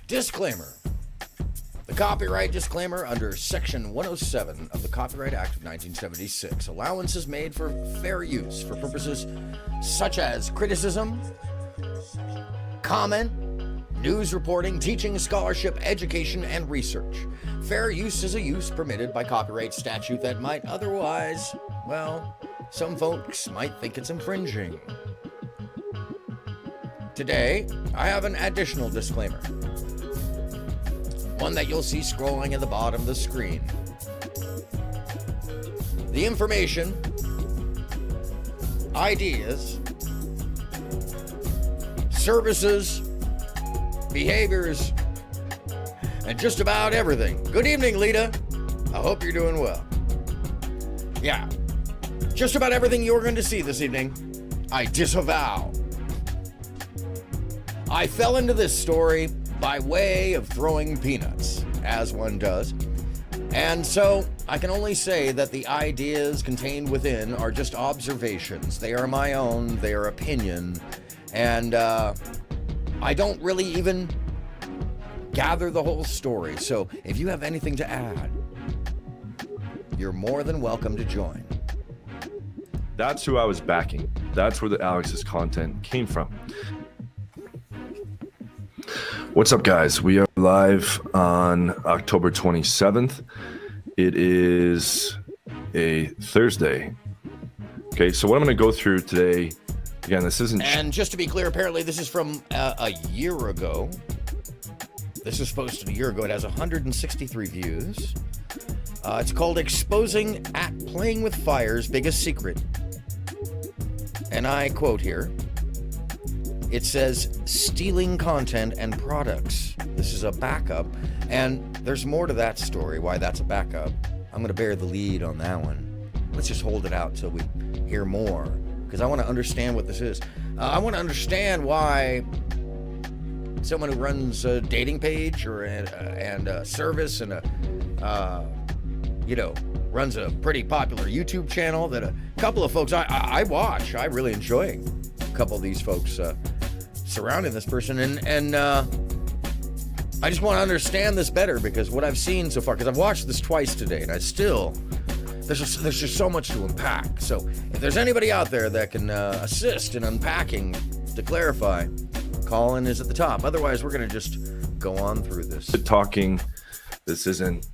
Disclaimer. The copyright disclaimer under Section 107 of the Copyright Act of 1976. Allowance is made for fair use for purposes such as criticism, comment, news reporting, teaching, scholarship, education, and research. Fair use is a use permitted by copyright statute that might otherwise, well, some folks might think it's infringing. Today, I have an additional disclaimer. One that you'll see scrolling at the bottom of the screen. The information, ideas, services, behaviors, and just about everything. Good evening, Lita. I hope you're doing well. Yeah, just about everything you're going to see this evening, I disavow. I fell into this story by way of throwing peanuts, as one does. And so I can only say that the ideas contained within are just observations. They are my own, they are opinion, and I don't really even gather the whole story. So if you have anything to add, you're more than welcome to join. That's who I was backing. That's where the Alex's content came from. What's up, guys? We are live on October 27th. It is a Thursday. Okay, so what I'm going to go through today, again, this isn't... And just to be clear, apparently this is from a year ago. This is posted a year ago. It has 163 views. It's called Exposing at Playing with Fire's Biggest Secret. And I quote here. It says, stealing content and products. This is a backup. And there's more to that story, why that's a backup. I'm going to bear the lead on that one. Let's just hold it out till we hear more, because I want to understand what this is. I want to understand why someone who runs a dating page or a service and runs a pretty popular YouTube channel that a couple of folks I watch. I really enjoy a couple of these folks surrounding this person, and I just want to understand this better, because what I've seen so far, because I've watched this twice today, and I still, there's just so much to unpack. So if there's anybody out there that can assist in unpacking to clarify, Colin is at the top. Otherwise, we're going to just go on through this. Talking, this isn't,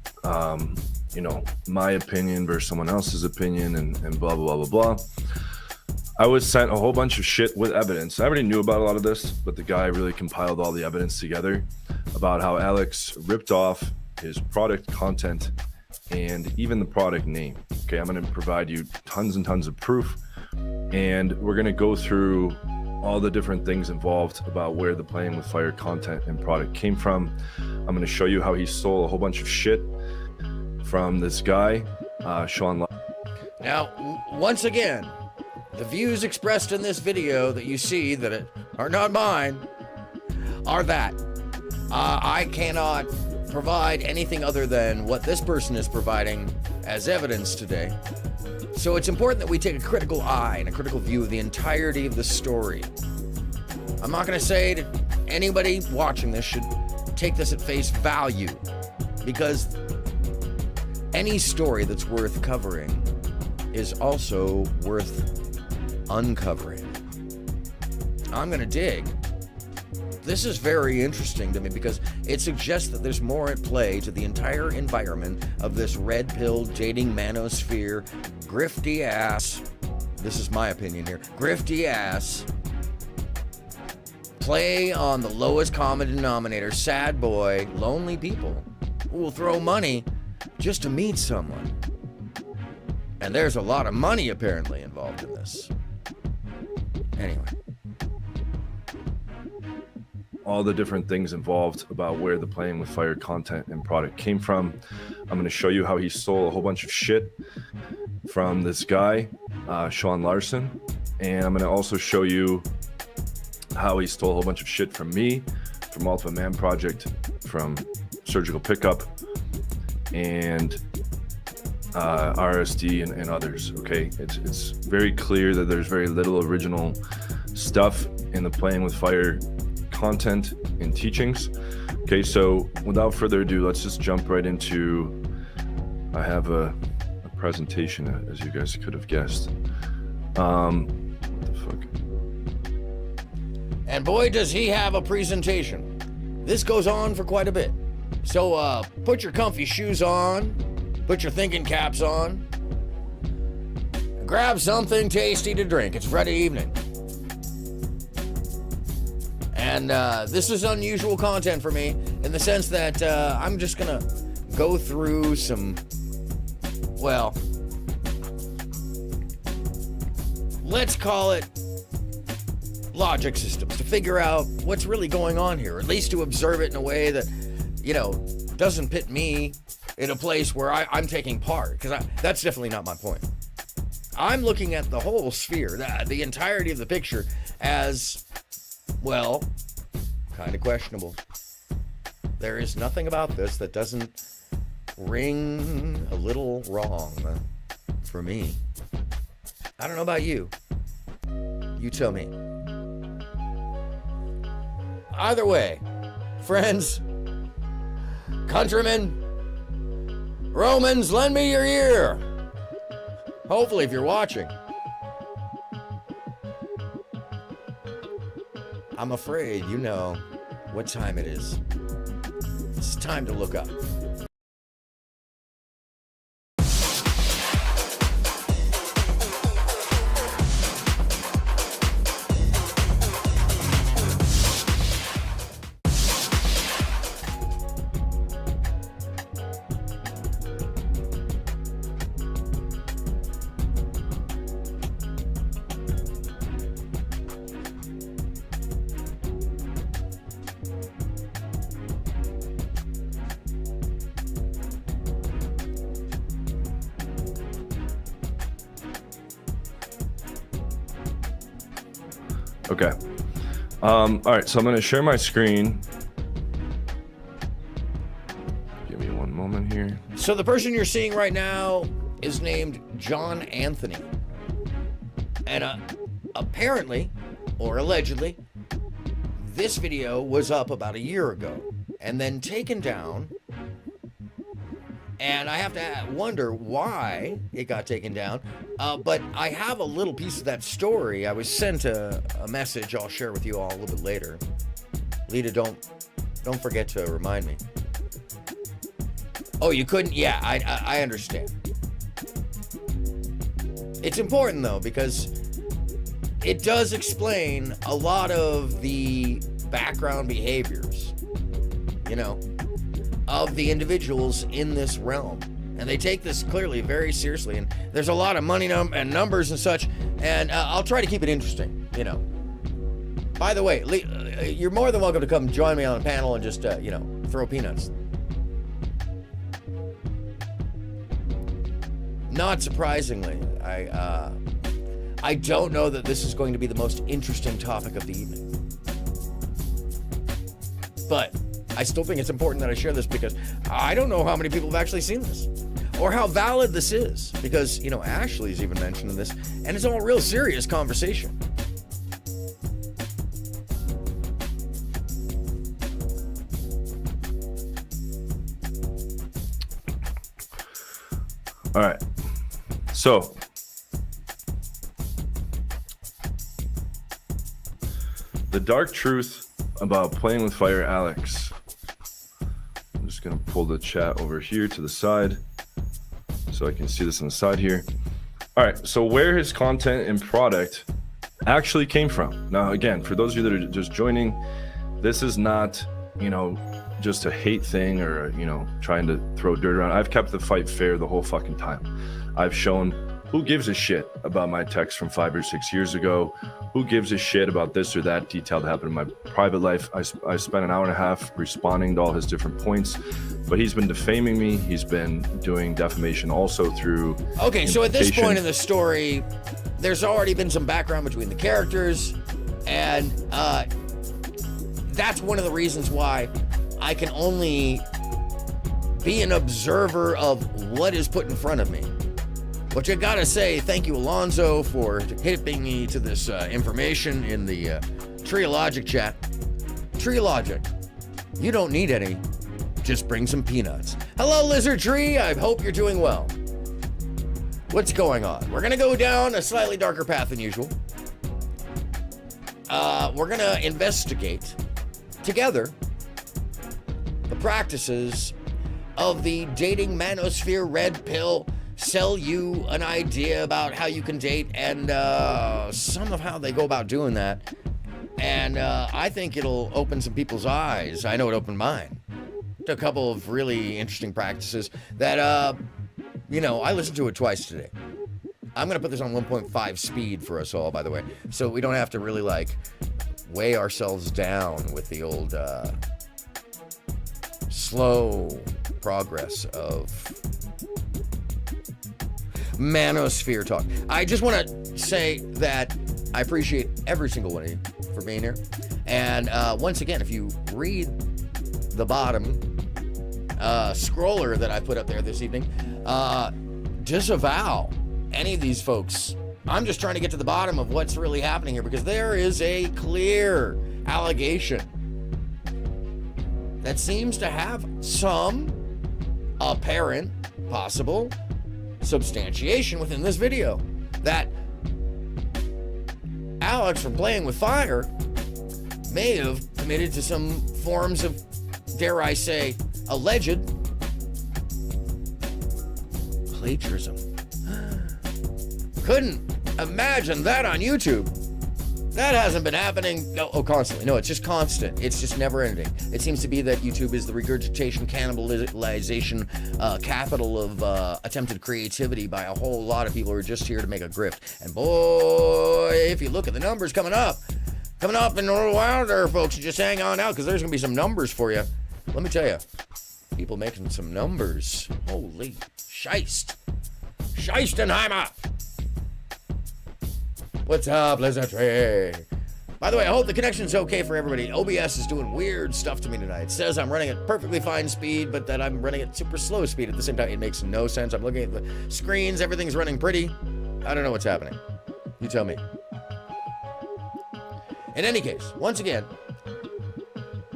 my opinion versus someone else's opinion and blah, blah, blah, blah, blah. I was sent a whole bunch of shit with evidence. I already knew about a lot of this, but the guy really compiled all the evidence together about how Alex ripped off his product content and even the product name. Okay, I'm going to provide you tons and tons of proof, and we're going to go through all the different things involved about where the Playing with Fire content and product came from. I'm going to show you how he stole a whole bunch of shit from this guy, Sean. Now, once again, the views expressed in this video that you see that are not mine are that. I cannot provide anything other than what this person is providing as evidence today. So it's important that we take a critical eye and a critical view of the entirety of the story. I'm not going to say that anybody watching this should take this at face value, because any story that's worth covering is also worth uncovering. I'm going to dig. This is very interesting to me because it suggests that there's more at play to the entire environment of this red pill dating manosphere, grifty ass, this is my opinion here, grifty ass, play on the lowest common denominator, sad boy, lonely people who will throw money just to meet someone. And there's a lot of money apparently involved in this. Anyway. All the different things involved about where the Playing with Fire content and product came from. I'm going to show you how he stole a whole bunch of shit from this guy, Sean Larson. And I'm going to also show you how he stole a whole bunch of shit from me, from Ultimate Man Project, from Surgical Pickup, and RSD and others. Okay, it's very clear that there's very little original stuff in the Playing with Fire content and teachings. Okay, so without further ado, let's just jump right into, I have a presentation, as you guys could have guessed. What the fuck? And boy, does he have a presentation. This goes on for quite a bit. So put your comfy shoes on, put your thinking caps on, grab something tasty to drink. It's Friday evening. And this is unusual content for me in the sense that I'm just gonna go through some, well, let's call it logic systems to figure out what's really going on here, or at least to observe it in a way that, you know, doesn't pit me in a place where I'm taking part, because that's definitely not my point. I'm looking at the whole sphere, the entirety of the picture as, well, kind of questionable. There is nothing about this that doesn't ring a little wrong for me. I don't know about you. You tell me. Either way, friends, countrymen, Romans, lend me your ear. Hopefully, if you're watching. I'm afraid you know what time it is. It's time to look up. Okay. All right, so I'm going to share my screen. Give me one moment here. So the person you're seeing right now is named John Anthony. And apparently, or allegedly, this video was up about a year ago and then taken down. And I have to wonder why it got taken down. But I have a little piece of that story. I was sent a message I'll share with you all a little bit later. Lita, don't forget to remind me. Oh, you couldn't? Yeah, I understand. It's important, though, because it does explain a lot of the background behaviors, you know, of the individuals in this realm. And they take this clearly very seriously. And there's a lot of money and numbers and such. And I'll try to keep it interesting, you know. By the way, you're more than welcome to come join me on a panel and just, you know, throw peanuts. Not surprisingly, I don't know that this is going to be the most interesting topic of the evening. But I still think it's important that I share this because I don't know how many people have actually seen this or how valid this is, because, you know, Ashley's even mentioned this, and it's all a real serious conversation. All right. So the dark truth about playing with fire, Alex. I'm just gonna pull the chat over here to the side so I can see this on the side here. All right, so where his content and product actually came from. Now, again, for those of you that are just joining, this is not, you know, just a hate thing or, you know, trying to throw dirt around. I've kept the fight fair the whole fucking time. I've shown who gives a shit about my text from 5 or 6 years ago. Who gives a shit about this or that detail that happened in my private life? I spent an hour and a half responding to all his different points, but he's been defaming me. He's been doing defamation also through Okay, so at this implication. point in the story, there's already been some background between the characters, and that's one of the reasons why I can only be an observer of what is put in front of me. But you gotta say, thank you, Alonzo, for hipping me to this information in the Tree of Logic chat. Tree of Logic, you don't need any, just bring some peanuts. Hello, Lizard Tree, I hope you're doing well. What's going on? We're gonna go down a slightly darker path than usual. We're gonna investigate together the practices of the dating manosphere red pill, sell you an idea about how you can date, and some of how they go about doing that. And I think it'll open some people's eyes. I know it opened mine. A couple of really interesting practices that, you know, I listened to it twice today. I'm going to put this on 1.5 speed for us all, by the way, so we don't have to really, like, weigh ourselves down with the old slow progress of manosphere talk. I just want to say that I appreciate every single one of you for being here. And once again, if you read the bottom scroller that I put up there this evening, disavow any of these folks. I'm just trying to get to the bottom of what's really happening here, because there is a clear allegation that seems to have some apparent possible substantiation within this video, that Alex, from playing with fire, may have committed to some forms of, dare I say, alleged plagiarism. Couldn't imagine that on YouTube. That hasn't been happening constantly. No, it's just constant. It's just never ending. It seems to be that YouTube is the regurgitation, cannibalization, capital of attempted creativity by a whole lot of people who are just here to make a grift. And boy, if you look at the numbers coming up in a little while there, folks, just hang on out, because there's going to be some numbers for you. Let me tell you, people making some numbers. Holy shiest. Scheistenheimer. What's up, Lizard Tree? By the way, I hope the connection's okay for everybody. OBS is doing weird stuff to me tonight. It says I'm running at perfectly fine speed, but that I'm running at super slow speed at the same time. It makes no sense. I'm looking at the screens. Everything's running pretty. I don't know what's happening. You tell me. In any case, once again,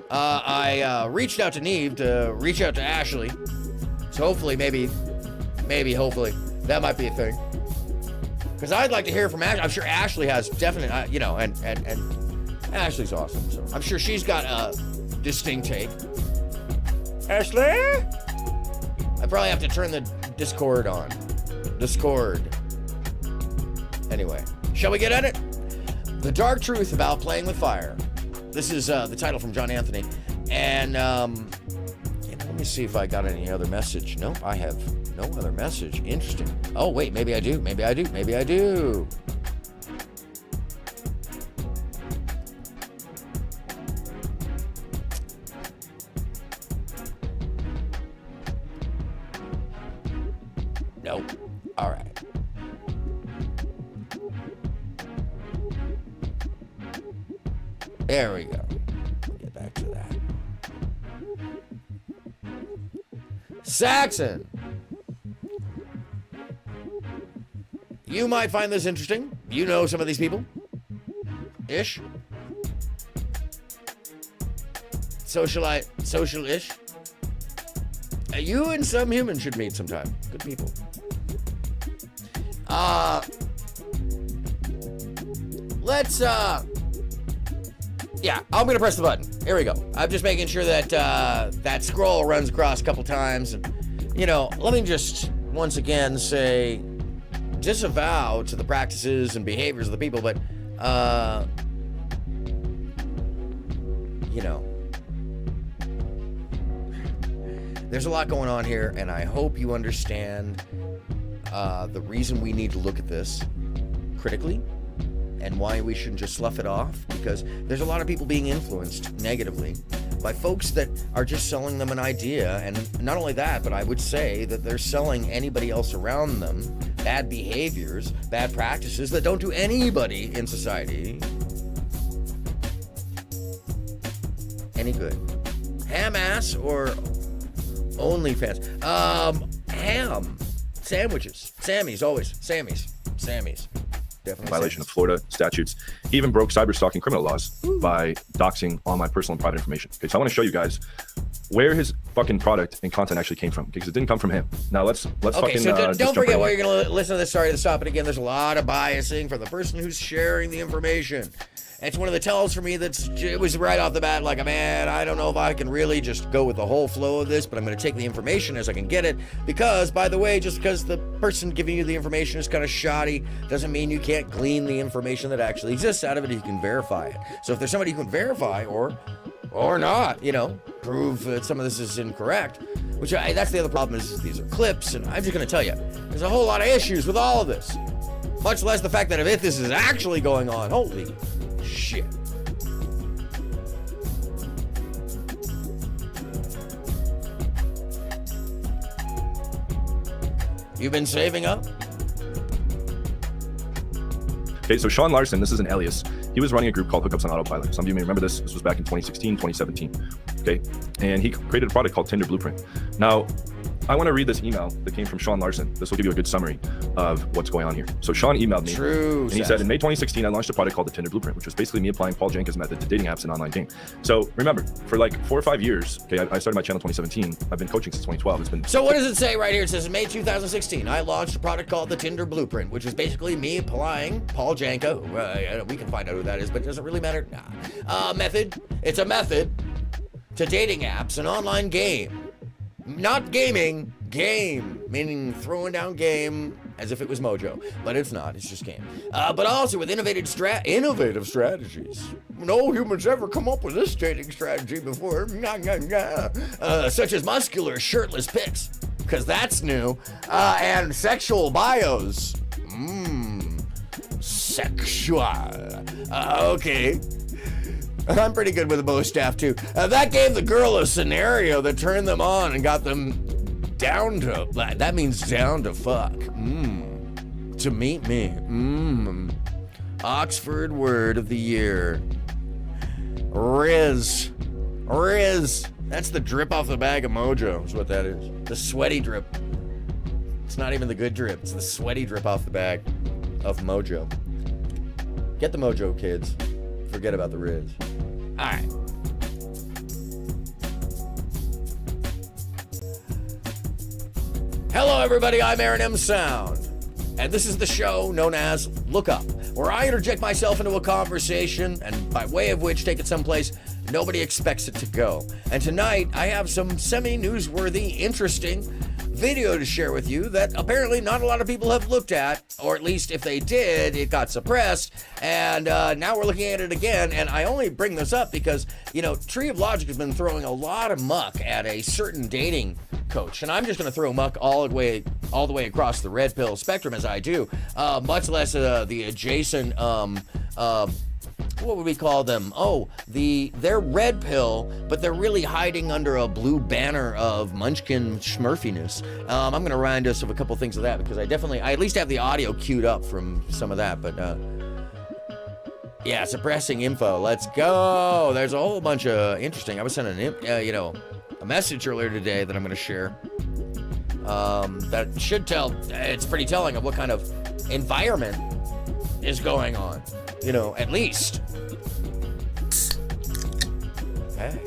I reached out to Neve to reach out to Ashley. So hopefully, hopefully, that might be a thing. Because I'd like to hear from Ashley. I'm sure Ashley has definite, and Ashley's awesome. So I'm sure she's got a distinct take. Ashley? I probably have to turn the Discord on. Discord. Anyway, shall we get at it? The Dark Truth About Playing with Fire. This is the title from John Anthony. And let me see if I got any other message. Nope, I have no other message. Interesting. Oh, wait, maybe I do. Maybe I do. Nope. All right. There we go. Get back to that. Saxon. You might find this interesting. You know some of these people. Ish. Social-ish. You and some humans should meet sometime. Good people. Let's, yeah, I'm gonna press the button. Here we go. I'm just making sure that, that scroll runs across a couple times. And, you know, let me just once again say, disavow to the practices and behaviors of the people, but, you know, there's a lot going on here, and I hope you understand the reason we need to look at this critically and why we shouldn't just slough it off, because there's a lot of people being influenced negatively by folks that are just selling them an idea. And not only that, but I would say that they're selling anybody else around them bad behaviors, bad practices that don't do anybody in society any good. Ham-ass or OnlyFans? Ham. Sandwiches. Sammy's, always. Sammy's. Definitely violation of Florida statutes. He even broke cyber stalking criminal laws by doxing all my personal and private information. Okay, so I want to show you guys where his fucking product and content actually came from, because it didn't come from him. Now let's okay, fucking so don't forget what you're gonna listen to this. Sorry to stop it again. There's a lot of biasing from the person who's sharing the information. It's one of the tells for me it was right off the bat like, man, I don't know if I can really just go with the whole flow of this, but I'm going to take the information as I can get it. Because, by the way, just because the person giving you the information is kind of shoddy doesn't mean you can't glean the information that actually exists out of it. You can verify it. So if there's somebody who can verify or not, you know, prove that some of this is incorrect, which that's the other problem is these are clips, and I'm just going to tell you, there's a whole lot of issues with all of this. Much less the fact that if this is actually going on, holy shit. You've been saving up? Okay, so Sean Larson, this is an alias. He was running a group called Hookups on Autopilot. Some of you may remember this. This was back in 2016, 2017. Okay, and he created a product called Tinder Blueprint. Now, I want to read this email that came from Sean Larson. This will give you a good summary of what's going on here. So Sean emailed me, and he said, in May 2016, I launched a product called the Tinder Blueprint, which was basically me applying Paul Jenkins' method to dating apps and online game. So remember, for like 4 or 5 years, okay, I started my channel in 2017. I've been coaching since 2012. It's been So what does it say right here? It says, in May 2016, I launched a product called the Tinder Blueprint, which is basically me applying Paul Janko. We can find out who that is, but it doesn't really matter. Method. It's a method to dating apps and online game. Not gaming, game, meaning throwing down game as if it was Mojo, but it's not, it's just game. But also with innovative strategies. No humans ever come up with this dating strategy before, such as muscular shirtless pics, because that's new, and sexual bios. Sexual. Okay. I'm pretty good with the bow staff too. That gave the girl a scenario that turned them on and got them down to, that means down to fuck. To meet me. Oxford word of the year. Riz. That's the drip off the bag of Mojo is what that is. The sweaty drip. It's not even the good drip. It's the sweaty drip off the bag of Mojo. Get the Mojo, kids. Forget about the Riz. All right. Hello, everybody. I'm aronmsound, and this is the show known as Look Up, where I interject myself into a conversation, and by way of which take it someplace nobody expects it to go. And tonight, I have some semi-newsworthy, interesting video to share with you that apparently not a lot of people have looked at, or at least if they did, it got suppressed, and now we're looking at it again. And I only bring this up because, you know, Tree of Logic has been throwing a lot of muck at a certain dating coach, and I'm just going to throw muck all the way across the red pill spectrum as I do, much less the adjacent what would we call them? Oh, they're red pill, but they're really hiding under a blue banner of Munchkin Smurfiness. I'm going to remind us of a couple things of that because I at least have the audio queued up from some of that, but yeah, suppressing info. Let's go. There's a whole bunch of interesting. I was sending a message earlier today that I'm going to share. That should tell. It's pretty telling of what kind of environment is going on. You know, at least. Okay.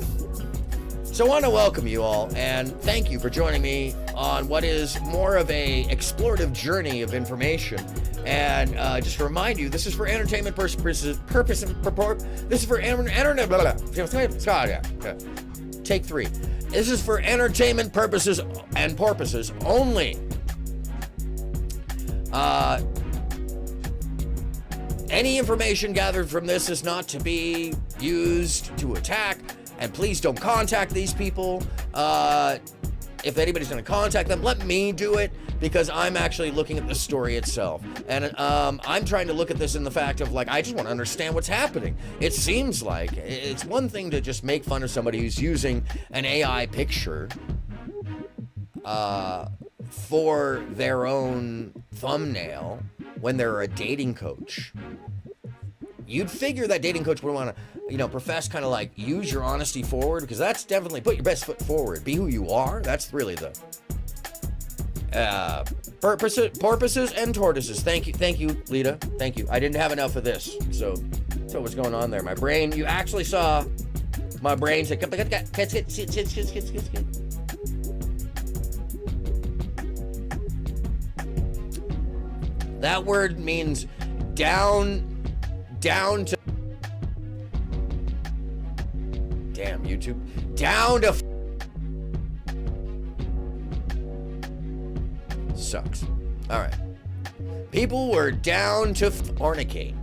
So I want to welcome you all and thank you for joining me on what is more of a explorative journey of information. And just to remind you, this is for entertainment purposes. This is for Take 3. This is for entertainment purposes and porpoises only. Any information gathered from this is not to be used to attack, and please don't contact these people. If anybody's going to contact them, let me do it, because I'm actually looking at the story itself. And I'm trying to look at this in the fact of, like, I just want to understand what's happening. It seems like it's one thing to just make fun of somebody who's using an AI picture for their own thumbnail when they're a dating coach. You'd figure that dating coach would want to, profess kind of like use your honesty forward, because that's definitely put your best foot forward. Be who you are. That's really the porpoises and tortoises. Thank you, Lita. Thank you. I didn't have enough of this, so what's going on there? My brain. You actually saw my brain say, that word means down to. Damn, YouTube. Down to. Sucks. All right. People were down to fornicate.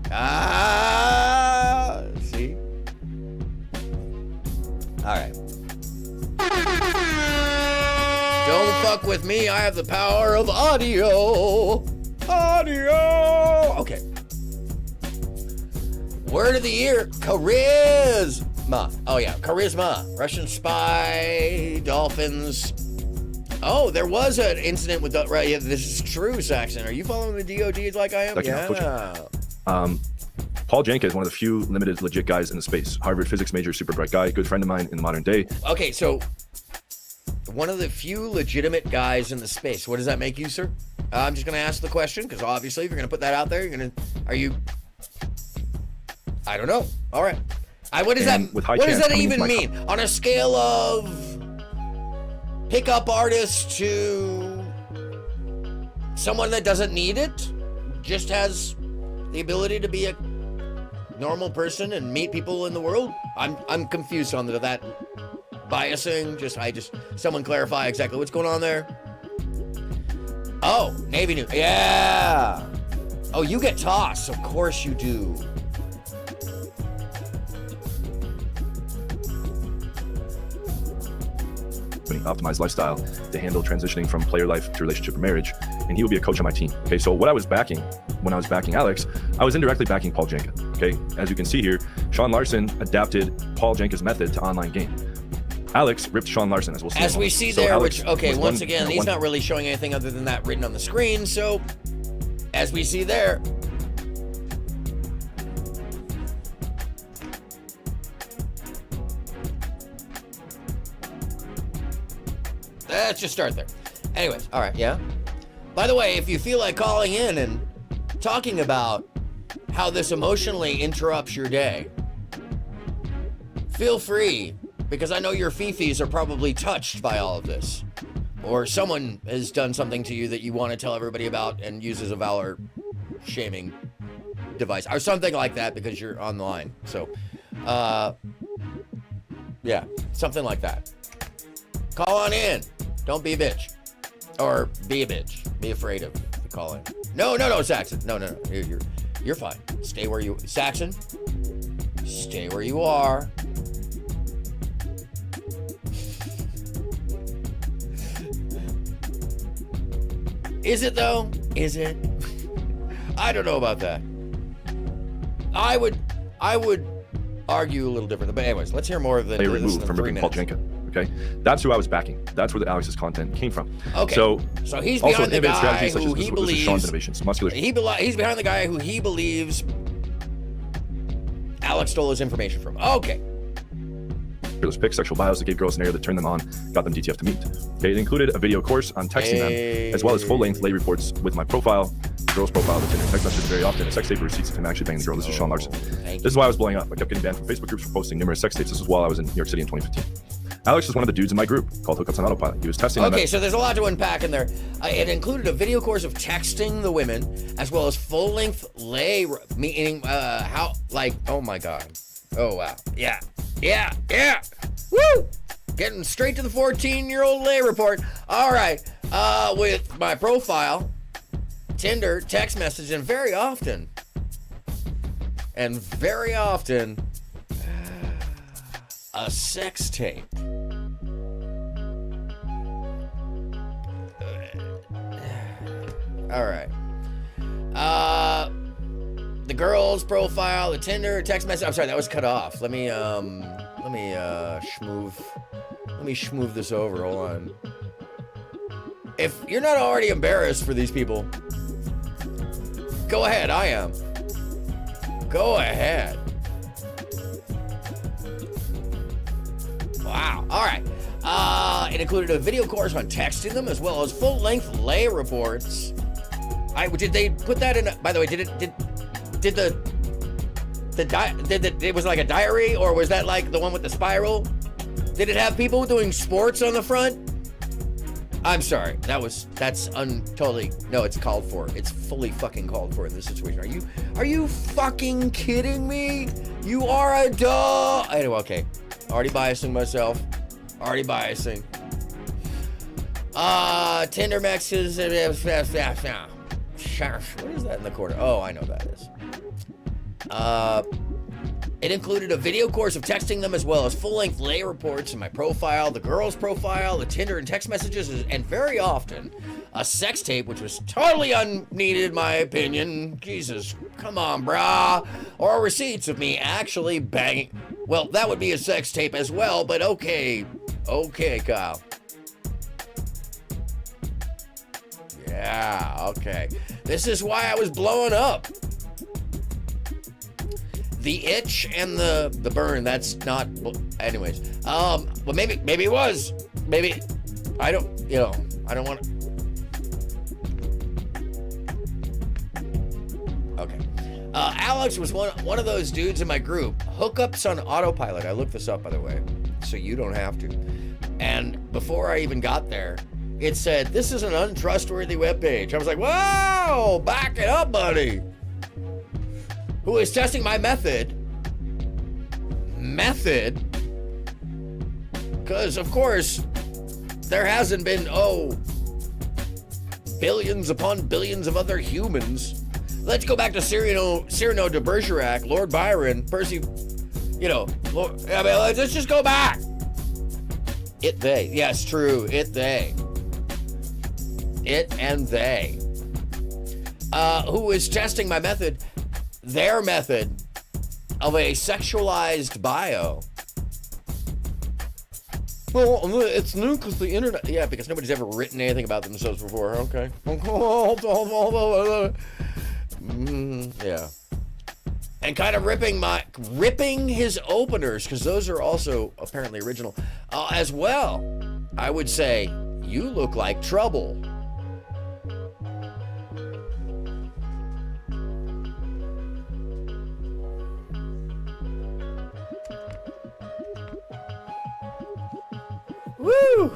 See? All right. Don't fuck with me. I have the power of audio. Okay. Word of the year, charisma. Oh yeah, charisma. Russian spy, dolphins. Oh, there was an incident with, right, yeah, this is true, Saxon. Are you following the DOD like I am? Yeah. Paul Janka is one of the few limited legit guys in the space. Harvard physics major, super bright guy, good friend of mine in the modern day. Okay, so one of the few legitimate guys in the space. What does that make you, sir? I'm just going to ask the question, because obviously if you're going to put that out there, I don't know. All right. What does that even mean? On a scale of pickup artist to someone that doesn't need it, just has the ability to be a normal person and meet people in the world? I'm confused on that biasing. Someone clarify exactly what's going on there. Oh, Navy New. Yeah. Oh, you get tossed. Of course you do. Optimized lifestyle to handle transitioning from player life to relationship or marriage, and he will be a coach on my team. Okay, so what I was backing when I was backing Alex, I was indirectly backing Paul Janka. Okay, as you can see here, Sean Larson adapted Paul Janka's method to online game. Alex ripped Sean Larson, as we'll see. As we see there, which, okay, once again, he's not really showing anything other than that written on the screen, so as we see there, let's just start there. Anyways, all right, yeah. By the way, if you feel like calling in and talking about how this emotionally interrupts your day, feel free, because I know your fifis are probably touched by all of this. Or someone has done something to you that you want to tell everybody about and uses a valor shaming device. Or something like that because you're online. So, yeah, something like that. Call on in. Don't be a bitch. Or be a bitch. Be afraid of the call in. No, Saxon. No. You're fine. Stay where you... Saxon, stay where you are. Is it though? Is it? I don't know about that. I would argue a little different. But anyways, let's hear more of the removed from Paul Janka. Okay, that's who I was backing. That's where the Alex's content came from. Okay. So he's behind the guy who he believes. Sean's innovations, muscular. He's behind the guy who he believes Alex stole his information from. Okay. Fearless pics, sexual bios that gave girls an air that turned them on, got them DTF to meet. Okay, it included a video course on texting them, as well as full-length lay reports with my profile, girl's profile, that's in their text messages very often, a sex tape or receipts of him actually banging the girl. This is Sean Larson. This is why I was blowing up. I kept getting banned from Facebook groups for posting numerous sex tapes. This is while I was in New York City in 2015. Alex is one of the dudes in my group called Hookups on Autopilot. He was testing. Okay, so there's a lot to unpack in there. It included a video course of texting the women, as well as full-length lay, meaning how, like, oh my god, oh wow, yeah, woo, getting straight to the 14-year-old lay report. All right, with my profile, Tinder, text message, and very often, a sex tape. All right. The girl's profile, the Tinder, text message. I'm sorry, that was cut off. Let me schmoove this over. Hold on. If you're not already embarrassed for these people, go ahead. I am. Go ahead. Wow. All right. It included a video course on texting them, as well as full-length lay reports. Did they put that in? By the way, it was like a diary, or was that like the one with the spiral? Did it have people doing sports on the front? I'm sorry. That's totally, no, it's called for. It's fully fucking called for in this situation. Are you fucking kidding me? You are a dog. Anyway, okay. Already biasing myself. Tinder messages. What is that in the corner? Oh, I know that is. It included a video course of texting them, as well as full-length lay reports in my profile, the girl's profile, the Tinder and text messages, and very often a sex tape, which was totally unneeded in my opinion. Jesus, come on, brah. Or receipts of me actually banging. Well, that would be a sex tape as well, but okay. Okay, Kyle. Yeah, okay. This is why I was blowing up. The itch and the burn, that's not, anyways. Well, maybe it was. Maybe, I don't want to. Okay. Alex was one of those dudes in my group. Hookups on Autopilot. I looked this up, by the way, so you don't have to. And before I even got there, it said, this is an untrustworthy webpage. I was like, whoa, back it up, buddy. Who is testing my method, because of course, there hasn't been, billions upon billions of other humans. Let's go back to Cyrano de Bergerac, Lord Byron, Percy, let's just go back. It, they, yes, true, it, they. It and they. Who is testing my method, their method of a sexualized bio. Well, it's new because the internet. Yeah, because nobody's ever written anything about themselves before. Okay. Yeah. And kind of ripping his openers, because those are also apparently original as well. I would say, you look like trouble. Woo!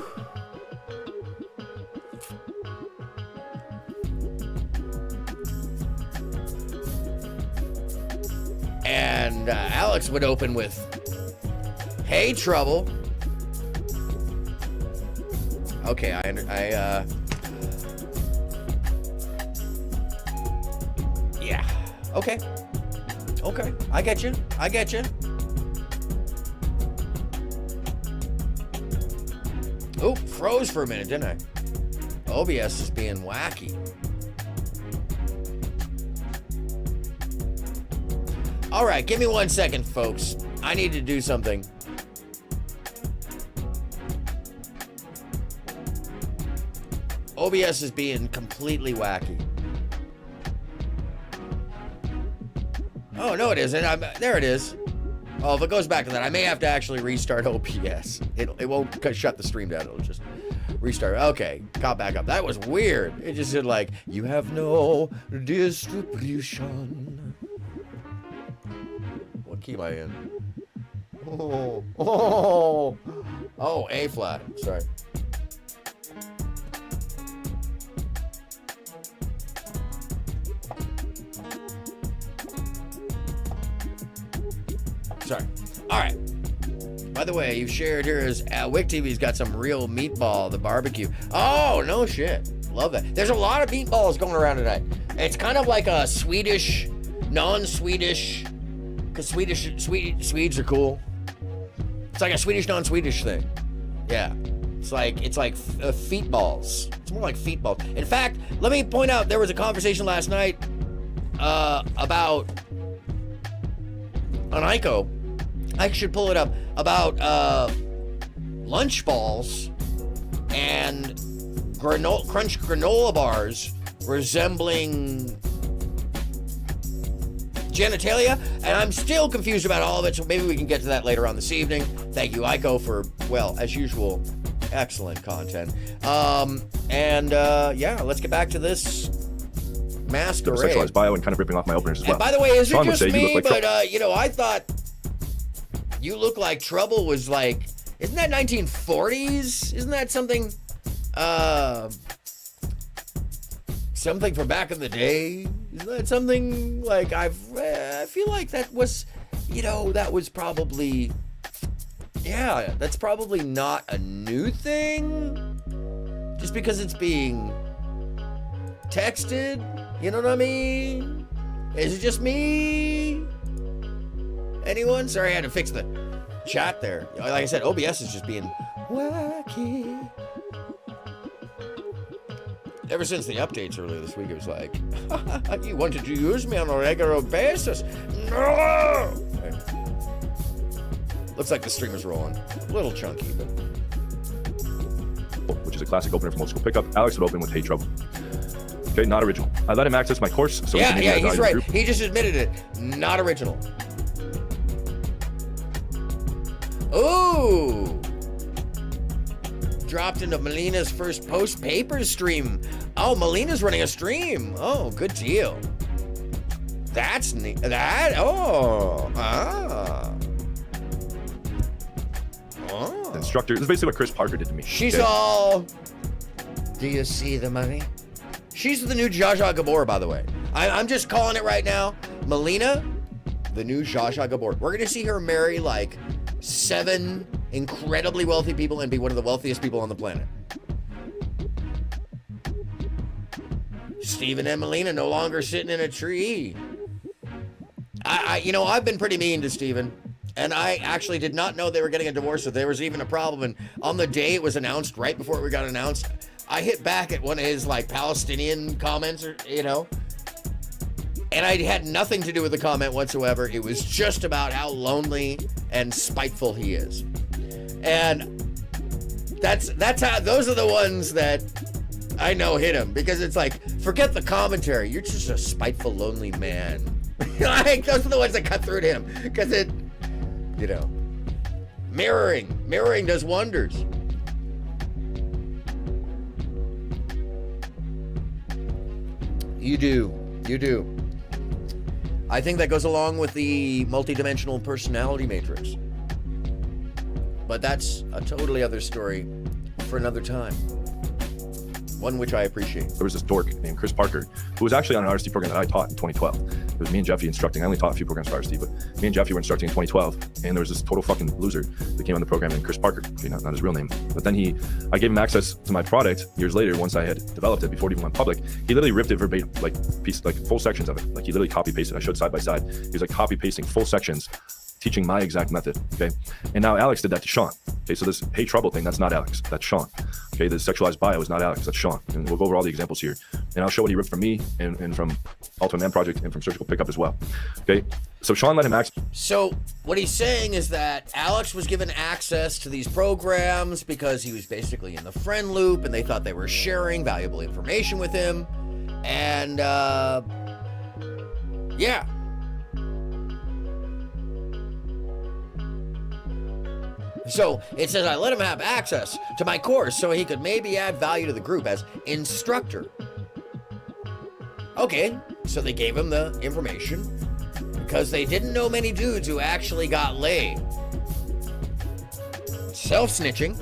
And Alex would open with, "Hey, trouble." Okay, yeah. Okay, I get you. Oh, froze for a minute, didn't I? OBS is being wacky. All right, give me 1 second, folks. I need to do something. OBS is being completely wacky. Oh, no, it isn't. There it is. Oh, if it goes back to that, I may have to actually restart OBS. It won't shut the stream down. It'll just restart. Okay, caught back up. That was weird. It just said like, you have no distribution. What key am I in? Oh. Oh, A flat. Sorry. Sorry. All right. By the way, you've shared here is Wick TV's got some real meatball, the barbecue. Oh, no shit. Love that. There's a lot of meatballs going around tonight. It's kind of like a Swedish, non-Swedish, because Swedes are cool. It's like a Swedish, non-Swedish thing. Yeah. It's like feet balls. It's more like feet balls. In fact, let me point out, there was a conversation last night about on ICO. I should pull it up about lunch balls and crunch granola bars resembling genitalia, and I'm still confused about all of it, so maybe we can get to that later on this evening. Thank you, Aiko, for, well, as usual, excellent content. Yeah, let's get back to this masquerade. Sexualized bio and kind of ripping off my openers as well. And by the way, is Sean it just me, like but, I thought You Look Like Trouble was like, isn't that 1940s? Isn't that something, something from back in the day? Isn't that something like I feel like that was, that was probably, yeah, that's probably not a new thing. Just because it's being texted, you know what I mean? Is it just me? Anyone? Sorry, I had to fix the chat there. Like I said, OBS is just being wacky. Ever since the updates earlier this week, it was like, you wanted to use me on a regular basis? No! Okay. Looks like the streamer's rolling. A little chunky, but... Which is a classic opener from old school pickup. Alex would open with "Hey Trouble." Okay, not original. I let him access my course, so yeah, he's right. He just admitted it. Not original. Ooh! Dropped into Melina's first post papers stream. Oh, Melina's running a stream. Oh, good deal. That's neat. Oh. Instructor. This is basically what Chris Parker did to me. She's all, do you see the money? She's the new Zsa Zsa Gabor, by the way. I'm just calling it right now. Melina, the new Zsa Zsa Gabor. We're going to see her marry like 7 incredibly wealthy people and be one of the wealthiest people on the planet. Steven and Melina no longer sitting in a tree. I've been pretty mean to Steven. And I actually did not know they were getting a divorce, so there was even a problem. And on the day it was announced, right before it got announced, I hit back at one of his like Palestinian comments, and I had nothing to do with the comment whatsoever. It was just about how lonely and spiteful he is. And that's how, those are the ones that I know hit him, because it's like, forget the commentary. You're just a spiteful, lonely man. Like, those are the ones that cut through to him, because it, mirroring does wonders. You do. I think that goes along with the multidimensional personality matrix. But that's a totally other story for another time. One which I appreciate. There was this dork named Chris Parker who was actually on an RSD program that I taught in 2012. It was me and Jeffy instructing. I only taught a few programs for RSD, but me and Jeffy were instructing in 2012. And there was this total fucking loser that came on the program named Chris Parker. Okay, not his real name. But then I gave him access to my product years later once I had developed it, before it even went public. He literally ripped it verbatim, like full sections of it. Like he literally copy pasted. I showed side by side. He was like copy pasting full sections, teaching my exact method. Okay. And now Alex did that to Sean. Okay. So this "Hey Trouble" thing, that's not Alex. That's Sean. Okay. The sexualized bio is not Alex. That's Sean. And we'll go over all the examples here. And I'll show what he ripped from me and from Ultimate Man Project and from Surgical Pickup as well. Okay. So Sean let him access. So what he's saying is that Alex was given access to these programs because he was basically in the friend loop and they thought they were sharing valuable information with him. And, yeah. So it says I let him have access to my course so he could maybe add value to the group as instructor. Okay, so they gave him the information because they didn't know many dudes who actually got laid. self-snitching,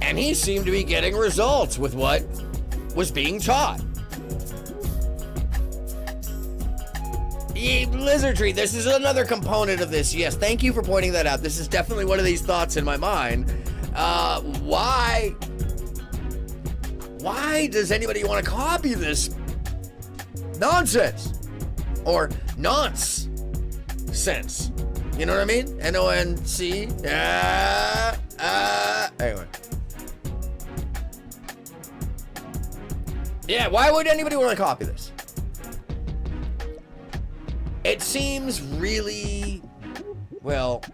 and he seemed to be getting results with what was being taught. Lizardry, this is another component of this. Yes, thank you for pointing that out. This is definitely one of these thoughts in my mind. Why does anybody want to copy this nonsense? Or nonce sense? You know what I mean? N-O-N-C. Anyway. Yeah, why would anybody want to copy this? It seems really, well,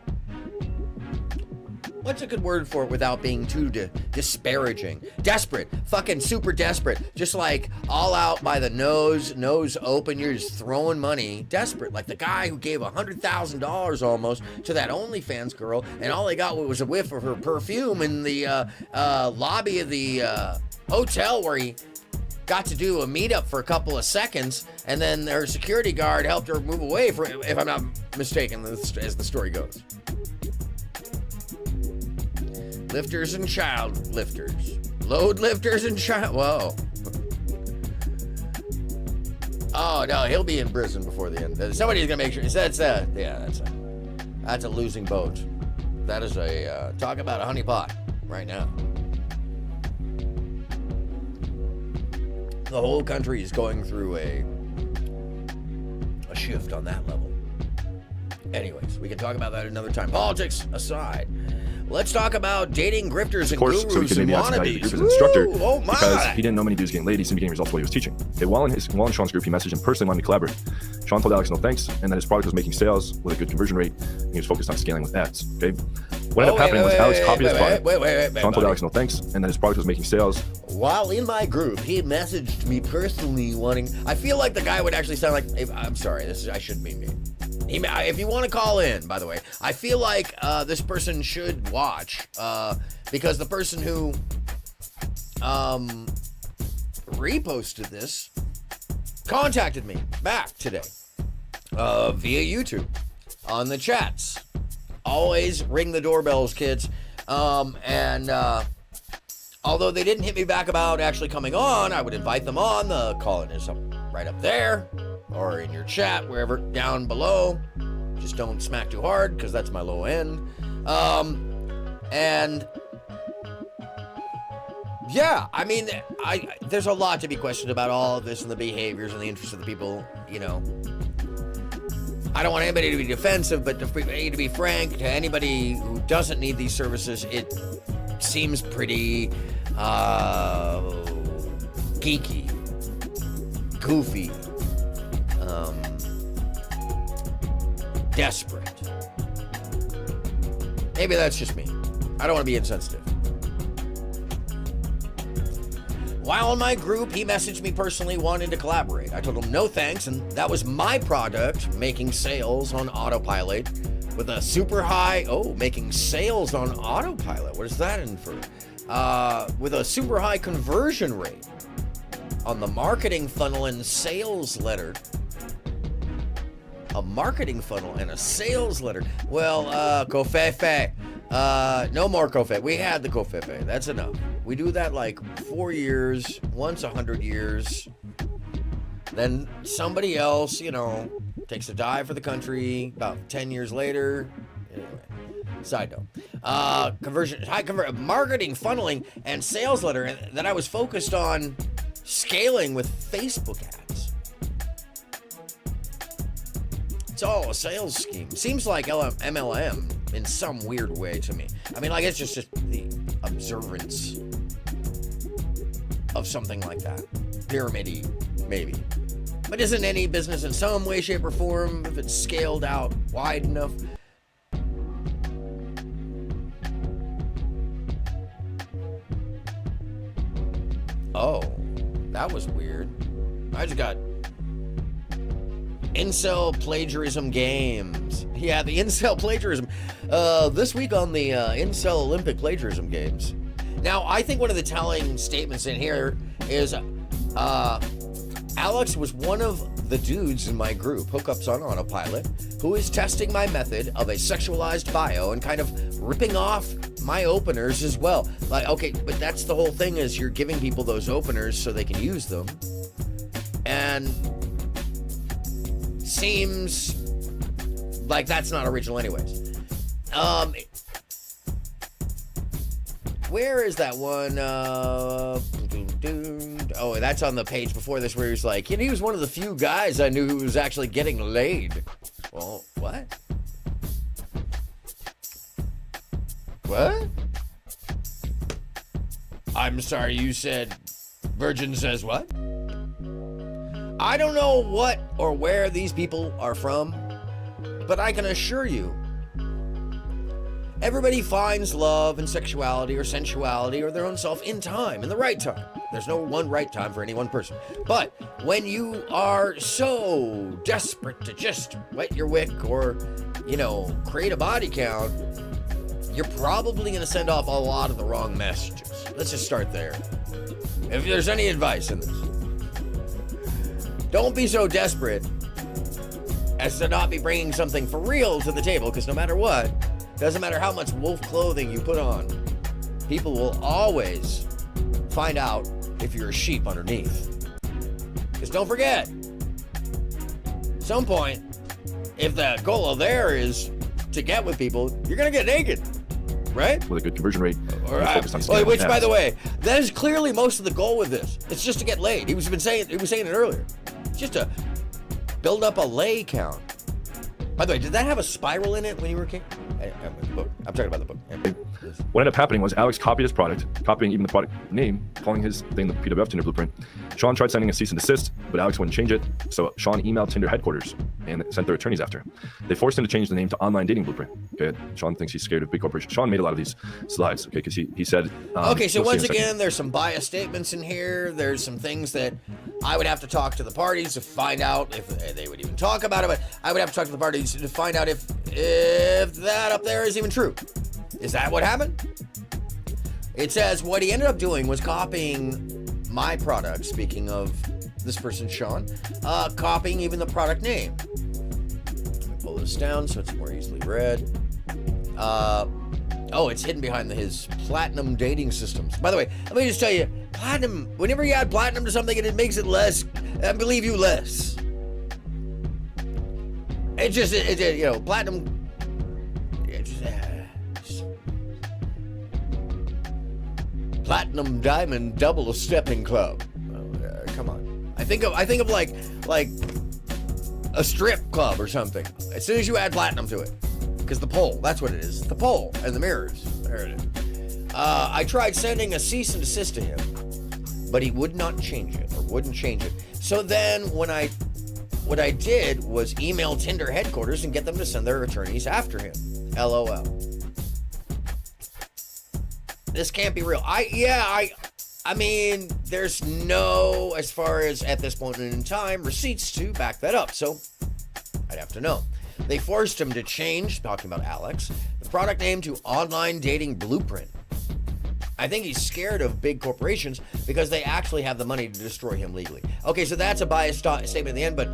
what's a good word for it without being too disparaging? Desperate. Fucking super desperate. Just like all out by the nose open, you're just throwing money. Desperate. Like the guy who gave $100,000 almost to that OnlyFans girl, and all they got was a whiff of her perfume in the lobby of the hotel where he got to do a meetup for a couple of seconds, and then her security guard helped her move away, if I'm not mistaken, as the story goes. Lifters and child lifters. Load lifters and child... Whoa. Oh, no, he'll be in prison before the end. Somebody's going to make sure... That's a losing boat. That is a... talk about a honeypot right now. The whole country is going through a shift on that level. Anyways, we can talk about that another time. Politics aside, let's talk about dating grifters and gurus so he could and maybe ask the guy wannabes. as an instructor, Oh my! because he didn't know many dudes getting laid. He seemed to be getting results while he was teaching. While in Sean's group, he messaged him personally wanting to collaborate. Sean told Alex no thanks, and that his product was making sales with a good conversion rate, and he was focused on scaling with ads. Okay. What ended up happening was Alex copied his product. Sean told Alex no thanks, and that his product was making sales. While in my group, he messaged me personally wanting... I feel like the guy would actually sound like... I'm sorry, I shouldn't be mean. If you want to call in, by the way, I feel like this person should watch, because the person who reposted this contacted me back today via YouTube on the chats. Always ring the doorbells, kids. Although they didn't hit me back about actually coming on, I would invite them on. The call-in is right up there, or in your chat, wherever down below. Just don't smack too hard, because that's my low end. And yeah, I mean, there's a lot to be questioned about all of this and the behaviors and the interests of the people, you know. I don't want anybody to be defensive, but to be frank, to anybody who doesn't need these services, it seems pretty geeky, goofy, desperate. Maybe that's just me. I don't want to be insensitive. While in my group, he messaged me personally wanting to collaborate. I told him no thanks, and that was my product, making sales on autopilot with a super high... Oh, making sales on autopilot. What does that infer? With a super high conversion rate on the marketing funnel and sales letter. A marketing funnel and a sales letter. Well, Covfefe. No more Covfefe. We had the Covfefe. That's enough. We do that like 4 years, once 100 years. Then somebody else, you know, takes a dive for the country about 10 years later. Anyway, side note. Marketing, funneling, and sales letter, and that I was focused on scaling with Facebook ads. It's all a sales scheme. Seems like MLM in some weird way to me. I mean, like, it's just the observance of something like that. Pyramid-y, maybe. But isn't any business in some way, shape, or form, if it's scaled out wide enough? Oh, that was weird. I just got incel plagiarism games. Yeah, the incel plagiarism. This week on the incel Olympic plagiarism games. Now, I think one of the telling statements in here is Alex was one of the dudes in my group, Hookups on Autopilot, who is testing my method of a sexualized bio and kind of ripping off my openers as well. Like, okay, but that's the whole thing, is you're giving people those openers so they can use them. And seems like that's not original anyways. Where is that one? Oh, that's on the page before this, where he's like, he was one of the few guys I knew who was actually getting laid. Well, what? What? I'm sorry, you said Virgin says what? I don't know what or where these people are from, but I can assure you, everybody finds love and sexuality or sensuality or their own self in time, in the right time. There's no one right time for any one person. But when you are so desperate to just wet your wick or, create a body count, you're probably going to send off a lot of the wrong messages. Let's just start there. If there's any advice in this, don't be so desperate as to not be bringing something for real to the table, because no matter what, doesn't matter how much wolf clothing you put on, people will always find out if you're a sheep underneath. Because don't forget, at some point, if the goal there is to get with people, you're going to get naked, right? With a good conversion rate. Which, by the way, that is clearly most of the goal with this. It's just to get laid. He was saying it earlier. It's just to build up a lay count. By the way, did that have a spiral in it when you were a kid? I'm talking about the book. Yeah. What ended up happening was Alex copied his product, copying even the product name, calling his thing the PWF Tinder Blueprint. Sean tried sending a cease and desist, but Alex wouldn't change it, so Sean emailed Tinder headquarters and sent their attorneys after. They forced him to change the name to Online Dating Blueprint. Okay, Sean thinks he's scared of big corporations. Sean made a lot of these slides, okay, because he said... okay, so once again, there's some biased statements in here. There's some things that I would have to talk to the parties to find out if they would even talk about it, but I would have to talk to the parties to find out if that up there is even true. Is that what happened? It says what he ended up doing was copying my product, speaking of this person, Sean, copying even the product name. Let me pull this down so it's more easily read. It's hidden behind his platinum dating systems. By the way, let me just tell you, platinum, whenever you add platinum to something and it makes it less, I believe you less. It just, platinum, Platinum Diamond Double Stepping Club. Come on. I think of like a strip club or something. As soon as you add platinum to it. Because the pole, that's what it is. The pole and the mirrors. There it is. I tried sending a cease and desist to him, but he would not change it, or wouldn't change it. So then what I did was email Tinder headquarters and get them to send their attorneys after him. LOL. This can't be real. I mean, there's no, as far as at this point in time, receipts to back that up. So I'd have to know. They forced him to change, talking about Alex, the product name to Online Dating Blueprint. I think he's scared of big corporations because they actually have the money to destroy him legally. Okay, so that's a biased statement at the end, but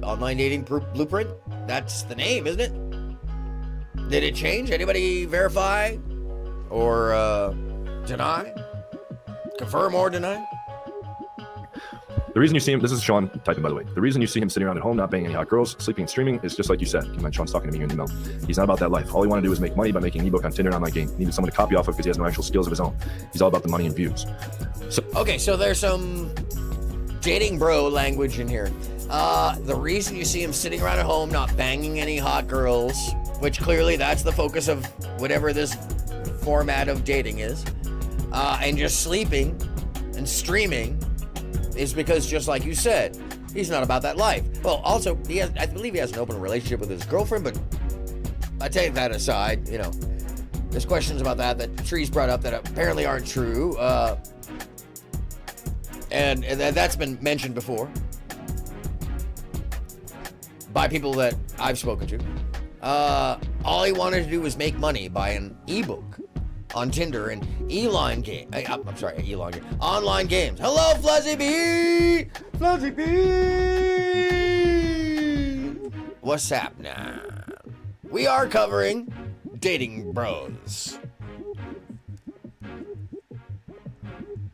Online Dating Blueprint, that's the name, isn't it? Did it change? Anybody verify or deny? Confirm or deny? The reason you see him, this is Sean typing, by the way. The reason you see him sitting around at home, not banging any hot girls, sleeping and streaming, is just like you said. Sean's talking to me in an email. He's not about that life. All he wanted to do was make money by making an ebook on Tinder and online game. He needed someone to copy off of because he has no actual skills of his own. He's all about the money and views. So there's some dating bro language in here. The reason you see him sitting around at home, not banging any hot girls, which clearly that's the focus of whatever this format of dating is, and just sleeping and streaming, is because, just like you said, he's not about that life. Well, also, I believe he has an open relationship with his girlfriend, but I take that aside. There's questions about that Trees brought up that apparently aren't true, and that's been mentioned before by people that I've spoken to. All he wanted to do was make money by an ebook. on Tinder and online games. Hello, Fuzzy B! Fuzzy B! What's up now? We are covering dating bros.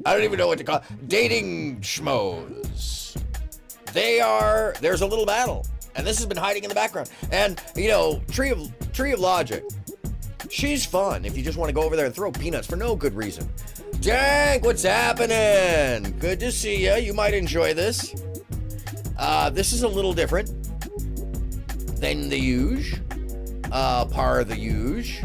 I don't even know what to call it. Dating schmoes. There's a little battle. And this has been hiding in the background. And, you know, Tree of Logic. She's fun if you just want to go over there and throw peanuts for no good reason. Jank, what's happening? Good to see you. You might enjoy this. This is a little different than the huge. Par the huge.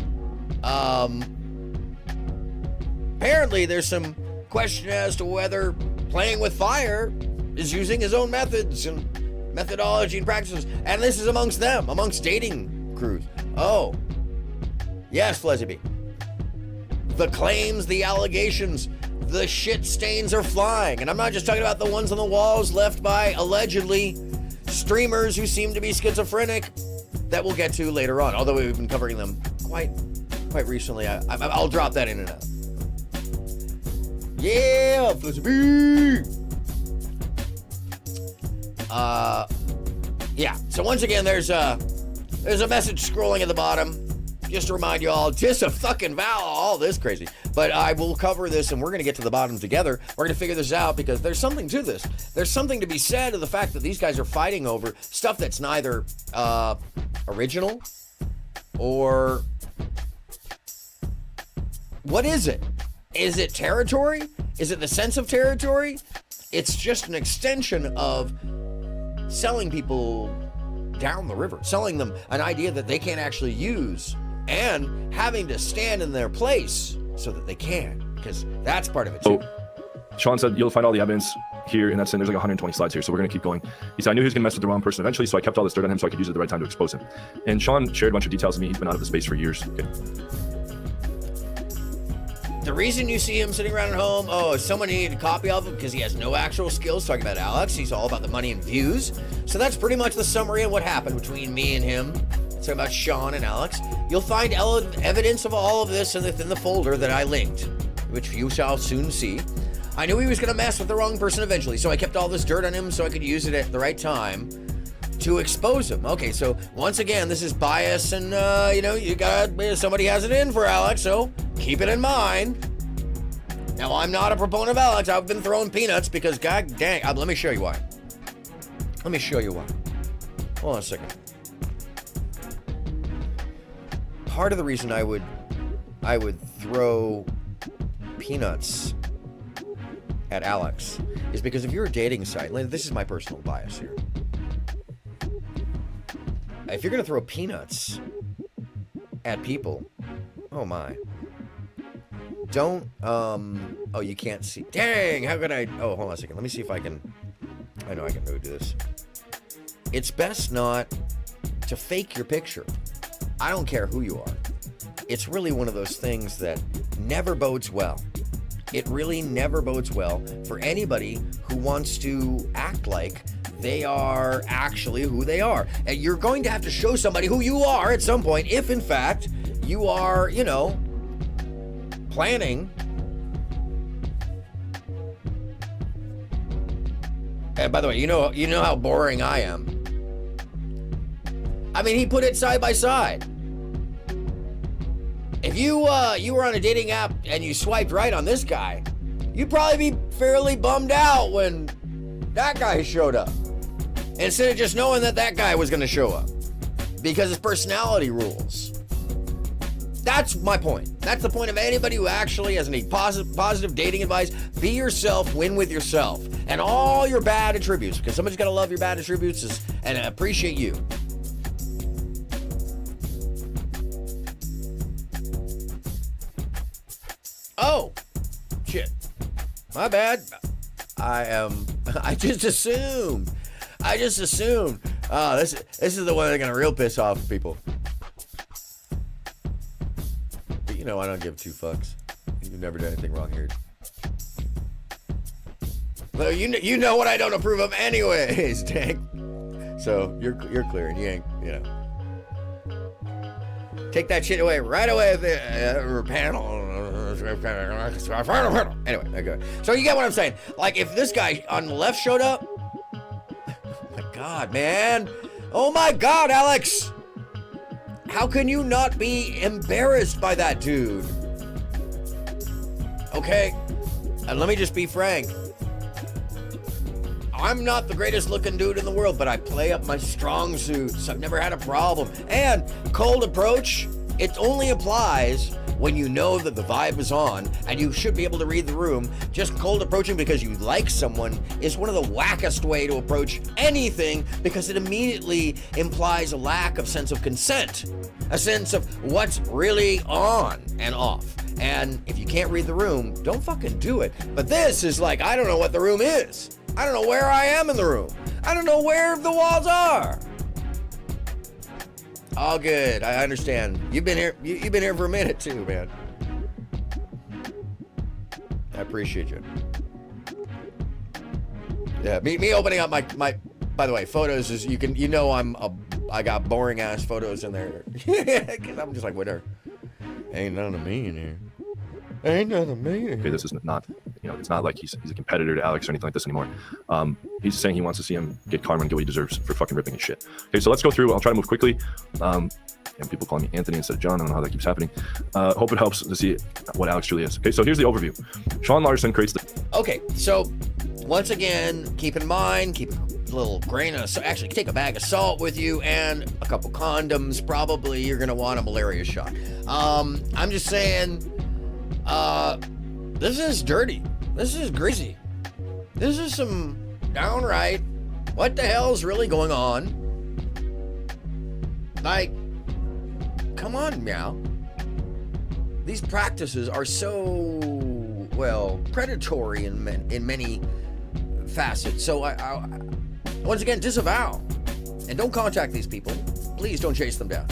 Apparently there's some question as to whether playing with fire is using his own methods and methodology and practices. And this is amongst them, amongst dating crews. Oh. Yes, Fuzzy B. The claims, the allegations, the shit stains are flying. And I'm not just talking about the ones on the walls left by, allegedly, streamers who seem to be schizophrenic that we'll get to later on. Although we've been covering them quite recently. I'll drop that in and out. Yeah, Fuzzy B. Yeah. So once again, there's a message scrolling at the bottom. Just to remind you all, just a fucking vow, all this crazy. But I will cover this and we're going to get to the bottom together. We're going to figure this out because there's something to this. There's something to be said of the fact that these guys are fighting over stuff that's neither original or... What is it? Is it territory? Is it the sense of territory? It's just an extension of selling people down the river, selling them an idea that they can't actually use, and having to stand in their place so that they can, because that's part of it too. So, Sean said you'll find all the evidence here, and that's in, there's like 120 slides here, so we're going to keep going. He said, I knew he was going to mess with the wrong person eventually, so I kept all this dirt on him so I could use it at the right time to expose him. And Sean shared a bunch of details with me. He's been out of the space for years. Okay. The reason you see him sitting around at home, someone needed a copy of him because he has no actual skills. Talking about Alex, he's all about the money and views. So that's pretty much the summary of what happened between me and him. Talking about Sean and Alex. You'll find evidence of all of this within the folder that I linked, which you shall soon see. I knew he was going to mess with the wrong person eventually, so I kept all this dirt on him so I could use it at the right time to expose him. Okay, so once again, this is bias, and somebody has it in for Alex, so keep it in mind. Now, I'm not a proponent of Alex. I've been throwing peanuts because, god dang, let me show you why. Hold on a second. Part of the reason I would throw peanuts at Alex is because if you're a dating site, this is my personal bias here. If you're going to throw peanuts at people, oh my. Don't, you can't see. Dang, how could I? Oh, hold on a second. Let me see if I can. I know I can really do this. It's best not to fake your picture. I don't care who you are. It's really one of those things that never bodes well. It really never bodes well for anybody who wants to act like they are actually who they are. And you're going to have to show somebody who you are at some point if, in fact, you are, planning. And by the way, you know how boring I am. I mean, he put it side by side. If you were on a dating app and you swiped right on this guy, you'd probably be fairly bummed out when that guy showed up. Instead of just knowing that guy was going to show up because his personality rules. That's my point. That's the point of anybody who actually has any positive dating advice. Be yourself, win with yourself, and all your bad attributes, because somebody's got to love your bad attributes and appreciate you. Oh, shit. My bad. I just assumed. This is the one that's gonna real piss off people. But I don't give two fucks. You've never done anything wrong here. Well, you know what I don't approve of anyways, Tank. So you're clear, and you ain't, Take that shit away right away with the panel. Anyway, okay. So you get what I'm saying. Like, if this guy on the left showed up, oh my God, man. Oh my God, Alex. How can you not be embarrassed by that dude? Okay, and let me just be frank. I'm not the greatest looking dude in the world, but I play up my strong suits. I've never had a problem. And cold approach, it only applies when you know that the vibe is on and you should be able to read the room. Just cold approaching because you like someone is one of the wackest way to approach anything, because it immediately implies a lack of sense of consent, a sense of what's really on and off. And if you can't read the room, don't fucking do it. But this is like, I don't know what the room is. I don't know where I am in the room. I don't know where the walls are. All good. I understand. You've been here. You've been here for a minute too, man. I appreciate you. Yeah, me opening up my. By the way, photos is I got boring ass photos in there. Cause I'm just like, whatever. Ain't nothing of me in here. Ain't nothing of me in here. Okay, this is not, it's not like he's a competitor to Alex or anything like this anymore. He's saying he wants to see him get karma and get what he deserves for fucking ripping his shit. Okay, so let's go through. I'll try to move quickly. And people call me Anthony instead of John. I don't know how that keeps happening. Hope it helps to see what Alex truly is. Okay, so here's the overview. Sean Larson creates the... Okay, so once again, keep in mind, keep a little grain of... Actually, take a bag of salt with you and a couple condoms. Probably you're going to want a malaria shot. I'm just saying, this is dirty. This is greasy. This is some downright, what the hell's really going on? Like, come on, meow. These practices are so, well, predatory in many facets. So I once again, disavow. And don't contact these people. Please don't chase them down.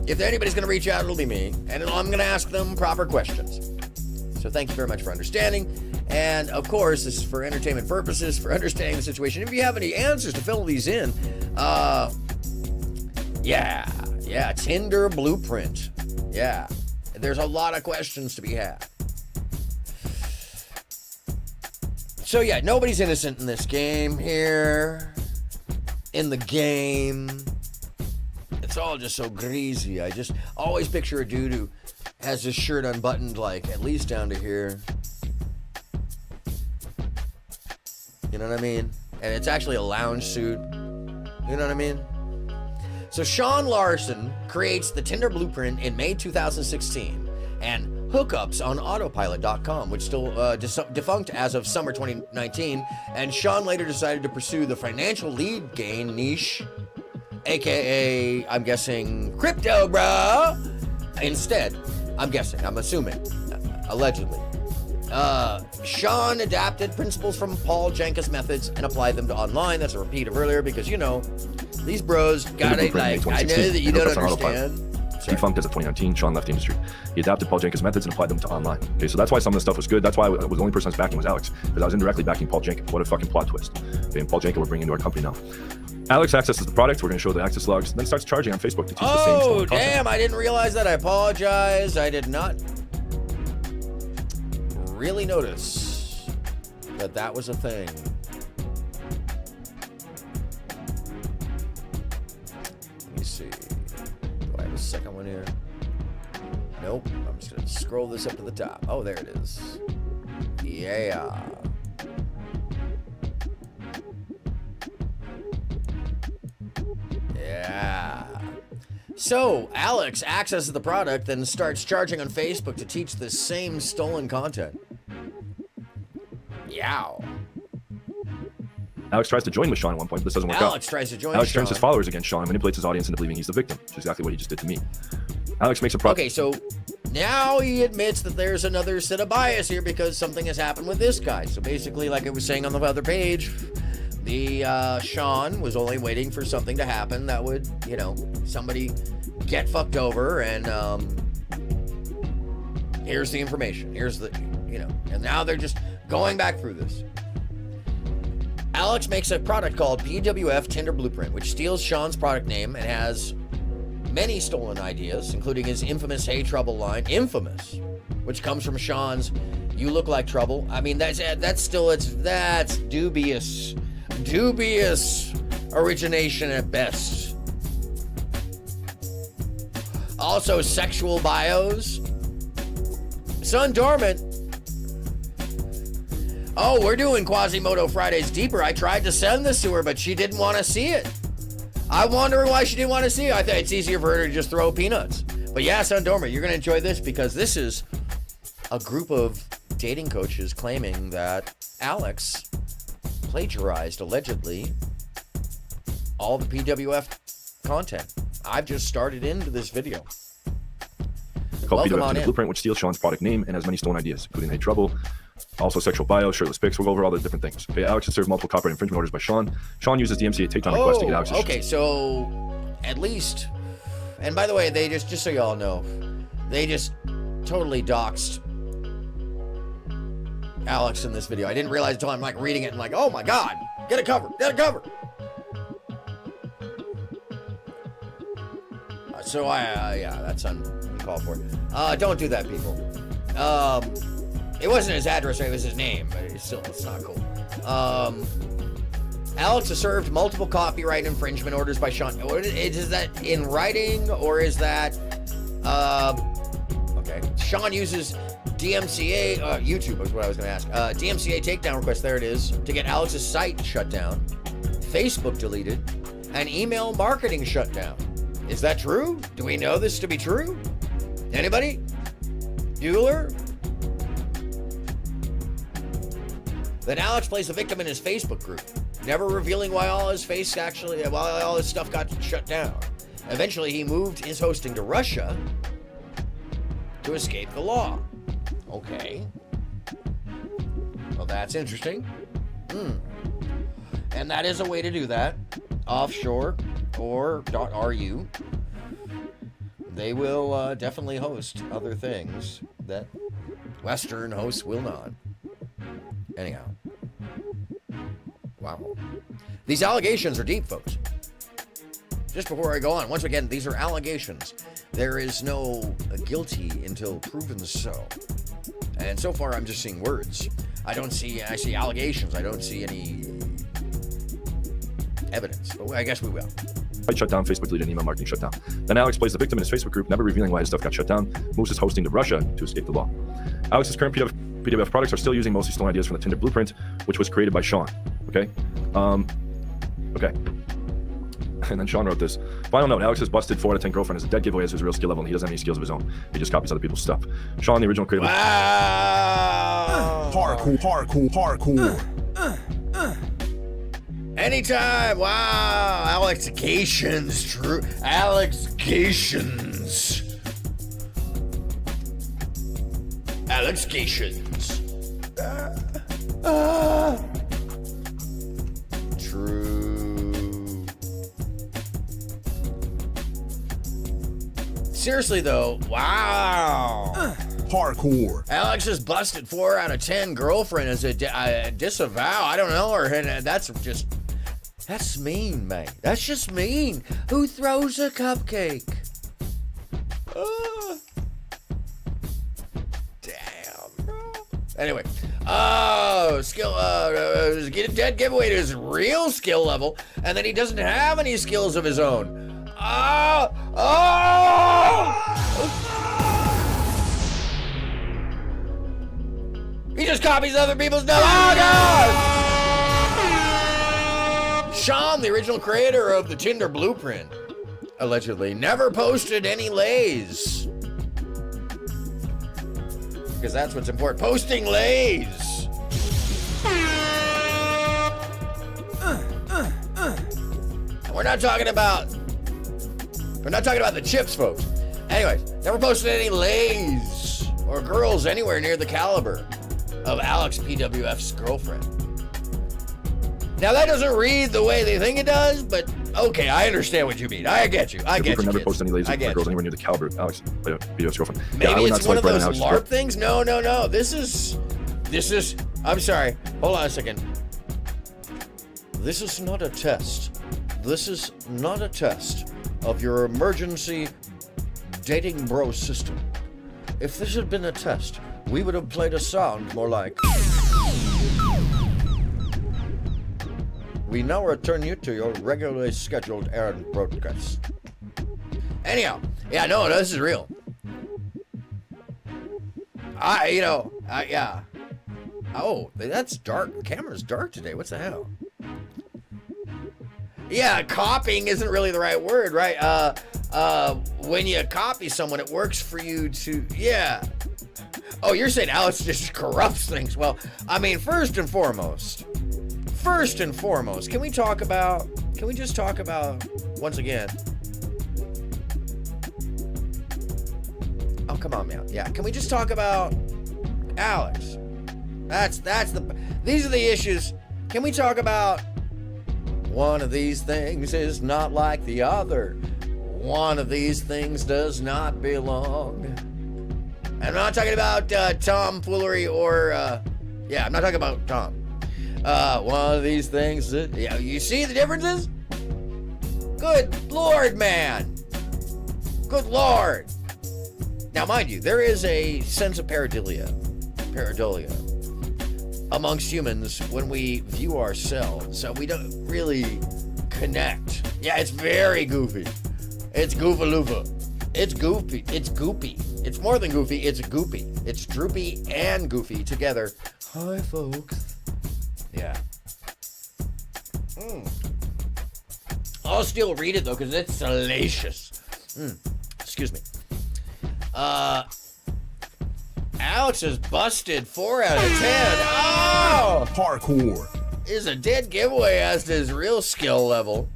If anybody's going to reach out, it'll be me. And I'm going to ask them proper questions. So thank you very much for understanding. And of course, this is for entertainment purposes, for understanding the situation. If you have any answers to fill these in, yeah, Tinder blueprint. Yeah, there's a lot of questions to be had. So yeah, nobody's innocent in this game here. In the game. It's all just so greasy. I just always picture a dude who has his shirt unbuttoned, like at least down to here. You know what I mean? And it's actually a lounge suit. You know what I mean? So Sean Larson creates the Tinder blueprint in May 2016, and hookups on autopilot.com, which still defunct as of summer 2019. And Sean later decided to pursue the financial lead gain niche, aka, I'm guessing, crypto, bro. Instead, I'm assuming, allegedly. Sean adapted principles from Paul Jenkins' methods and applied them to online. That's a repeat of earlier, because, these bros got it. Like, I know that you don't understand. Defunct as of 2019, Sean left the industry. He adapted Paul Jenkins' methods and applied them to online. Okay, so that's why some of the stuff was good. That's why the only person I was backing was Alex, because I was indirectly backing Paul Jenkins. What a fucking plot twist. Okay, and Paul Jenkins we're bringing into our company now. Alex accesses the product. We're going to show the access logs, then starts charging on Facebook to teach the same stolen content. Damn, I didn't realize that. I apologize. I did not really notice that was a thing. Let me see. Do I have a second one here? Nope. I'm just going to scroll this up to the top. Oh, there it is. Yeah. Yeah. So, Alex accesses the product, then starts charging on Facebook to teach the same stolen content. Yow. Alex tries to join with Sean at one point, but this doesn't work out. Alex tries to join Alex Sean. turns his followers against Sean and manipulates his audience into believing he's the victim, which is exactly what he just did to me. Alex makes a product. Okay, so now he admits that there's another set of bias here because something has happened with this guy. So basically, like I was saying on the other page, the Sean was only waiting for something to happen that would, somebody get fucked over, and here's the information. Here's the, and now they're just going back through this. Alex makes a product called PWF Tinder Blueprint, which steals Sean's product name and has many stolen ideas, including his infamous "Hey Trouble" line, infamous, which comes from Sean's "You look like trouble." I mean, that's dubious origination at best. Also, sexual bios. Sun Dormant. Oh, we're doing Quasimodo Fridays deeper. I tried to send this to her, but she didn't want to see it. I'm wondering why she didn't want to see it. I think it's easier for her to just throw peanuts. But yeah, Sun Dormant, you're going to enjoy this because this is a group of dating coaches claiming that Alex plagiarized, allegedly, all the PWF content. I've just started into this video. Called Welcome PWF on Tinder in. Blueprint, which steals Sean's product name and has many stolen ideas, including "Hey Trouble," also sexual bio, shirtless pics. We'll go over all the different things. Okay, Alex has served multiple copyright infringement orders by Sean. Sean uses DMCA takedown requests to get Alex's okay, so at least, and by the way, they just so y'all know, they just totally doxed Alex in this video. I didn't realize until I'm like reading it and like, oh my God, get a cover. So yeah, that's uncalled for. Don't do that, people. It wasn't his address, it was his name, but it's not cool. Alex has served multiple copyright infringement orders by Sean. Is that in writing or is that, okay. Sean uses DMCA, YouTube is what I was gonna ask. DMCA takedown request, there it is, to get Alex's site shut down, Facebook deleted, and email marketing shut down. Is that true? Do we know this to be true? Anybody? Bueller? Then Alex plays the victim in his Facebook group, never revealing why all his stuff got shut down. Eventually, he moved his hosting to Russia to escape the law. Okay. Well, that's interesting. And that is a way to do that. Offshore or .ru. They will definitely host other things that Western hosts will not. Anyhow. Wow. These allegations are deep, folks. Just before I go on, once again, these are allegations. There is no guilty until proven so. And so far, I'm just seeing words. I see allegations. I don't see any evidence. But I guess we will. site shut down, Facebook deleted, email marketing shut down. Then Alex plays the victim in his Facebook group, never revealing why his stuff got shut down, moves his hosting to Russia to escape the law. Alex's current PWF products are still using mostly stolen ideas from the Tinder Blueprint, which was created by Sean. Okay? Okay. And then Sean wrote this. Final note, Alex has busted 4 out of 10 girlfriend as a dead giveaway as his real skill level, and he doesn't have any skills of his own. He just copies other people's stuff. Sean, the original creator. Wow. Parkour. Anytime. Wow. Alex-gations. True. Alex-gations. Alex-gations. True. Seriously, though. Wow. Parkour. Alex has busted 4 out of 10 girlfriend as a disavow. I don't know her. And that's mean, mate. That's just mean. Who throws a cupcake? Damn, bro. Anyway, get a dead giveaway to his real skill level, and then he doesn't have any skills of his own. He just copies other people's stuff. Oh, God! Sean, the original creator of the Tinder Blueprint, allegedly never posted any lays. Because that's what's important. Posting lays. We're not talking about the chips, folks. Anyways, never posted any lays or girls anywhere near the caliber of Alex PWF's girlfriend. Now that doesn't read the way they think it does, but okay, I understand what you mean. I get you. I get you. Never posted any lazy girls anywhere near the caliber of Alex PWF's girlfriend. Maybe it's one of those LARP things. No. This is. I'm sorry. Hold on a second. This is not a test. This is not a test of your emergency dating bro system. If this had been a test, we would have played a sound more like... We now return you to your regularly scheduled errand broadcast. Anyhow, yeah, no, this is real. Yeah. Oh, that's dark. The camera's dark today. What's the hell? Yeah, copying isn't really the right word, right? When you copy someone, it works for you to, yeah. Oh, you're saying Alex just corrupts things. Well, I mean, first and foremost, can we just talk about, once again, oh, come on, man. Yeah, can we just talk about Alex? These are the issues. Can we talk about one of these things is not like the other? One of these things does not belong. I'm not talking about tomfoolery or, I'm not talking about Tom. One of these things, you see the differences? Good Lord, man. Good Lord. Now, mind you, there is a sense of pareidolia amongst humans when we view ourselves, so we don't really connect. Yeah, it's very goofy. It's goofaluva. It's goofy. It's goopy. It's more than goofy, it's goopy. It's droopy and goofy together. Hi, folks. Yeah. I'll still read it, though, because it's salacious. Excuse me. Alex is busted 4 out of 10. Oh! Parkour. Is a dead giveaway as to his real skill level.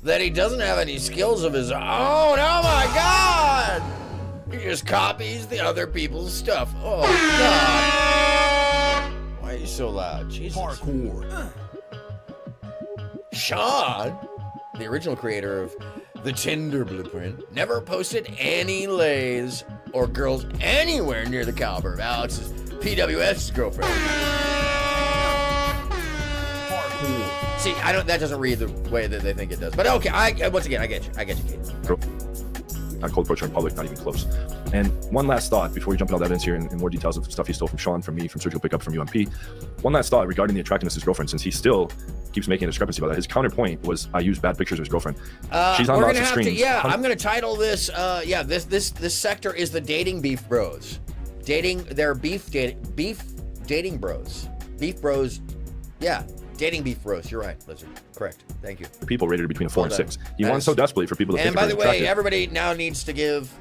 That he doesn't have any skills of his own. Oh my God! He just copies the other people's stuff. Oh, God. Why are you so loud? Jesus. Parkour. Sean, the original creator of the Tinder Blueprint, never posted any lays or girls anywhere near the caliber of Alex's PWS's girlfriend. Parkour. See, that doesn't read the way that they think it does. But okay, once again, I get you, Kate. Not cold approach her in public, not even close. And one last thought before we jump into all the evidence here and more details of stuff he stole from Sean, from me, from Surgical Pickup, from UMP. One last thought regarding the attractiveness of his girlfriend, since he still keeps making a discrepancy about that. His counterpoint was, I use bad pictures of his girlfriend. She's on lots of screens. I'm gonna title this. This sector is the dating beef bros. They're beef dating bros. Beef bros. Yeah. Dating beef bros. You're right, Lizard. Correct. Thank you. People rated between a 4 and 6. He wants so desperately for people to think. And by the way, everybody now needs to give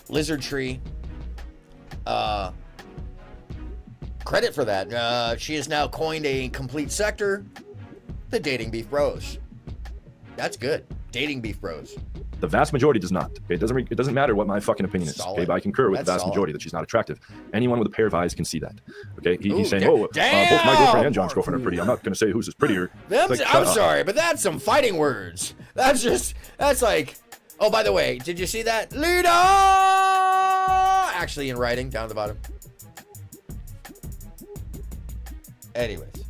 Lizard Tree credit for that. She has now coined a complete sector, the dating beef bros. That's good. Dating beef bros. The vast majority does not. Okay? It doesn't matter what my fucking opinion is. Okay? But I concur with the vast majority that she's not attractive. Anyone with a pair of eyes can see that. Okay? He's saying, both my girlfriend and John's girlfriend are pretty. I'm not going to say whose is prettier. I'm sorry, but that's some fighting words. That's like, oh, by the way, did you see that? Lita! Actually in writing, down at the bottom. Anyways.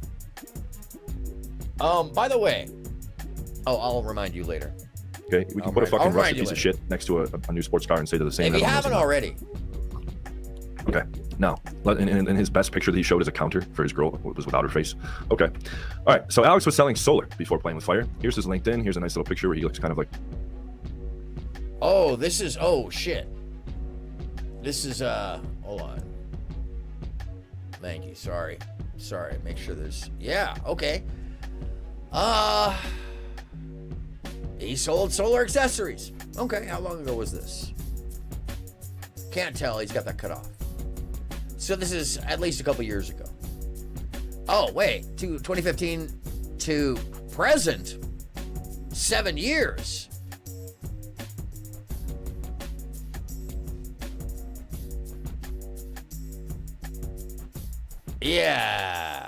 By the way, I'll remind you later. Okay, we can put a fucking rusty piece of shit next to a new sports car and say they're the same. If you haven't already. Okay, now, in his best picture that he showed as a counter for his girl was without her face. Okay, all right, so Alex was selling solar before playing with fire. Here's his LinkedIn. Here's a nice little picture where he looks kind of like... Oh, shit. This is, hold on. Thank you, sorry. Make sure there's, yeah, okay. He sold solar accessories. Okay, how long ago was this? Can't tell, he's got that cut off. So this is at least a couple years ago. Oh, wait, 2015 to present, 7 years. Yeah.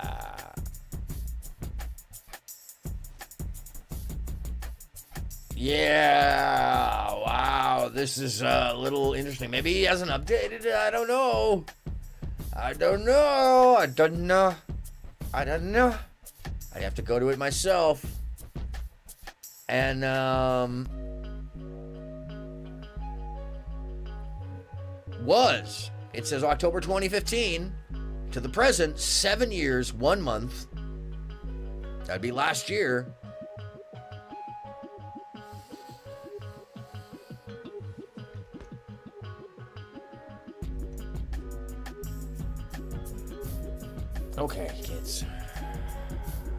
Yeah, wow, this is a little interesting. Maybe he hasn't updated it, I don't know. I'd have to go to it myself. And, was, it says October 2015 to the present, 7 years, 1 month. That'd be last year. Okay, kids.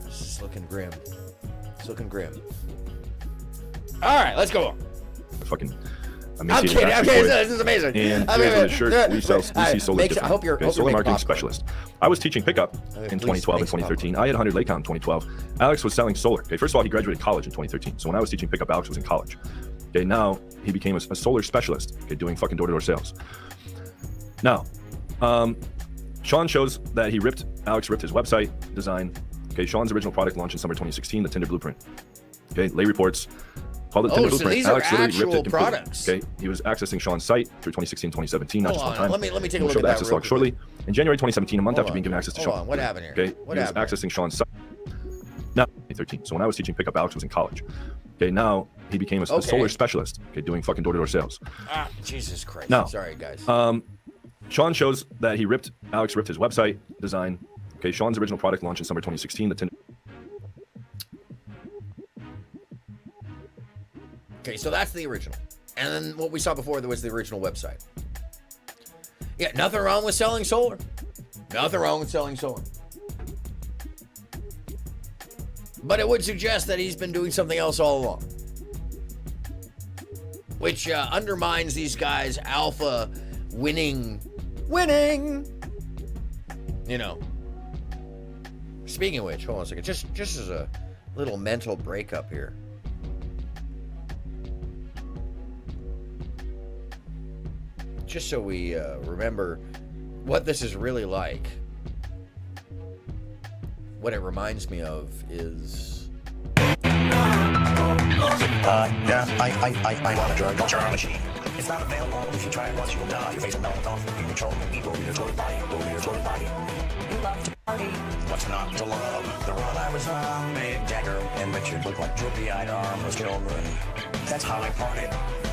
This is looking grim. It's looking grim. All right, let's go. Fucking. I'm kidding. This is amazing. And here's the shirt we see solar different. I hope you're solar marketing popcorn. specialist. I was teaching pickup in 2012 and 2013. I had 100 Lake in 2012. Alex was selling solar. Okay, first of all, he graduated college in 2013. So when I was teaching pickup, Alex was in college. Okay, now he became a solar specialist. Okay, doing fucking door-to-door sales. Now, Sean shows that Alex ripped his website design. Okay, Sean's original product launched in summer 2016, the Tinder Blueprint. Okay, Lay reports called it Tinder so Blueprint. these Alex are literally ripped actual it completely. products. Okay, he was accessing Sean's site through 2016, 2017, not just one time. Let me take a We'll look show at the that access real log shortly. In January 2017, a month after being given access to Hold Sean. on, what happened here? Okay, What he happened? was accessing Sean's site. Now, 2013. So when I was teaching pickup, Alex was in college. Okay, now he became a solar specialist. Okay, doing fucking door-to-door sales. Ah, Jesus Christ. Now, sorry, guys. Sean shows that Alex ripped his website design. Okay, Sean's original product launched in summer 2016, the Tinder. Okay, so that's the original. And then what we saw before, there was the original website. Yeah, nothing wrong with selling solar. Nothing wrong with selling solar. But it would suggest that he's been doing something else all along. Which undermines these guys' alpha winning. You know. Speaking of which, hold on a second. Just as a little mental breakup here. Just so we remember what this is really like. What it reminds me of is... Yeah, I want a drug. Don't turn on a machine. It's not available. If you try it once, you will die. Your face will melt off. You control the evil in your total body. Over your total body. You love to party. What's not to love? The run I was on, Mick Jagger and Richard looked like droopy-eyed armless children. That's how I partied.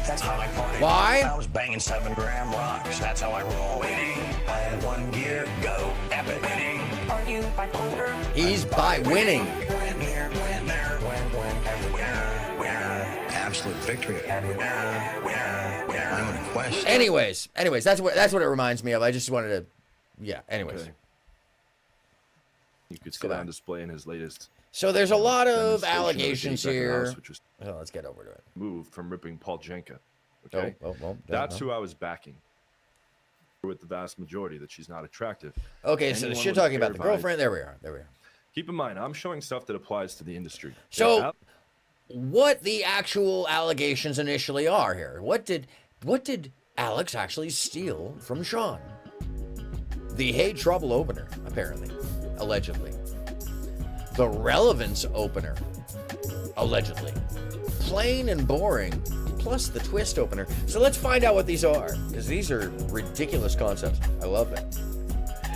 That's how I partied. Why? I was banging 7-gram rocks. That's how I roll. Winning. I had one gear. Go. Epic. Winning. Are you bipolar? He's by winning. Win here. Win there. Win everywhere. Where? Absolute victory everywhere. Where? I'm on a quest. Anyways, that's what it reminds me of. I just wanted to, yeah. Anyways, Okay. You could see that on display in his latest so there's a lot of demonstration allegations the day back in the here. house, which was Oh, let's get over to it. moved from ripping Paul Jenka. Okay, Oh, that's who I was backing. With the vast majority that she's not attractive. Okay, so Anyone you're with talking about fair the vibes. girlfriend. There we are. Keep in mind, I'm showing stuff that applies to the industry. So, Okay, what the actual allegations initially are here? What did Alex actually steal from Sean? The Hey Trouble opener, apparently, allegedly. The Relevance opener, allegedly. Plain and boring, plus the Twist opener. So let's find out what these are, because these are ridiculous concepts. I love that.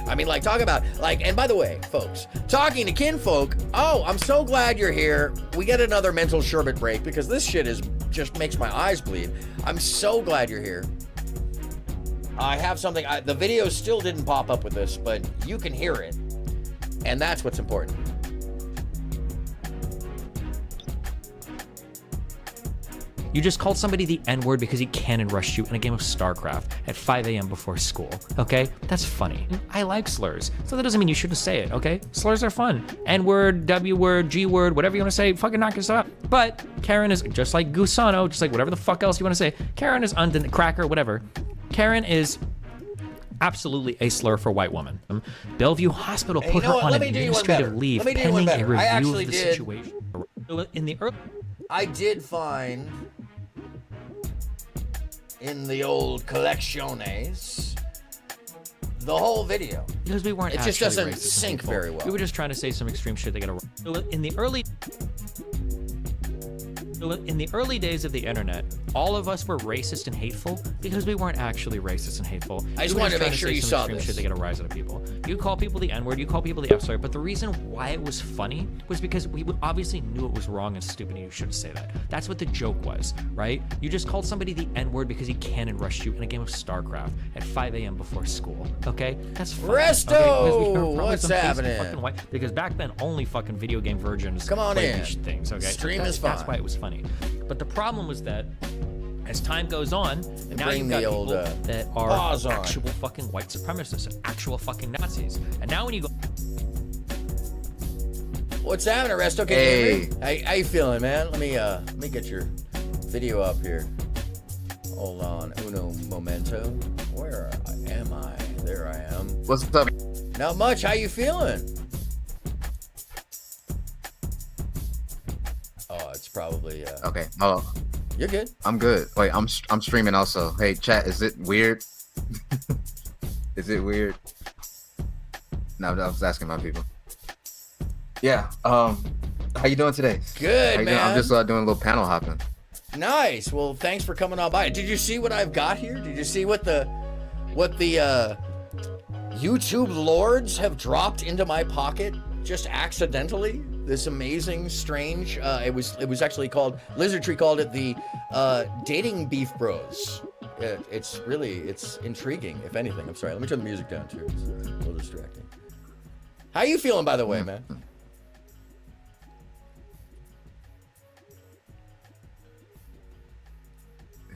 I mean, like, talk about, like, and by the way, folks, talking to kinfolk, oh, I'm so glad you're here. We get another mental sherbet break, because this shit just makes my eyes bleed. I'm so glad you're here. I have something, the video still didn't pop up with this, but you can hear it. And that's what's important. You just called somebody the N-word because he cannon rushed you in a game of StarCraft at 5 a.m. before school, okay? That's funny. I like slurs, so that doesn't mean you shouldn't say it, okay? Slurs are fun. N-word, W-word, G-word, whatever you want to say, fucking knock yourself out. But Karen is, just like Gusano, just like whatever the fuck else you want to say, Karen is cracker, whatever. Karen is absolutely a slur for white woman. Bellevue Hospital Hey, put you know her what? on Let me do you one administrative better. leave Let me do you one pending a better. I review actually of the did. situation. In the early... I did find in the old collecciones the whole video. Because we weren't It just actually doesn't racist sync people. very well. We were just trying to say some extreme shit they got to... In the early... In the early days of the internet, all of us were racist and hateful because we weren't actually racist and hateful. I just We were wanted to trying make sure say you some saw extreme this. shit to get a rise out of people. You call people the N-word, you call people the F-slur, but the reason why it was funny was because we obviously knew it was wrong and stupid and you shouldn't say that. That's what the joke was, right? You just called somebody the N-word because he cannon rushed you in a game of StarCraft at 5 a.m. before school, okay? That's funny. Resto! Okay? Because we were probably What's some pasty happening? fucking white- because back then, only fucking video game virgins Come on played in. these things, okay? Stream That's is fun. That's why it was funny. But the problem was that as time goes on, now bring you've got the people old, that are pause on. actual fucking white supremacists, actual fucking Nazis. And now when you go, What's happening, Resto? Can you hear me? How you feeling, man? Let me get your video up here. Hold on, uno momento. Where am I? There I am. What's up? Not much. How you feeling? Oh, it's probably. Okay. Oh, You're good. I'm good. Wait, I'm streaming also. Hey, chat, is it weird? Is it weird? No, I was asking my people. Yeah. How you doing today? Good, How you man. doing? I'm just doing a little panel hopping. Nice. Well, thanks for coming on by. Did you see what I've got here? Did you see what the YouTube lords have dropped into my pocket just accidentally? This amazing, strange. It was actually called Lizardtree called it the dating beef bros. It's intriguing. If anything, I'm sorry. Let me turn the music down too. It's a little distracting. How you feeling, by the way, man?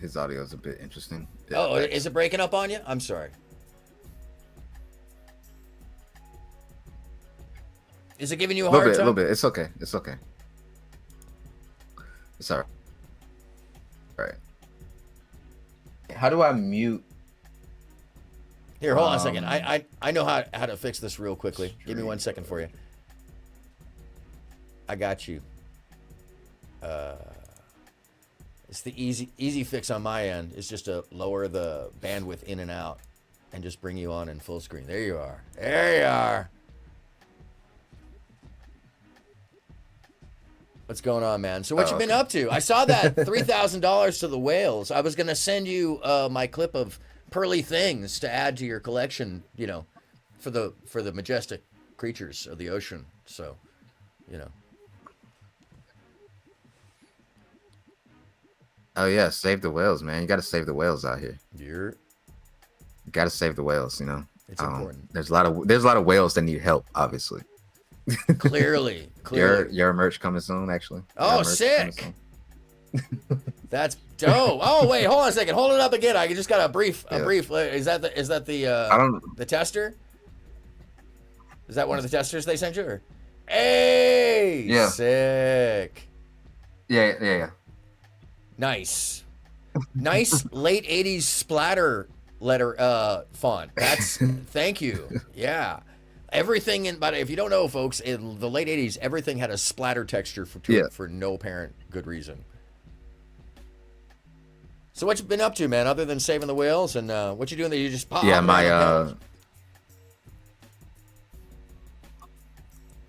His audio is a bit interesting. Oh, is it breaking up on you? I'm sorry. Is it giving you a hard A time? little bit. It's okay. It's okay. It's all right. All right. How do I mute? Here, hold on a second. I know how to fix this real quickly. Give me 1 second for you. I got you. It's the easy fix on my end. It's just to lower the bandwidth in and out and just bring you on in full screen. There you are. There you are. What's going on, man? So what you been up to? I saw that $3,000 to the whales. I was gonna send you my clip of pearly things to add to your collection. You know, for the majestic creatures of the ocean. So, you know. Oh yeah, save the whales, man. You got to save the whales out here. You got to save the whales. You know, It's important. There's a lot of whales that need help, obviously. Clearly. Your merch coming soon, actually. Oh, Your merch coming sick. soon. That's dope. Oh wait, hold on a second. Hold it up again. I just got a brief. Yeah. Is that the I don't. the tester? Is that one of the testers they sent you? Or? Hey, Yeah. Sick. Yeah. Nice late 80s splatter letter font. That's thank you. Yeah. Everything but if you don't know, folks, in the late 80s, everything had a splatter texture for no apparent good reason. So what you been up to, man, other than saving the whales, and what you doing there? You just pop. Yeah,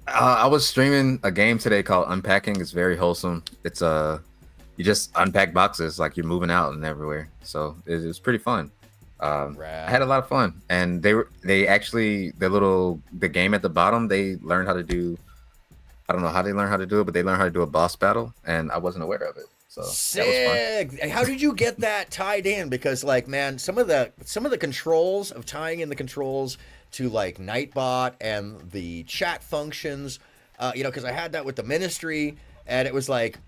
I was streaming a game today called Unpacking. It's very wholesome. It's you just unpack boxes like you're moving out and everywhere. So it was pretty fun. I had a lot of fun, and they actually the game at the bottom, they learned how to do. I don't know how they learned how to do it, but they learned how to do a boss battle, and I wasn't aware of it. So sick. That was fun. How did you get that tied in? Because like, man, some of the controls of tying in the controls to like Nightbot and the chat functions, because I had that with the Ministry, and it was like,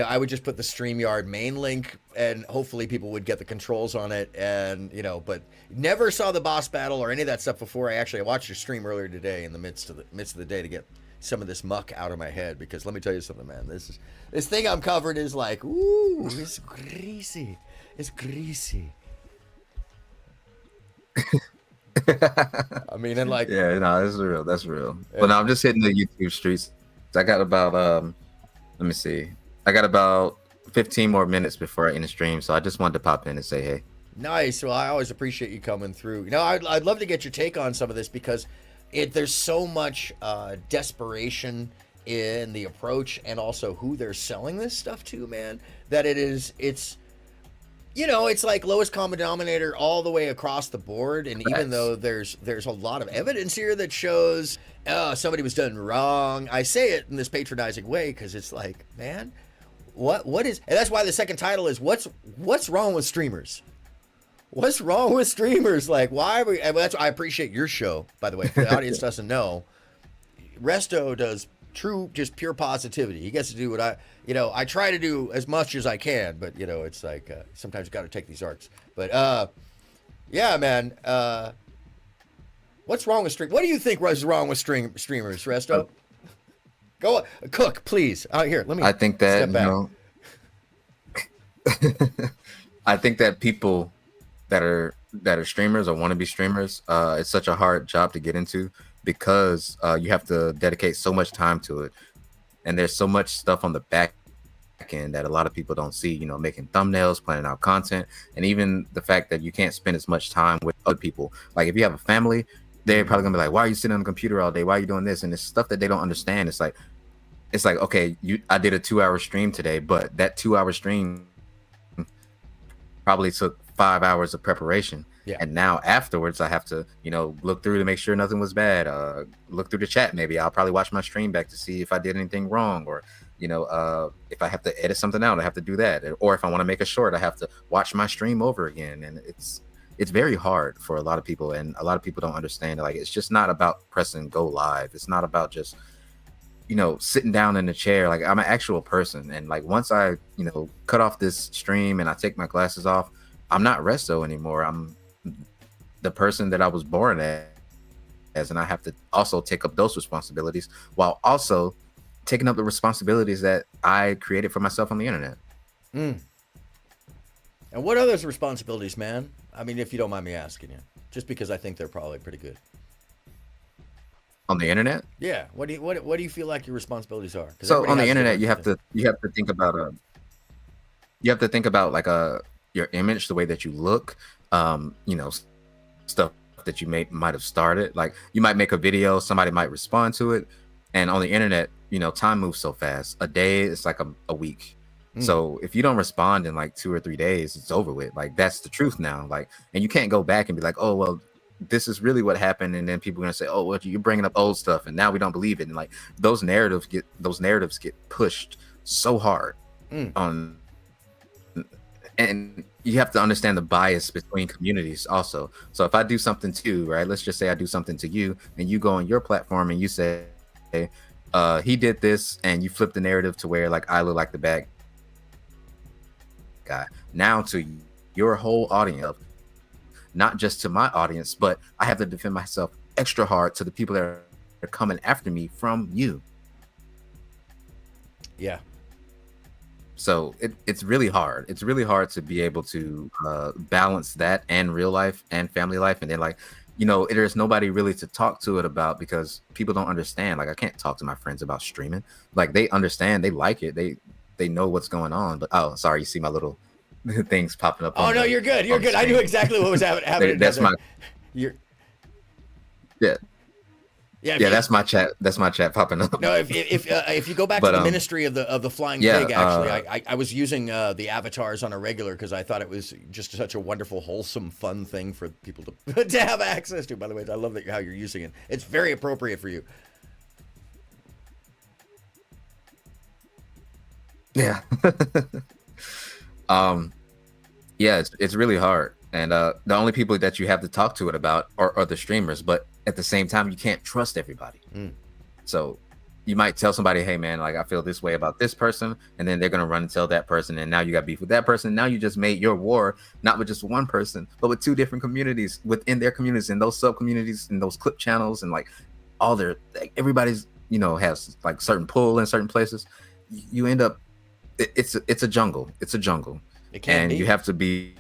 I would just put the StreamYard main link, and hopefully people would get the controls on it, and but never saw the boss battle or any of that stuff before. I watched your stream earlier today in the midst of the day to get some of this muck out of my head, because let me tell you something, man. This thing I'm covered is like, ooh, it's greasy. It's greasy. I mean, and like, yeah, no, that's real. That's real. But no, I'm just hitting the YouTube streets. I got about let me see. I got about 15 more minutes before I end the stream, so I just wanted to pop in and say hey. Nice. Well, I always appreciate you coming through. I'd love to get your take on some of this, because there's so much desperation in the approach and also who they're selling this stuff to, man, that it's it's like lowest common denominator all the way across the board. And even though there's a lot of evidence here that shows somebody was done wrong, I say it in this patronizing way because it's like, man, what is, and that's why the second title is what's wrong with streamers? What's wrong with streamers? Like, why are we? And that's why I appreciate your show, by the way. If the audience doesn't know, Resto does just pure positivity. He gets to do what I try to do as much as I can, but it's like sometimes you got to take these arcs. But yeah, man, what's wrong with stream? What do you think was wrong with streamers, Resto? Go cook, please. Here, let me. I think that step back. I think that people that are streamers or want to be streamers, it's such a hard job to get into because you have to dedicate so much time to it, and there's so much stuff on the back end that a lot of people don't see. Making thumbnails, planning out content, and even the fact that you can't spend as much time with other people. Like if you have a family, they're probably gonna be like, "Why are you sitting on the computer all day? Why are you doing this?" And it's stuff that they don't understand. It's like, okay, I did a 2-hour stream today, but that 2-hour stream probably took 5 hours of preparation. Yeah. And now afterwards, I have to, look through to make sure nothing was bad. Look through the chat. Maybe I'll probably watch my stream back to see if I did anything wrong, or if I have to edit something out, I have to do that. Or if I want to make a short, I have to watch my stream over again. And it's very hard for a lot of people, and a lot of people don't understand. Like, it's just not about pressing go live. It's not about just sitting down in the chair. Like, I'm an actual person, and like once I cut off this stream and I take my glasses off, I'm not Resto anymore. I'm the person that I was born as, and I have to also take up those responsibilities while also taking up the responsibilities that I created for myself on the internet. And what are those responsibilities, man? I mean, if you don't mind me asking you, just because I think they're probably pretty good. On the internet? Yeah. What do you feel like your responsibilities are? So on the internet, you have to think about like your image, the way that you look, stuff that you might have started. Like, you might make a video, somebody might respond to it, and on the internet, time moves so fast. A day is like a week. So if you don't respond in like 2 or 3 days, it's over with. Like, that's the truth now. Like, and you can't go back and be like, oh well, this is really what happened, and then people are gonna say, oh well, you're bringing up old stuff and now we don't believe it. And like, those narratives get pushed so hard on, and you have to understand the bias between communities also. So if I do something to you, right, let's just say I do something to you, and you go on your platform and you say, hey, he did this, and you flip the narrative to where like I look like the bad guy. Now to your whole audience, not just to my audience, but I have to defend myself extra hard to the people that are coming after me from you. Yeah. So it's really hard. It's really hard to be able to balance that and real life and family life. And then like, there's nobody really to talk to it about because people don't understand. Like, I can't talk to my friends about streaming. Like, they understand, they like it. They know what's going on. But oh, sorry, you see my little things popping up. Oh no, you're good. You're good. I knew exactly what was happening. That's my. You're. Yeah, that's my chat. That's my chat popping up. No, if you go back to the ministry of the flying pig, actually, I was using the avatars on a regular because I thought it was just such a wonderful, wholesome, fun thing for people to have access to. By the way, I love how you're using it. It's very appropriate for you. Yeah. Yeah, it's really hard. And the only people that you have to talk to it about are the streamers, but at the same time, you can't trust everybody. So you might tell somebody, hey man, like I feel this way about this person, and then they're gonna run and tell that person, and now you got beef with that person. Now you just made your war not with just one person, but with 2 different communities within their communities, and those sub communities, and those clip channels, and like all their everybody's has like certain pull in certain places. You end up it's a jungle. It's a jungle, and you have to be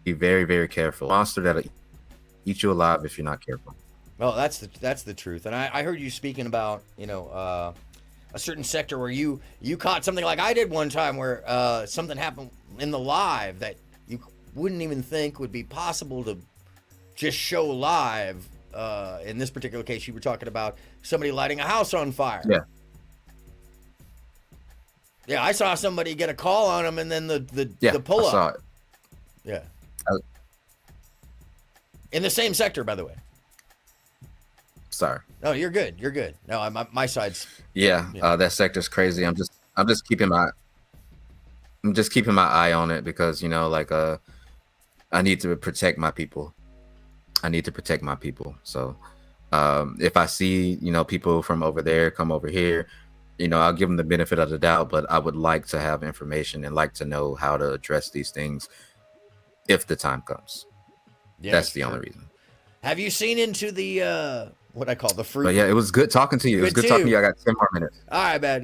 very, very careful. Monster that'll eat you alive if you're not careful. Well, that's the truth. And I heard you speaking about a certain sector where you caught something like I did one time where something happened in the live that you wouldn't even think would be possible to just show live. In this particular case, you were talking about somebody lighting a house on fire. Yeah. Yeah, I saw somebody get a call on him, and then the pull I up. saw it. Yeah. In the same sector, by the way. Sorry. No, you're good. You're good. No, my side's. Yeah, that sector's crazy. I'm just keeping my eye on it because I need to protect my people. So if I see people from over there come over here, I'll give them the benefit of the doubt, but I would like to have information and like to know how to address these things if the time comes. Yeah, that's the only reason. Have you seen into the what I call the fruit? But yeah, it was good talking to you. It was good talking to you. I got 10 more minutes. All right, man.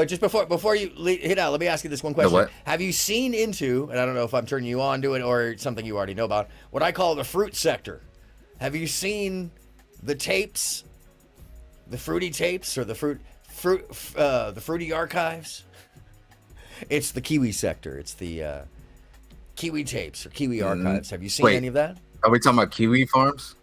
Just before you hit out, let me ask you this one question. What? Have you seen into, and I don't know if I'm turning you on to it or something you already know about, what I call the fruit sector? Have you seen the tapes, the fruity tapes, or the fruity archives? It's the kiwi sector. It's the kiwi tapes or kiwi archives. Have you seen any of that? Are we talking about kiwi farms?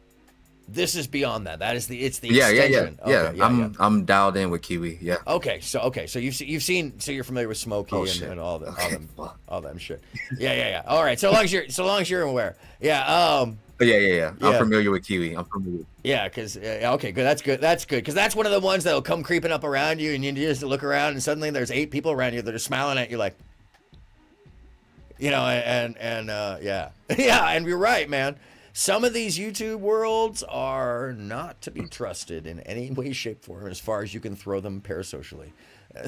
This is beyond that. It's the yeah, extension. Okay, I'm dialed in with kiwi. Yeah. Okay, so you've seen, so you're familiar with Smokey and all them shit. Yeah. All right, so long as you're aware. Yeah. Yeah. I'm familiar with kiwi. Yeah, because okay, good. That's good. Because that's one of the ones that'll come creeping up around you, and you just look around, and suddenly there's 8 people around you that are smiling at you like, yeah, and you're right, man. Some of these YouTube worlds are not to be trusted in any way, shape, form, as far as you can throw them parasocially.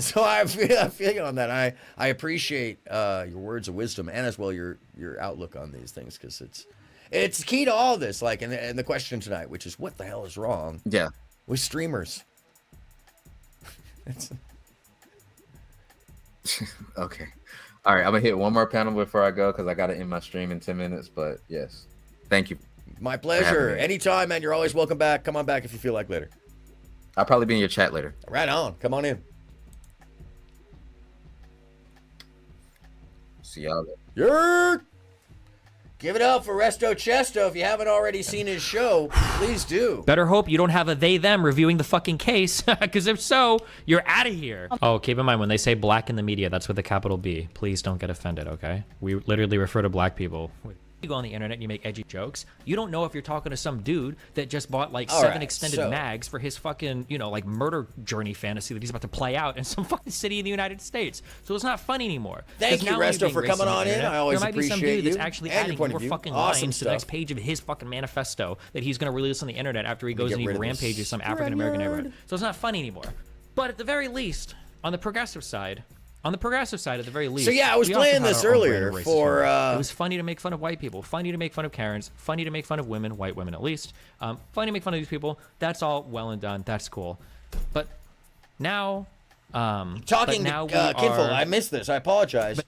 So I feel you on that. I appreciate your words of wisdom and as well your outlook on these things, because it's key to all this. Like, and the question tonight, which is what the hell is wrong? Yeah, with streamers. Okay. All right, I'm gonna hit one more panel before I go because I gotta end my stream in 10 minutes. But yes, thank you. My pleasure. Anytime, man. You're always welcome back. Come on back if you feel like later. I'll probably be in your chat later. Right on. Come on in. See y'all later. Yerk! Give it up for Resto Chesto. If you haven't already seen his show, please do. Better hope you don't have a they-them reviewing the fucking case, because if so, you're out of here. Oh, keep in mind, when they say black in the media, that's with a capital B. Please don't get offended, okay? We literally refer to black people. You go on the internet and you make edgy jokes. You don't know if you're talking to some dude that just bought like 7 extended mags for his fucking, like murder journey fantasy that he's about to play out in some fucking city in the United States. So it's not funny anymore. Thank you, Resto, for coming on in. I always appreciate you. There might be some dude that's actually adding more fucking lines stuff to the next page of his fucking manifesto that he's going to release on the internet after he goes and he rampages some African American neighborhood. So it's not funny anymore. But at the very least, on the progressive side, at the very least. So yeah, I was playing this earlier for. It was funny to make fun of white people, funny to make fun of Karens, funny to make fun of women, white women at least. Funny to make fun of these people. That's all well and done. That's cool. But now, talking to Kinful, I missed this. I apologize.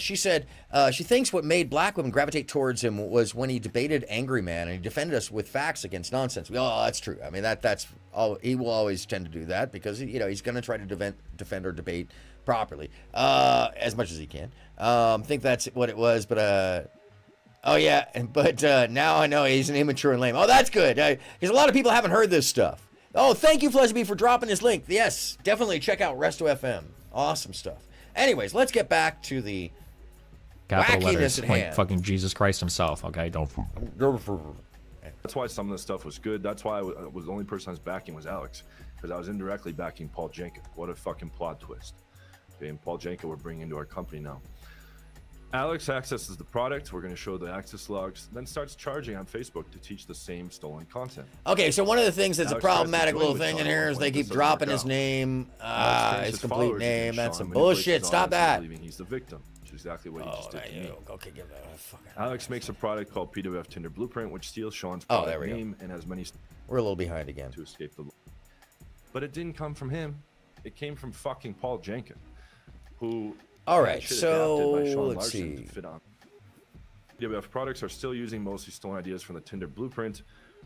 She said she thinks what made black women gravitate towards him was when he debated Angry Man and he defended us with facts against nonsense. Oh, that's true. I mean, that's all. He will always tend to do that because he's going to try to defend or debate properly as much as he can. Think that's what it was, but oh yeah, but now I know he's an immature and lame. Oh, that's good because a lot of people haven't heard this stuff. Oh, thank you, Flesby, for dropping this link. Yes, definitely check out Resto FM. Awesome stuff. Anyways, let's get back to the capital letters, at like hand. fucking Jesus Christ himself. Okay, don't. That's why some of this stuff was good. That's why the only person I was backing was Alex, because I was indirectly backing Paul Janka. What a fucking plot twist. Okay, and Paul Janka we're bringing into our company now. Alex accesses the product. We're going to show the access logs, then starts charging on Facebook to teach the same stolen content. Okay, so one of the things that's a problematic little thing in here is they keep dropping his name, his complete name. That's some bullshit. Stop that. Believing he's the victim, which is exactly what he just did to me. Okay, give that a fucking. Alex makes a product called PWF Tinder Blueprint, which steals Sean's product name and has many. We're a little behind again. To escape the. But it didn't come from him. It came from fucking Paul Janka, who. All right, so let's see. PWF products are still using mostly stolen ideas from the Tinder Blueprint,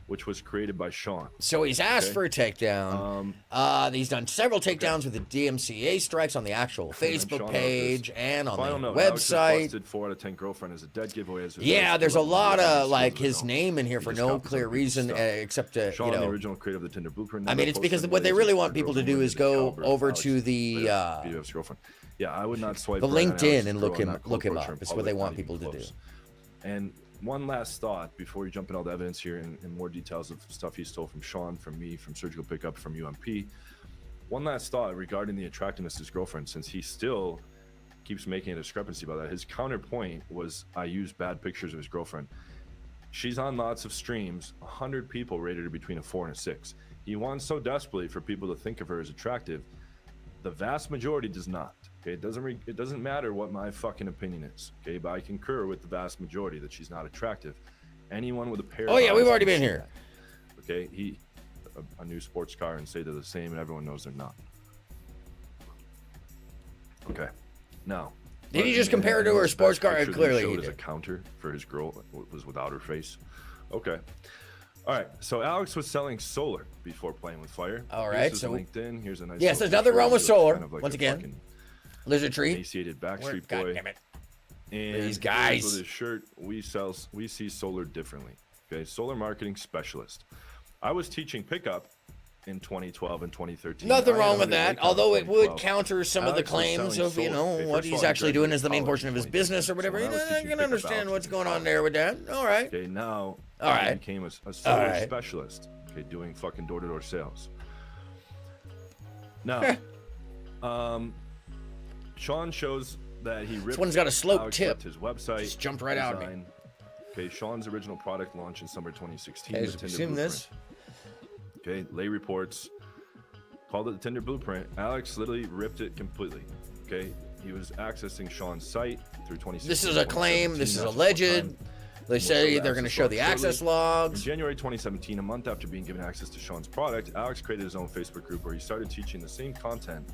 which was created by Sean. So he's asked for a takedown. He's done several takedowns with the DMCA strikes on the actual Facebook page and on Final the note, Alex has website. busted 4 out of 10 girlfriend as a dead giveaway. Yeah, there's a lot of like his name in here for no clear reason except to, Sean, you the know. original creator of the Tinder Blueprint. I mean, it's because what they really want people to do is go over to the girlfriend. Yeah, I would not swipe the right on LinkedIn Alex's and girl look him not up. close It's what they public, want not people even to do. close. And one last thought before we jump in all the evidence here and more details of stuff he stole from Sean, from me, from Surgical Pickup, from UMP. One last thought regarding the attractiveness of his girlfriend, since he still keeps making a discrepancy about that. His counterpoint was, I used bad pictures of his girlfriend. She's on lots of streams. 100 people rated her between a 4 and a 6. He wants so desperately for people to think of her as attractive. The vast majority does not. Okay, it doesn't matter what my fucking opinion is. Okay, but I concur with the vast majority that she's not attractive. Anyone with a pair. Oh yeah, we've already been here. That. Okay, a new sports car and say they're the same, and everyone knows they're not. Okay, now. Did he just compare her to her sports car? Clearly, he did. As a counter for his girl was without her face. Okay. All right, so Alex was selling solar before playing with fire. All right, so LinkedIn. Here's a nice. Yes, there's nothing wrong with solar. Once again, lizard tree. Emaciated Backstreet God Boy. damn it! And These guys. with his shirt, we see solar differently. Okay, solar marketing specialist. I was teaching pickup in 2012 and 2013. Nothing wrong with that, although it would 2012. counter some of the Alex was claims selling of, you solar. know, Okay, what first of he's all, he actually doing as the main graduated portion of his college in business or whatever. 2013. I When I was can teaching understand pickup, what's Alex going was on there with that. All right. Okay, now All right. I became a solar right. specialist. Okay, doing fucking door-to-door sales. Now, Sean shows that he ripped. This one's got a slope Alex tip. ripped his website. Just jumped right out at me. design. Okay, Sean's original product launched in summer 2016. Hey, the have you Tinder seen this? Blueprint. Okay, lay reports called it the Tinder Blueprint. Alex literally ripped it completely. Okay, he was accessing Sean's site through 2016. This is a claim. This is That's alleged. full-time. They say they're going to show the access In logs. January 2017, a month after being given access to Sean's product, Alex created his own Facebook group where he started teaching the same content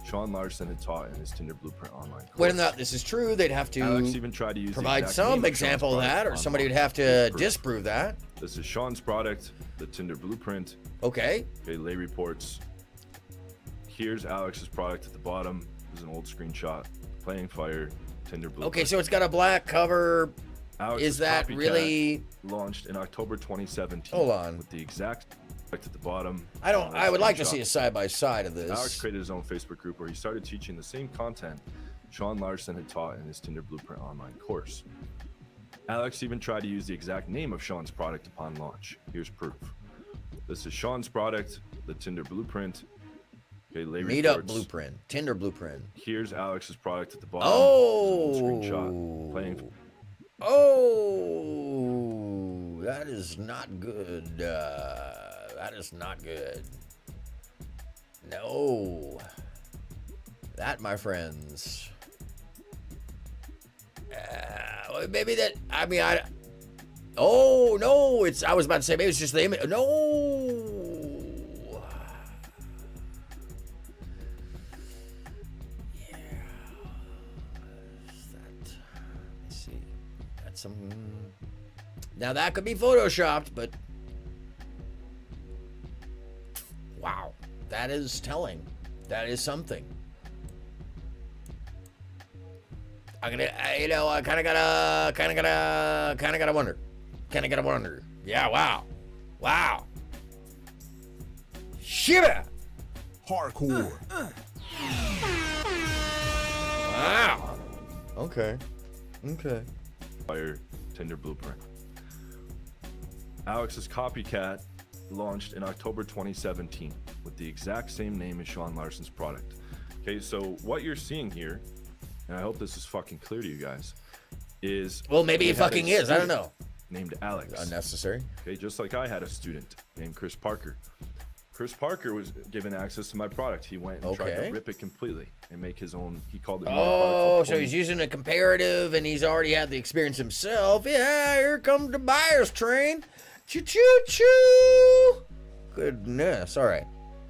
Sean Larson had taught in his Tinder Blueprint online course. Whether or not this is true, they'd have Alex to even tried to use the provide exact some name of example of Sean's that, or product somebody would online. have to Here's proof. disprove that. This is Sean's product, the Tinder Blueprint. Okay. Okay, lay reports. Here's Alex's product at the bottom. This is an old screenshot. Playing Fire, Tinder Blueprint. Okay, so it's got a black cover. Alex's Is that copycat really? launched in October 2017? Hold on. With the exact product at the bottom. I would like to see a screenshot. side by side of Alex this. created his own Facebook group where he started teaching the same content Sean Larson had taught in his Tinder Blueprint online course. Alex even tried to use the exact name of Sean's product upon launch. Here's proof. This is Sean's product, the Tinder Blueprint. Okay, lay Meetup reports. blueprint, Tinder blueprint. Here's Alex's product at the bottom. Oh, This is an old screenshot. Playing. Oh, that is not good. That is not good. No, that, my friends. Maybe that. I mean, Oh no, it's. I was about to say maybe it's just the image. No. Now that could be photoshopped, but wow, that is telling. That is something. I kind of gotta wonder. Yeah, wow. Shiba. Hardcore. Wow. Okay. Fire Tinder Blueprint. Alex's copycat launched in October 2017 with the exact same name as Sean Larson's product. Okay, so what you're seeing here, and I hope this is fucking clear to you guys, is Well, maybe he it had a fucking is. I don't know. Named Alex. Unnecessary. Okay, just like I had a student named Chris Parker. Chris Parker was given access to my product. He went and tried Okay. to rip it completely and make his own. He called it. Oh, so he's using a comparative, and he's already had the experience himself. Yeah, here comes the buyer's train. Choo choo choo. Goodness. All right.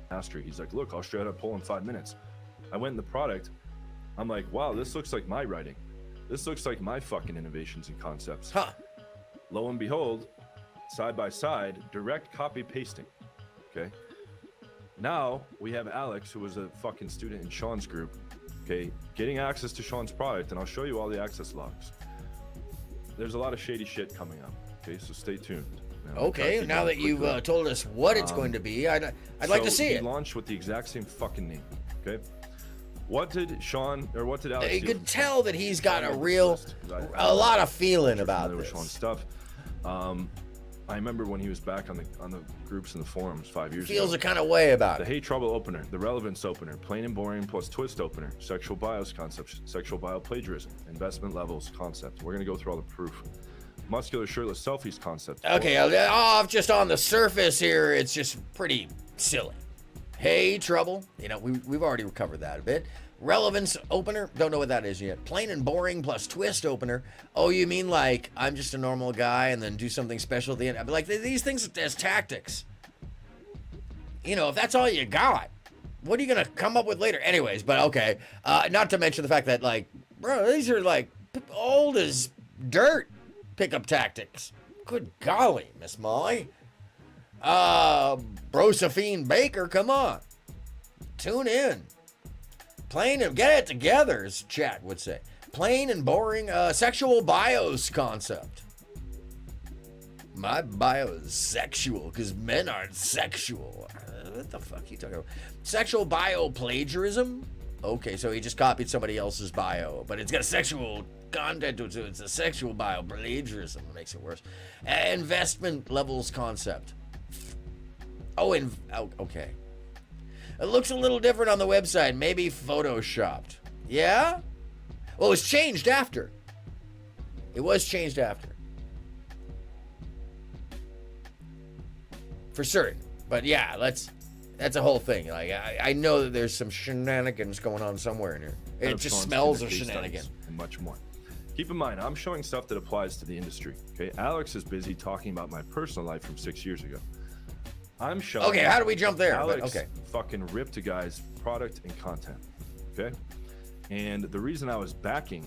mastery. He's like, look, I'll show you how to pull in 5 minutes. I went in the product. I'm like, wow, this looks like my writing. This looks like my fucking innovations and concepts. Huh. Lo and behold, side by side, direct copy pasting. Okay. Now we have Alex, who was a fucking student in Sean's group, okay, getting access to Sean's product, and I'll show you all the access logs. There's a lot of shady shit coming up. Okay, so stay tuned. Okay, now that you've told us what it's going to be, I'd like to see it. He launched with the exact same fucking name. Okay. What did Sean or what did Alex? You do? could tell that he's got a lot of feeling about this. Sean's stuff. I remember when he was back on the groups and the forums 5 years ago. Feels a kind of way about the it. Hey Trouble opener, the relevance opener, plain and boring plus twist opener, sexual bios concept, sexual bio plagiarism, investment levels concept. We're gonna go through all the proof. Muscular shirtless selfies concept. Okay, just on the surface here, it's just pretty silly. Hey Trouble, we've already covered that a bit. Relevance opener, don't know what that is yet. Plain and boring plus twist opener. Oh, you mean like I'm just a normal guy and then do something special at the end? I'd be like, these things as tactics. If that's all you got, what are you gonna come up with later? Anyways, but okay. Not to mention the fact that bro, these are old as dirt pickup tactics. Good golly, Miss Molly. Brosephine Baker, come on. Tune in. Plain and get it together, as chat would say. Plain and boring sexual bios concept. My bio is sexual because men aren't sexual. What the fuck are you talking about? Sexual bio plagiarism? Okay, so he just copied somebody else's bio, but it's got sexual content to it, so it's a sexual bio plagiarism. It makes it worse. Investment levels concept. Okay. It looks a little different on the website. Maybe photoshopped. Yeah? Well, it was changed after. It was changed after. For certain. But yeah, that's a whole thing. I know that there's some shenanigans going on somewhere in here. It just smells of shenanigans. And much more. Keep in mind, I'm showing stuff that applies to the industry. Okay, Alex is busy talking about my personal life from 6 years ago. I'm showing. Okay, how do we jump there? Alex fucking ripped a guy's product and content. Okay, and the reason I was backing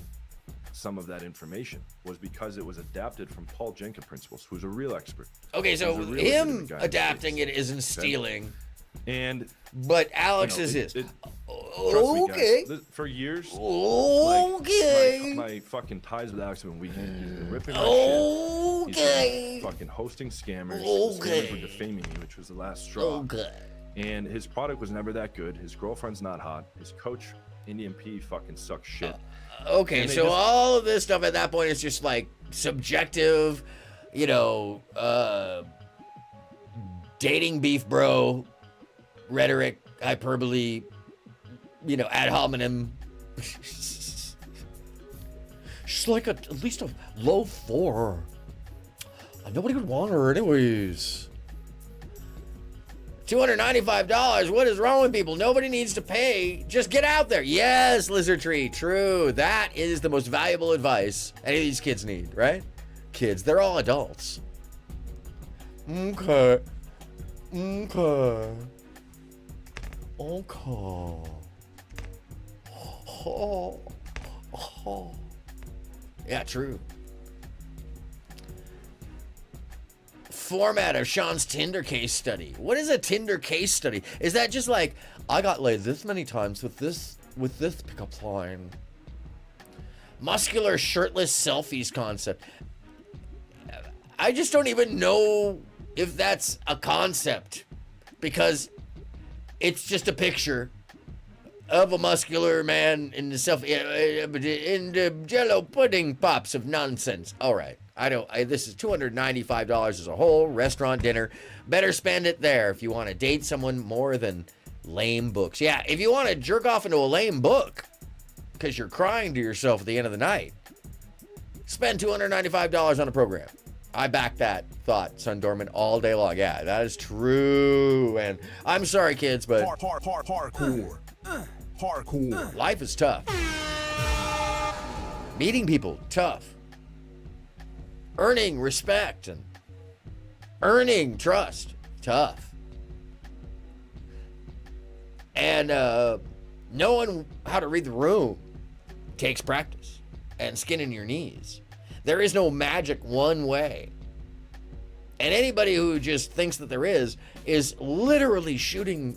some of that information was because it was adapted from Paul Jenkins principles, who's a real expert. Okay, so him adapting it isn't stealing. But Alex's is. Okay. Guys, for years. Okay. My fucking ties with Alex have been weak. He's been ripping my shit. He's been fucking hosting scammers. Scammers were defaming me, which was the last straw. Okay. And his product was never that good. His girlfriend's not hot. His coach, Indian P, fucking sucks shit. Okay, so all of this stuff at that point is just subjective, dating beef bro, rhetoric, hyperbole, ad hominem. She's at least a low 4. Nobody would want her anyways. $295. What is wrong with people? Nobody needs to pay. Just get out there. Yes, Lizard Tree. True. That is the most valuable advice any of these kids need, right? Kids, they're all adults. Okay. Yeah, true. Format of Sean's Tinder case study. What is a Tinder case study? Is that just I got laid this many times with this pickup line? Muscular shirtless selfies concept. I just don't even know if that's a concept because it's just a picture of a muscular man in the in the Jello pudding pops of nonsense. All right. This is $295 as a whole restaurant dinner. Better spend it there if you want to date someone more than lame books. Yeah, if you want to jerk off into a lame book because you're crying to yourself at the end of the night, spend $295 on a program. I back that thought, Sun Dorman, all day long. Yeah, that is true. And I'm sorry, kids, but hardcore. Hardcore. Life is tough. Meeting people, tough. Earning respect and earning trust, tough. And knowing how to read the room takes practice and skin in your knees. There is no magic one way. And anybody who just thinks that there is literally shooting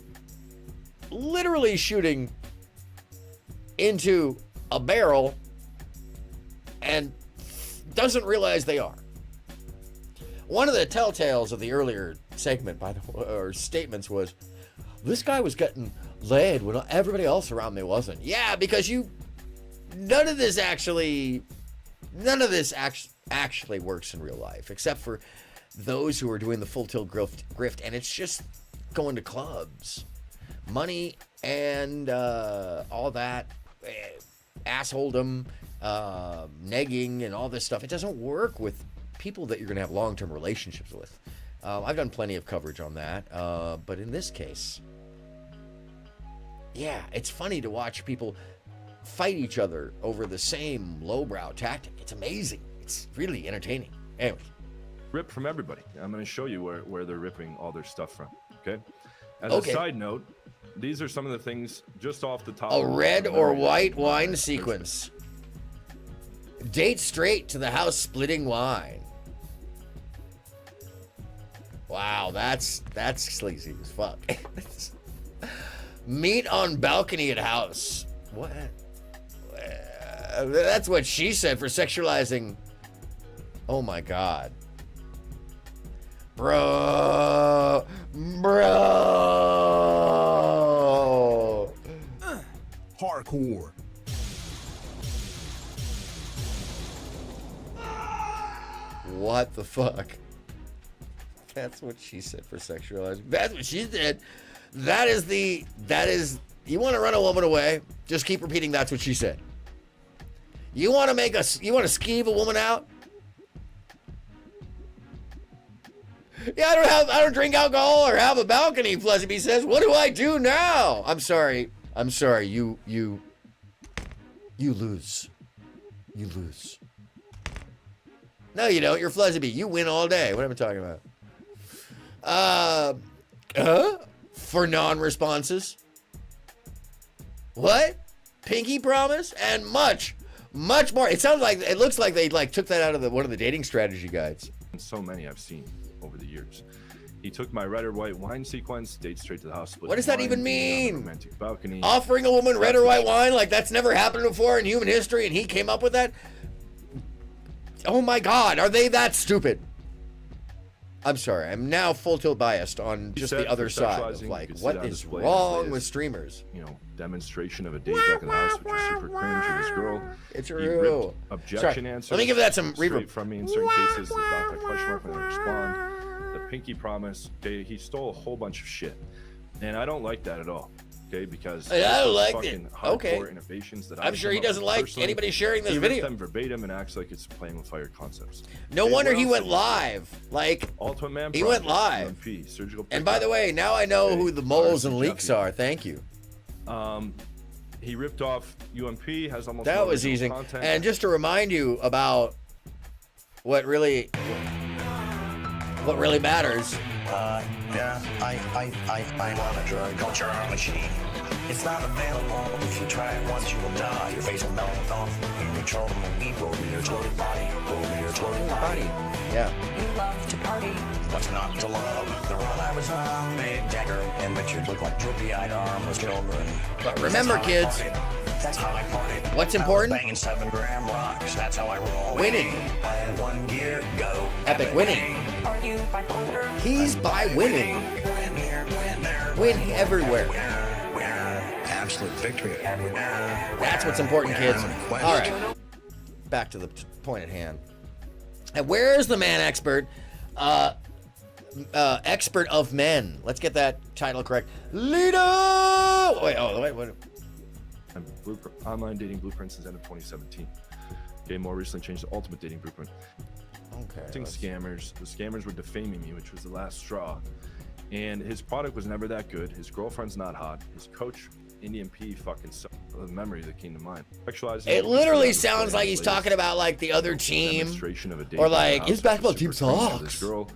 into a barrel and doesn't realize they are. One of the telltales of the earlier segment, or statements, was this guy was getting laid when everybody else around me wasn't. Yeah, because none of this actually works in real life, except for those who are doing the full tilt grift, and it's just going to clubs, money, and all that assholedom, negging, and all this stuff. It doesn't work with people that you're going to have long-term relationships with. I've done plenty of coverage on that, but in this case, yeah, it's funny to watch people fight each other over the same lowbrow tactic. It's amazing. It's really entertaining. Anyway. Rip from everybody. I'm going to show you where they're ripping all their stuff from, okay? As a side note, these are some of the things just off the top. A red or white wine sequence. Date straight to the house splitting wine. Wow, that's sleazy as fuck. Meet on balcony at house. What? That's what she said for sexualizing. Oh my God. Bro. Hardcore. What the fuck? That's what she said for sexualizing. That's what she said. That is, you want to run a woman away? Just keep repeating that's what she said. You want to skeeve a woman out? Yeah, I don't drink alcohol or have a balcony, Pleasantby says. What do I do now? I'm sorry. You lose. You lose. No, you don't. You're Pleasantby. You win all day. What am I talking about? For non-responses. What? Pinky promise? And much more. It looks like they took that out of one of the dating strategy guides. And so many I've seen over the years. He took my red or white wine sequence, stayed straight to the house. What does that even mean? Romantic balcony. Offering a woman red or white wine like that's never happened before in human history, and he came up with that? Oh my God, are they that stupid? I'm sorry, I'm now full tilt biased on just the other side of what is wrong with streamers? Demonstration of a date back in the house, which is super cringe. And this girl, it's true. Objection answer. Let me give that some reverb from me in certain cases about that question mark when they respond. The pinky promise. Okay, he stole a whole bunch of shit, and I don't like that at all. Okay, because I don't like it. Okay, innovations that I'm sure he doesn't like anybody sharing this video. He ripped them verbatim and acts like it's playing with fire concepts. No wonder he went live. Ultimate Man. He went live. And by the way, now I know who the moles and leaks are. Thank you. He ripped off UMP. Has almost that was easy. And just to remind you about what really matters. Yeah, I want a drug called your machine. It's not available. If you try it once, you will die. Your face will melt off. In your trouble will eat over your toilet body. Over your toilet body. Yeah. You love to party. What's not to love? The run I was on made Jagger and Richard look like droopy-eyed armless children. But remember, kids. That's how I partied. What's important? Banging 7-gram rocks. That's how I roll. Winning. I had one gear. Go. Epic winning. Are you bipolar? He's by winning. Win everywhere. Absolute victory everywhere. That's what's important, kids. All right. Back to the point at hand. And where is the man expert? Expert of men. Let's get that title correct. Lido! Wait. Online dating blueprint since end of 2017. Okay, more recently changed to ultimate dating blueprint. Okay. Scammers. The scammers were defaming me, which was the last straw. And his product was never that good. His girlfriend's not hot. His coach, Indian P, fucking sucked. The memory that came to mind. Sexualizing. It literally sounds like he's talking about like the other team, or like his basketball team sucks. This girl,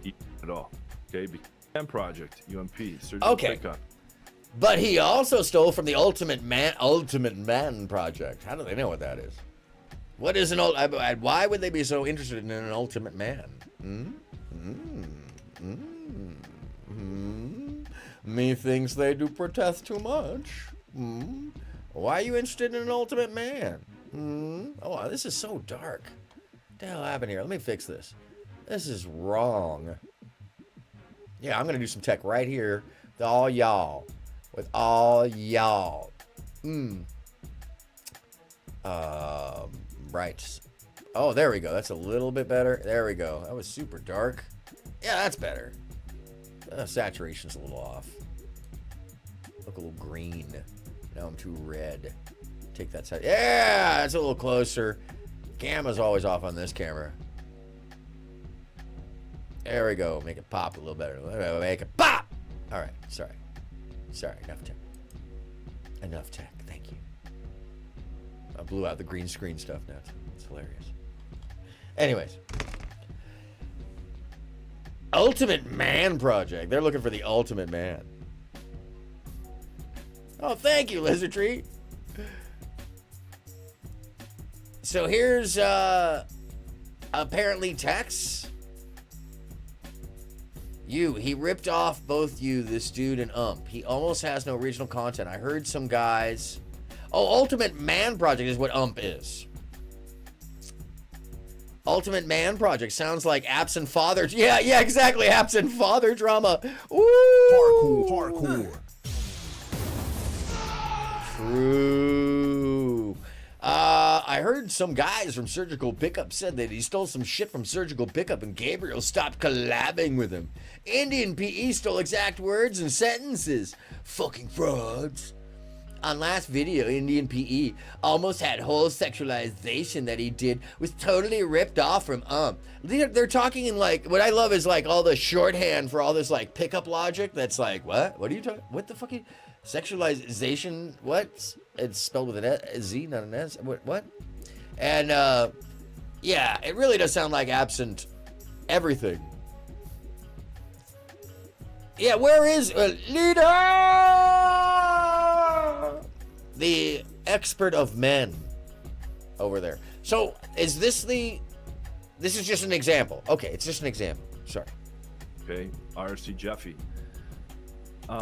he at all. Okay, project UMP. Okay. But he also stole from the Ultimate Man project. How do they know what that is? What is an why would they be so interested in an Ultimate Man? Methinks they do protest too much. Why are you interested in an ultimate man? Oh, this is so dark. What the hell happened here? Let me fix this. This is wrong. Yeah, I'm gonna do some tech right here with all y'all. With all y'all. Right. Oh, there we go. That's a little bit better. There we go. That was super dark. Yeah, that's better. Saturation's a little off. Look a little green. Now I'm too red. Take that side. Yeah, it's a little closer. Gamma's always off on this camera. There we go. Make it pop a little better. Make it pop! All right. Sorry. Enough tech. Enough tech. Thank you. I blew out the green screen stuff now. It's hilarious. Anyways. Ultimate Man Project. They're looking for the ultimate man. Oh, thank you, Lizardtree. So here's apparently Tex. He ripped off both you, this dude, and Ump. He almost has no original content. I heard some guys. Oh, Ultimate Man Project is what Ump is. Ultimate Man Project sounds like absent father. Yeah, exactly. Absent father drama. Ooh. Hardcore. True. I heard some guys from Surgical Pickup said that he stole some shit from Surgical Pickup and Gabriel stopped collabing with him. Indian PE stole exact words and sentences. Fucking frauds. On last video, Indian PE almost had whole sexualization that he did was totally ripped off from They're talking in like, what I love is like all the shorthand for all this like pickup logic that's like, what? What are you talking? What the fuck? Sexualization? What? It's spelled with a Z, not an S. What? And yeah, it really does sound like absent everything. Yeah, where is leader? The expert of men over there. So is this this is just an example. Okay, it's just an example. Sorry. Okay, RC Jeffy.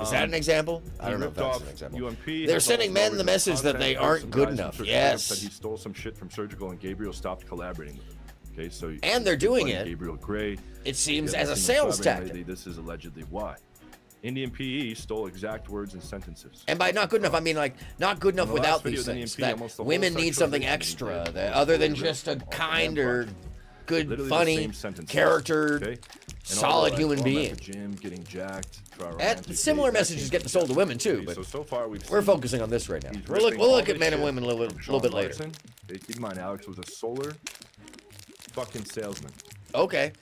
Is that an example? I don't know if that's an example. They're sending men the message that they aren't good enough. Yes. That he stole some shit from Surgical and Gabriel stopped collaborating with him. Okay, so and they're doing it. Gabriel Gray. It seems as a sales tactic. Lately. This is allegedly why. Indian PE stole exact words and sentences. And by not good enough, I mean like not good enough without these things. That women need something extra, that other than just a kind or good, literally funny character, solid human being. At the gym, getting jacked. Similar messages get sold to women too, but so far we're focusing on this right now. We'll look at men and women a little bit later. Keep in mind, Alex was a solar fucking salesman. Okay.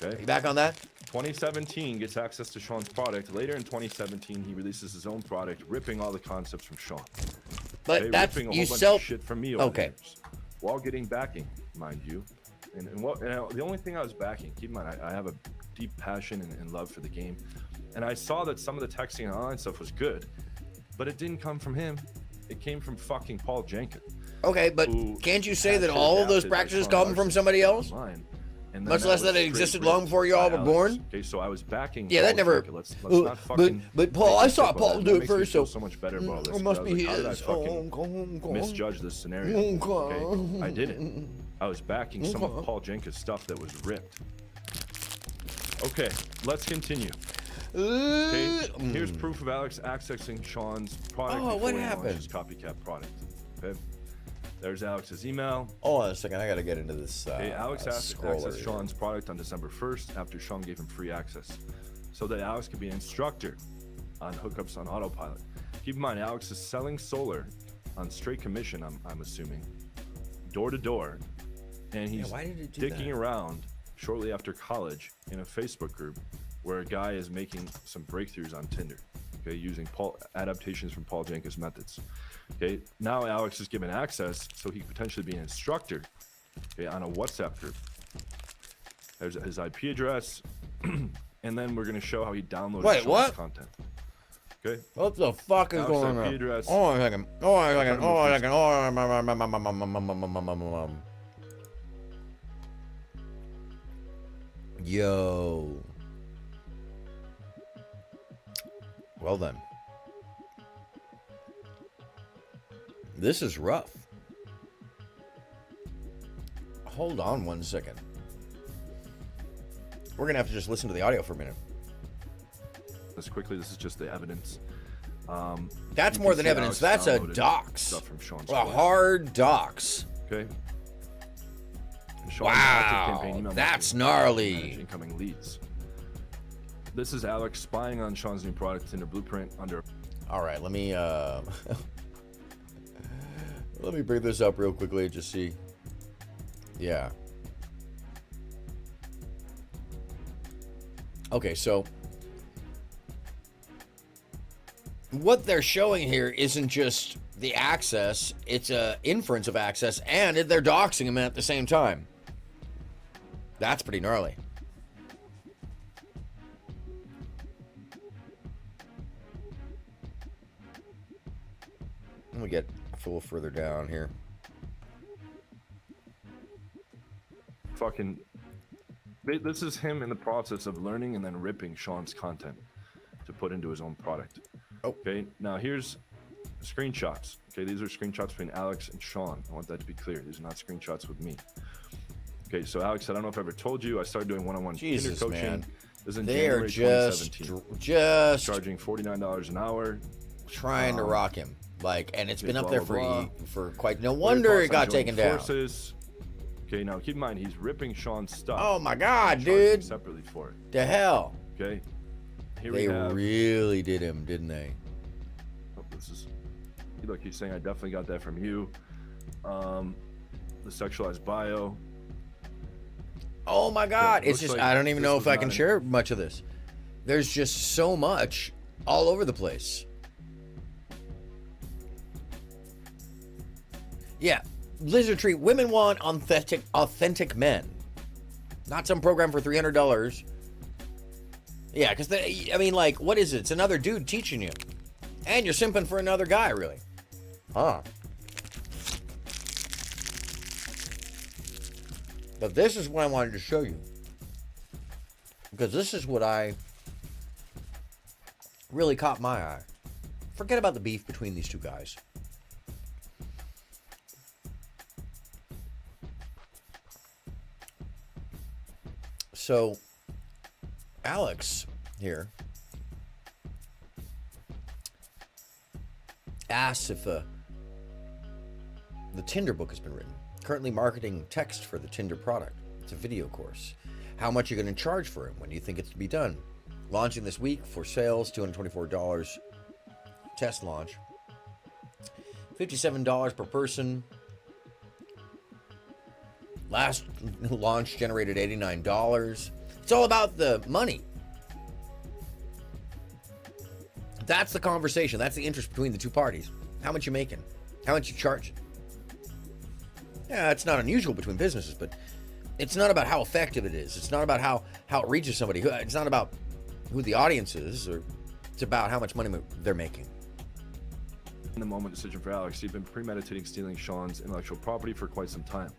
Okay. You back on that? 2017 gets access to Sean's product. Later in 2017, he releases his own product, ripping all the concepts from Sean. But that's ripping a you whole bunch sell of shit from me. Okay. While getting backing, mind you. And the only thing I was backing, keep in mind, I have a deep passion and love for the game. And I saw that some of the texting and online stuff was good, but it didn't come from him. It came from fucking Paul Jenkins. Okay, but can't you say that all of those practices come from somebody else? And much less that it existed long before you all were born. Okay, so I was backing. Yeah, that never. Let's not fucking. But Paul, I saw Paul do it first, so much better about this. It must be how did I his. fucking misjudge this scenario? Okay, I didn't. I was backing some of Paul Jenkins' stuff that was ripped. Okay, let's continue. Okay, here's proof of Alex accessing Sean's product. Oh, what happened? His copycat product. Okay. There's Alex's email. Hold on a second, I gotta get into this. Alex asked to access Sean's product on December 1st after Sean gave him free access, so that Alex could be an instructor on hookups on autopilot. Keep in mind, Alex is selling solar on straight commission. I'm assuming, door to door, and he's dicking around shortly after college in a Facebook group where a guy is making some breakthroughs on Tinder. Okay, using adaptations from Paul Jenkins methods. Okay, now Alex is given access so he could potentially be an instructor, okay, on a WhatsApp group. There's his IP address, and then we're going to show how he downloaded Sean's content. Okay. What the fuck is going on? Address. Oh, a second. Yo. Well then. This is rough. Hold on 1 second. We're going to have to just listen to the audio for a minute. This quickly, this is just the evidence. That's You more can than see evidence. Alex That's a downloaded dox. Stuff from Sean's A Twitter. hard dox. Okay. And Sean's active Wow. campaign email That's marketing, gnarly. manage incoming leads. This is Alex spying on Sean's new product, Tinder Blueprint, under. All right, let me let me bring this up real quickly and just see. Yeah. Okay, so what they're showing here isn't just the access, it's a inference of access, and they're doxing him at the same time. That's pretty gnarly. Let me get a little further down here. Fucking. This is him in the process of learning and then ripping Sean's content to put into his own product. Oh. Okay, now here's screenshots. Okay, these are screenshots between Alex and Sean. I want that to be clear. These are not screenshots with me. Okay, so Alex said, I don't know if I ever told you, I started doing one-on-one Tinder Jesus, coaching. man. This is in They are January just 2017. Charging $49 an hour. trying to rock him. Like, and it's been blah, up there blah, for quite. No What are wonder your it thoughts on got joining taken down. forces? Okay, now keep in mind, he's ripping Sean's stuff. Oh my God, and charging dude! separately for it. The hell! Okay, here They we have. really did him, didn't they? Oh, this is. Look, he's saying I definitely got that from you. The sexualized bio. Oh my God! it It's looks just like I don't even this know was if I not can an- share much of this. There's just so much all over the place. Yeah, Lizard Tree. Women want authentic men, not some program for $300. Yeah, because I mean, like, what is it? It's another dude teaching you, and you're simping for another guy, really. Huh. But this is what I wanted to show you, because this is what I really caught my eye. Forget about the beef between these two guys. So, Alex here asks if the Tinder book has been written. Currently marketing text for the Tinder product. It's a video course. How much are you going to charge for it? When do you think it's to be done? Launching this week for sales, $224 test launch. $57 per person. Last launch generated $89. It's all about the money. That's the conversation. That's the interest between the two parties. How much you making? How much you charging? Yeah, it's not unusual between businesses, but it's not about how effective it is. It's not about how it reaches somebody. It's not about who the audience is, or it's about how much money they're making. In the moment decision for Alex, he'd been premeditating stealing Sean's intellectual property for quite some time.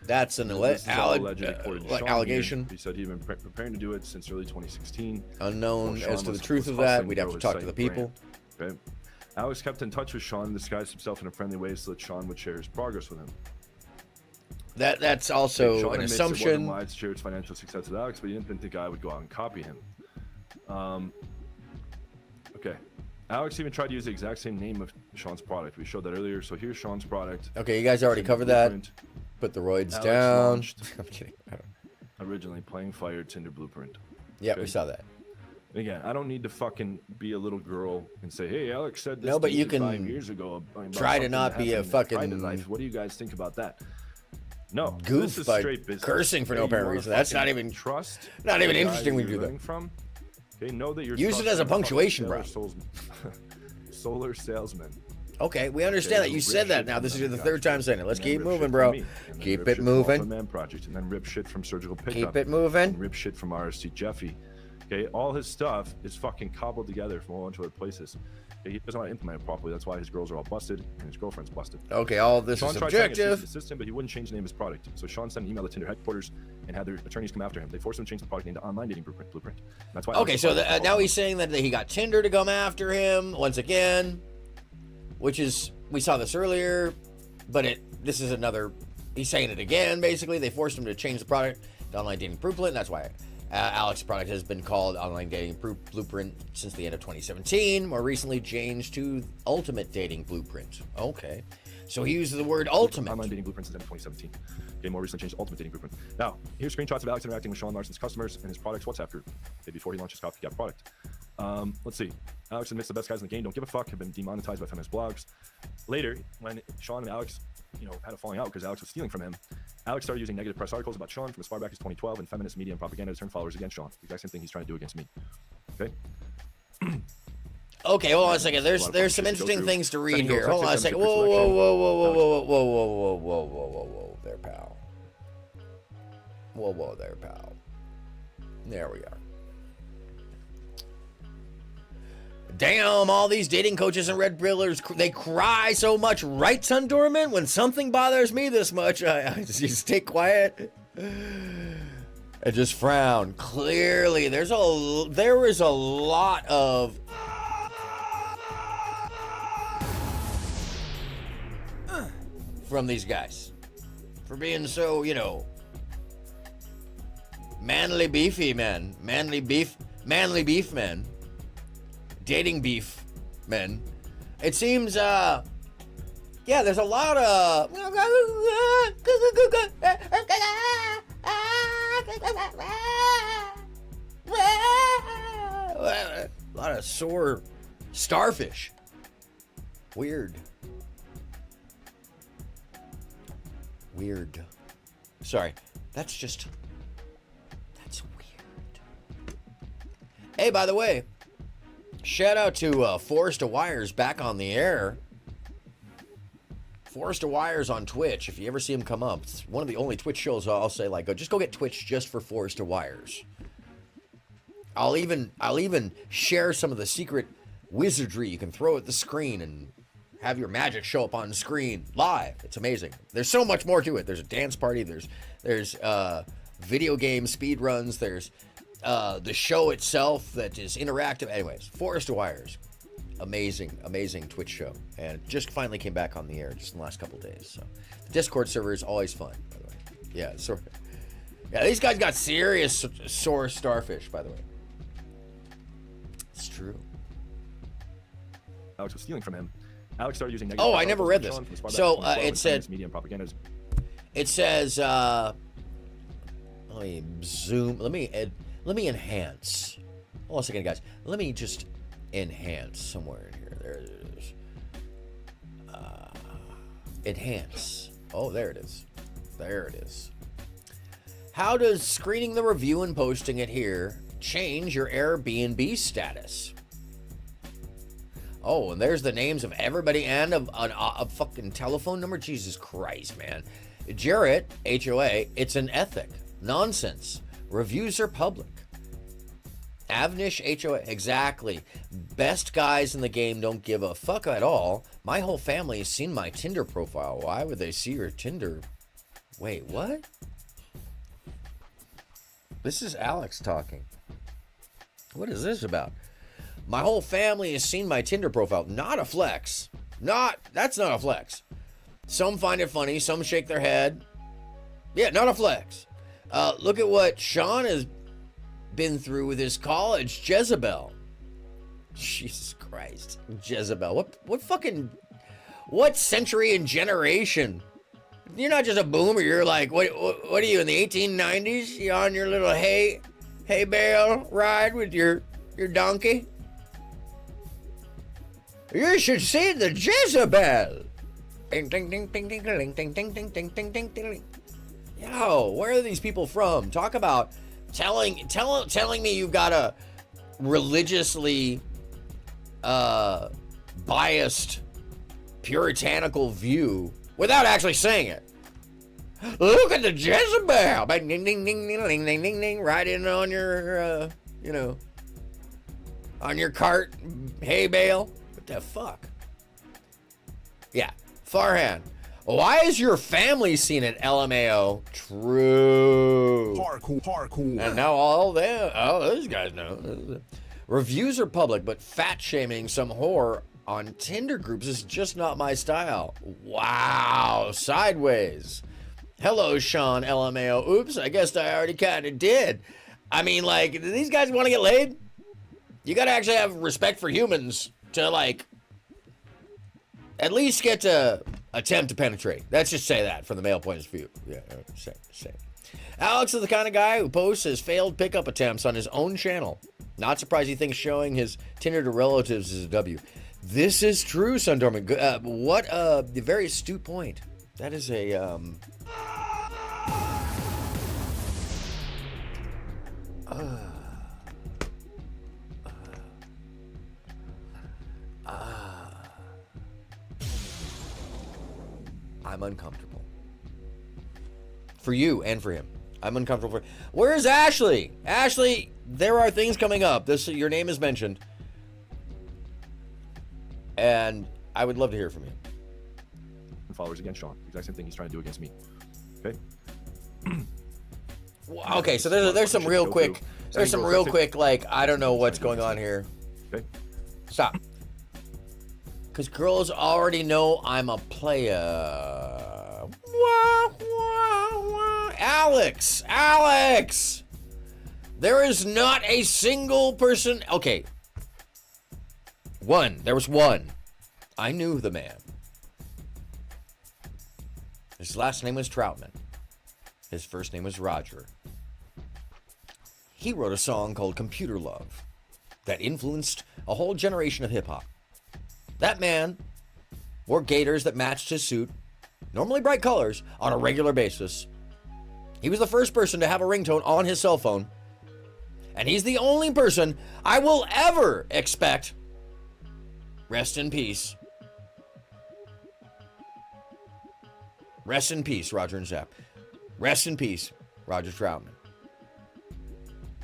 That's an This is all allegedly according to Sean allegation. here. He said he'd been preparing to do it since early 2016. Unknown Sean as to the was truth of that. hustling We'd have grow to his talk to the site people. brand. Okay. Alex kept in touch with Sean and disguised himself in a friendly way so that Sean would share his progress with him. That's Sean also an admits it wasn't assumption. wise to share his financial success with Alex, but he didn't think the guy would go out and copy him. Okay. Alex even tried to use the exact same name of Sean's product. We showed that earlier. So here's Sean's product. Okay, you guys already Tinder covered that. Blueprint. Put the roids Alex down. launched- I'm kidding. Originally playing Fire Tinder Blueprint. Yeah, Okay. we saw that. Again, I don't need to fucking be a little girl and say, "Hey, Alex said this No, but to you me can 5 years ago." About try to something not that be a happened in private fucking life. What do you guys think about that? No, goof this is by straight business. cursing for no Hey, you apparent wanna reason. That's not fucking even- trust. not even the guy interesting when you're you do that. learning From. Okay, know that you're Use it as a punctuation, bro. Solar salesman. Okay, we understand that. You said that now. This is the third time saying it. Let's keep moving, bro. Keep it moving. Man project, and then rip shit from Surgical Pickup. Keep it moving. And rip shit from RSC Jeffy. Okay, all his stuff is fucking cobbled together from a whole bunch of other places. He doesn't want to implement it properly. That's why his girls are all busted and his girlfriend's busted. Okay, all of this Sean is tried trying to subjective. assist him, but he wouldn't change the name of his product. So Sean sent an email to Tinder headquarters and had their attorneys come after him. They forced him to change the product name to Online Dating Blueprint. That's why. Okay, so now he's saying that he got Tinder to come after him once again, which is, we saw this earlier, but this is another, he's saying it again, basically. They forced him to change the product to Online Dating Blueprint. That's why Alex's product has been called Online Dating Blueprint since the end of 2017. More recently changed to Ultimate Dating Blueprint. Okay. So he uses the word ultimate. Online Dating Blueprint since the end of 2017. Okay, more recently changed to Ultimate Dating Blueprint. Now, here's screenshots of Alex interacting with Sean Larson's customers and his product's WhatsApp group before he launched his copycat product. Let's see. Alex admits the best guys in the game don't give a fuck, have been demonetized by feminist blogs. Later, when Sean and Alex, had a falling out because Alex was stealing from him, Alex started using negative press articles about Sean from as far back as 2012 and feminist media and propaganda to turn followers against Sean. The exact same thing he's trying to do against me. Okay? Okay, hold on a second. There's some interesting things to read here. Hold on a second. Whoa, there, pal. Whoa, there, pal. There we are. Damn, all these dating coaches and red pillars, they cry so much, right, Sun Dorman? When something bothers me this much, I just stay quiet and just frown. Clearly, there is a lot of from these guys for being so, manly beefy men, manly beef men. Dating beef men. It seems, there's a lot of a lot of sore starfish. Weird. Sorry, that's weird. Hey, by the way, shout out to Forrest to Wires back on the air. Forrest to Wires on Twitch. If you ever see him come up, it's one of the only Twitch shows I'll say, like, just go get Twitch just for Forrest to Wires. I'll even share some of the secret wizardry you can throw at the screen and have your magic show up on screen live. It's amazing. There's so much more to it. There's a dance party. There's video game speed runs. There's the show itself that is interactive. Anyways, Forrest to Wires, amazing Twitch show, and it just finally came back on the air just in the last couple days. So the Discord server is always fun, by the way. Yeah, these guys got serious sore starfish, by the way. It's true. Alex was stealing from him. Alex started using I never read this. So it said media and propaganda. It says let me zoom. Let me enhance. Hold on a second, guys. Let me just enhance somewhere in here. There it is. Enhance. Oh, there it is. There it is. How does screening the review and posting it here change your Airbnb status? Oh, and there's the names of everybody and a fucking telephone number. Jesus Christ, man. Jarrett, HOA, it's an ethic. Nonsense. Reviews are public. Avnish, HOA, exactly. Best guys in the game don't give a fuck at all. My whole family has seen my Tinder profile. Why would they see your Tinder? Wait, what? This is Alex talking. What is this about? My whole family has seen my Tinder profile. Not a flex. That's not a flex. Some find it funny. Some shake their head. Yeah, not a flex. Look at what Sean has been through with his college Jezebel. Jesus Christ. Jezebel. What century and generation? You're not just a boomer. You're like, what are you, in the 1890s? You on your little hay bale ride with your donkey? You should see the Jezebel. Ding ding ding ding ding ding ding ding ding ding ding ding ding. Yo, where are these people from? Talk about telling me you've got a religiously biased puritanical view without actually saying it. Look at the Jezebel. Ding ding ding ding ding ding ding ding. Right in on your on your cart hay bale. What the fuck? Yeah, Farhan. Why is your family seen at LMAO? True. Hardcore. And now all them, those guys know. Reviews are public, but fat shaming some whore on Tinder groups is just not my style. Wow, sideways. Hello, Sean LMAO. Oops, I guess I already kind of did. I mean, like, do these guys want to get laid? You got to actually have respect for humans to, like, at least get to attempt to penetrate. Let's just say that from the male point of view. Yeah, say. Alex is the kind of guy who posts his failed pickup attempts on his own channel. Not surprised he thinks showing his Tinder to relatives is a W. This is true, Sundorman. What a very astute point. That is a I'm uncomfortable. For you and for him. I'm uncomfortable for... Where's Ashley? Ashley, there are things coming up. Your name is mentioned. And I would love to hear from you. Followers against Sean. Exact same thing he's trying to do against me. Okay? Okay, so there's some real quick... There's some real quick, like, I don't know what's going on here. Okay? Stop. Because girls already know I'm a player. Alex! There is not a single person... Okay. There was one. I knew the man. His last name was Troutman. His first name was Roger. He wrote a song called Computer Love that influenced a whole generation of hip-hop. That man wore gaiters that matched his suit, normally bright colors, on a regular basis. He was the first person to have a ringtone on his cell phone. And he's the only person I will ever expect. Rest in peace. Rest in peace, Roger and Zapp. Rest in peace, Roger Troutman.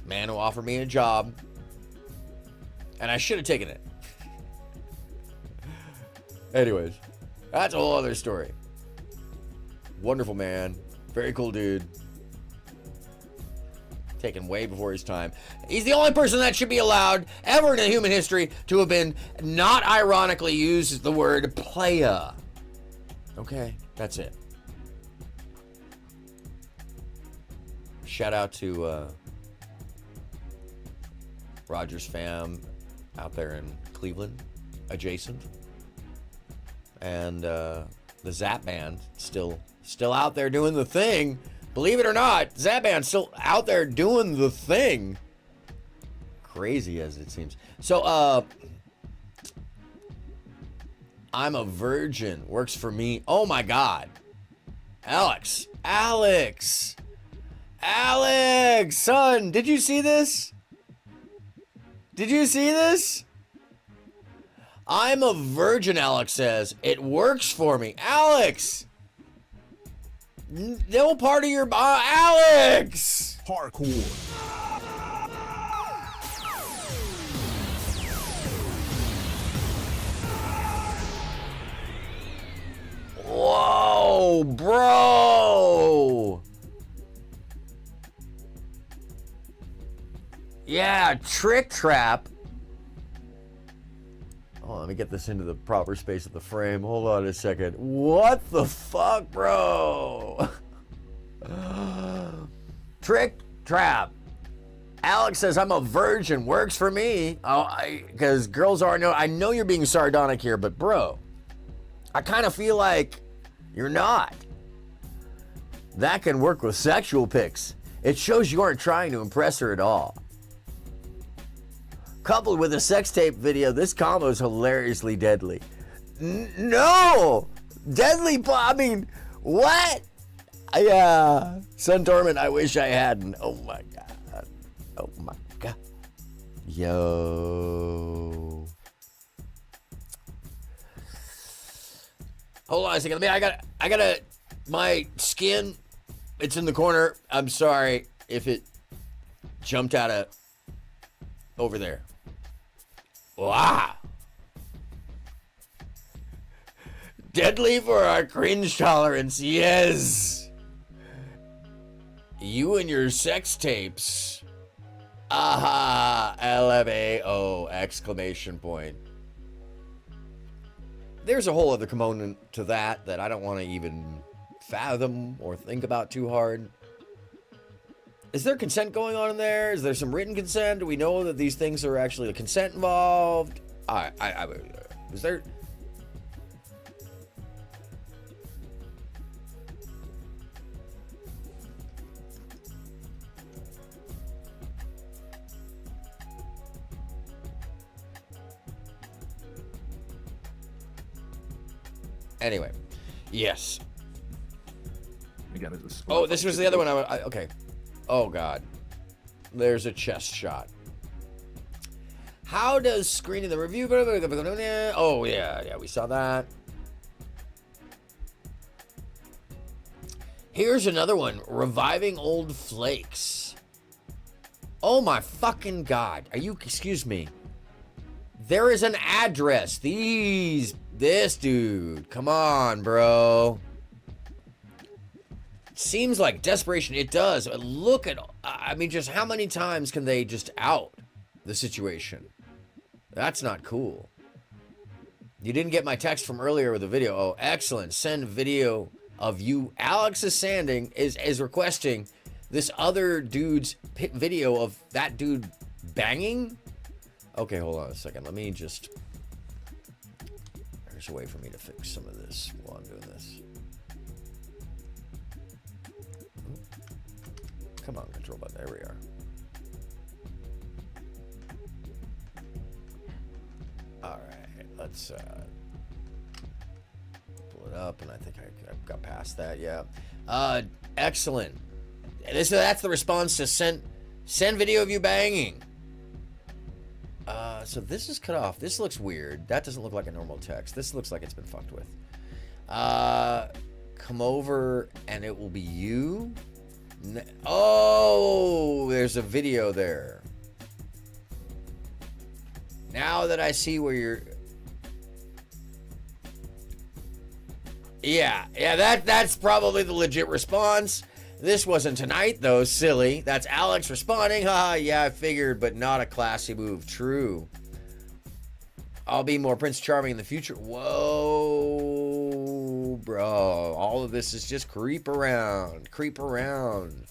Man who offered me a job. And I should have taken it. Anyways, that's a whole other story. Wonderful man. Very cool dude. Taken way before his time. He's the only person that should be allowed ever in human history to have been not ironically used the word playa. Okay, that's it. Shout out to Roger's fam out there in Cleveland, adjacent. And the Zapp Band still out there doing the thing. Believe it or not, Zapp Band's still out there doing the thing. Crazy as it seems. So, I'm a virgin. Works for me. Oh my God. Alex, son, did you see this? I'm a virgin, Alex says. It works for me. Alex! No part of your... Alex! Hardcore. Whoa, bro! Yeah, Trick Trap. Oh, let me get this into the proper space of the frame. Hold on a second. What the fuck, bro? Trick Trap. Alex says, I'm a virgin. Works for me. Oh, because girls are... I know you're being sardonic here, but bro, I kind of feel like you're not. That can work with sexual pics. It shows you aren't trying to impress her at all. Coupled with a sex tape video, this combo is hilariously deadly. No! Deadly, I mean, what? Yeah. Sun Dormant, I wish I hadn't. Oh my God. Oh my God. Yo. Hold on a second. I gotta, my skin, it's in the corner. I'm sorry if it jumped out of over there. Wow. Deadly for our cringe tolerance, yes. You and your sex tapes. Aha, LMAO, exclamation point. There's a whole other component to that I don't want to even fathom or think about too hard. Is there consent going on in there? Is there some written consent? Do we know that these things are actually a consent involved? Is there... Anyway, yes. Again, this Oh, this was the other one. Okay. Oh, God. There's a chest shot. How does screening the review... Oh, yeah, we saw that. Here's another one. Reviving old flakes. Oh, my fucking God. Excuse me. There is an address. This dude. Come on, bro. Seems like desperation. It does. Look at, I mean, just how many times can they just out the situation? That's not cool. You didn't get my text from earlier with the video. Oh, excellent. Send video of you. Alex is requesting this other dude's video of that dude banging. Okay, hold on a second. Let me just... There's a way for me to fix some of this while I'm doing this. Come on, control button. There we are. All right, let's pull it up, and I think I got past that. Yeah, excellent. That's the response to send video of you banging. So this is cut off. This looks weird. That doesn't look like a normal text. This looks like it's been fucked with. Come over, and it will be you. Oh, there's a video there. Now that I see where you're... Yeah, that's probably the legit response. This wasn't tonight, though, silly. That's Alex responding. Haha, yeah, I figured, but not a classy move. True. I'll be more Prince Charming in the future. Whoa, bro. All of this is just creep around. Creep around.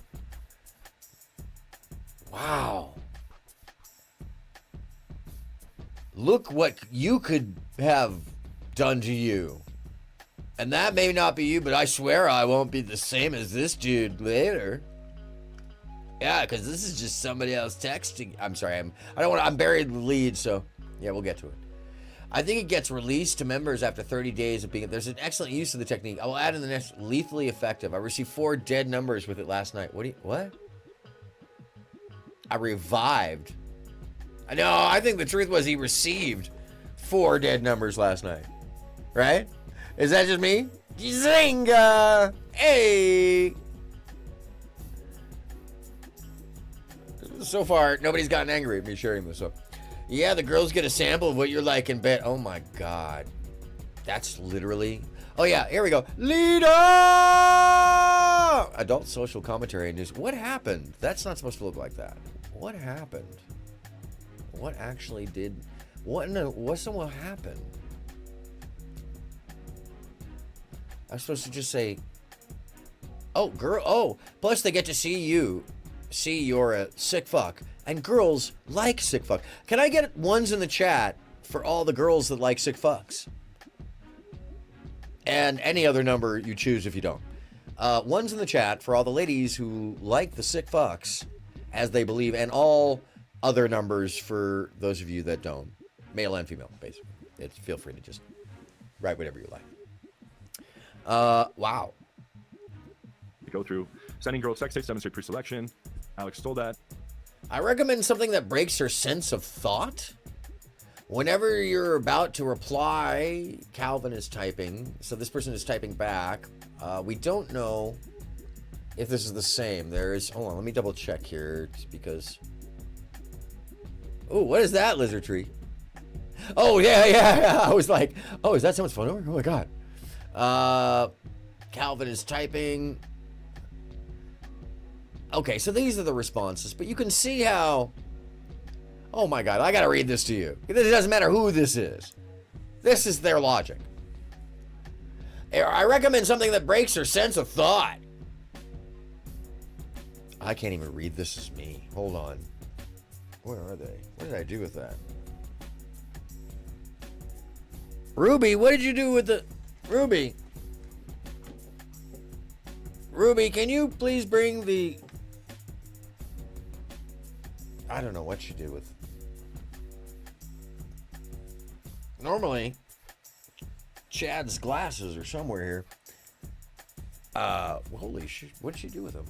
Wow. Look what you could have done to you. And that may not be you, but I swear I won't be the same as this dude later. Yeah, because this is just somebody else texting. I'm sorry, I'm buried in the lead, so yeah, we'll get to it. I think it gets released to members after 30 days of being... There's an excellent use of the technique. I will add in the next lethally effective. I received 4 dead numbers with it last night. What? I revived. No, I think the truth was he received 4 dead numbers last night. Right? Is that just me? Zinga! Hey! So far, nobody's gotten angry at me sharing this up. Yeah, the girls get a sample of what you're like in bed. Oh my God. That's literally... Oh yeah, here we go. Leader! Adult social commentary news. What happened? That's not supposed to look like that. What happened? What actually did... What happened? I'm supposed to just say... Oh, girl... Oh, plus they get to see you. See you're a sick fuck. And girls like sick fuck. Can I get ones in the chat for all the girls that like sick fucks? And any other number you choose if you don't. Ones in the chat for all the ladies who like the sick fucks, as they believe, and all other numbers for those of you that don't. Male and female, basically. Feel free to just write whatever you like. Wow. We go through sending girls sex tapes, demonstrate pre-selection. Alex stole that. I recommend something that breaks her sense of thought. Whenever you're about to reply, Calvin is typing. So this person is typing back. We don't know if this is the same. Hold on, let me double check here just because. Oh, what is that, lizard tree? Oh, yeah. I was like, oh, is that someone's phone number? Oh my God. Calvin is typing. Okay, so these are the responses, but you can see how... Oh my God, I gotta read this to you. It doesn't matter who this is. This is their logic. I recommend something that breaks her sense of thought. I can't even read this as me. Hold on. Where are they? What did I do with that? Ruby, what did you do with the... Ruby? Ruby, can you please bring the... I don't know what you did with... Normally, Chad's glasses are somewhere here. Holy shit, what did she do with them?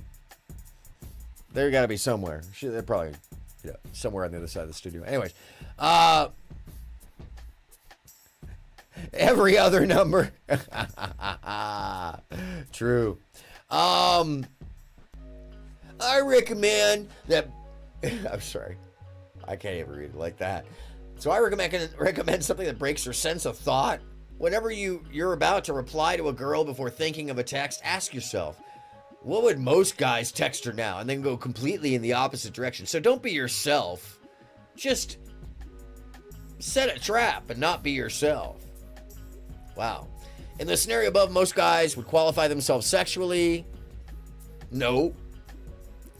They're gotta be somewhere. They're probably, somewhere on the other side of the studio. Anyways, every other number. True. I recommend that... I'm sorry. I can't even read it like that. So I recommend something that breaks your sense of thought. Whenever you're about to reply to a girl before thinking of a text, ask yourself, what would most guys text her now? And then go completely in the opposite direction. So don't be yourself. Just set a trap and not be yourself. Wow. In the scenario above, most guys would qualify themselves sexually. No.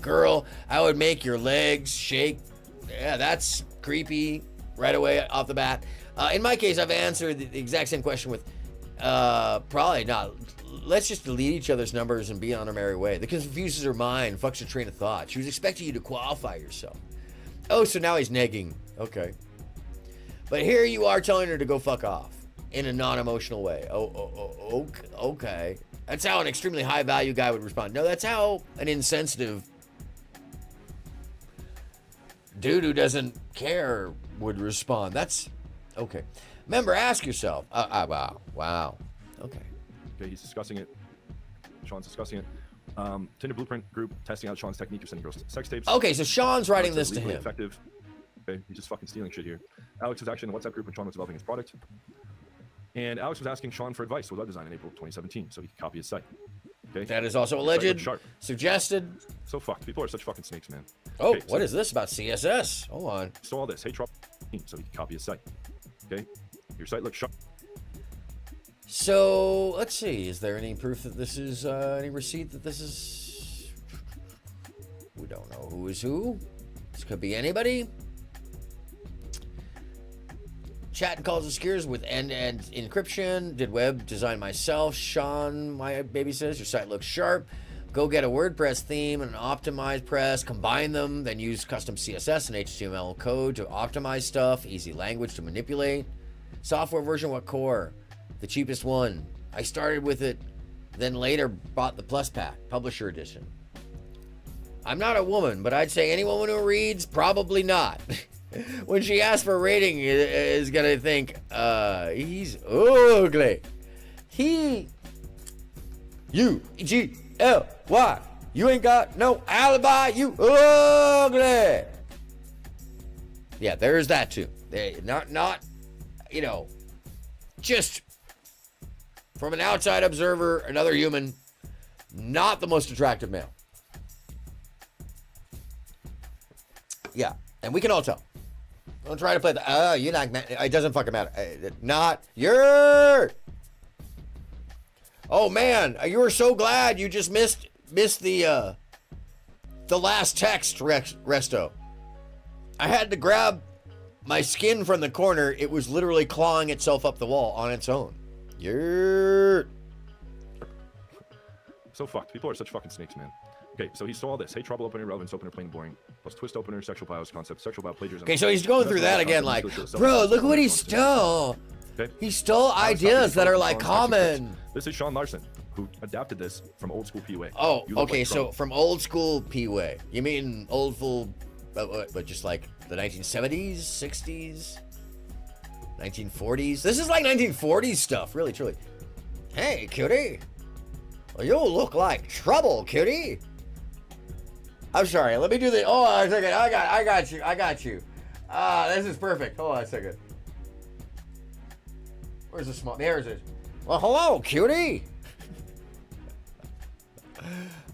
Girl, I would make your legs shake. Yeah, that's creepy right away off the bat. In my case, I've answered the exact same question with probably not. Let's just delete each other's numbers and be on our merry way. That confuses her mind, fucks her train of thought. She was expecting you to qualify yourself. Oh, so now he's negging. Okay. But here you are telling her to go fuck off in a non-emotional way. Okay. That's how an extremely high-value guy would respond. No, that's how an insensitive dude who doesn't care would respond. That's okay. Remember, ask yourself. Wow. Okay. He's discussing it. Sean's discussing it. Tinder Blueprint group testing out Sean's technique of sending girls sex tapes. Okay, so Sean's writing this to legally him. Effective. Okay, he's just fucking stealing shit here. Alex was actually in the WhatsApp group when Sean was developing his product. And Alex was asking Sean for advice with web design in April 2017 so he could copy his site. Okay. That is also alleged, suggested. So fucked. People are such fucking snakes, man. Oh, okay, what is this about CSS? Hold on. So all this, hey, Trump, so he can copy his site. Okay, your site looks sharp. So let's see. Is there any proof that this is any receipt that this is? We don't know who is who. This could be anybody. Chat and calls and skiers with end-to-end encryption. Did web design myself. Sean, my baby says your site looks sharp. Go get a WordPress theme and an optimized press. Combine them, then use custom CSS and HTML code to optimize stuff. Easy language to manipulate. Software version, what core? The cheapest one. I started with it, then later bought the Plus Pack, Publisher Edition. I'm not a woman, but I'd say any woman who reads, probably not. When she asks for a rating, is gonna think, he's ugly. U-G-L-Y. You ain't got no alibi, you ugly. Yeah, there's that too. Not, just from an outside observer, another human, not the most attractive male. Yeah, and we can all tell. Don't try to play the, you like, it doesn't fucking matter. Not your. Oh man, you were so glad you just missed the last text, Resto. I had to grab my skin from the corner. It was literally clawing itself up the wall on its own. You're so fucked. People are such fucking snakes, man. Okay, so he saw all this. Hey, trouble opener, relevance opener, plain and boring, plus twist opener, sexual bios concept, sexual bio plagiarism. Okay, so he's going through that again, like, bro, look what he stole. Okay. He stole ideas that are like common. This is Sean Larson, who adapted this from old school PUA. Oh, okay, so from old school PUA. You mean old full, but just like the 1970s, 60s, 1940s? This is like 1940s stuff, really, truly. Hey, cutie. Well, you look like trouble, cutie. I'm sorry, let me do the, hold on a second, I got you. This is perfect, hold on a second. Where's the small, there's it. Well, hello, cutie.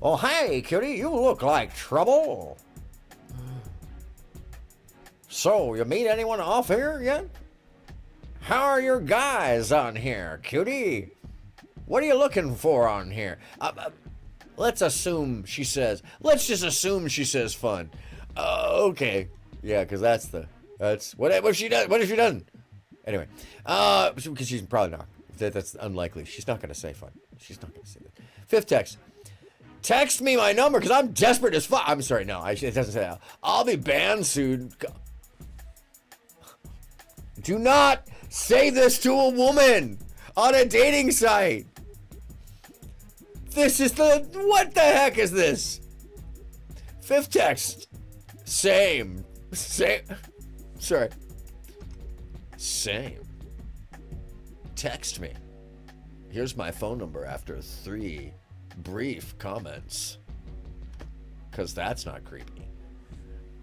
Oh, hey, cutie, you look like trouble. So, you meet anyone off here yet? How are your guys on here, cutie? What are you looking for on here? Let's just assume she says fun. Okay. Yeah, because what if she does? What if she doesn't? Anyway, because she's probably not. That's unlikely. She's not going to say fun. She's not going to say that. Fifth text. Text me my number because I'm desperate as fuck. I'm sorry, no, it doesn't say that. I'll be banned soon. Do not say this to a woman on a dating site. What the heck is this? Fifth text. Same. Sorry. Same. Text me. Here's my phone number after 3 brief comments. Because that's not creepy.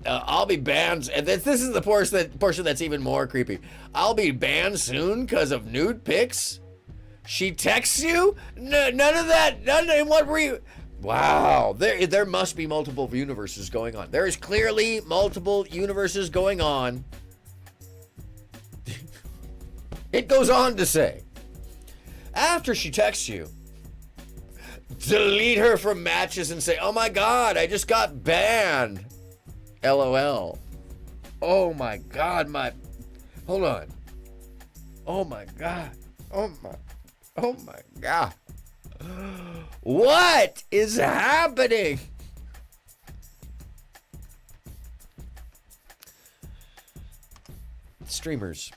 I'll be banned, and this is the portion that's even more creepy. I'll be banned soon because of nude pics. She texts you? None of that. None of what were you? Wow, there must be multiple universes going on. There is clearly multiple universes going on. It goes on to say, after she texts you, delete her from matches and say, oh my God, I just got banned. LOL. Oh my God, hold on. Oh my God. Oh my God. What is happening? Streamers,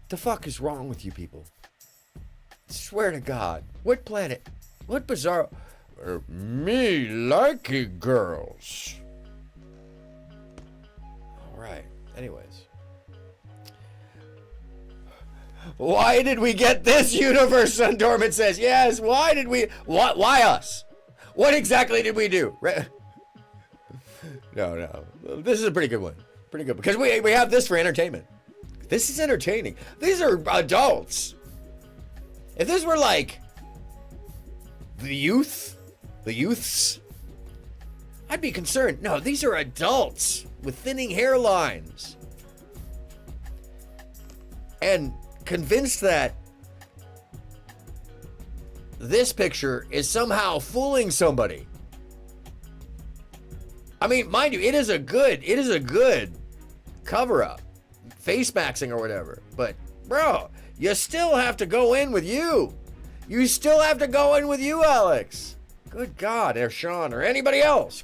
the fuck is wrong with you people? Swear to God, what planet? What bizarre? Me likey girls. All right. Anyways, why did we get this universe? Sundorman says yes. Why did we? Why us? What exactly did we do? No. This is a pretty good one. Pretty good because we have this for entertainment. This is entertaining. These are adults. If this were like the youths, I'd be concerned. No, these are adults with thinning hairlines and convinced that this picture is somehow fooling somebody. I mean, mind you, it is a good cover up, face maxing or whatever. But bro, you still have to go in with you. You still have to go in with you, Alex. Good God, or Sean, or anybody else.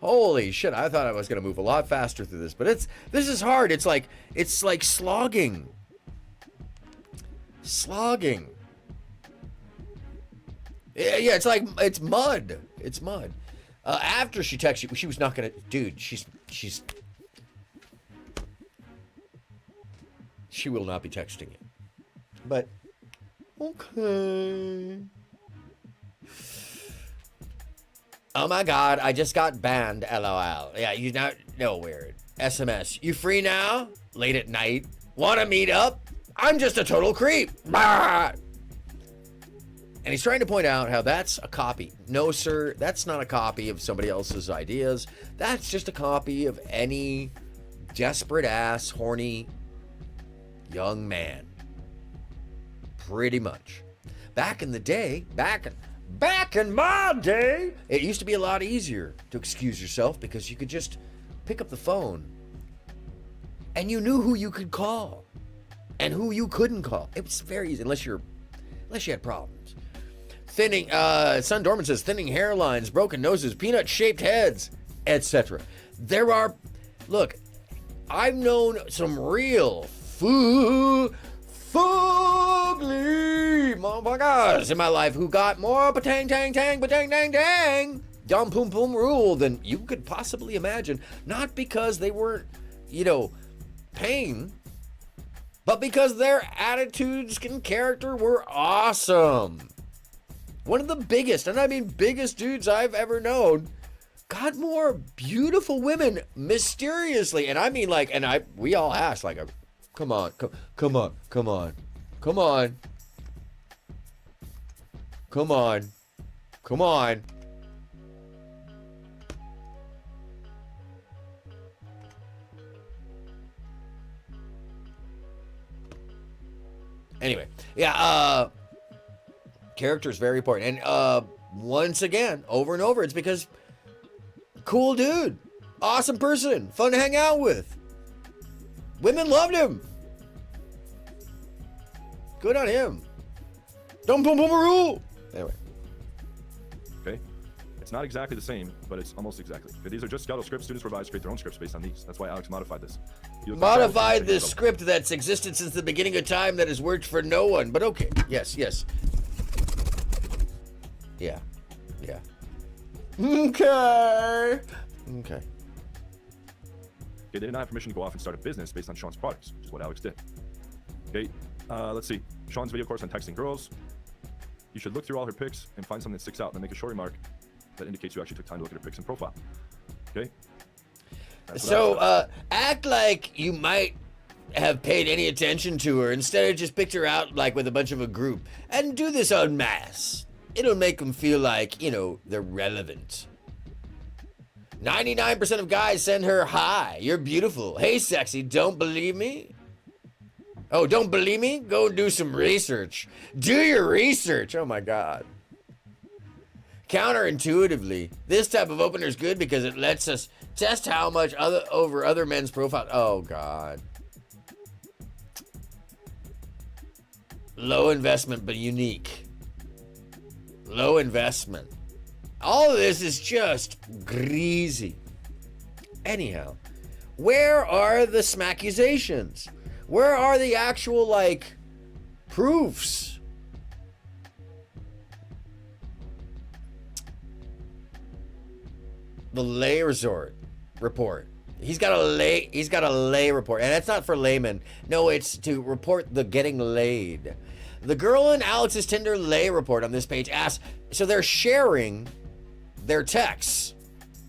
Holy shit! I thought I was gonna move a lot faster through this, but this is hard. It's like slogging. Yeah, it's mud. It's mud. After she texted you, she was not gonna. Dude, she will not be texting you. But okay. Oh my God, I just got banned. LOL. Yeah, you no weird. SMS. You free now? Late at night. Want to meet up? I'm just a total creep. Bah! And he's trying to point out how that's a copy. No, sir, that's not a copy of somebody else's ideas. That's just a copy of any desperate ass, horny young man. Pretty much. Back in the day, back in my day, it used to be a lot easier to excuse yourself because you could just pick up the phone and you knew who you could call and who you couldn't call. It was very easy unless you had problems. Thinning, Sun Dorman says, thinning hairlines, broken noses, peanut-shaped heads, etc. Look, I've known some real fugly motherfuckers in my life who got more batang tang tang batang tang tang dum pum pum rule than you could possibly imagine. Not because they weren't, paying, but because their attitudes and character were awesome. One of the biggest, and I mean biggest dudes I've ever known, got more beautiful women mysteriously. And I mean we all asked, Come on. Come on. Come on. Come on. Come on. Come on. Anyway, yeah, character is very important. And once again, over and over, it's because cool dude, awesome person, fun to hang out with. Women loved him. Good on him. Don't boom boom a rule. Anyway. Okay. It's not exactly the same, but it's almost exactly. Okay, these are just Scuttle scripts. Students provide create their own scripts based on these. That's why Alex modified this. Modified this script that's existed since the beginning of time that has worked for no one. But okay. Yes, yes. Yeah. Yeah. Okay. Okay. Okay, they did not have permission to go off and start a business based on Sean's products, which is what Alex did. Okay, let's see. Sean's video course on texting girls. You should look through all her pics and find something that sticks out and then make a short remark that indicates you actually took time to look at her pics and profile. Okay? So, act like you might have paid any attention to her instead of just picked her out like with a bunch of a group. And do this en masse. It'll make them feel like, you know, they're relevant. 99% of guys send her, hi, you're beautiful. Hey, sexy, don't believe me? Oh, don't believe me? Go do some research. Do your research. Oh, my God. Counterintuitively, this type of opener is good because it lets us test how much over other men's profiles. Oh, God. Low investment, but unique. Low investment. All of this is just greasy. Anyhow, where are the smaccusations? Where are the actual, like, proofs? The lay report. He's got a lay report. And it's not for laymen. No, it's to report the getting laid. The girl in Alex's Tinder lay report on this page asks, so they're sharing their texts.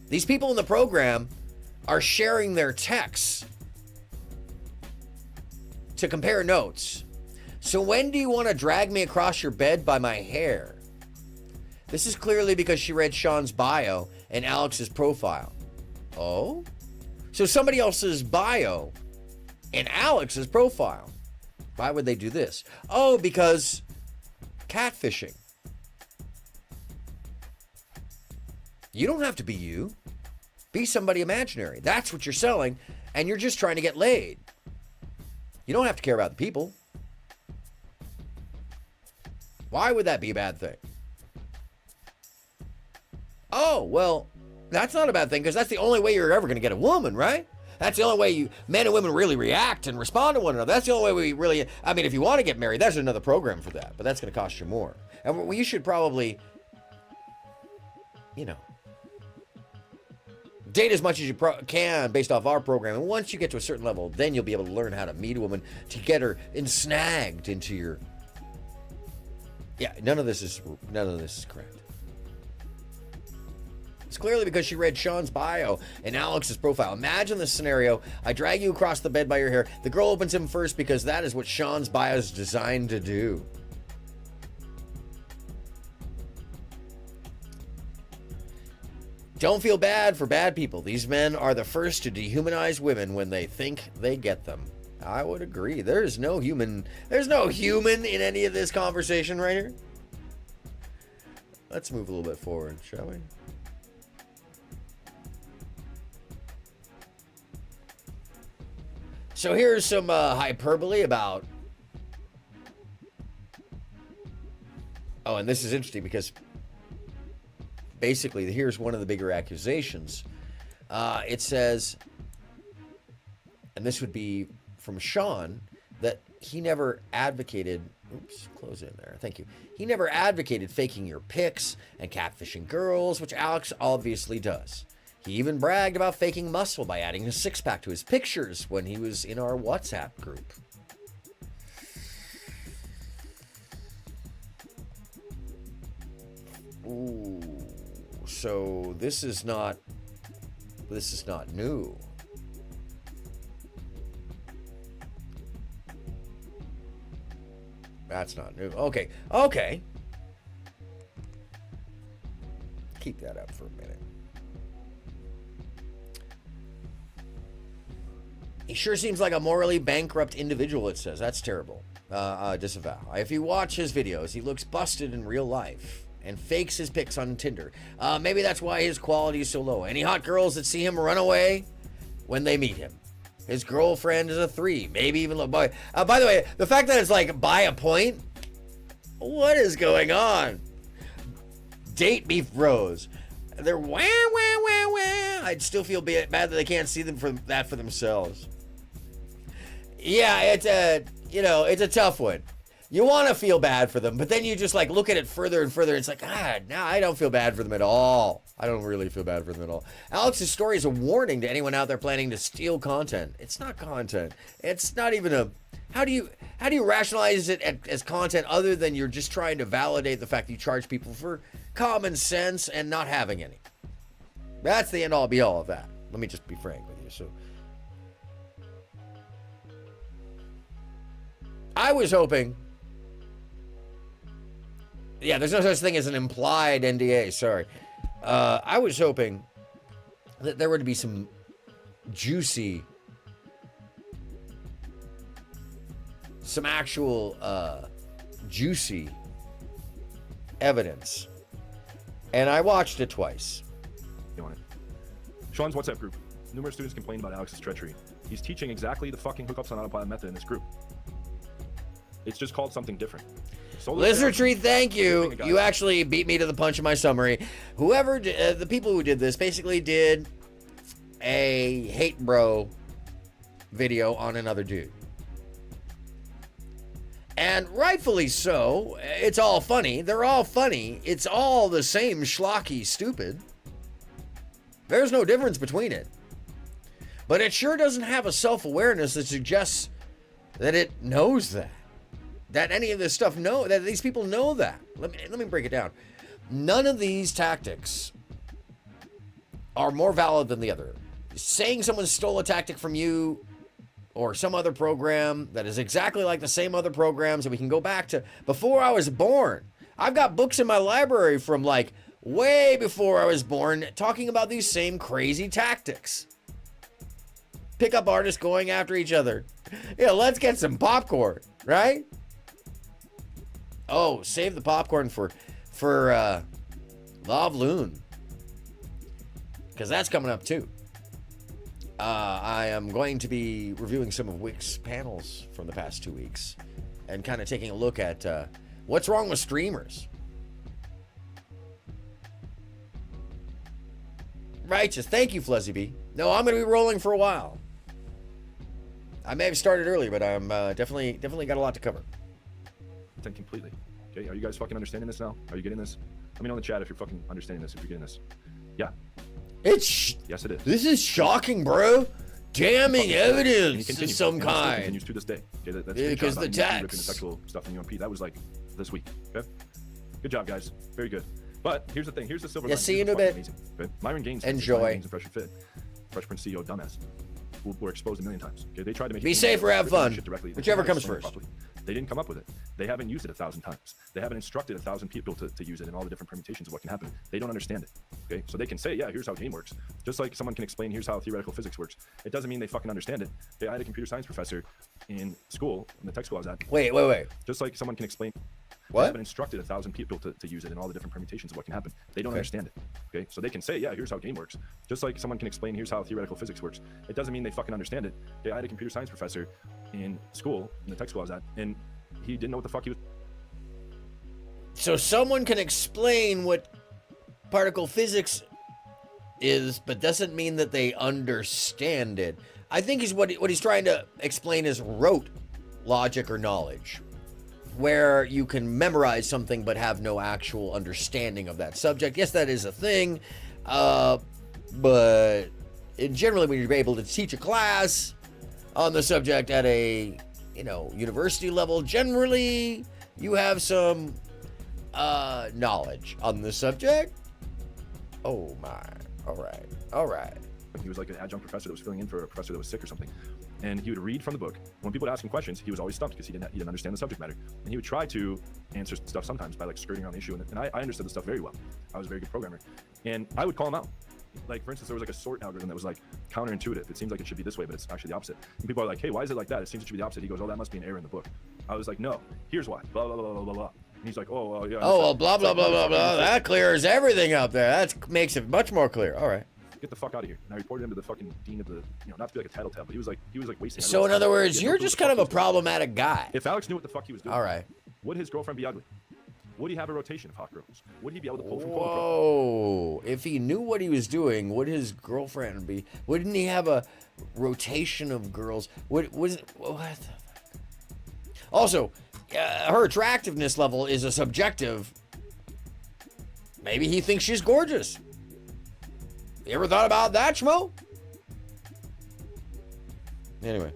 These people in the program are sharing their texts to compare notes. So when do you want to drag me across your bed by my hair? This is clearly because she read Sean's bio and Alex's profile. Oh? So somebody else's bio and Alex's profile. Why would they do this? Oh, because catfishing. You don't have to be you. Be somebody imaginary. That's what you're selling, and you're just trying to get laid. You don't have to care about the people. Why would that be a bad thing? Oh, well, that's not a bad thing because that's the only way you're ever going to get a woman, right? That's the only way men and women really react and respond to one another. That's the only way we really, I mean, if you want to get married, there's another program for that, but that's going to cost you more. And you should probably, you know, date as much as you can based off our program. And once you get to a certain level, then you'll be able to learn how to meet a woman to get her snagged into your, yeah, none of this is correct. It's clearly because she read Sean's bio and Alex's profile. Imagine this scenario. I drag you across the bed by your hair. The girl opens him first because that is what Sean's bio is designed to do. Don't feel bad for bad people. These men are the first to dehumanize women when they think they get them. I would agree. There's no human in any of this conversation right here. Let's move a little bit forward, shall we? So here's some hyperbole about... Oh, and this is interesting because basically here's one of the bigger accusations. It says, and this would be from Sean, that he never advocated... Oops, close in there. Thank you. He never advocated faking your pics and catfishing girls, which Alex obviously does. He even bragged about faking muscle by adding a six-pack to his pictures when he was in our WhatsApp group. Ooh, so this is not new. That's not new. Okay. Okay. Keep that up for a minute. He sure seems like a morally bankrupt individual, it says. That's terrible. Disavow. If you watch his videos, he looks busted in real life and fakes his pics on Tinder. Maybe that's why his quality is so low. Any hot girls that see him run away when they meet him? His girlfriend is a 3, maybe even low. By the way, the fact that it's like by a point, what is going on? Date beef bros. They're wah, wah, wah, wah. I'd still feel bad that they can't see them for that for themselves. Yeah, it's a tough one. You want to feel bad for them, but then you just like look at it further and further. It's like, now I don't feel bad for them at all. I don't really feel bad for them at all. Alex's story is a warning to anyone out there planning to steal content. It's not content. It's not even a. How do you rationalize it as content other than you're just trying to validate the fact that you charge people for common sense and not having any? That's the end all be all of that. Let me just be frank with you. So I was hoping. Yeah, there's no such thing as an implied NDA. Sorry. I was hoping that there would be some juicy, some actual juicy evidence. And I watched it twice. On it. Sean's WhatsApp group. Numerous students complained about Alex's treachery. He's teaching exactly the fucking hookups on autopilot method in this group. It's just called something different. Lizard Tree, thank you. You actually beat me to the punch in my summary. Whoever, the people who did this basically did a hate bro video on another dude. And rightfully so. It's all funny. They're all funny. It's all the same schlocky stupid. There's no difference between it. But it sure doesn't have a self-awareness that suggests that it knows that. That any of this stuff that these people know that. Let me break it down. None of these tactics are more valid than the other. Saying someone stole a tactic from you or some other program that is exactly like the same other programs that we can go back to before I was born. I've got books in my library from like way before I was born talking about these same crazy tactics. Pickup artists going after each other. Yeah, let's get some popcorn, right? Oh, save the popcorn for Lav Lune, because that's coming up too. I am going to be reviewing some of Wix panels from the past 2 weeks and kind of taking a look at what's wrong with streamers. Righteous. Thank you, Fluzzy B. No, I'm going to be rolling for a while. I may have started early, but I'm definitely got a lot to cover. Completely. Okay, are you guys fucking understanding this now? Are you getting this? Let me know in the chat if you're fucking understanding this, if you're getting this. Yeah. Yes, it is. This is shocking, bro. Damning evidence of some kind. Continues to this day. Okay, that's because the text. Ripping the sexual stuff in UMP. That was like this week. Okay. Good job, guys. Very good. But here's the thing. Here's the silver lining. See you in a bit. Amazing. Okay? Myron Gaines. Enjoy. Gaines and Fresh Prince CEO dumbass. Who were exposed a million times. Okay, they tried to make be safe or have fun. Whichever comes first. Properly. They didn't come up with it. They haven't used it 1,000 times. They haven't instructed 1,000 people to use it and all the different permutations of what can happen. They don't understand it. Okay, so they can say, yeah, here's how game works. Just like someone can explain, here's how theoretical physics works. It doesn't mean they fucking understand it. Okay, I had a computer science professor in school, in the tech school I was at. Wait. Just like someone can explain. What? They haven't instructed 1,000 people to use it and all the different permutations of what can happen. They don't understand it. Okay, so they can say, yeah, here's how game works. Just like someone can explain, here's how theoretical physics works. It doesn't mean they fucking understand it. Okay, I had a computer science professor in school, in the tech school I was at, and he didn't know what the fuck he was. So someone can explain what particle physics is, but doesn't mean that they understand it. I think what he's trying to explain is rote logic or knowledge, where you can memorize something but have no actual understanding of that subject. Yes, that is a thing, but generally when you're able to teach a class on the subject at a university level, generally you have some knowledge on the subject. Oh my. All right. He was like an adjunct professor that was filling in for a professor that was sick or something. and he would read from the book. When people would ask him questions, he was always stumped because he didn't understand the subject matter. And he would try to answer stuff sometimes by like skirting around the issue. And I understood the stuff very well. I was a very good programmer. And I would call him out. Like, for instance, there was like a sort algorithm that was like counterintuitive. It seems like it should be this way, but it's actually the opposite. And people are like, hey, why is it like that? It seems it should be the opposite. He goes, oh, that must be an error in the book. I was like, no, here's why. Blah, blah, blah, blah, blah, blah. And he's like, oh, well, yeah. Oh, well, blah, blah, blah, blah, blah. That clears everything up there. That makes it much more clear. All right. Get the fuck out of here. And I reported him to the fucking dean of the, you know, not to be like a tattletale, but he was like wasting. So in other words, you're just kind of a problematic guy. If Alex knew what the fuck he was doing, all right, would his girlfriend be ugly? Would he have a rotation of hot girls? Would he be able to pull from Whoa! If he knew what he was doing, would his girlfriend be? Wouldn't he have a rotation of girls? What the fuck? Also, her attractiveness level is a subjective. Maybe he thinks she's gorgeous. You ever thought about that, Schmo? Anyway.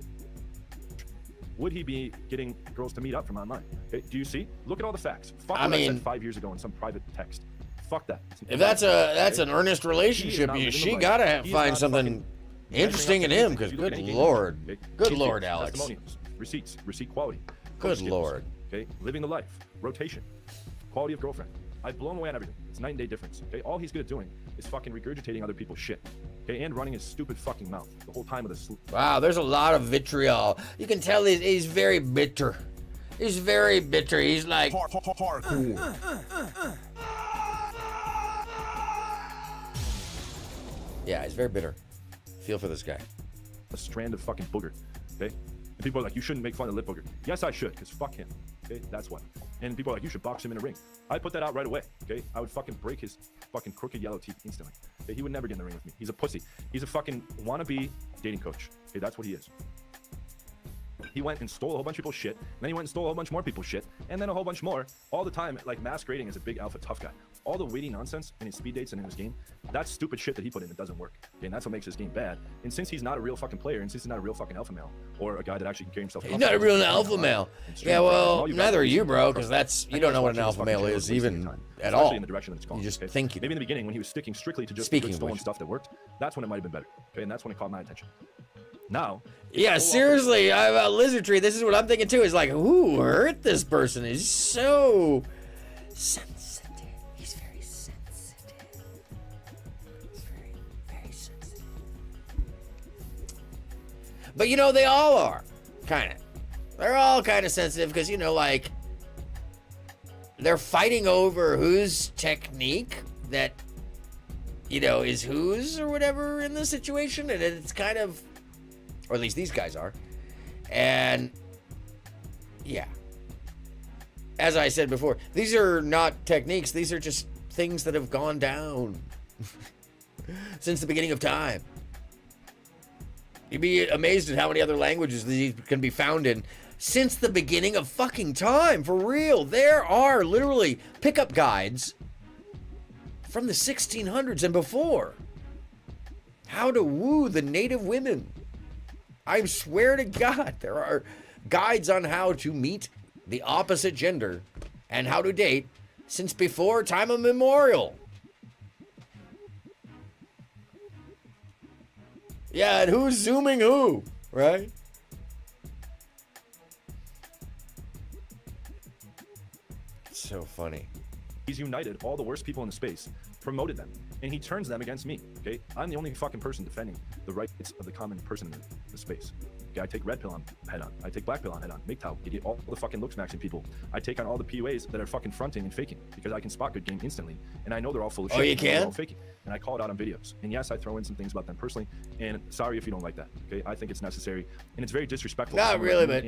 Would he be getting girls to meet up from online? Okay, do you see? Look at all the facts. Fuck I what mean, I said 5 years ago in some private text. Fuck that. If that's an earnest relationship, she gotta find something interesting in him. Because good lord, good lord, Alex. Testimonials, receipts, receipt quality. Good skills, lord. Okay, living the life, rotation, quality of girlfriend. I've blown away on everything. It's night and day difference. Okay, all he's good at doing is fucking regurgitating other people's shit. Okay, and running his stupid fucking mouth the whole time of the sleep. Wow, there's a lot of vitriol. You can tell he's very bitter. He's very bitter. He's like Hardcore. Yeah, he's very bitter. Feel for this guy. A strand of fucking booger. Okay, and people are like, you shouldn't make fun of lip booger. Yes, I should, because fuck him. Okay, that's why. And people are like, you should box him in a ring. I put that out right away. Okay, I would fucking break his fucking crooked yellow teeth instantly. Okay, he would never get in the ring with me. He's a pussy. He's a fucking wannabe dating coach. Okay, that's what he is. He went and stole a whole bunch of people's shit, and then he went and stole a whole bunch more people's shit, and then a whole bunch more, all the time, like masquerading as a big alpha tough guy. All the witty nonsense in his speed dates and in his game, that's stupid shit that he put in that doesn't work. Okay, and that's what makes his game bad. And since he's not a real fucking player, and since he's not a real fucking alpha male, or a guy that actually can carry himself, he's not a real alpha male. Yeah, well, neither are you, bro, because you don't know what an alpha male is even at all. In the direction that it's gone. You just okay? think you maybe in the beginning when he was sticking strictly to just stolen stuff that worked, that's when it might have been better. Okay, and that's when it caught my attention. Now, yeah, seriously, about Lizardtree, this is what I'm thinking too. Is like, who hurt this person? He's so sensitive. He's very sensitive. He's very, very sensitive. But you know, they all are, kind of. They're all kind of sensitive because, you know, like, they're fighting over whose technique that, you know, is whose or whatever in the situation, and it's kind of, or at least these guys are. And yeah, as I said before, these are not techniques. These are just things that have gone down since the beginning of time. You'd be amazed at how many other languages these can be found in since the beginning of fucking time. For real, there are literally pickup guides from the 1600s and before. How to woo the native women. I swear to God, there are guides on how to meet the opposite gender and how to date since before time immemorial. Yeah, and who's zooming who, right? It's so funny. He's united all the worst people in the space, promoted them, and he turns them against me. Okay, I'm the only fucking person defending the rights of the common person in the space. Okay, I take red pill on head on. I take black pill on head on. MGTOW, you get all the fucking looks maxing people. I take on all the PUAs that are fucking fronting and faking because I can spot good game instantly, and I know they're all full of shit. Oh, you They're can? all faking, and I call it out on videos. And yes, I throw in some things about them personally. And sorry if you don't like that. Okay, I think it's necessary, and it's very disrespectful. Not really, but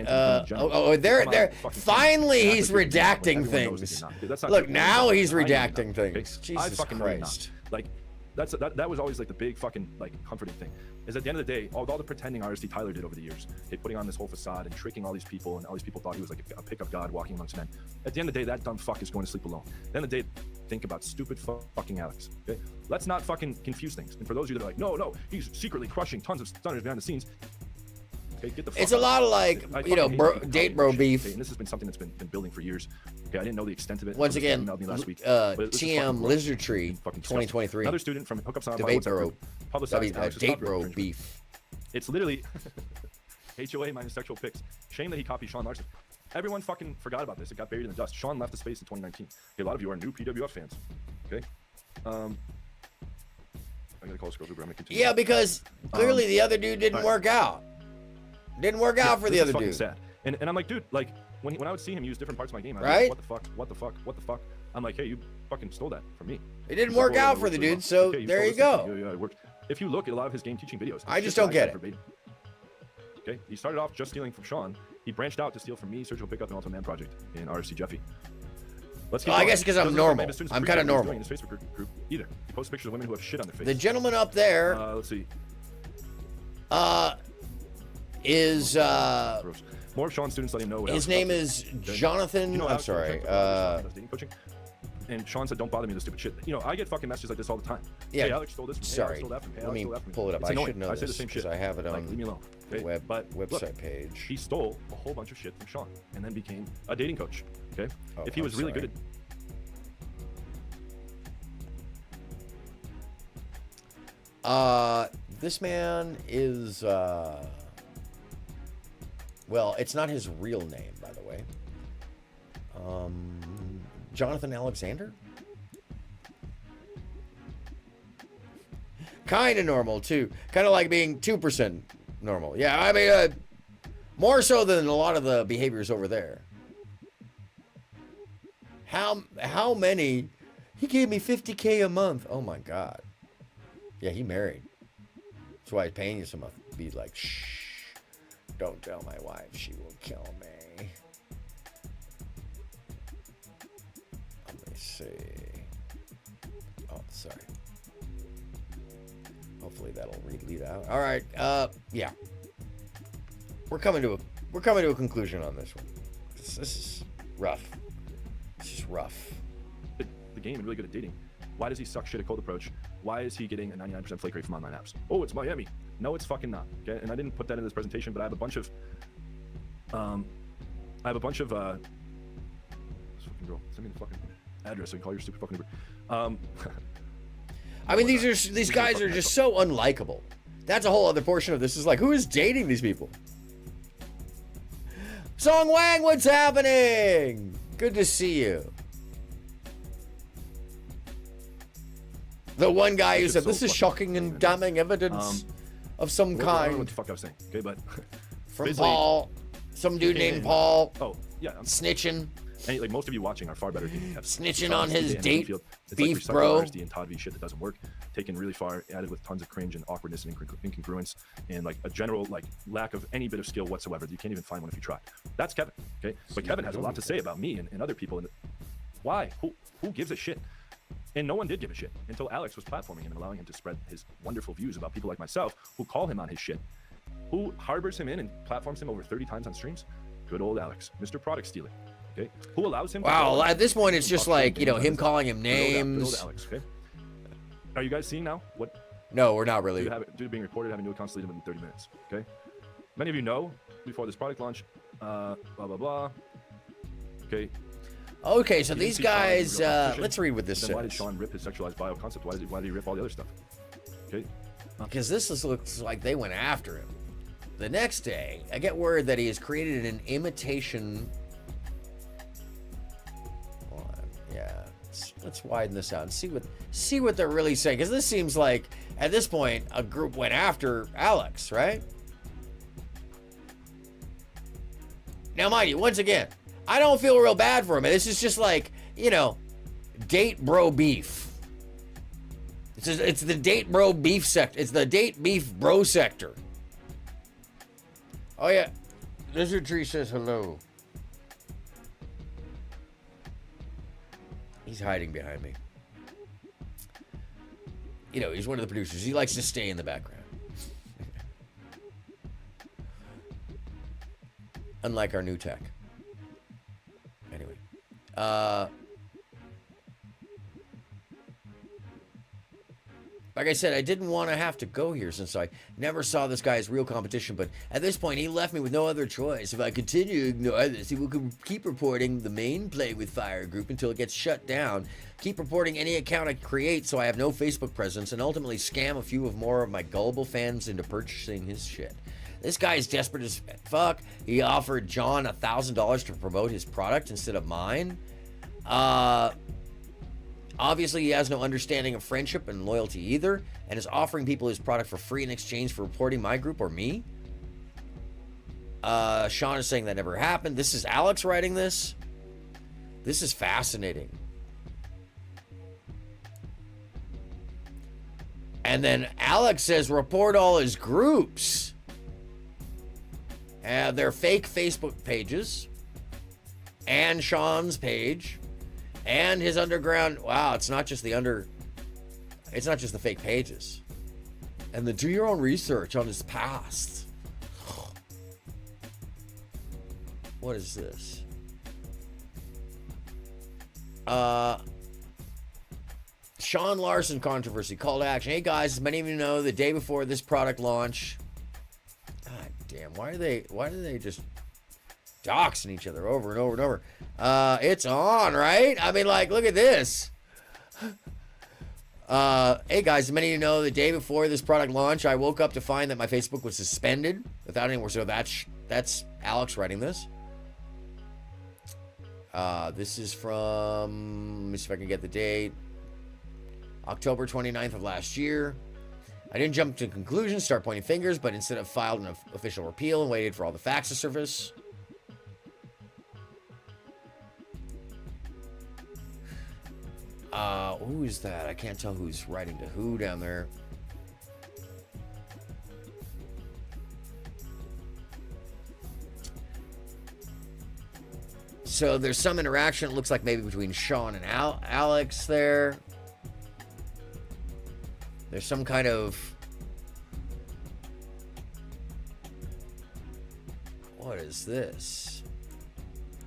they're finally he's redacting things. Look, now he's redacting things. Jesus Christ. Like, that was always like the big fucking like comforting thing, is at the end of the day, all the pretending artistry Tyler did over the years, putting on this whole facade and tricking all these people, and all these people thought he was like a pickup god walking amongst men. At the end of the day, that dumb fuck is going to sleep alone. At the end of the day, think about stupid fucking Alex. Okay, let's not fucking confuse things. And for those of you that are like, no, he's secretly crushing tons of stunners behind the scenes. Okay, get the fuck it's a lot of like, you know, date bro beef. Okay, and this has been something that's been building for years. Okay, I didn't know the extent of it. Once again, last week, TM Lizardtree 2023. Another student from Hookups on Debate bro. publicized Date bro beef. It's literally HOA minus sexual pics. Shame that he copied Sean Larson. Everyone fucking forgot about this. It got buried in the dust. Sean left the space in 2019. Okay, a lot of you are new PWF fans. Okay. I gotta call this girl Uber. I'm gonna continue. Yeah, because clearly the other dude didn't work out. Didn't work out for the other dude. Sad. And I'm like, dude, like when I would see him use different parts of my game, I was right? like, what the fuck? What the fuck? What the fuck? I'm like, hey, you fucking stole that from me. It didn't work out for the dude, so there you go. Yeah, it worked. If you look at a lot of his game teaching videos, I just don't get it. Verbatim. Okay, he started off just stealing from Sean. He branched out to steal from me, Surgical Pickup, and Ultimate Man Project in RFC Jeffy. Let's get I guess because I'm normal. I'm kind of normal. In his Facebook group either. He posts pictures of women who have shit on their face. The gentleman up there. Let's see. Is more of Sean's students let him know. His name is Jonathan. You know, I'm sorry. Dating coaching. And Sean said, "Don't bother me with this stupid shit." You know, I get fucking messages like this all the time. Yeah. Hey, Alex stole this from me. Sorry. Hey, Alex stole that from me. Hey, Let me Alex stole that from me. pull it up. It's I annoying. should know I say the this same shit. because I have it on leave me alone. Okay? website look, page. He stole a whole bunch of shit from Sean and then became a dating coach. Okay. Oh, if he was really good at. This man is. Well, it's not his real name, by the way. Jonathan Alexander? Kind of normal, too. Kind of like being 2% normal. Yeah, I mean, more so than a lot of the behaviors over there. How many? He gave me $50K a month. Oh, my God. Yeah, he married. That's why he's paying you so much. Be like, shh. Don't tell my wife, she will kill me. Let me see. Oh, sorry. Hopefully that'll lead out. All right. Yeah. We're coming to a conclusion on this one. This is rough. This is rough. the game and really good at dating, why does he suck shit at cold approach? Why is he getting a 99% flake rate from online apps? Oh, it's Miami. No, it's fucking not. Okay, and I didn't put that in this presentation, but I have a bunch of, this fucking girl. Send me the fucking address so you can call your stupid fucking Uber. I mean, these guys are just so unlikable. That's a whole other portion of this. Is like, who is dating these people? Song Wang, what's happening? Good to see you. The one guy who said, this is shocking and damning evidence of some I don't know kind. what the fuck I was saying, okay, but From Paul, some dude named Paul. Oh, yeah. Snitching. And like most of you watching are far better than Kevin. Snitching on his date, it's beef like bro. RSD and Todd V shit that doesn't work, taken really far, added with tons of cringe and awkwardness and incongruence, and like a general like lack of any bit of skill whatsoever. You can't even find one if you try. That's Kevin, okay? But Kevin has a lot to say about me and other people. And why? Who gives a shit? And no one did give a shit until Alex was platforming him and allowing him to spread his wonderful views about people like myself who call him on his shit. Who harbors him in and platforms him over 30 times on streams? Good old Alex, Mr. Product Stealer. Okay, who allows him? Wow, at this point, it's just like, you know, him calling him names. Good old Alex, okay? Are you guys seeing now what? No, we're not really. Due to being recorded, having new accounts deleted within 30 minutes. Okay, many of you know before this product launch, blah blah blah. Okay. Okay, so these guys. Let's read what this says. Why did Sean rip his sexualized bio concept? Why did he rip all the other stuff? Okay. Because this looks like they went after him. The next day, I get word that he has created an imitation. Yeah, let's widen this out and see what they're really saying. Because this seems like at this point a group went after Alex, right? Now, mind you, once again, I don't feel real bad for him. This is just like, you know, date bro beef. It's the date bro beef sector. It's the date beef bro sector. Oh yeah, Lizard Tree says hello. He's hiding behind me. You know, he's one of the producers. He likes to stay in the background. Unlike our new tech. Anyway. Like I said, I didn't want to have to go here since I never saw this guy as real competition, but at this point, he left me with no other choice. If I continue to ignore this, he will keep reporting the main Play with Fire group until it gets shut down, keep reporting any account I create so I have no Facebook presence, and ultimately scam a few more of my gullible fans into purchasing his shit. This guy is desperate as fuck. He offered John $1,000 to promote his product instead of mine. Obviously, he has no understanding of friendship and loyalty either, and is offering people his product for free in exchange for reporting my group or me. Sean is saying that never happened. This is Alex writing this. This is fascinating. And then Alex says, report all his groups. They're fake Facebook pages. And Sean's page. And his underground. Wow, it's not just the fake pages. And then do your own research on his past. What is this? Sean Larson controversy. Call to action. Hey guys, as many of you know, the day before this product launch. God damn, why do they just doxing each other over and over and over? It's on, right? I mean, like, look at this. Hey guys, as many of you know, the day before this product launch, I woke up to find that my Facebook was suspended without any more. So that's Alex writing this. This is from, let me see if I can get the date. October 29th of last year. I didn't jump to conclusions, start pointing fingers, but instead have filed an official repeal and waited for all the facts to surface. Who is that? I can't tell who's writing to who down there. So there's some interaction, it looks like maybe between Sean and Alex there. There's some kind of... What is this?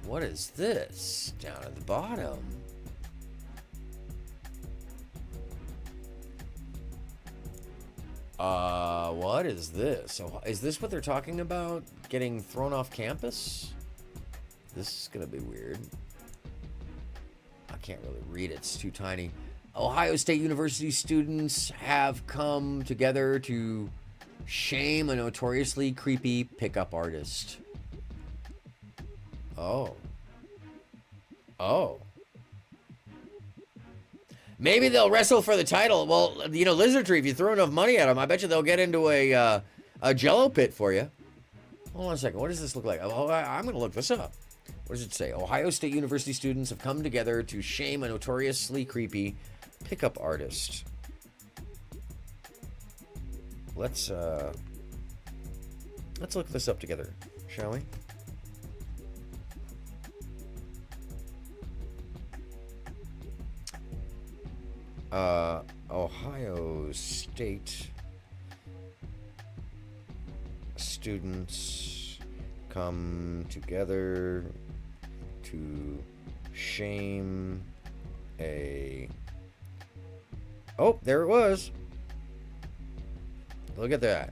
What is this down at the bottom? What is this? So is this what they're talking about? Getting thrown off campus? This is gonna be weird. I can't really read it, it's too tiny. Ohio State University students have come together to shame a notoriously creepy pickup artist. Oh. Maybe they'll wrestle for the title. Well, you know, Lizard Tree, if you throw enough money at them, I bet you they'll get into a jello pit for you. Hold on a second. What does this look like? Oh, I'm going to look this up. What does it say? Ohio State University students have come together to shame a notoriously creepy pickup artist. Let's look this up together, shall we? Ohio State students come together to shame a... Oh, there it was. Look at that.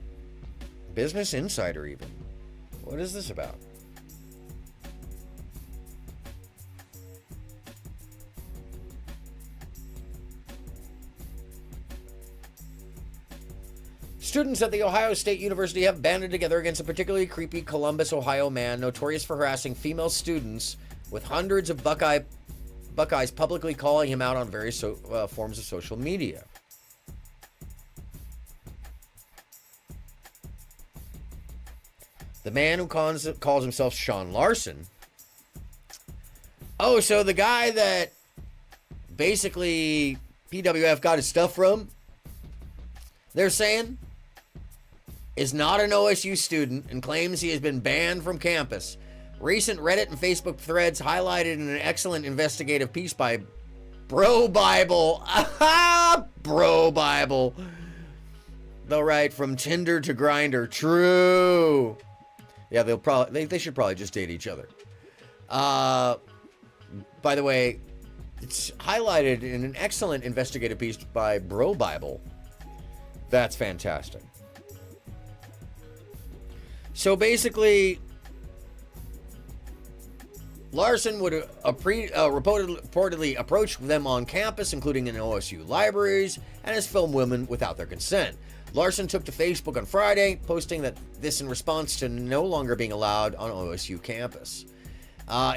Business Insider even. What is this about? Students at The Ohio State University have banded together against a particularly creepy Columbus, Ohio man notorious for harassing female students, with hundreds of Buckeyes publicly calling him out on various forms of social media. The man who calls himself Sean Larson. Oh, so the guy that basically PWF got his stuff from, they're saying, is not an OSU student and claims he has been banned from campus. Recent Reddit and Facebook threads highlighted in an excellent investigative piece by Bro Bible. Bro Bible. They'll write from Tinder to Grindr. True. Yeah, they should probably just date each other. By the way, it's highlighted in an excellent investigative piece by Bro Bible. That's fantastic. So basically, Larson would reportedly approach them on campus, including in OSU libraries, and has filmed women without their consent. Larson took to Facebook on Friday, posting that this in response to no longer being allowed on OSU campus.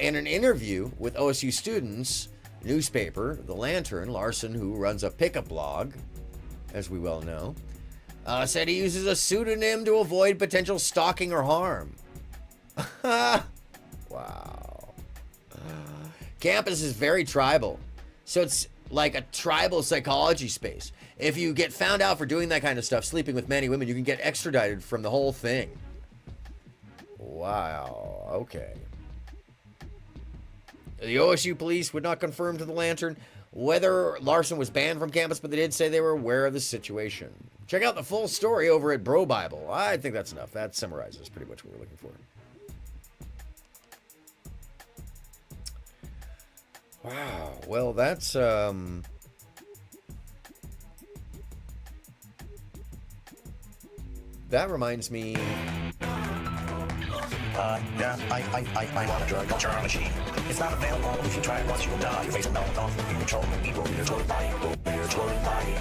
In an interview with OSU students, newspaper The Lantern, Larson, who runs a pickup blog, as we well know, said he uses a pseudonym to avoid potential stalking or harm. Wow. Campus is very tribal, so it's like a tribal psychology space. If you get found out for doing that kind of stuff, sleeping with many women, you can get extradited from the whole thing. Wow, okay. The OSU police would not confirm to the Lantern whether Larson was banned from campus, but they did say they were aware of the situation. Check out the full story over at Bro Bible. I think that's enough. That summarizes pretty much what we're looking for. Wow. Well, that's that reminds me. Yeah, I want a drug culture on a machine. It's not available. If you try it once, you will die. Your face will melt off. You control me. Evil in your total body. Your total body.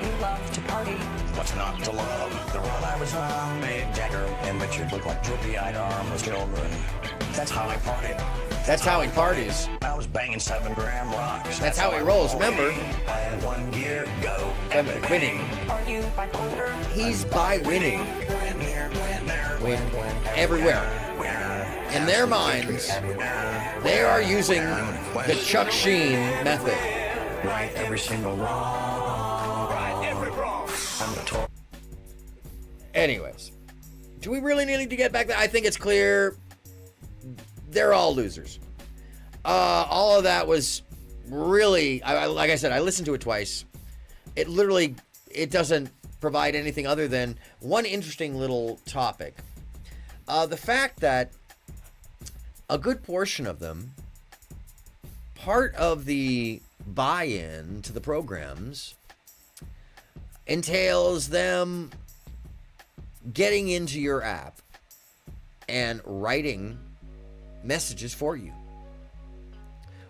You love to party. What's not to love? The world I was on made Jagger and Richard look like droopy-eyed armless children. That's how I partied. That's how he parties. I was banging 7-gram rocks. That's how he rolls, remember? I had one gear, go. Winning. Are you bipolar? He's by winning. Win here, win there, Win everywhere. In their minds, they are using the Chuck Sheen method. Right every single wrong. Right every wrong. I'm the total. Anyways, do we really need to get back there? I think it's clear they're all losers. All of that was really, like I said, I listened to it twice. It doesn't provide anything other than one interesting little topic. The fact that a good portion of them, part of the buy-in to the programs entails them getting into your app and writing messages for you,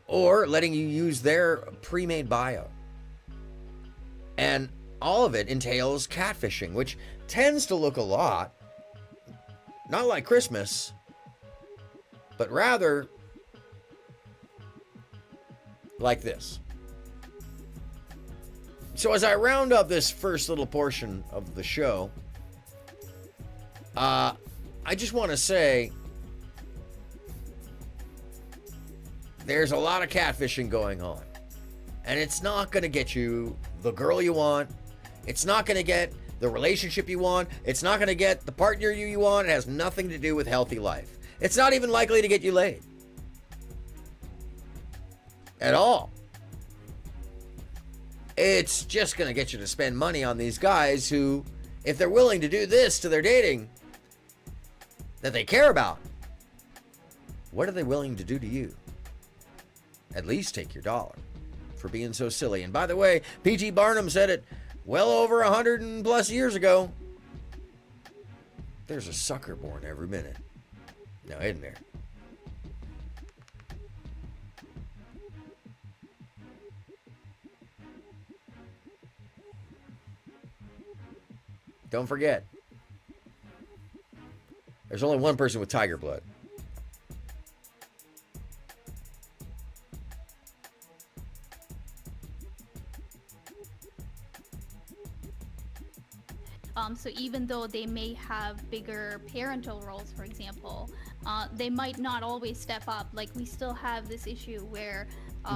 or letting you use their pre-made bio. And all of it entails catfishing, which tends to look a lot not like Christmas, but rather like this. So as I round up this first little portion of the show, I just want to say there's a lot of catfishing going on, and it's not going to get you the girl you want. It's not going to get the relationship you want. It's not going to get the partner you want. It has nothing to do with healthy life. It's not even likely to get you laid at all. It's just going to get you to spend money on these guys who, if they're willing to do this to their dating that they care about, what are they willing to do to you? At least take your dollar for being so silly. And by the way, P.T. Barnum said it well over 100+ years ago. There's a sucker born every minute. Now, isn't there? Don't forget, there's only one person with tiger blood. So even though they may have bigger parental roles, for example, they might not always step up. Like, we still have this issue where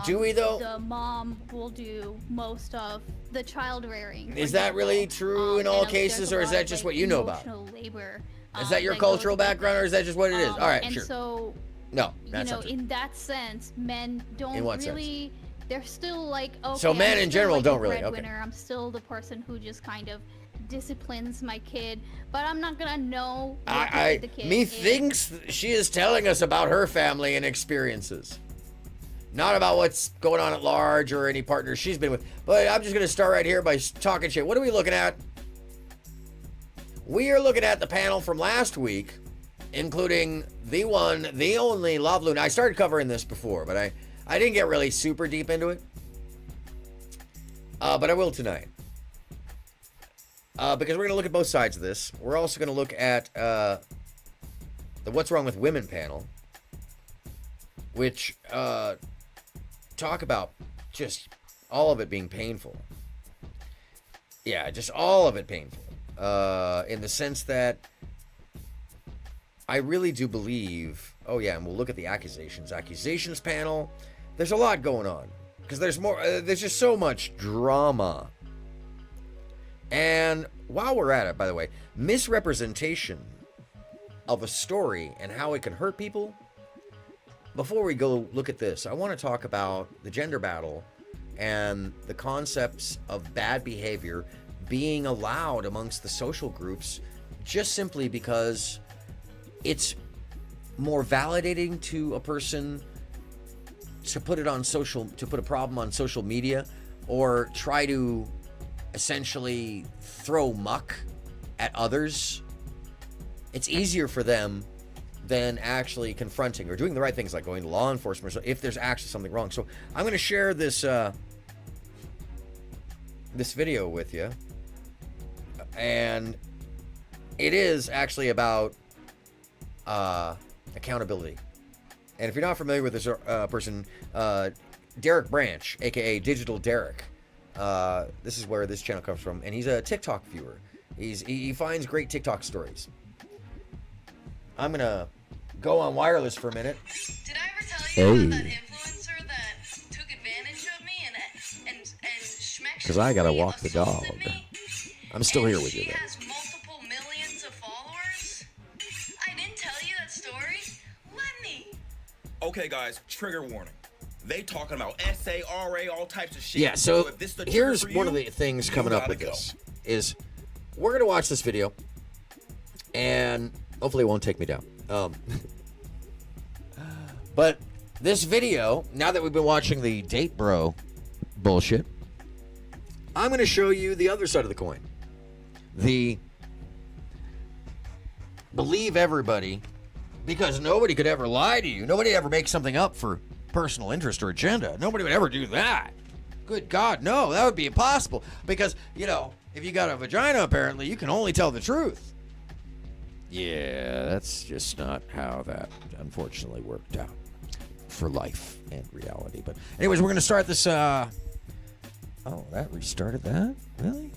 do we though? The mom will do most of the child rearing. Is that really true in all cases, or is that just what you know about? Labor, is that your cultural background, or is that just what it is? All right, and sure. So, no, that's not true. in that sense, men don't in what really. Sense? They're still like, okay. So men in general don't really. Okay. I'm still the person who just kind of disciplines my kid, but I'm not gonna know what the kid methinks she is telling us about her family and experiences, not about what's going on at large or any partners she's been with. But I'm just gonna start right here by talking shit. What are we looking at? We are looking at the panel from last week including the one, the only Lav Lune. I started covering this before, but I didn't get really super deep into it. But I will tonight. Because we're going to look at both sides of this. We're also going to look at the What's Wrong with Women panel, which talk about just all of it being painful. Yeah, just all of it painful. In the sense that I really do believe, oh yeah, and we'll look at the accusations panel. There's a lot going on because there's more, there's just so much drama. And while we're at it, by the way, misrepresentation of a story and how it can hurt people. Before we go look at this, I want to talk about the gender battle and the concepts of bad behavior being allowed amongst the social groups just simply because it's more validating to a person to put it on social, to put a problem on social media or try to essentially throw muck at others. It's easier for them than actually confronting or doing the right things like going to law enforcement if there's actually something wrong. So I'm going to share this this video with you, and it is actually about accountability. And if you're not familiar with this person, Derek Branch, aka Digital Derek, this is where this channel comes from, and he's a TikTok viewer. He finds great TikTok stories. I'm gonna go on wireless for a minute. Did I ever tell you about that influencer that took advantage of me and schmecked? Because I gotta walk the assaulted dog. me? I'm still here with She you, though. has multiple millions of followers. I didn't tell you that story. Let me. Okay, guys, trigger warning. They talking about SA, RA, all types of shit. Yeah, so if this the here's trigger for one of you, the things you coming up gotta with go. this is we're gonna watch this video, and hopefully it won't take me down. But this video, now that we've been watching the date bro bullshit, I'm gonna show you the other side of the coin. The believe everybody because nobody could ever lie to you. Nobody ever makes something up for personal interest or agenda. Nobody would ever do that. Good God, no, that would be impossible. Because, you know, if you got a vagina, apparently, you can only tell the truth. Yeah, that's just not how that unfortunately worked out for life and reality. But anyways, we're going to start this, oh, that restarted that? Really?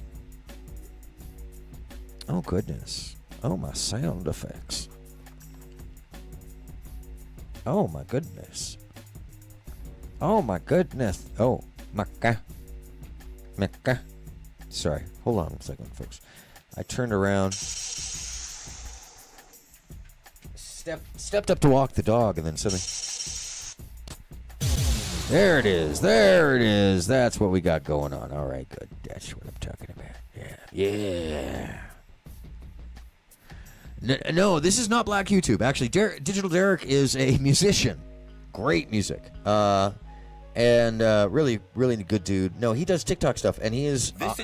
Oh, goodness. Oh, my sound effects. Oh, my goodness. Oh, my goodness. Oh, my God. My God. Sorry. Hold on a second, folks. I turned around. Stepped up to walk the dog, and then suddenly... There it is. There it is. That's what we got going on. All right, good. That's what I'm talking about. Yeah. No, this is not Black YouTube. Actually, Digital Derek is a musician. Great music. And really, really good dude. No, he does TikTok stuff, and he's right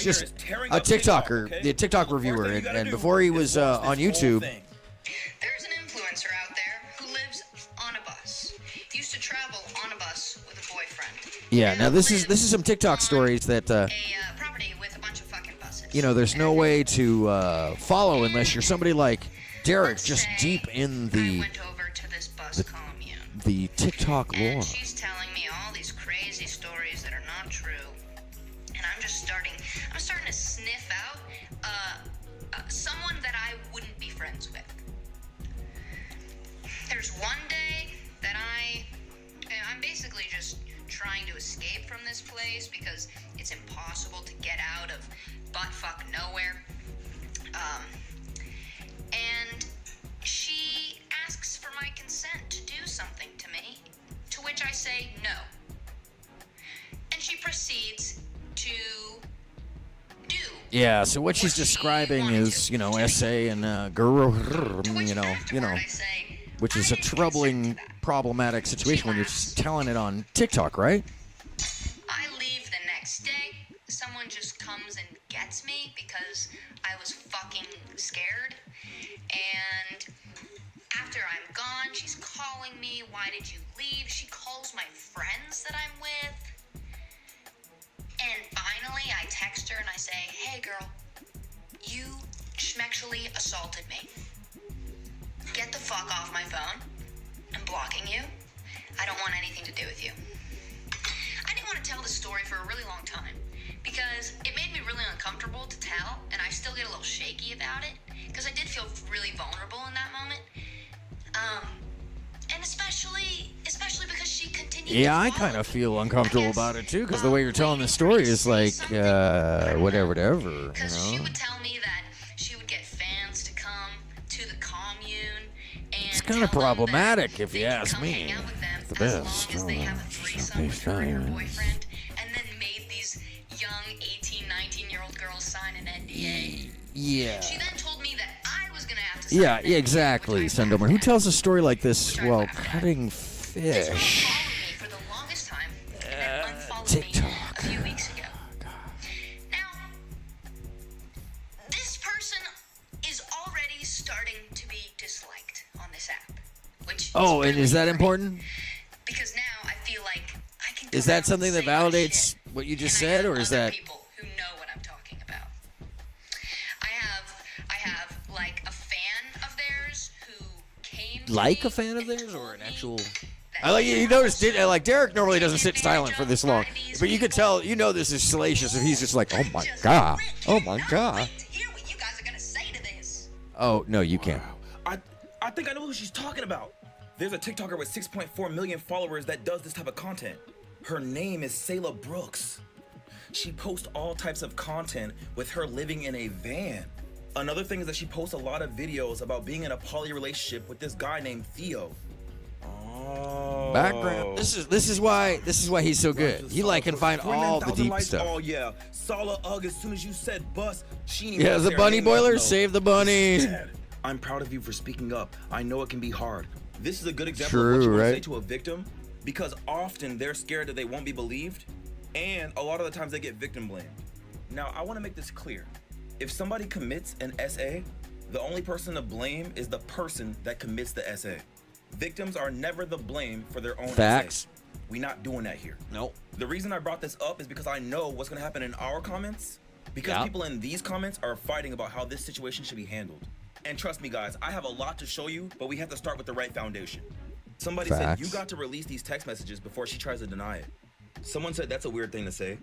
just tearing a up TikTok, TikToker, okay? the TikTok So the first reviewer. thing you gotta And do before he is was watch this on whole YouTube, thing. There's an influencer out there who lives on a bus. Used to travel on a bus with a boyfriend. yeah. Now this is some TikTok stories that Property with a bunch of fucking buses. you know. There's no way to follow unless you're somebody like Derek, just deep in I went over to this bus commune. the TikTok lore. And she's telling me all these crazy stories that are not true. And I'm starting to sniff out someone that I wouldn't be friends with. There's one day that I'm basically just trying to escape from this place because it's impossible to get out of buttfuck nowhere. And she asks for my consent to do something to me, to which I say no. And she proceeds to do. Yeah. So what she's describing is, you know, SA and guru, you know, I say, which is a troubling, problematic situation when you're just telling it on TikTok, right? I leave the next day. Someone just comes and gets me because I was fucking scared. And After I'm gone, she's calling me. Why did you leave? She calls my friends that I'm with. And finally, I text her and I say, hey girl, you schmexually assaulted me. Get the fuck off my phone. I'm blocking you. I don't want anything to do with you. I didn't want to tell the story for a really long time because it made me really uncomfortable to tell, and I still get a little shaky about it because I did feel really vulnerable in that moment. And especially because she continued. Yeah, I to kind follow of me. feel uncomfortable I guess, about it too, because the way you're telling the story is like, whatever, you Because she know. would tell me that she would get fans to come to the commune, and It's kind of tell them that problematic if they you can ask come me. hang out with them It's the as best. long as they have a threesome with her and her boyfriend, and then made these young 18, 19-year-old girls sign an NDA. Yeah. She then told me that I was gonna have to sign Yeah, an NDA, exactly, which I Sundomer. Who laughed tells a story like this Which I while laughed at. cutting This girl fish? followed me for the longest time and then unfollowed TikTok. me a few weeks ago. Now, this person is already starting to be disliked on this app, which Oh, and really is that great, important? because now I feel like I can. Is come out that and something that say my validates shit, what you just and I said, have or is other that? people who know what I'm talking about? I have like a fan of theirs who came to Like me a fan of and theirs, or told an me actual? that I like he you noticed also it. Like Derek normally doesn't taken sit silent for this long, advantage of by these but you could people. tell. You know this is salacious if he's just like, oh my Just god, wait, oh my cannot god. wait to hear what you guys are gonna say to this. Oh no, you can't. I think I know who she's talking about. There's a TikToker with 6.4 million followers that does this type of content. Her name is Sayla Brooks. She posts all types of content with her living in a van. Another thing is that she posts a lot of videos about being in a poly relationship with this guy named Theo. Oh. Background. This is why he's so good. He like can find all the deep stuff. Oh yeah, Sala Ugg. As soon as you said bus, she ain't Yeah, even the say her bunny name, boiler. no. Save the bunnies. I'm proud of you for speaking up. I know it can be hard. This is a good example True, of what you want to right? say to a victim, because often they're scared that they won't be believed, and a lot of the times they get victim blamed. Now, I want to make this clear. If somebody commits an SA, the only person to blame is the person that commits the SA. Victims are never the blame for their own Facts. SA. We're not doing that here. Nope. The reason I brought this up is because I know what's going to happen in our comments, because Yeah. people in these comments are fighting about how this situation should be handled. And trust me, guys, I have a lot to show you, but we have to start with the right foundation. Somebody said Facts. you got to release these text messages before she tries to deny it. Someone said that's a weird thing to say.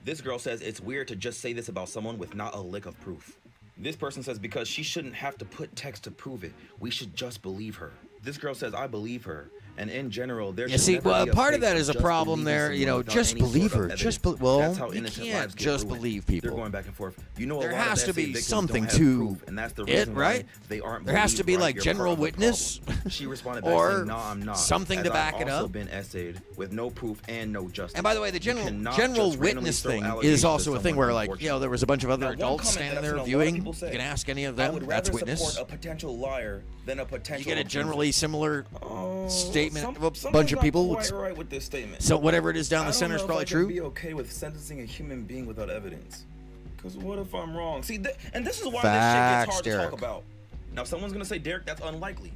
This girl says it's weird to just say this about someone with not a lick of proof. This person says because she shouldn't have to put text to prove it. We should just believe her. This girl says I believe her. And in general, there Yeah, should see, never well, be a part of place that is a just problem believing there. You someone know, without just any believe sort of her. Just evidence. well, That's how you innocent can't lives get just ruined. believe They're people. going back and forth. You know, There a lot has of to SA be victims something don't have to proof, and that's the it, reason why right? they aren't There has to be believed, right? like You're general part of the witness, problem. She responded back or saying, "No, I'm not." something as to back I've it also up. been essayed with no proof and no justice. And by the way, the You general cannot general just randomly witness throw thing allegations is at also a thing someone, where, like, you know, there was a bunch of other Now, one adults comment standing that I've there seen a lot of viewing. people You say, can ask any of I them. would That's rather witness. support a potential liar than a potential You get a accuser. generally similar statement of a Something's bunch of not people. quite right with this statement. So whatever it is down I the don't center is know if probably I can true. Be okay with sentencing a human being without evidence. Because what if I'm wrong? See, and this is why Facts, this shit gets hard Derek. to talk about. Now, someone's gonna say, Derek, that's unlikely.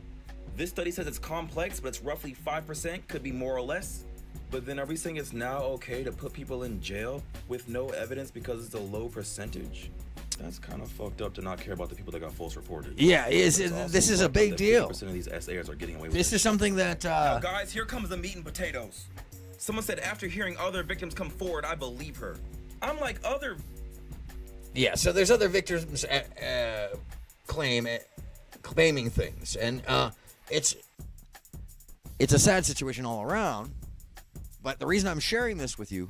This study says it's complex, but it's roughly 5%, could be more or less. But then are we saying it's now okay to put people in jail with no evidence because it's a low percentage? That's kind of fucked up to not care about the people that got false reported. Yeah, It's also this is a fucked up big that deal. 50% of these SAers are getting away with This this is shit. something that Now, guys, here comes the meat and potatoes. Someone said after hearing other victims come forward, I believe her. I'm like, other. yeah. So there's other victims claiming things, and it's a sad situation all around. But the reason I'm sharing this with you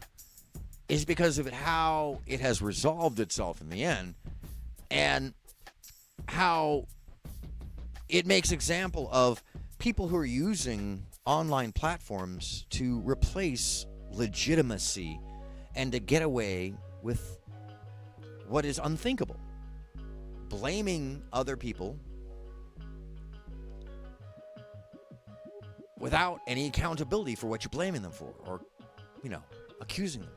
is because of how it has resolved itself in the end, and how it makes example of people who are using online platforms to replace legitimacy and to get away with what is unthinkable. Blaming other people without any accountability for what you're blaming them for, or, you know, accusing them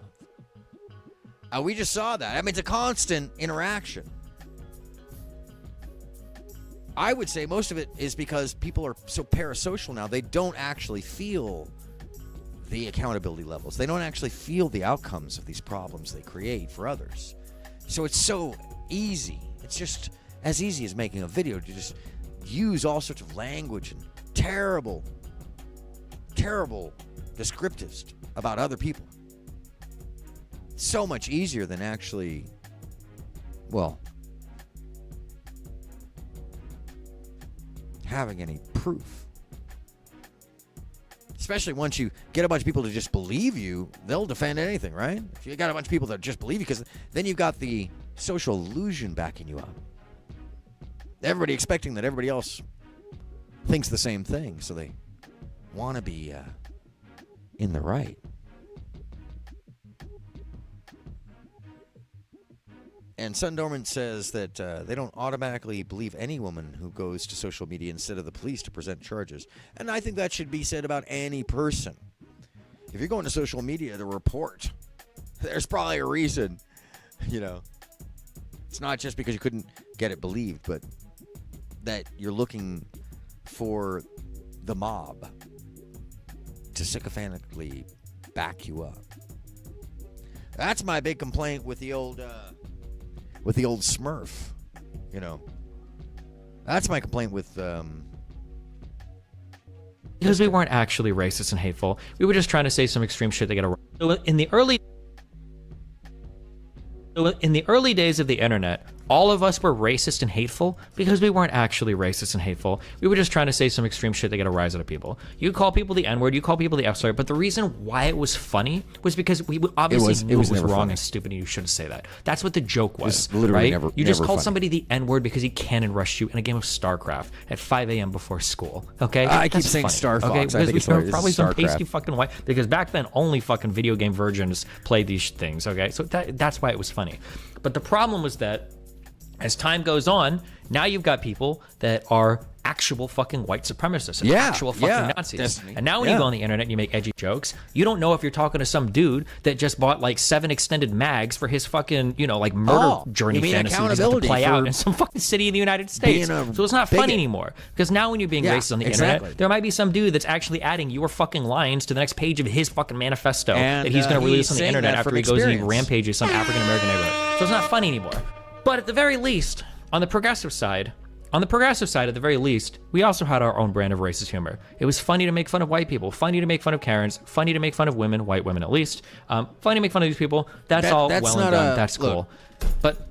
of. We just saw that. I mean, it's a constant interaction. I would say most of it is because people are so parasocial now. They don't actually feel the accountability levels. They don't actually feel the outcomes of these problems they create for others. So it's so easy. It's just as easy as making a video to just use all sorts of language and terrible descriptives about other people. So much easier than actually, well, having any proof. Especially once you get a bunch of people to just believe you, they'll defend anything, right? If you got a bunch of people that just believe you, because then you've got the social illusion backing you up. Everybody expecting that everybody else thinks the same thing, so they want to be in the right. And Sundormant says that they don't automatically believe any woman who goes to social media instead of the police to present charges. And I think that should be said about any person. If you're going to social media to report, there's probably a reason, you know. It's not just because you couldn't get it believed, but that you're looking for the mob to sycophantically back you up. That's my big complaint with the old Smurf, you know. That's my complaint with because we weren't actually racist and hateful. We were just trying to say some extreme shit to get around. In the early days of the internet, all of us were racist and hateful because we weren't actually racist and hateful. We were just trying to say some extreme shit to get a rise out of people. You call people the N-word, you call people the F-slur, but the reason why it was funny was because we obviously knew it was wrong and stupid and you shouldn't say that. That's what the joke was, literally right? never, you just never called funny. somebody the N-word because he cannon rushed you in a game of StarCraft at 5 a.m. before school, okay? I keep That's saying funny, Star Fox. okay? I Because think we it's hilarious. were probably It's some StarCraft. pasty fucking white, because back then only fucking video game versions played these things, okay? So that's why it was funny. But the problem was that as time goes on, now you've got people that are actual fucking white supremacists and actual fucking Nazis. Destiny. And now when you go on the internet and you make edgy jokes, you don't know if you're talking to some dude that just bought like 7 extended mags for his fucking, you know, like murder journey you mean fantasy to accountability play out for in some fucking city in the United States. So it's not funny bigot. anymore. Because now when you're being racist on the internet, there might be some dude that's actually adding your fucking lines to the next page of his fucking manifesto And, that he's going to release on the saying internet that after from he goes and he experience. rampages some African American neighborhood. So it's not funny anymore. But at the very least, on the progressive side, at the very least, we also had our own brand of racist humor. It was funny to make fun of white people, funny to make fun of Karens, funny to make fun of women, white women at least, funny to make fun of these people. That's all well and done. That's cool. But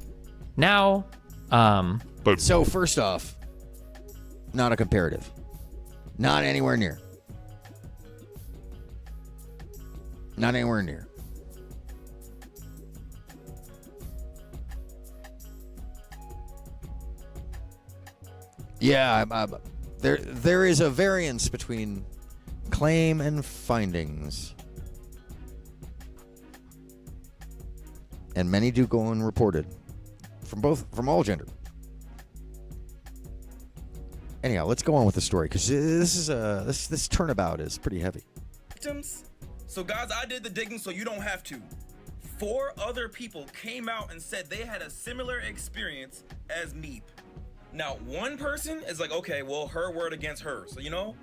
now, So first off, not a comparative. Not anywhere near. Not anywhere near. Yeah, there is a variance between claim and findings. And many do go unreported from all gender. Anyhow, let's go on with the story because this turnabout is pretty heavy. Victims. So guys, I did the digging so you don't have to. 4 other people came out and said they had a similar experience as Meep. Now, one person is like, okay, well, her word against her, so you know,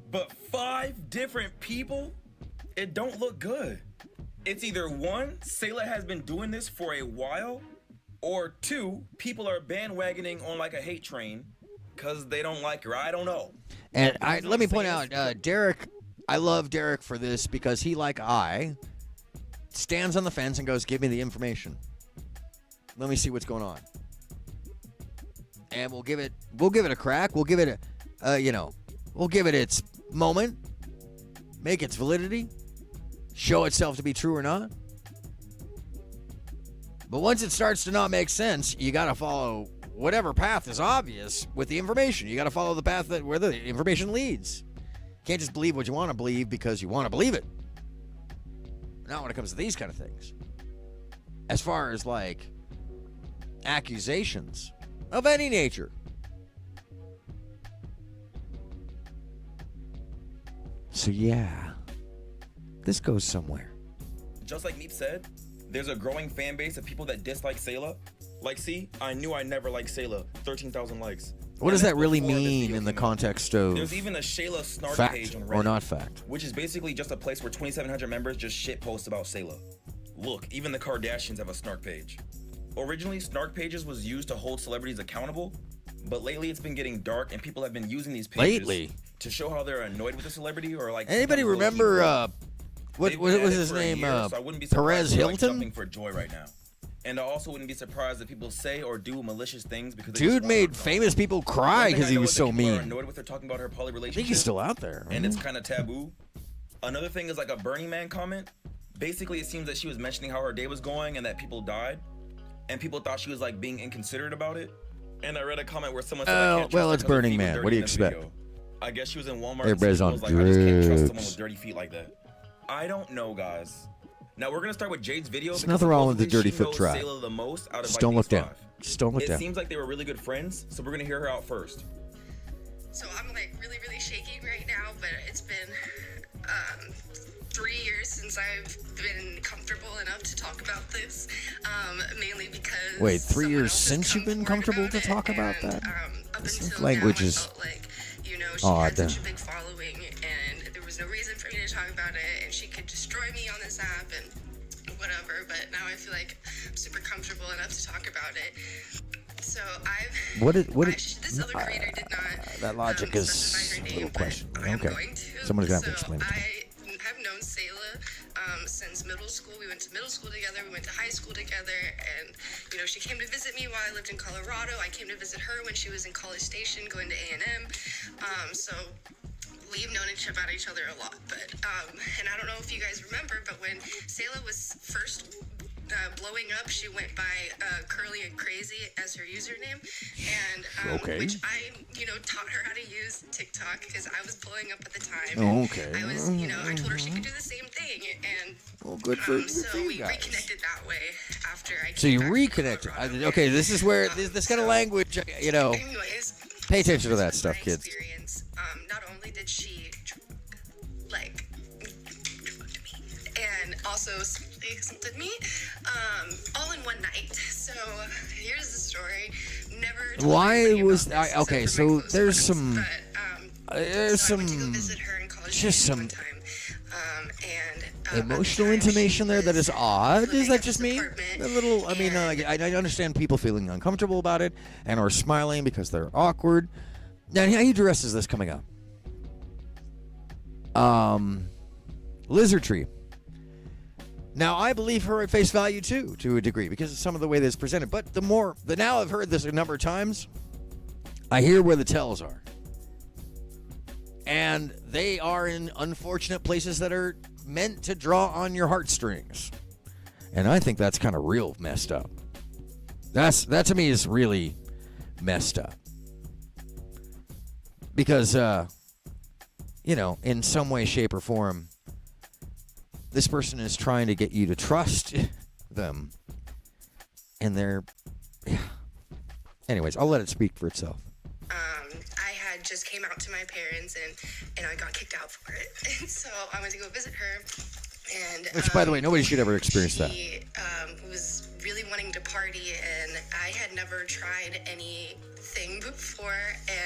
but 5 different people, it don't look good. It's either 1, Sayla has been doing this for a while, or 2, people are bandwagoning on like a hate train because they don't like her. I don't know. And let me point out, Derek, I love Derek for this because he, like I, stands on the fence and goes, give me the information. Let me see what's going on. And we'll give it a crack. We'll give it we'll give it its moment, make its validity, show itself to be true or not. But once it starts to not make sense, you got to follow whatever path is obvious with the information. You got to follow the path where the information leads. You can't just believe what you want to believe because you want to believe it. Not when it comes to these kind of things. As far as like accusations of any nature. So yeah, this goes somewhere. Just like Meep said, there's a growing fan base of people that dislike Sayla. Like, see, I knew I never liked Sayla. 13,000 likes. What does And that that's really before this mean video in the came out. context of There's even a Shayla snark fact page on Reddit, or not fact? which is basically just a place where 2,700 members just shit post about Sayla. Look, even the Kardashians have a snark page. Originally, snark pages was used to hold celebrities accountable, but lately it's been getting dark and people have been using these pages Lately? to show how they're annoyed with the celebrity or like. Anybody sometimes low-key remember wrong. what They've was been at it his for a name? year, so I wouldn't be Perez surprised if they're, like, Hilton? jumping for joy right now. And I also wouldn't be surprised that people say or do malicious things because they Dude just want made her gone. famous people One cry thing because I he know was is that so people are mean. annoyed with her talking about her poly I relationship. think he's still out there. And it's kind of taboo. Another thing is like a Burning Man comment. Basically, it seems that she was mentioning how her day was going and that people died, and people thought she was like being inconsiderate about it. And I read a comment where someone said, Oh, I can't well, trust her it's 'cause her Burning feet were Man. dirty What do you in this expect? video. I guess she was in Walmart. Everybody's and on someone was like, I just can't trust someone drugs. with dirty feet like that. I don't know, guys. Now we're gonna start with Jade's video. There's because nothing wrong with the supposedly Dirty she Foot knows tribe. Sayla the most out of Just don't look these down. five. Just don't look It down. seems like they were really good friends, so we're gonna hear her out first. So I'm like really shaking right now, but it's been 3 years since I've been comfortable enough to talk about this, mainly because Wait, 3 someone years else has since you've come been forward comfortable about to it, talk about and, that? Up This until language now, is I felt like, she odd. had such a big following, and there was no reason for me to talk about it, and she could destroy me on this app and whatever. But now I feel like I'm super comfortable enough to talk about it. So this other creator did not that logic is specify her a name, little but questionable. I'm Okay. going to. Someone's gonna have to So explain it. I have known Sayla since middle school. We went to middle school together. We went to high school together, and she came to visit me while I lived in Colorado. I came to visit her when she was in College Station, going to A&M. So we've known about each other a lot. But and I don't know if you guys remember, but when Sayla was first blowing up, she went by Curly and Crazy as her username, and which I taught her how to use TikTok because I was blowing up at the time. Okay. I was I told her she could do the same thing, and Well, good for so you we guys. reconnected that way after I. So you came back from reconnected. Colorado. Okay, this is where this kind of language, Anyways, pay attention to that this was stuff, my kids. Experience. Not only did she drugged me, and also sexually assaulted me, all in one night. So here's the story. Never. told Why anybody was about this okay? except for my So close there's friends, some, but, there's so I went to go some, visit her in College just Station some one time, and at the emotional time, intimation she there that was is odd. Is living that at just this me? apartment, A little. I mean, and I understand people feeling uncomfortable about it and or smiling because they're awkward. Now, how he addresses this coming up. Lizard Tree. Now, I believe her at face value too, to a degree, because of some of the way this is presented. But now I've heard this a number of times, I hear where the tells are. And they are in unfortunate places that are meant to draw on your heartstrings. And I think that's kind of real messed up. That to me is really messed up. Because, in some way, shape, or form, this person is trying to get you to trust them. And they're... Anyways, I'll let it speak for itself. I had just came out to my parents, and I got kicked out for it. And so I went to go visit her. And, Which, by the way, nobody should ever experience that. She was really wanting to party, and I had never tried anything before,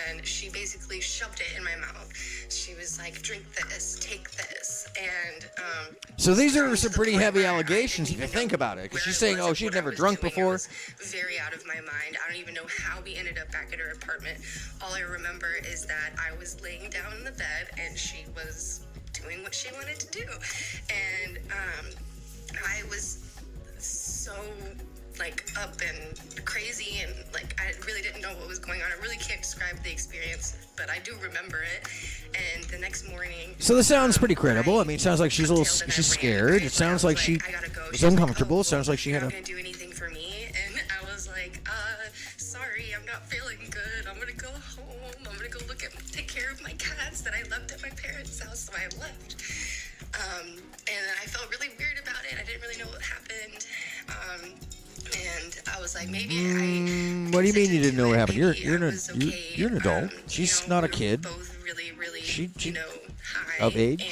and she basically shoved it in my mouth. She was like, drink this, take this, and... So these are some pretty heavy allegations if you think about it, because she's saying, oh, she'd never drunk before. Very out of my mind. I don't even know how we ended up back at her apartment. All I remember is that I was laying down in the bed, and she was doing what she wanted to do, and I was so up and crazy, and I really didn't know what was going on. I really can't describe the experience, but I do remember it. And the next morning, So this sounds pretty credible. I mean, it sounds like she's she's scared. It sounds like she was uncomfortable. It sounds like she had not a... gonna do anything for me, and I was like, sorry, I'm not feeling good. I'm gonna go home. I'm gonna go take care of my cats that I left at my parents' house, so I left. And I felt really weird about it. I didn't really know what happened. And I was like, maybe What do you mean you didn't know what happened? You're an adult. you She's know, not a we were kid. both really, She high of age.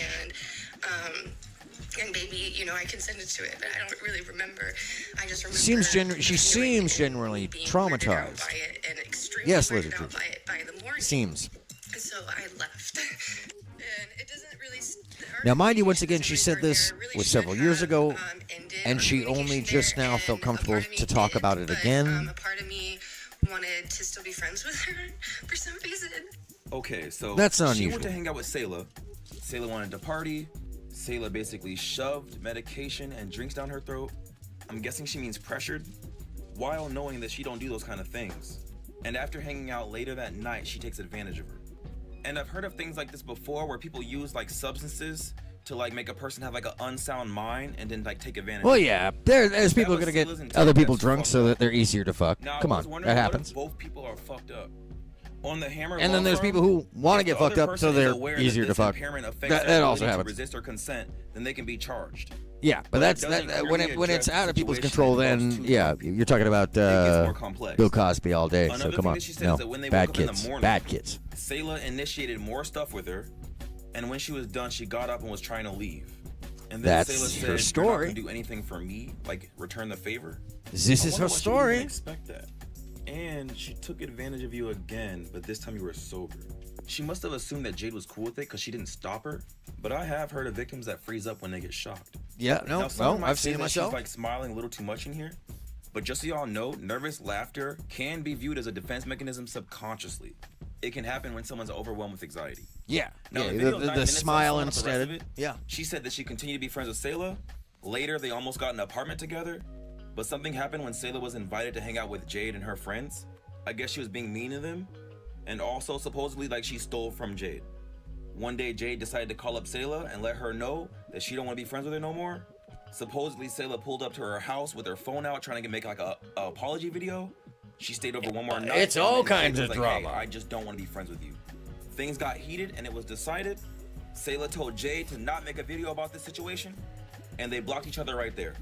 And maybe I consented to it, but I don't really remember. I just remember She seems genuinely being traumatized. weirded out by it and extremely Yes, weirded Lizard out Tree. by seems. So I left. And it doesn't really. Now, mind you, once again, she said this was several years ago, and she only just now felt comfortable to talk about it again. A part of me wanted to still be friends with her for some reason. Okay, so That's not she unusual. went to hang out with Sayla. Sayla wanted to party. Sayla basically shoved medication and drinks down her throat. I'm guessing she means pressured, while knowing that she don't do those kind of things. And after hanging out later that night, she takes advantage of her. And I've heard of things like this before where people use like substances to like make a person have like an unsound mind and then like take advantage. Well, of it. yeah, there's people was gonna get Sayla's intent, other people that's drunk fucked so up. that they're easier to fuck. Now, Come I was on, wondering, that what if happens. both people are fucked up? On the Hammer And law then there's firm, people who want to if get the fucked other up so person is they're aware that easier to this fuck. impairment affects That their also ability to happens. resist or consent, then they can be charged. Yeah, but But it that's doesn't when clearly it's address out the of people's situation control. that Then involves two yeah, parties. you're talking about more complex. Bill Cosby all day. Another So come thing on, that she said no, is that when they bad woke up in the kids, morning, bad kids. Sayla initiated more stuff with her, and when she was done, she got up and was trying to leave. And then That's Sayla said, her "You're not story. gonna do anything for me, like return the favor." This I is wonder her why she would story. even expect that. And she took advantage of you again, but this time you were sober. She must have assumed that Jade was cool with it because she didn't stop her. But I have heard of victims that freeze up when they get shocked. Yeah, no, Now, someone well, might I've say seen it that myself. She's like smiling a little too much in here. But just so y'all know, nervous laughter can be viewed as a defense mechanism subconsciously. It can happen when someone's overwhelmed with anxiety. Yeah, Now, yeah, the video's 9 the minutes, so smile I'll sum up the rest instead. of it. Yeah. She said that she continued to be friends with Sayla. Later, they almost got an apartment together. But something happened when Sayla was invited to hang out with Jade and her friends. I guess she was being mean to them. And also, supposedly, like she stole from Jade. One day, Jade decided to call up Sayla and let her know that she don't want to be friends with her no more. Supposedly, Sayla pulled up to her house with her phone out, trying to make like a apology video. She stayed over one more night. It's and all then Jade kinds was of like, drama. "Hey, I just don't want to be friends with you." Things got heated, and it was decided. Sayla told Jade to not make a video about this situation, and they blocked each other right there.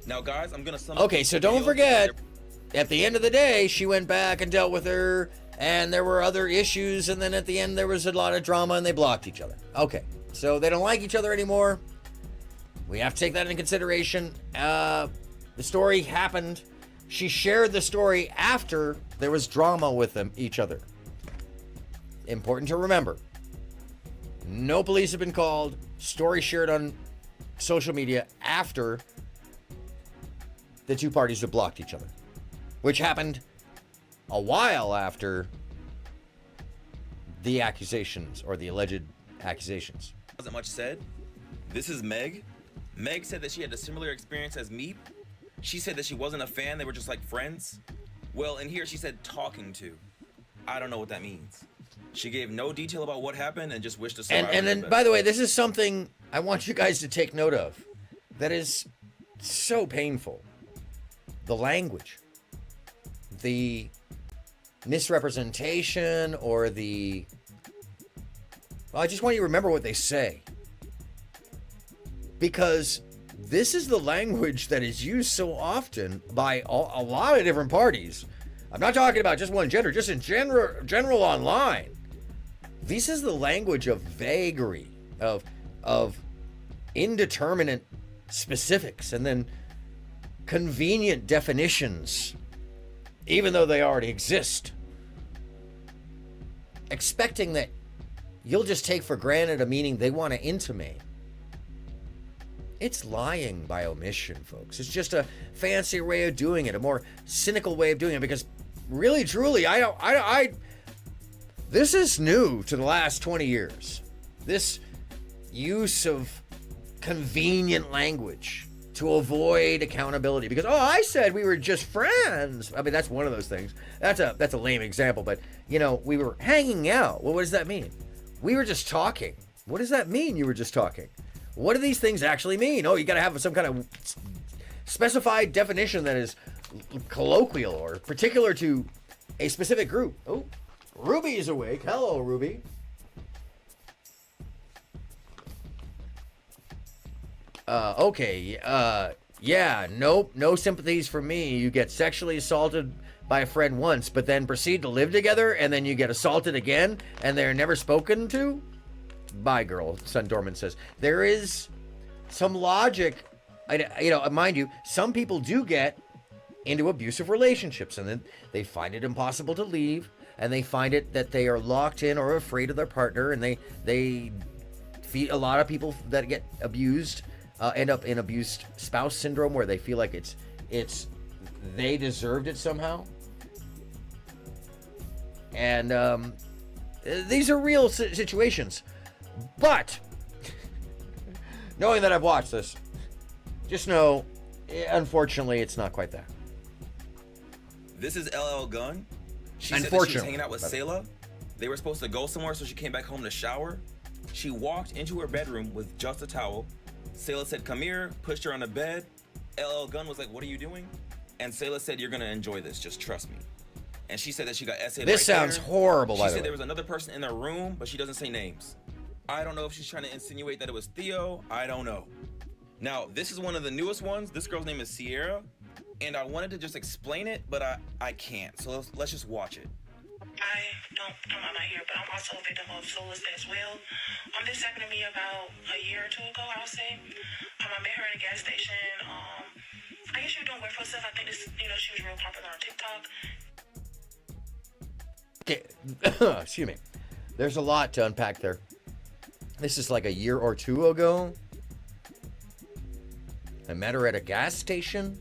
Now, guys, I'm gonna sum up. Okay, so don't forget, at the end of the day, she went back and dealt with her, and there were other issues, and then at the end there was a lot of drama, and they blocked each other. Okay, so they don't like each other anymore. We have to take that into consideration. The story happened. She shared the story after there was drama with them, each other. Important to remember. No police have been called. Story shared on social media after the two parties have blocked each other, which happened a while after the accusations or the alleged accusations. Wasn't much said. This is Meg. Meg said that she had a similar experience as Meep. She said that she wasn't a fan, they were just like friends. Well, in here she said talking to. I don't know what that means. She gave no detail about what happened and just wished the survivors And the then, best. by the way, this is something I want you guys to take note of that is so painful. The language, the misrepresentation, or the... Well, I just want you to remember what they say. Because this is the language that is used so often by a lot of different parties. I'm not talking about just one gender, just in general online. This is the language of vagary, of indeterminate specifics, and then convenient definitions, even though they already exist. Expecting that you'll just take for granted a meaning they want to intimate. It's lying by omission, folks. It's just a fancier way of doing it, a more cynical way of doing it, because really, truly, this is new to the last 20 years. This use of convenient language to avoid accountability, because, oh, I said we were just friends. I mean, that's one of those things. That's a lame example, but, you know, we were hanging out. Well, what does that mean? We were just talking. What does that mean, you were just talking? What do these things actually mean? Oh, you got to have some kind of specified definition that is colloquial or particular to a specific group. Oh, Ruby is awake. Hello, Ruby. Okay. Yeah, nope. No sympathies for me. You get sexually assaulted by a friend once, but then proceed to live together, and then you get assaulted again, and they're never spoken to? Bye, girl, Sun Dorman says. There is some logic. Mind you, some people do get into abusive relationships, and then they find it impossible to leave, and they find it that they are locked in or afraid of their partner, and they feed a lot of people that get abused end up in abused spouse syndrome, where they feel like it's they deserved it somehow. And these are real situations, but knowing that I've watched this, just know, unfortunately, it's not quite that. This is LL Gun. She said that she was hanging out with Sayla. They were supposed to go somewhere, so she came back home to shower. She walked into her bedroom with just a towel. Sayla said, "Come here," pushed her on the bed. LL Gun was like, "What are you doing?" And Sayla said, "You're gonna enjoy this, just trust me." And she said that she got essayed. This sounds horrible, by the way. She said there was another person in the room, but she doesn't say names. I don't know if she's trying to insinuate that it was Theo. I don't know. Now, this is one of the newest ones. This girl's name is Sierra, and I wanted to just explain it, but I can't. So let's just watch it. I don't come out my here, but I'm also a victim of soulless as well. This happened to me about a year or two ago, I would say. I met her at a gas station. I guess she was doing work for herself. I think this, she was real popular on TikTok. Okay, excuse me. There's a lot to unpack there. This is like a year or two ago. I met her at a gas station.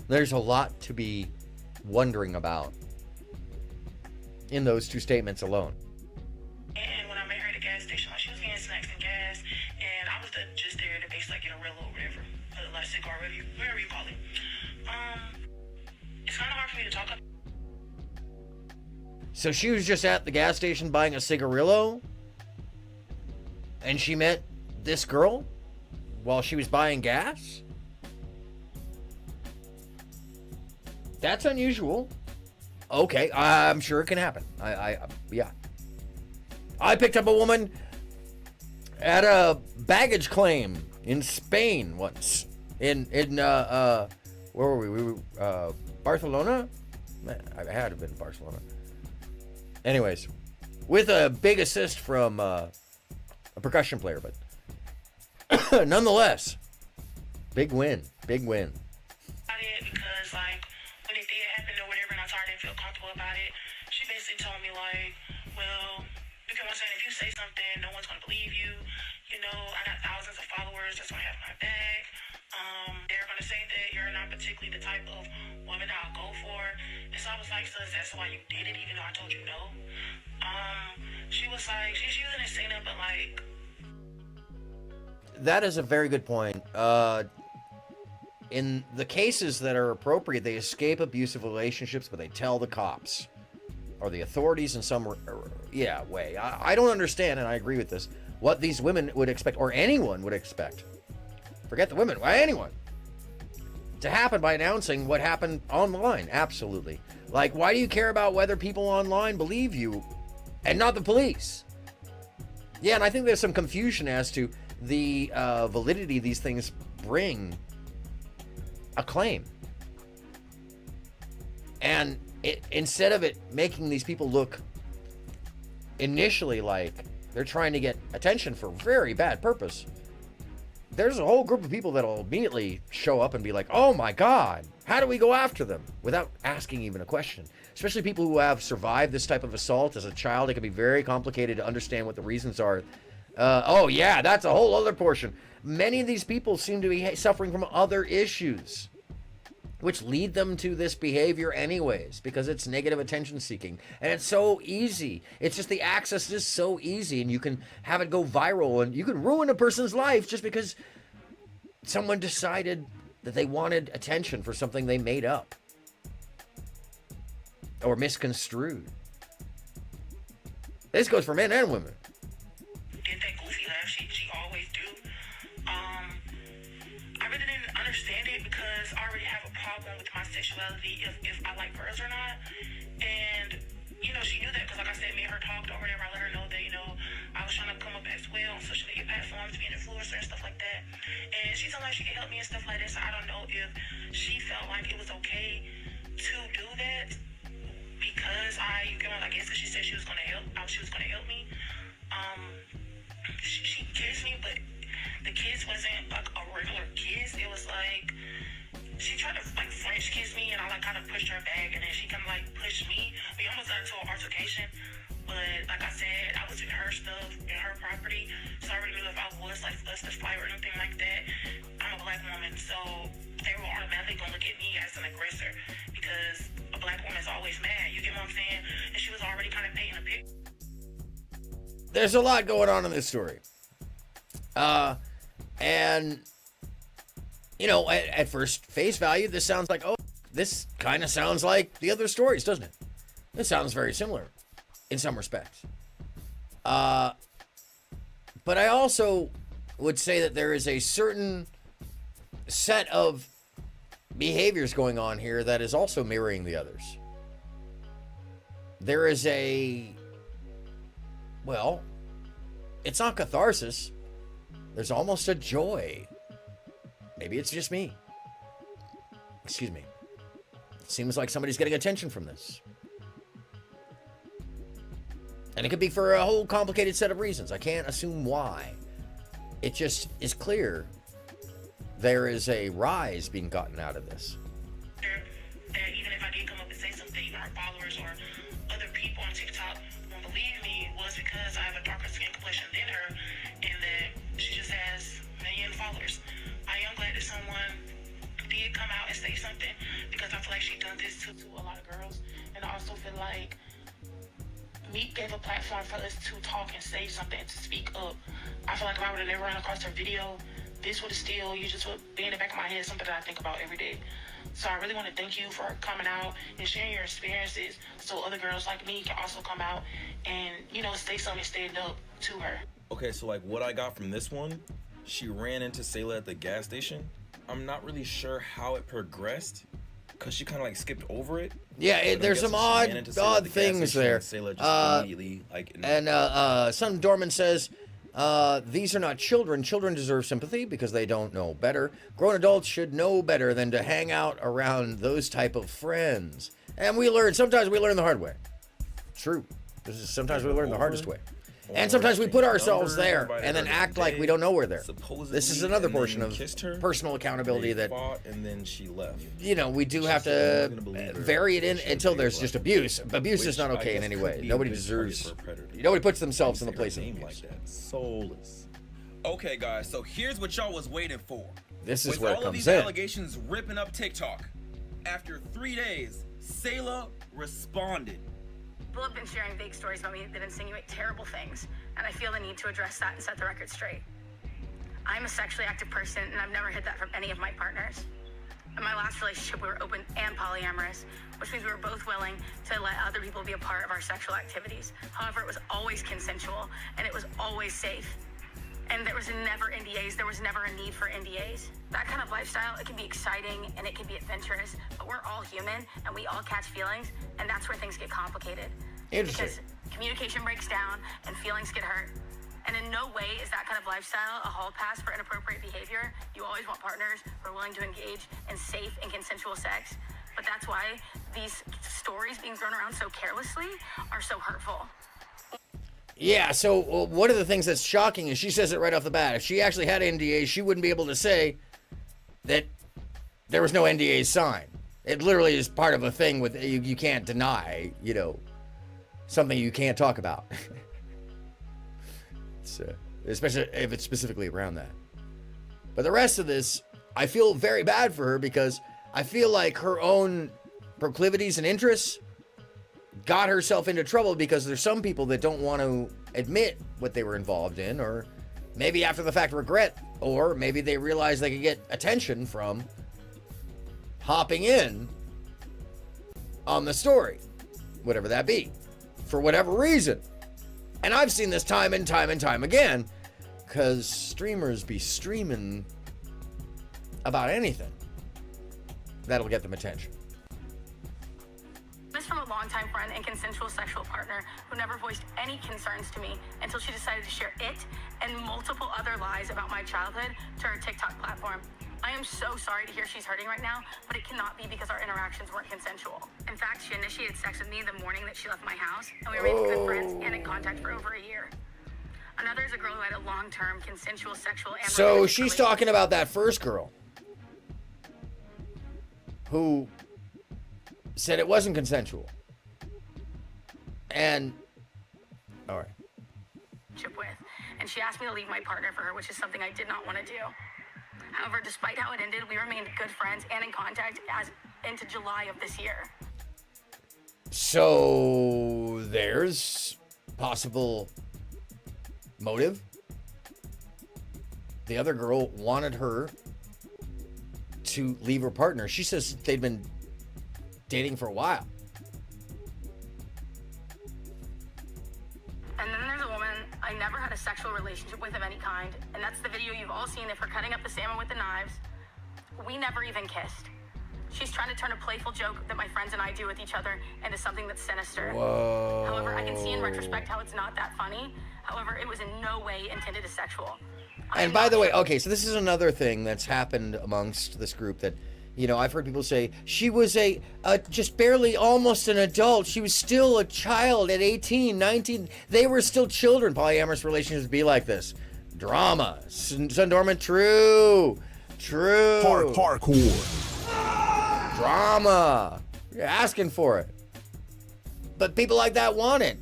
There's a lot to be wondering about in those two statements alone. And when I met her at the gas station, she was getting snacks and gas, and I was just there to basically get a real or whatever, like cigar, whatever you call it. It's kind of hard for me to talk about. So she was just at the gas station buying a cigarillo, and she met this girl while she was buying gas? That's unusual. Okay, I'm sure it can happen. Yeah. I picked up a woman at a baggage claim in Spain once. In where were we? We were Barcelona? I had to have been Barcelona. Anyways, with a big assist from a percussion player, but nonetheless, big win. Big win. Because, when it did happen or whatever, and I didn't feel comfortable about it, she basically told me, well, because I'm saying if you say something, no one's going to believe you. I got thousands of followers that's going to have my back. They're going to say that you're not particularly the type of woman I'll go for. And so I was like, so that's why you did it, even though I told you no? She was like, she didn't say that, but That is a very good point. In the cases that are appropriate, they escape abusive relationships, but they tell the cops or the authorities in some way. I don't understand, and I agree with this, what these women would expect, or anyone would expect. Forget the women, anyone. To happen by announcing what happened online. Absolutely. Why do you care about whether people online believe you and not the police? Yeah, and I think there's some confusion as to the validity these things bring a claim. And instead of it making these people look initially like they're trying to get attention for very bad purpose, there's a whole group of people that'll immediately show up and be like, oh my God, how do we go after them? Without asking even a question. Especially people who have survived this type of assault as a child. It can be very complicated to understand what the reasons are. Oh yeah, that's a whole other portion. Many of these people seem to be suffering from other issues, which lead them to this behavior anyways, because it's negative attention seeking. And it's so easy. It's just the access is so easy, and you can have it go viral, and you can ruin a person's life just because someone decided that they wanted attention for something they made up or misconstrued. This goes for men and women. Did that goofy laugh she always do. I really didn't understand it because I already have a problem with my sexuality if I like girls or not. And, she knew that because, like I said, me and her talked or whatever. I let her know that, I was trying to come up as well on social media platforms, be an influencer and stuff like that. And she told me she could help me and stuff like that. So I don't know if she felt like it was okay to do that because I guess because she said she was going to help. She was going to help me. She kissed me, but the kiss wasn't like a regular kiss. It was like she tried to French kiss me, and I kind of pushed touched her bag, and then she kind of like pushed me. We almost got into an altercation, but like I said, I was in her stuff, in her property, so I already knew if I was like us to fight or anything like that, I'm a black woman, so they were automatically gonna look at me as an aggressor because a black woman's always mad. You get what I'm saying? And she was already kind of painting a picture. There's a lot going on in this story. And, you know, at first face value, this sounds like, oh, this kind of sounds like the other stories, doesn't it? This sounds very similar in some respects. But I also would say that there is a certain set of behaviors going on here that is also mirroring the others. There is well, it's not catharsis. There's almost a joy. Maybe it's just me. Excuse me. It seems like somebody's getting attention from this. And it could be for a whole complicated set of reasons. I can't assume why. It just is clear there is a rise being gotten out of this. That even if I did come up and say something, even our followers or other people on TikTok won't believe me was because I have a darker skin complexion than her, and that she just has a million followers. I am glad that someone did come out and say something because I feel like she done this to a lot of girls, and I also feel like Meek gave a platform for us to talk and say something and to speak up. I feel like if I would have never run across her video, this would have still, you just would be in the back of my head, something that I think about every day. So I really want to thank you for coming out and sharing your experiences so other girls like me can also come out and, you know, say something, stand up to her. Okay, so like what I got from this one, she ran into Sayla at the gas station. I'm not really sure how it progressed because she kind of like skipped over it. Yeah, there's some odd things there. Son Dorman says, these are not children. Children deserve sympathy because they don't know better. Grown adults should know better than to hang out around those type of friends. And sometimes we learn the hard way. True. Sometimes we learn the hardest way. And sometimes we put ourselves there and then act like we don't know we're there. This is another portion of personal accountability that, and then she left. You know, we do have to vary it in until there's just abuse. Abuse is not okay in any way. Nobody deserves. Nobody puts themselves in the place of abuse. Soulless. Okay, guys, so here's what y'all was waiting for. This is where it comes in. With all of these allegations ripping up TikTok, after 3 days, Sayla responded. People have been sharing vague stories about me that insinuate terrible things, and I feel the need to address that and set the record straight. I'm a sexually active person, and I've never hid that from any of my partners. In my last relationship, we were open and polyamorous, which means we were both willing to let other people be a part of our sexual activities. However, it was always consensual, and it was always safe. And there was never NDAs. There was never a need for NDAs. That kind of lifestyle, it can be exciting and it can be adventurous, but we're all human and we all catch feelings, and that's where things get complicated. Because communication breaks down and feelings get hurt. And in no way is that kind of lifestyle a hall pass for inappropriate behavior. You always want partners who are willing to engage in safe and consensual sex. But that's why these stories being thrown around so carelessly are so hurtful. Yeah, so one of the things that's shocking is she says it right off the bat. If she actually had NDAs, she wouldn't be able to say that there was no NDAs signed. It literally is part of a thing with you can't deny, you know, something you can't talk about. Especially if it's specifically around that. But the rest of this, I feel very bad for her because I feel like her own proclivities and interests got herself into trouble because there's some people that don't want to admit what they were involved in, or maybe after the fact regret, or maybe they realize they could get attention from hopping in on the story, whatever that be, for whatever reason. And I've seen this time and time and time again, because streamers be streaming about anything that'll get them attention. This from a longtime friend and consensual sexual partner who never voiced any concerns to me until she decided to share it and multiple other lies about my childhood to her TikTok platform. I am so sorry to hear she's hurting right now, but it cannot be because our interactions weren't consensual. In fact, she initiated sex with me the morning that she left my house, and we remained good friends and in contact for over a year. Another is a girl who had a long-term consensual sexual and so she's talking about that first girl who said it wasn't consensual. And, all right. With, and she asked me to leave my partner for her, which is something I did not want to do. However, despite how it ended, we remained good friends and in contact as into July of this year. So there's possible motive. The other girl wanted her to leave her partner. She says they'd been dating for a while. And then there's a woman I never had a sexual relationship with of any kind, and that's the video you've all seen of her cutting up the salmon with the knives. We never even kissed. She's trying to turn a playful joke that my friends and I do with each other into something that's sinister. Whoa. However, I can see in retrospect how it's not that funny. However, it was in no way intended as sexual. And by the way, okay, so this is another thing that's happened amongst this group that, you know, I've heard people say she was a just barely almost an adult. She was still a child at 18, 19. They were still children. Polyamorous relationships be like this. Drama. Sundorman, true. Hardcore. Drama. You're asking for it. But people like that want it.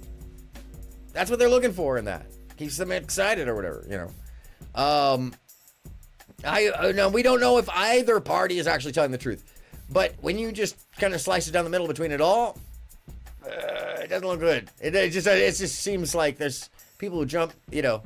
That's what they're looking for in that. Keeps them excited or whatever, you know. No, we don't know if either party is actually telling the truth. But when you just kind of slice it down the middle between it all, it doesn't look good. It just seems like there's people who jump, you know.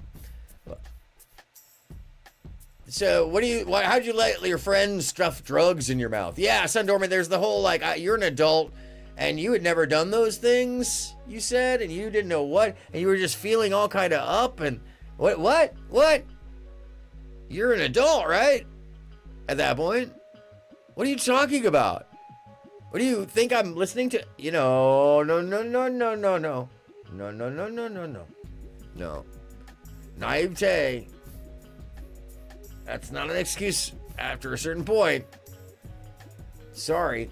So how'd you let your friends stuff drugs in your mouth? Yeah, Sundorman, there's the whole like, you're an adult and you had never done those things, you said, and you didn't know what, and you were just feeling all kind of up and what? You're an adult, right? At that point, what are you talking about? What do you think I'm listening to? You know, no. Naivete. That's not an excuse after a certain point. Sorry.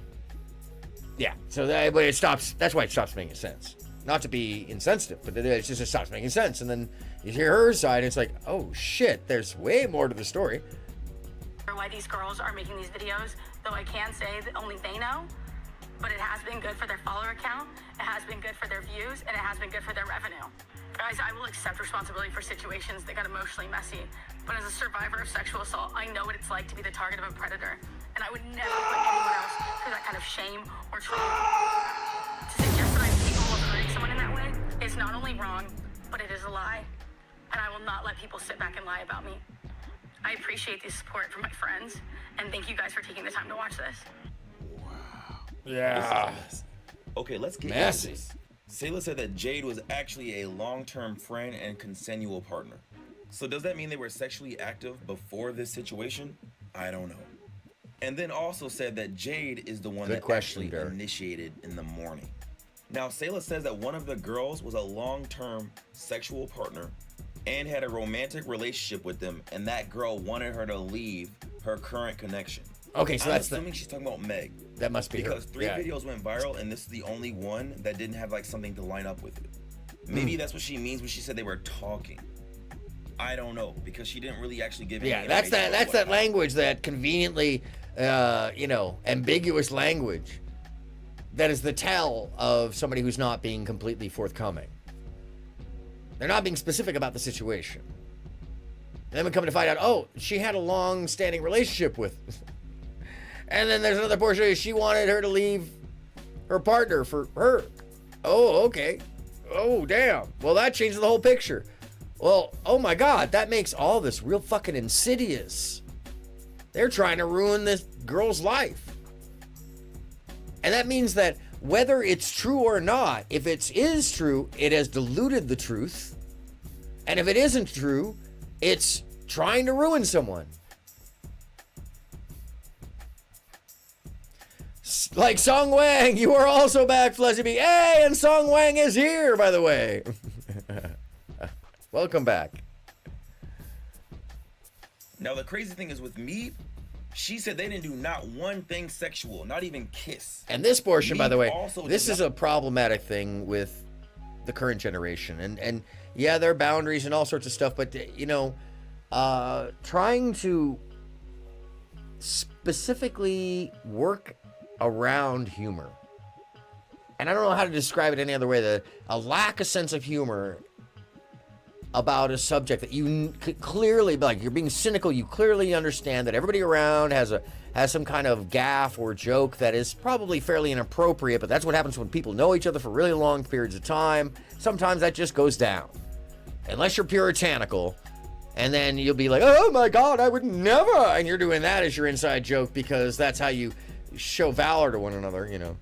Yeah, so that way it stops. That's why it stops making sense. Not to be insensitive, but it just stops making sense. And then you hear her side, and it's like, oh shit, there's way more to the story. Why these girls are making these videos, though I can say that only they know, but it has been good for their follower count, it has been good for their views, and it has been good for their revenue. Guys, I will accept responsibility for situations that got emotionally messy, but as a survivor of sexual assault, I know what it's like to be the target of a predator, and I would never put anyone else through that kind of shame or trauma. To suggest that I'm capable of hurting someone in that way is not only wrong, but it is a lie, and I will not let people sit back and lie about me. I appreciate the support from my friends, and thank you guys for taking the time to watch this. Yeah. Okay, let's get messy. into this. Sayla said that Jade was actually a long-term friend and consensual partner. So does that mean they were sexually active before this situation? I don't know. And then also said that Jade is the one that actually initiated in the morning. Now, Sayla says that one of the girls was a long-term sexual partner and had a romantic relationship with them, and that girl wanted her to leave her current connection. Okay, so I'm that's assuming she's talking about Meg. That must be because her. three videos went viral, and this is the only one that didn't have like something to line up with it. Maybe that's what she means when she said they were talking. I don't know, because she didn't really actually give any that's that language, that conveniently ambiguous language that is the tell of somebody who's not being completely forthcoming. They're not being specific about the situation. And then we come to find out, oh, she had a long-standing relationship with. And then there's another portion, she wanted her to leave her partner for her. Oh, okay. Oh, damn. Well, that changes the whole picture. Well, oh my God, that makes all this real fucking insidious. They're trying to ruin this girl's life. And that means that whether it's true or not, if it is true, it has diluted the truth. And if it isn't true, it's trying to ruin someone. Like Song Wang, you are also back, Fuzzy B. Hey, and Song Wang is here, by the way. Welcome back. Now, the crazy thing is with me, she said they didn't do not one thing sexual, not even kiss. And this portion, by the way, also this did is a problematic thing with the current generation. And yeah, there are boundaries and all sorts of stuff, but, you know, trying to specifically work around humor and I don't know how to describe it any other way, a lack of sense of humor about a subject that you could clearly, like, you're being cynical, you clearly understand that everybody around has some kind of gaffe or joke that is probably fairly inappropriate, but that's what happens when people know each other for really long periods of time. Sometimes that just goes down. Unless you're puritanical, and then you'll be like, oh my God, I would never, and you're doing that as your inside joke because that's how you show valor to one another, you know.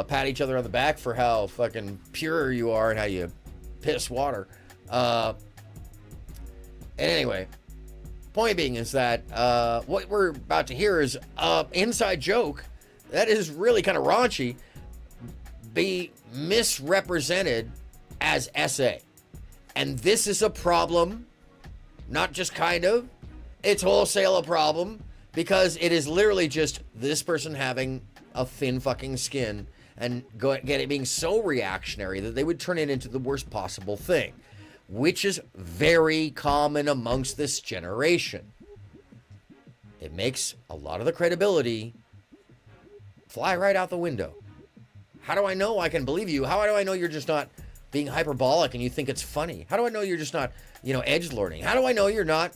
Pat each other on the back for how fucking pure you are and how you piss water. And anyway, point being is that what we're about to hear is an inside joke that is really kind of raunchy be misrepresented as SA. And this is a problem, not just kind of, it's wholesale a problem, because it is literally just this person having a thin fucking skin and get it being so reactionary that they would turn it into the worst possible thing, which is very common amongst this generation. It makes a lot of the credibility fly right out the window. How do I know I can believe you? How do I know you're just not being hyperbolic and you think it's funny? How do I know you're just not, edgelording? How do I know you're not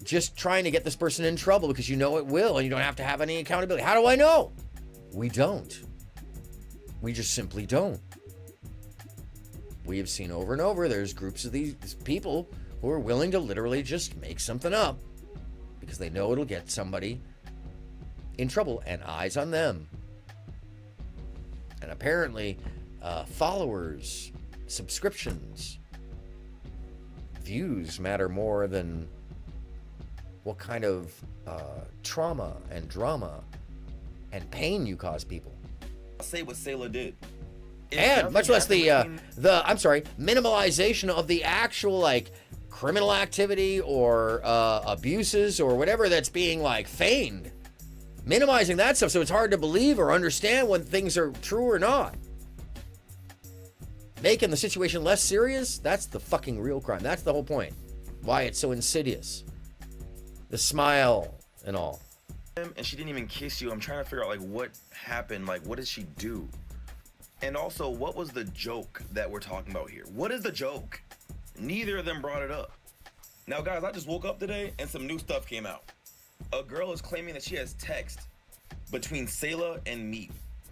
just trying to get this person in trouble because you know it will and you don't have to have any accountability? How do I know? We don't. We just simply don't. We have seen over and over, there's groups of these people who are willing to literally just make something up because they know it'll get somebody in trouble and eyes on them. And apparently, followers, subscriptions, views matter more than what kind of trauma and drama and pain you cause people. I'll say what Sailor did. And much less the minimalization of the actual, like, criminal activity or abuses or whatever that's being, like, feigned. Minimizing that stuff so it's hard to believe or understand when things are true or not. Making the situation less serious, that's the fucking real crime. That's the whole point. Why it's so insidious. The smile and all. And she didn't even kiss you. I'm trying to figure out, like, what happened. Like, what did she do? And also, what was the joke that we're talking about here? What is the joke? Neither of them brought it up. Now, guys, I just woke up today and some new stuff came out. A girl is claiming that she has text between Sayla and me.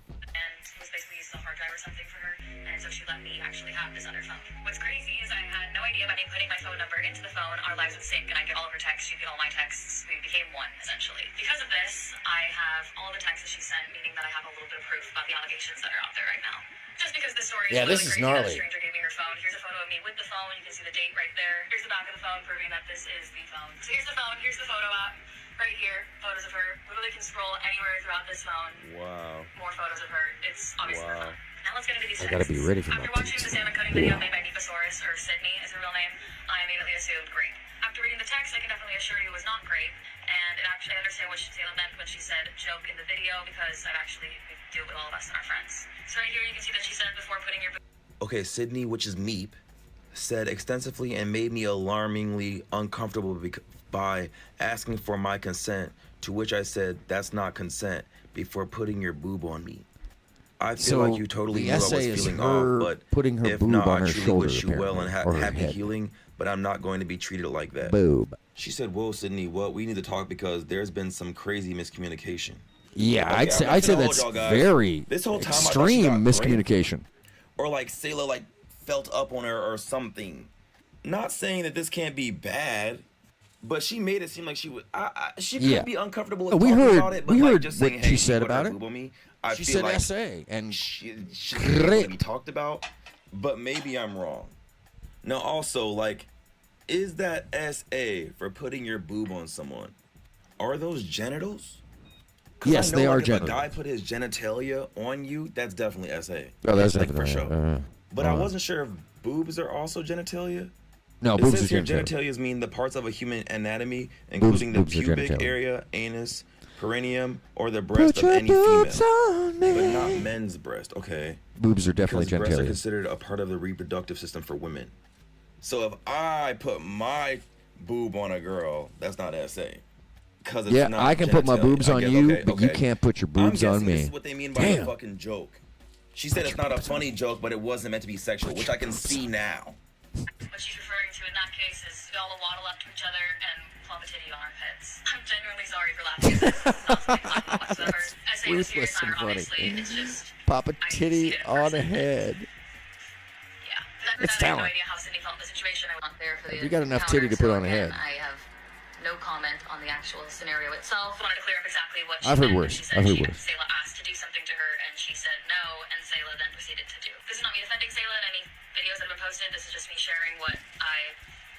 And was basically using a hard drive or something for her, and so she let me actually have this other phone. What's crazy is I had no idea about me putting my phone number into the phone, our lives would sync, and I get all of her texts, she'd get all my texts. We became one, essentially. Because of this, I have all the texts that she sent, meaning that I have a little bit of proof about the allegations that are out there right now. Just because this story is really this is crazy, gnarly. that stranger gave me her phone. Here's a photo of me with the phone. You can see the date right there. Here's the back of the phone proving that this is the phone. So here's the phone. Here's the photo app. Right here, photos of her. Literally can scroll anywhere throughout this phone. Wow. More photos of her. It's obviously her phone. Now let's get into these I gotta be ready for After that. watching the salmon cutting video made by Neepasaurus, or Sydney is her real name, I immediately assumed great. After reading the text, I can definitely assure you it was not great. And I understand what Sayla meant when she said joke in the video, because we do it with all of us and our friends. So right here you can see that she said before putting your... Okay, Sydney, which is Meep, said extensively and made me alarmingly uncomfortable by asking for my consent, to which I said, that's not consent, before putting your boob on me. I feel like you totally knew I was feeling off, but putting her if boob not, on I her truly shoulder, wish you well and apparently, or her happy head. healing, but I'm not going to be treated like that. Boob. She said, whoa, Sydney, what? We need to talk because there's been some crazy miscommunication. Yeah, Okay, I'd say I'm not that's gonna hold y'all, guys. very This whole time I thought she extreme got miscommunication. Or like Sayla like felt up on her or something. Not saying that this can't be bad, but she made it seem like she would. She could be uncomfortable with talking about it, but like just saying, what hey, she said put her about it. boob on me, I She feel said like SA, and she to be talked about, but maybe I'm wrong. Now also, like, is that SA for putting your boob on someone? Are those genitals? 'Cause Yes, I know, they are like, if genitals. a guy put his genitalia on you, that's definitely SA. Oh, that's like definitely for sure. But I uh, wasn't sure if boobs are also genitalia. No, It boobs says are here genitalia. genitalias mean the parts of a human anatomy, including boobs the are pubic genitalia. area, anus, perineum, or the breast of any female, but not men's breast. Okay. Boobs are definitely Because breasts are genitalia. considered a part of the reproductive system for women. So if I put my boob on a girl, that's not SA. Because it's Yeah, not I can put my genitalia. boobs I on guess- you, okay, but you okay. can't put your boobs I'm on guessing me. This is what they mean by the Damn. fucking joke. She said it's not a funny joke, but it wasn't meant to be sexual, which I can see now. What she's referring to in that case is we all waddle up to each other and plop a titty on our heads. I'm genuinely sorry for laughing. This is not something fun whatsoever. I say it with serious Ruthless and honor, funny. obviously. It's just Pop a titty on a head. yeah. It's I have no talent. idea how Cindy felt in the situation. I wasn't there for the You got enough encounter, titty to put so on a again, head. I have no comment on the actual scenario itself. I wanted to clear up exactly what she I've heard meant when worse. she said I've heard she- worse. Sayla asked to do something to her, and she said no, and Sayla then proceeded to do. This is not me defending Sayla in any videos that have been posted. This is just me sharing what I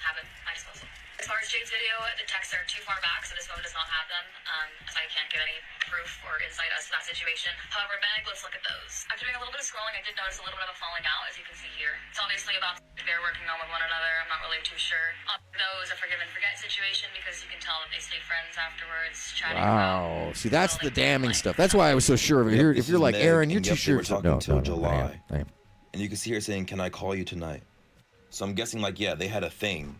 have at my disposal. As far as Jade's video, the texts are too far back, so this phone does not have them, so I can't give any proof or insight as to that situation. However, Meg, let's look at those. After doing a little bit of scrolling, I did notice a little bit of a falling out, as you can see here. It's obviously about they're working on with one another. I'm not really too sure. Those a forgive and forget situation because you can tell that they stay friends afterwards, chatting Wow. about. See, that's the damning stuff. That's why I was so sure of it. If you're like, Aaron, you're too sure. We're talking till July. I am. And you can see her saying, "Can I call you tonight?" So I'm guessing like, yeah, they had a thing.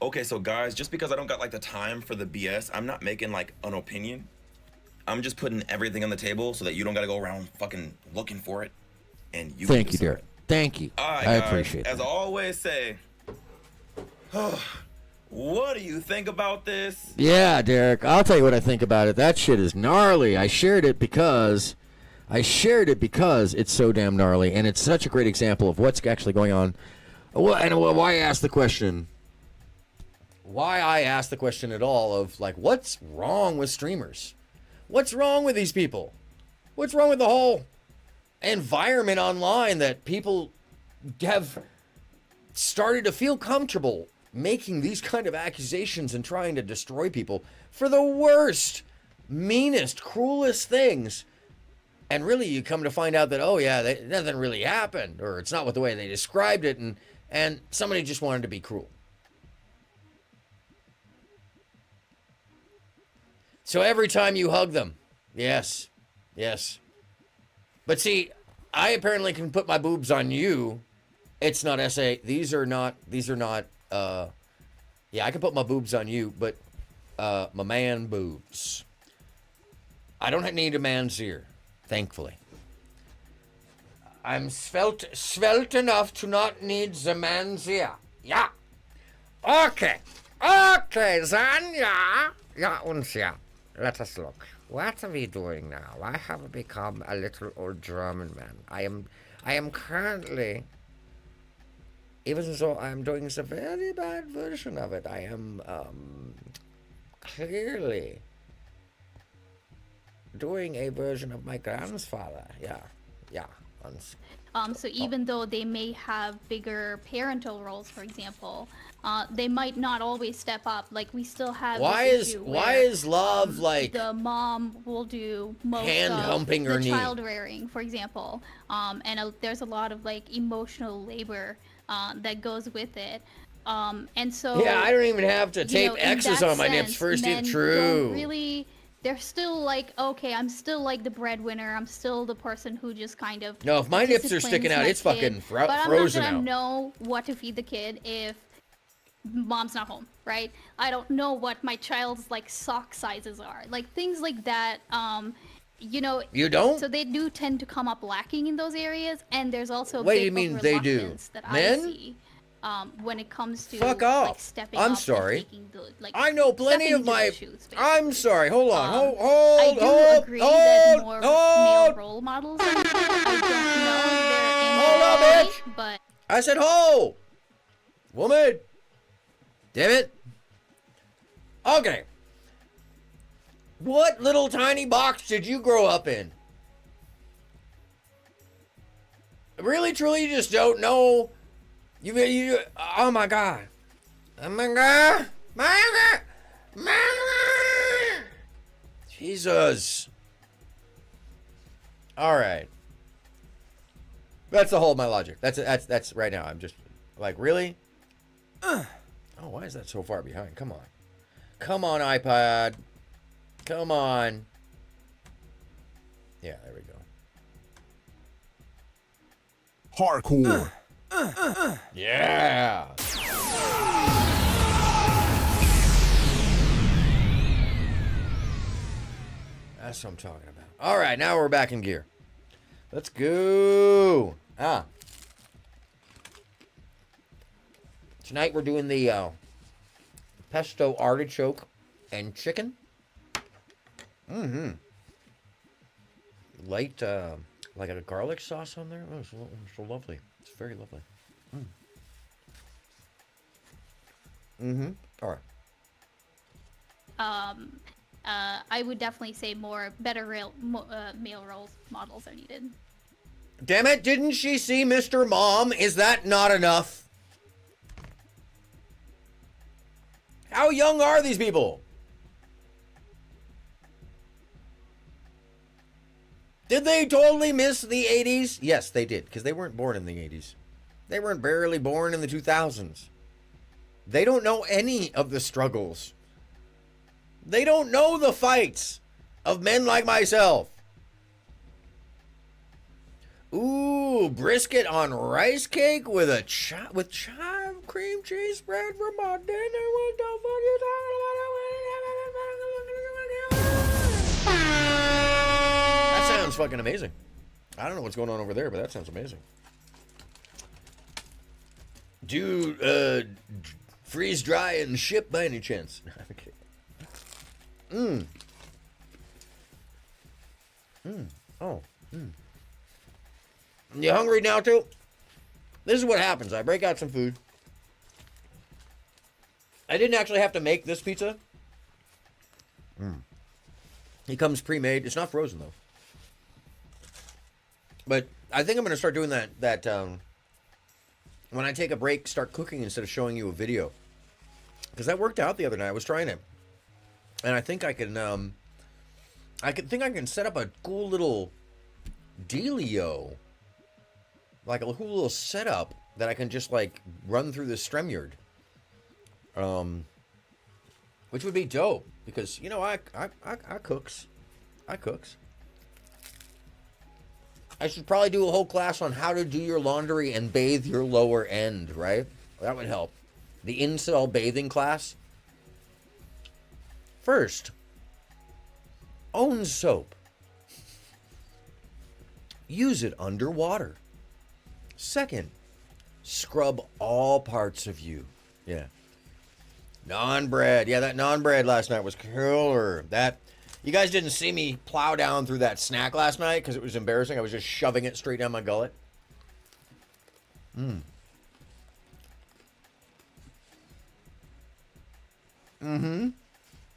Okay, so guys, just because I don't got like the time for the BS, I'm not making like an opinion. I'm just putting everything on the table so that you don't gotta go around fucking looking for it. And you. Thank you, Derek. Thank you. All right, I guys, appreciate as that. I always say, what do you think about this? Yeah, Derek, I'll tell you what I think about it. That shit is gnarly. I shared it because it's so damn gnarly, and it's such a great example of what's actually going on. Well, and why I asked the question. Why I asked the question at all of like, what's wrong with streamers? What's wrong with these people? What's wrong with the whole environment online that people have started to feel comfortable making these kind of accusations and trying to destroy people for the worst, meanest, cruelest things? And really, you come to find out that, oh yeah, nothing really happened, or it's not what the way they described it, and somebody just wanted to be cruel. So every time you hug them, yes. But see, I apparently can put my boobs on you. It's not SA. These are not, yeah, I can put my boobs on you, but my man boobs. I don't need a man's ear, thankfully. I'm svelte enough to not need the man's ear. Yeah. Okay, then, yeah. Ja, und ja. Let us look. What are we doing now? I have become a little old German man. I am currently, even though I'm doing the very bad version of it, I am clearly doing a version of my grandfather. Yeah. So even though they may have bigger parental roles, for example, they might not always step up. Like we still have. Why is Love like the mom will do most hand of humping the her knee? child rearing, for example, and there's a lot of like emotional labor that goes with it. And so yeah, I don't even have to tape in X's that on my nips sense, first. men It's don't true. Really, they're still like, okay, I'm still like the breadwinner. I'm still the person who just kind of. No, if my nips are disciplines sticking out, my it's fucking kid. frozen But I'm not gonna out. know what to feed the kid if mom's not home, right? I don't know what my child's like sock sizes are, like things like that. You don't. So they do tend to come up lacking in those areas, and there's also. Wait, a you bit mean of they do? reluctance that Men? I see. When it comes to Fuck like off. stepping I'm up sorry. and taking the, like, I know plenty stepping of into my. those shoes, I'm sorry. Hold on. I Hold. do agree that more male role models are needed. I don't know if they're in Hold on, bitch. but I said, ho, woman. Damn it. Okay. What little tiny box did you grow up in? Really, truly, you just don't know. You. Oh my God. Oh my God. My God. Jesus. All right. That's the whole of my logic. That's right now. I'm just like, really? Oh, why is that so far behind? Come on. Come on, iPad. Come on. Yeah, there we go. Hardcore. Yeah. That's what I'm talking about. All right, now we're back in gear. Let's go. Tonight we're doing the pesto artichoke and chicken. Light, like a garlic sauce on there. Oh, it's so lovely. It's very lovely. All right. I would definitely say better meal roles models are needed. Damn it, didn't she see Mr. Mom? Is that not enough? How young are these people? Did they totally miss the 80s? Yes, they did, because they weren't born in the 80s. They weren't barely born in the 2000s. They don't know any of the struggles. They don't know the fights of men like myself. Ooh, brisket on rice cake with chive cream cheese spread for my dinner. What the fuck you talking about? That sounds fucking amazing. I don't know what's going on over there, but that sounds amazing. Dude, freeze dry and ship by any chance? Okay. You hungry now too? This is what happens. I break out some food. I didn't actually have to make this pizza. It comes pre-made. It's not frozen though. But I think I'm gonna start doing that when I take a break, start cooking instead of showing you a video. Because that worked out the other night. I was trying it. And I think I can set up a cool little dealio. Like a cool little setup that I can just like run through the StreamYard. Which would be dope because you know I cooks. I cooks. I should probably do a whole class on how to do your laundry and bathe your lower end, right? That would help. The incel bathing class. First, own soap. Use it underwater. Second, scrub all parts of you. Yeah. Naan bread. Yeah, that naan bread last night was killer. You guys didn't see me plow down through that snack last night because it was embarrassing. I was just shoving it straight down my gullet.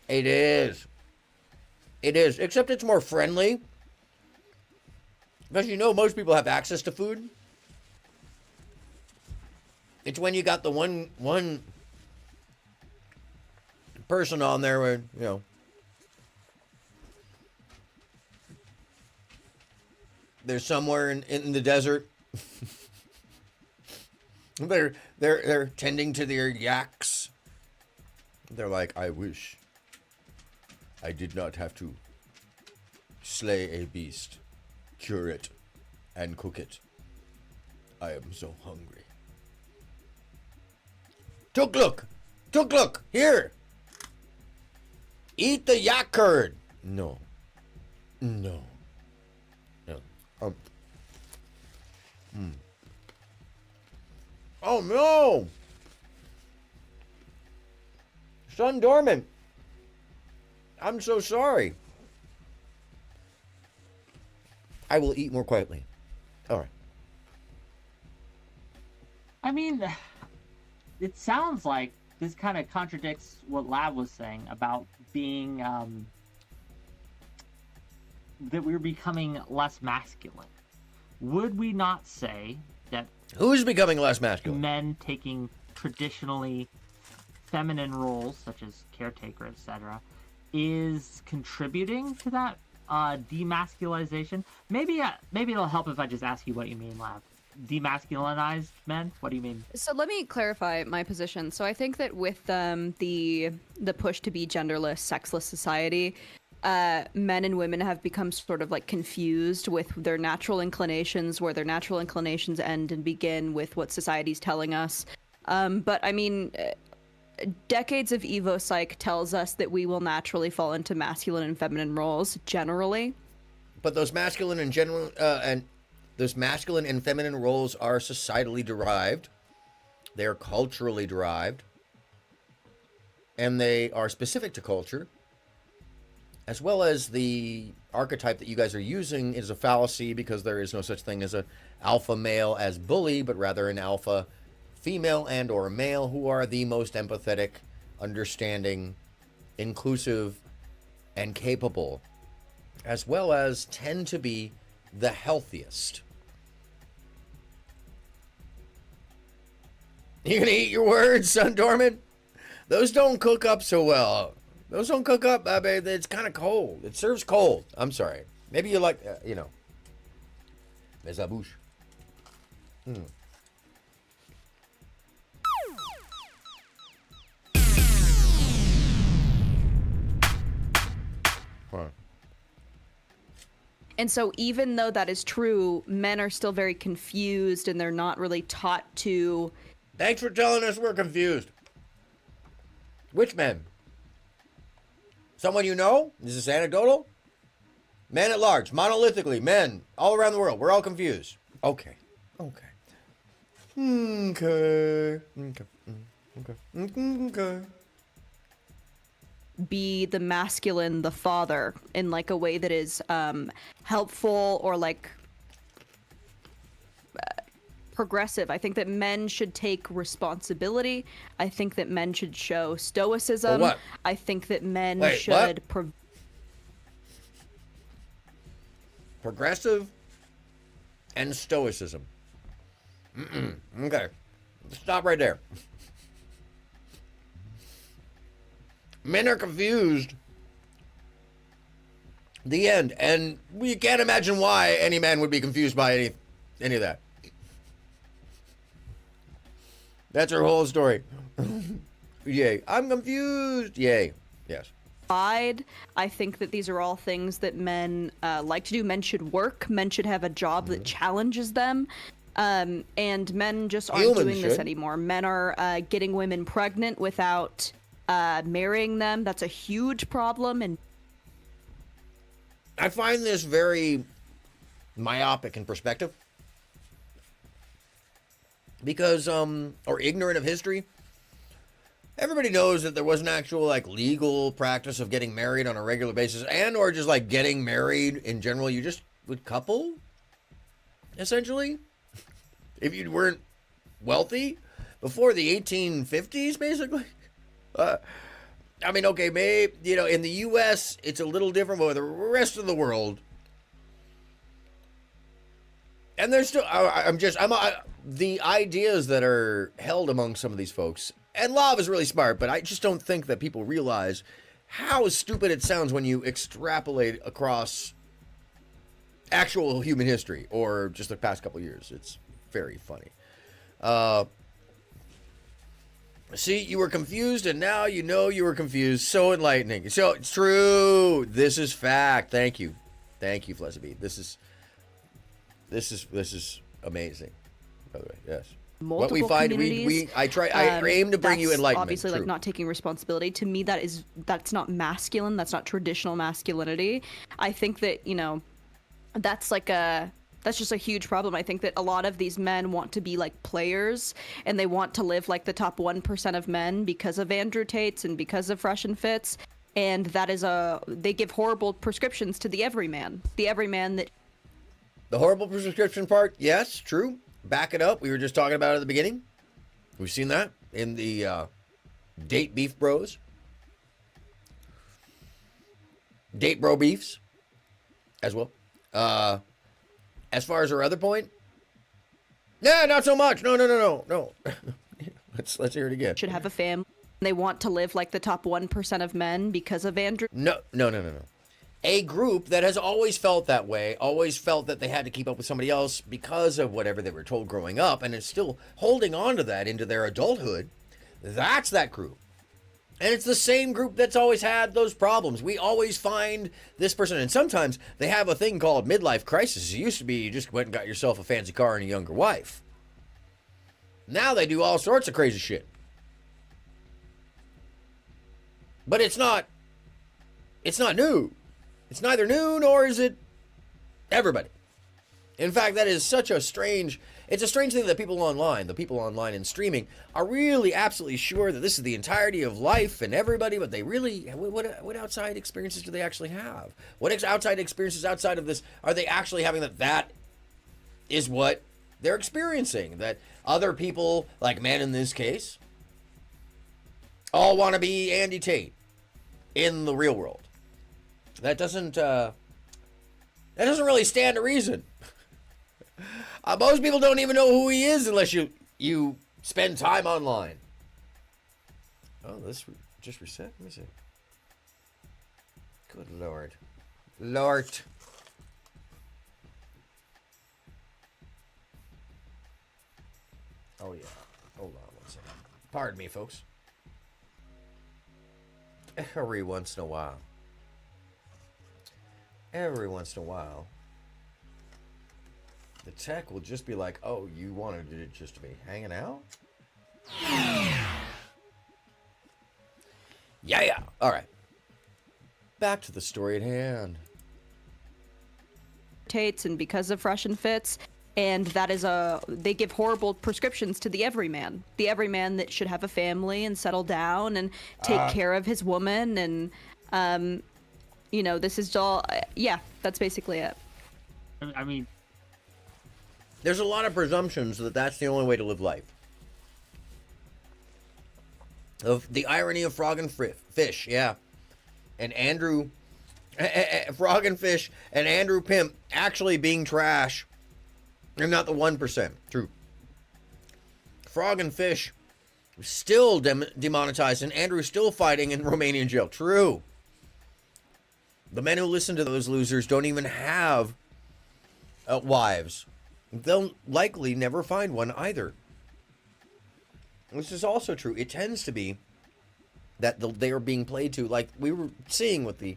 It is. It is. Except it's more friendly. Because you know most people have access to food. It's when you got the one person on there where, you know, they're somewhere in the desert. They're tending to their yaks. They're like, I wish I did not have to slay a beast, cure it, and cook it. I am so hungry. Tuk-luk, here. Eat the yak curd. No. Oh no! Sun dormant. I'm so sorry. I will eat more quietly. All right. I mean, it sounds like this kind of contradicts what Lav was saying about being that we're becoming less masculine. Would we not say that who's becoming less masculine? Men taking traditionally feminine roles such as caretaker, etc., is contributing to that demasculization? Maybe it'll help if I just ask you what you mean, Lav. Demasculinized men? What do you mean? So let me clarify my position. So I think that with the push to be genderless, sexless society, men and women have become sort of like confused with their natural inclinations, where their natural inclinations end and begin with what society's telling us. But I mean, decades of Evo Psych tells us that we will naturally fall into masculine and feminine roles generally. But those masculine and Those masculine and feminine roles are societally derived. They are culturally derived. And they are specific to culture. As well as the archetype that you guys are using is a fallacy because there is no such thing as an alpha male as bully, but rather an alpha female and or male who are the most empathetic, understanding, inclusive, and capable, as well as tend to be the healthiest. You gonna eat your words, Sun Dormant? Those don't cook up so well. Those don't cook up. I mean, it's kind of cold. It serves cold. I'm sorry. Maybe you like, you know. Mes la bouche. Huh. And so even though that is true, men are still very confused and they're not really taught to... Thanks for telling us we're confused. Which men? Someone you know? Is this anecdotal? Men at large, monolithically, men all around the world. We're all confused. Okay. Be the masculine, the father, in like a way that is helpful or like progressive. I think that men should take responsibility. I think that men should show stoicism. For what? I think that men Wait, should progressive and stoicism. Okay. Stop right there. Men are confused. The end. And we can't imagine why any man would be confused by any of that. That's her whole story. Yay. I'm confused. Yay. Yes. I think that these are all things that men like to do. Men should work. Men should have a job that challenges them. And men just aren't doing this anymore. Men are getting women pregnant without marrying them. That's a huge problem. And I find this very myopic in perspective. Because, or ignorant of history. Everybody knows that there was an actual, like, legal practice of getting married on a regular basis, and or just, like, getting married in general. You just would couple, essentially, if you weren't wealthy, before the 1850s, basically. I mean, okay, maybe, you know, in the U.S., it's a little different, but the rest of the world, and there's still, the ideas that are held among some of these folks, and Lav is really smart, but I just don't think that people realize how stupid it sounds when you extrapolate across actual human history, or just the past couple years. It's very funny. See, you were confused, and now you know you were confused. So enlightening. So, it's true. This is fact. Thank you. Thank you, Flexiby. This is amazing. By the way, yes. multiple what we find, communities. I aim to bring you enlightenment. Obviously, True. like not taking responsibility. To me, that's not masculine. That's not traditional masculinity. I think that, you know, that's just a huge problem. I think that a lot of these men want to be like players, and they want to live like the top 1% of men because of Andrew Tate's and because of Fresh and Fits. And that is they give horrible prescriptions to the everyman that. The horrible prescription part, yes, true. Back it up. We were just talking about it at the beginning. We've seen that in the Date Beef Bros. Date Bro Beefs as well. As far as our other point, yeah, not so much. No. Let's hear it again. Should have a family. They want to live like the top 1% of men because of Andrew. No. A group that has always felt that way, always felt that they had to keep up with somebody else because of whatever they were told growing up, and is still holding on to that into their adulthood. That's that group. And it's the same group that's always had those problems. We always find this person, and sometimes they have a thing called midlife crisis. It used to be you just went and got yourself a fancy car and a younger wife. Now they do all sorts of crazy shit. But it's not new. It's neither new nor is it everybody. In fact, that is such a strange, it's a strange thing that the people online and streaming are really absolutely sure that this is the entirety of life and everybody, but they really, what outside experiences do they actually have? What outside experiences outside of this are they actually having that is what they're experiencing? That other people, like men in this case, all want to be Andy Tate in the real world. That doesn't really stand to reason. Most people don't even know who he is unless you spend time online. Oh, this just reset? Let me see. Good Lord. Lord. Oh, yeah. Hold on one second. Pardon me, folks. Every once in a while. The tech will just be like, oh, you wanted it just to be hanging out? Yeah. All right. Back to the story at hand. And because of Russian fits, and that is they give horrible prescriptions to the everyman that should have a family and settle down and take care of his woman, and this is all, that's basically it. I mean, there's a lot of presumptions that that's the only way to live life. Of the irony of Frog and Fish, yeah. And Andrew, Frog and Fish and Andrew Pimp actually being trash. And not the 1%. True. Frog and Fish still demonetized, and Andrew still fighting in Romanian jail. True. The men who listen to those losers don't even have wives. They'll likely never find one either. This is also true. It tends to be that they are being played to, like we were seeing with the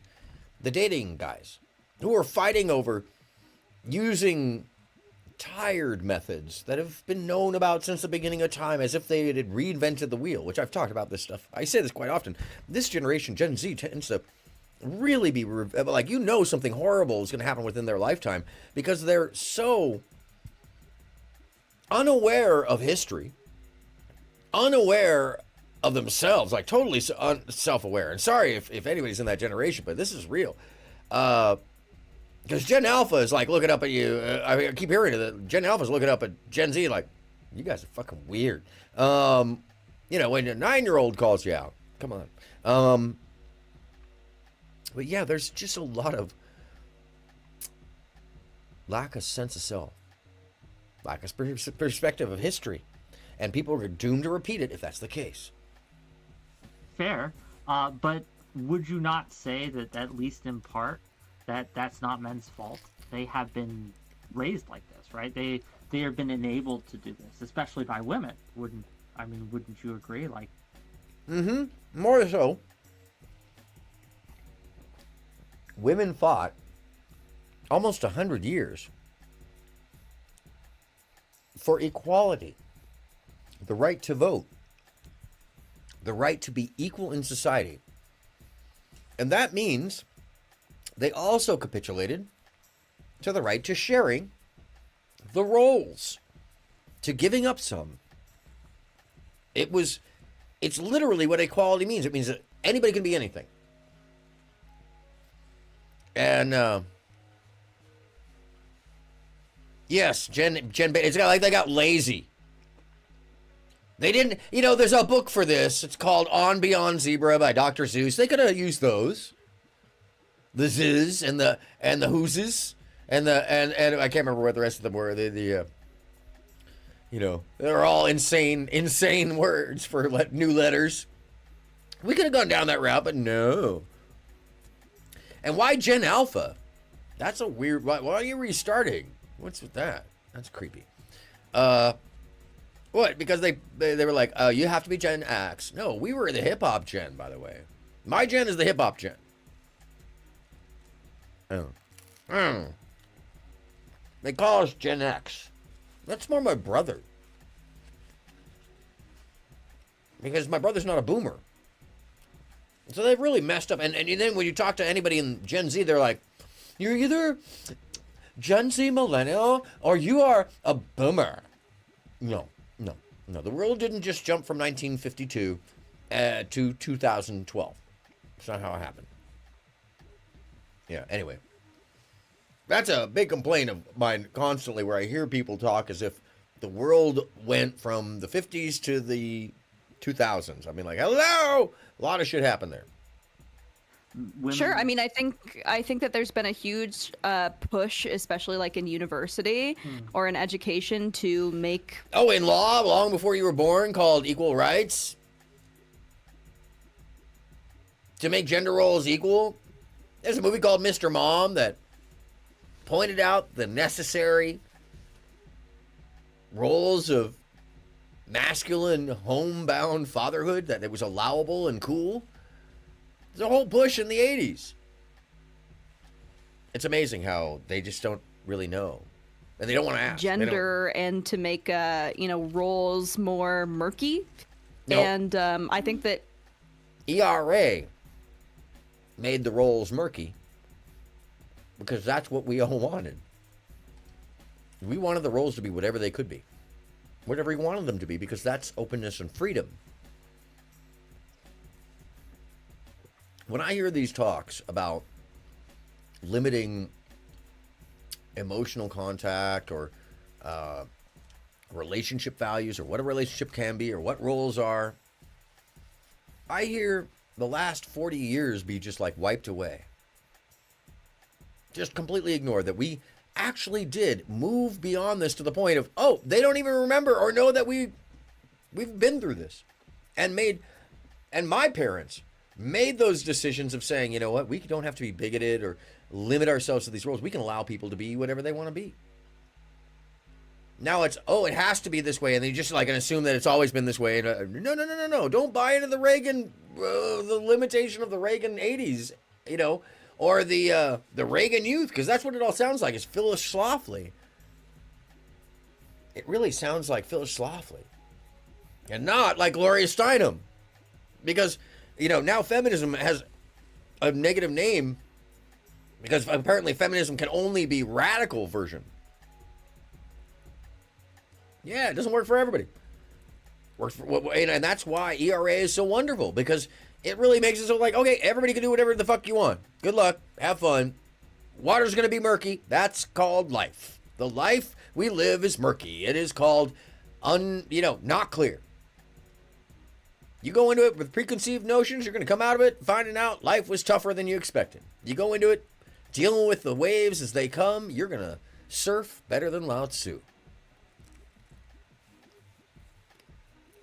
dating guys, who are fighting over using tired methods that have been known about since the beginning of time, as if they had reinvented the wheel, which I've talked about this stuff. I say this quite often. This generation, Gen Z, tends to really be like, something horrible is going to happen within their lifetime because they're so unaware of history, unaware of themselves, like totally self-aware. And sorry if anybody's in that generation, but this is real. Because Gen Alpha is like looking up at you. I keep hearing it. Gen Alpha is looking up at Gen Z like, you guys are fucking weird. When a 9-year-old calls you out. Come on. But yeah, there's just a lot of lack of sense of self. Lack of perspective of history. And people are doomed to repeat it if that's the case. Fair. But would you not say that, at least in part, that's not men's fault? They have been raised like this, right? They have been enabled to do this, especially by women. Wouldn't you agree? Like, more so. Women fought almost 100 years for equality, the right to vote, the right to be equal in society. And that means they also capitulated to the right to sharing the roles, to giving up some. It's literally what equality means. It means that anybody can be anything. And yes, it's like they got lazy. They didn't, there's a book for this. It's called On Beyond Zebra by Dr. Zeus. They could have used those. The Ziz and the Whooses and I can't remember what the rest of them were. They're all insane words for new letters. We could have gone down that route, but no. And why Gen Alpha? That's a weird. Why are you restarting? What's with that? That's creepy. What? Because they were like, oh, you have to be Gen X. No, we were the hip hop gen, by the way. My gen is the hip hop gen. Oh. They call us Gen X. That's more my brother. Because my brother's not a boomer. So they've really messed up. And then when you talk to anybody in Gen Z, they're like, you're either Gen Z millennial or you are a boomer. No. The world didn't just jump from 1952 to 2012. That's not how it happened. Yeah, anyway. That's a big complaint of mine constantly, where I hear people talk as if the world went from the 50s to the 2000s. I mean, like, hello! A lot of shit happened there. Sure. I mean, I think that there's been a huge push, especially like in university or in education, to make. Oh, in law, long before you were born, called equal rights. To make gender roles equal. There's a movie called Mr. Mom that pointed out the necessary roles of masculine, homebound fatherhood, that it was allowable and cool. There's a whole push in the 80s. It's amazing how they just don't really know. And they don't want to ask. Gender and to make, roles more murky. Nope. And I think that ERA made the roles murky because that's what we all wanted. We wanted the roles to be whatever they could be. Whatever we wanted them to be, because that's openness and freedom. When I hear these talks about limiting emotional contact or relationship values or what a relationship can be or what roles are, I hear the last 40 years be just like wiped away. Just completely ignored, that we actually did move beyond this to the point of, oh, they don't even remember or know that we've been through this and my parents made those decisions of saying, you know what, we don't have to be bigoted or limit ourselves to these roles. We can allow people to be whatever they want to be. Now it's, oh, it has to be this way, and they just like and assume that it's always been this way. No. Don't buy into the Reagan, the limitation of the Reagan 80s, or the Reagan youth, because that's what it all sounds like. It's Phyllis Schlafly. It really sounds like Phyllis Schlafly, and not like Gloria Steinem, because now feminism has a negative name because apparently feminism can only be radical version. Yeah, it doesn't work for everybody. And that's why ERA is so wonderful, because it really makes it so like, okay, everybody can do whatever the fuck you want. Good luck. Have fun. Water's going to be murky. That's called life. The life we live is murky. It is called, not clear. You go into it with preconceived notions, you're going to come out of it finding out life was tougher than you expected. You go into it dealing with the waves as they come, you're going to surf better than Lao Tzu.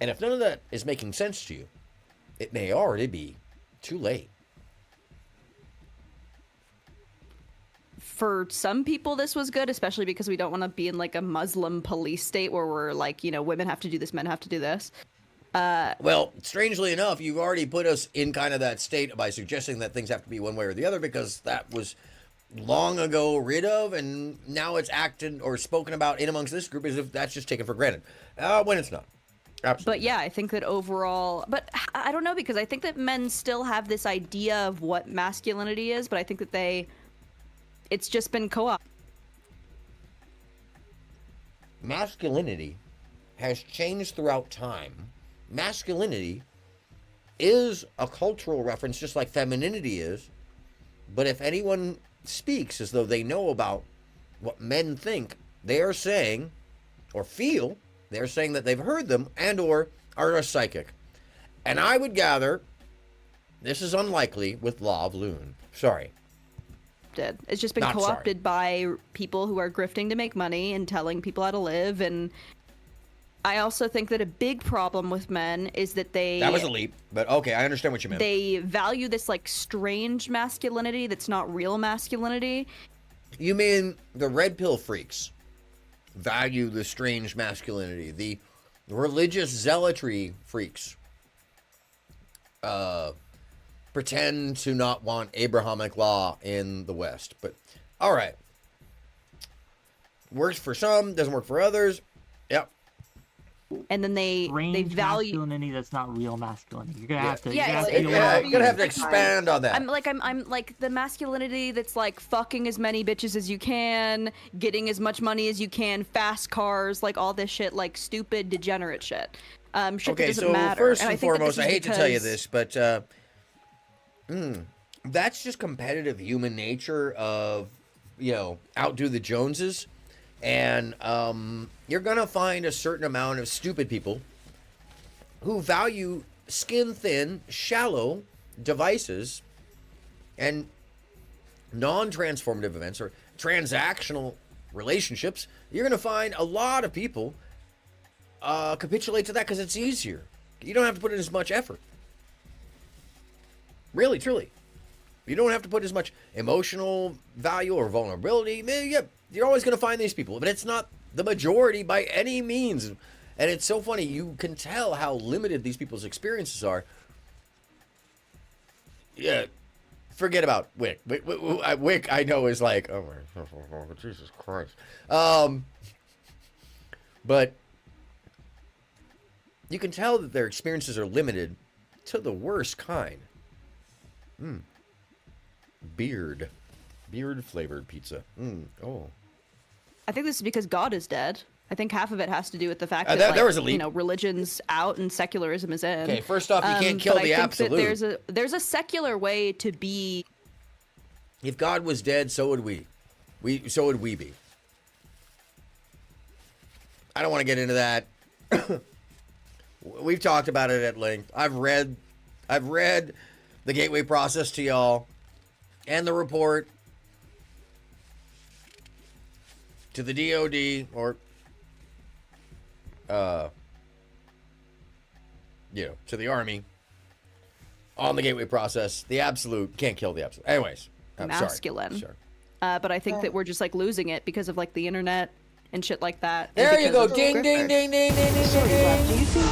And if none of that is making sense to you, it may already be too late. for some people this was good, especially because we don't want to be in like a Muslim police state where we're like, you know, women have to do this, men have to do this. Well, strangely enough, you've already put us in kind of that state by suggesting that things have to be one way or the other, because that was long ago rid of, and now it's acted or spoken about in amongst this group as if that's just taken for granted, when it's not. Absolutely. But yeah, I think that overall, but I don't know, because I think that men still have this idea of what masculinity is, but I think that it's just been co-opted. Masculinity has changed throughout time. Masculinity is a cultural reference, just like femininity is. But if anyone speaks as though they know about what men think, they are saying, or feel, they're saying that they've heard them and or are a psychic. And I would gather this is unlikely with Lav Lune. Sorry. It's just been Not co-opted by people who are grifting to make money and telling people how to live. And I also think that a big problem with men is that that was a leap, but okay, I understand what you meant. They value this like strange masculinity that's not real masculinity. You mean the red pill freaks value the strange masculinity, the religious zealotry freaks pretend to not want Abrahamic law in the West. But all right, works for some, doesn't work for others. Yep. and then they value masculinity that's not real masculinity. You're gonna have to. Yeah, you're gonna have to expand on that. I'm like the masculinity that's like fucking as many bitches as you can, getting as much money as you can, fast cars, like all this shit, like stupid degenerate shit. Shit that doesn't matter. First and and foremost, I hate to tell you this, but that's just competitive human nature of, outdo the Joneses. And you're going to find a certain amount of stupid people who value skin-thin, shallow devices and non-transformative events or transactional relationships. You're going to find a lot of people capitulate to that because it's easier. You don't have to put in as much effort. Really, truly. You don't have to put as much emotional value or vulnerability. Yeah, you're always going to find these people, but it's not the majority by any means. And it's so funny. You can tell how limited these people's experiences are. Yeah, forget about Wick. Wick, I know, is like, oh my, Jesus Christ. But you can tell that their experiences are limited to the worst kind. Beard flavored pizza. Oh. I think this is because God is dead. I think half of it has to do with the fact that like, there was a leap. Religion's out and secularism is in. Okay, first off, you can't kill but the I think absolute. That there's a secular way to be. If God was dead, so would we. So would we be. I don't want to get into that. We've talked about it at length. I've read the gateway process to y'all and the report to the DOD or to the Army on the gateway process. The absolute can't kill the absolute. Anyways, I'm masculine. Sorry. But I think that we're just like losing it because of like the internet and shit like that. There you go. Ding, ding, ding, ding, ding, ding, Sorry, ding. Lav, do you think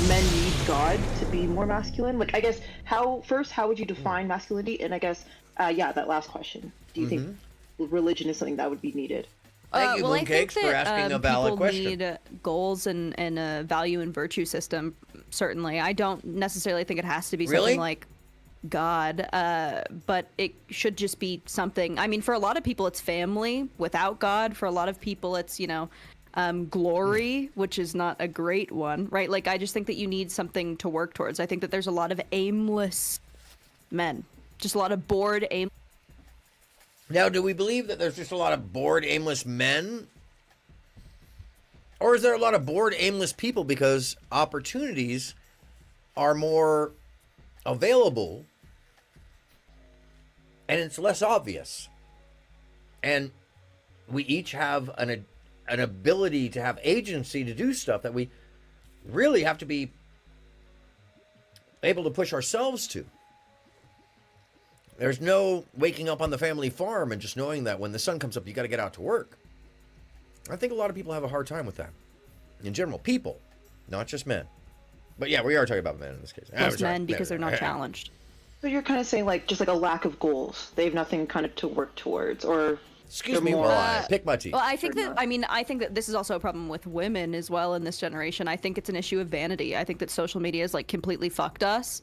men need God to be more masculine? Like, I guess, how would you define masculinity? And I guess, that last question. Do you think religion is something that would be needed? Thank you, well, I Moon think Cakes, for asking a valid people question. need goals and a value and virtue system. Certainly, I don't necessarily think it has to be Really? something like God, but it should just be something. I mean, for a lot of people, it's family without God. For a lot of people, it's glory, which is not a great one, right? Like, I just think that you need something to work towards. I think that there's a lot of aimless men, just a lot of bored, aimless. Now, do we believe that there's just a lot of bored, aimless men? Or is there a lot of bored, aimless people because opportunities are more available and it's less obvious? And we each have an ability to have agency to do stuff that we really have to be able to push ourselves to. There's no waking up on the family farm and just knowing that when the sun comes up, you got to get out to work. I think a lot of people have a hard time with that. In general, people, not just men. But yeah, we are talking about men in this case. Most men because they're not challenged. So you're kind of saying like just like a lack of goals. They have nothing kind of to work towards, or excuse me while I pick my teeth. Well, I think that this is also a problem with women as well in this generation. I think it's an issue of vanity. I think that social media has like completely fucked us.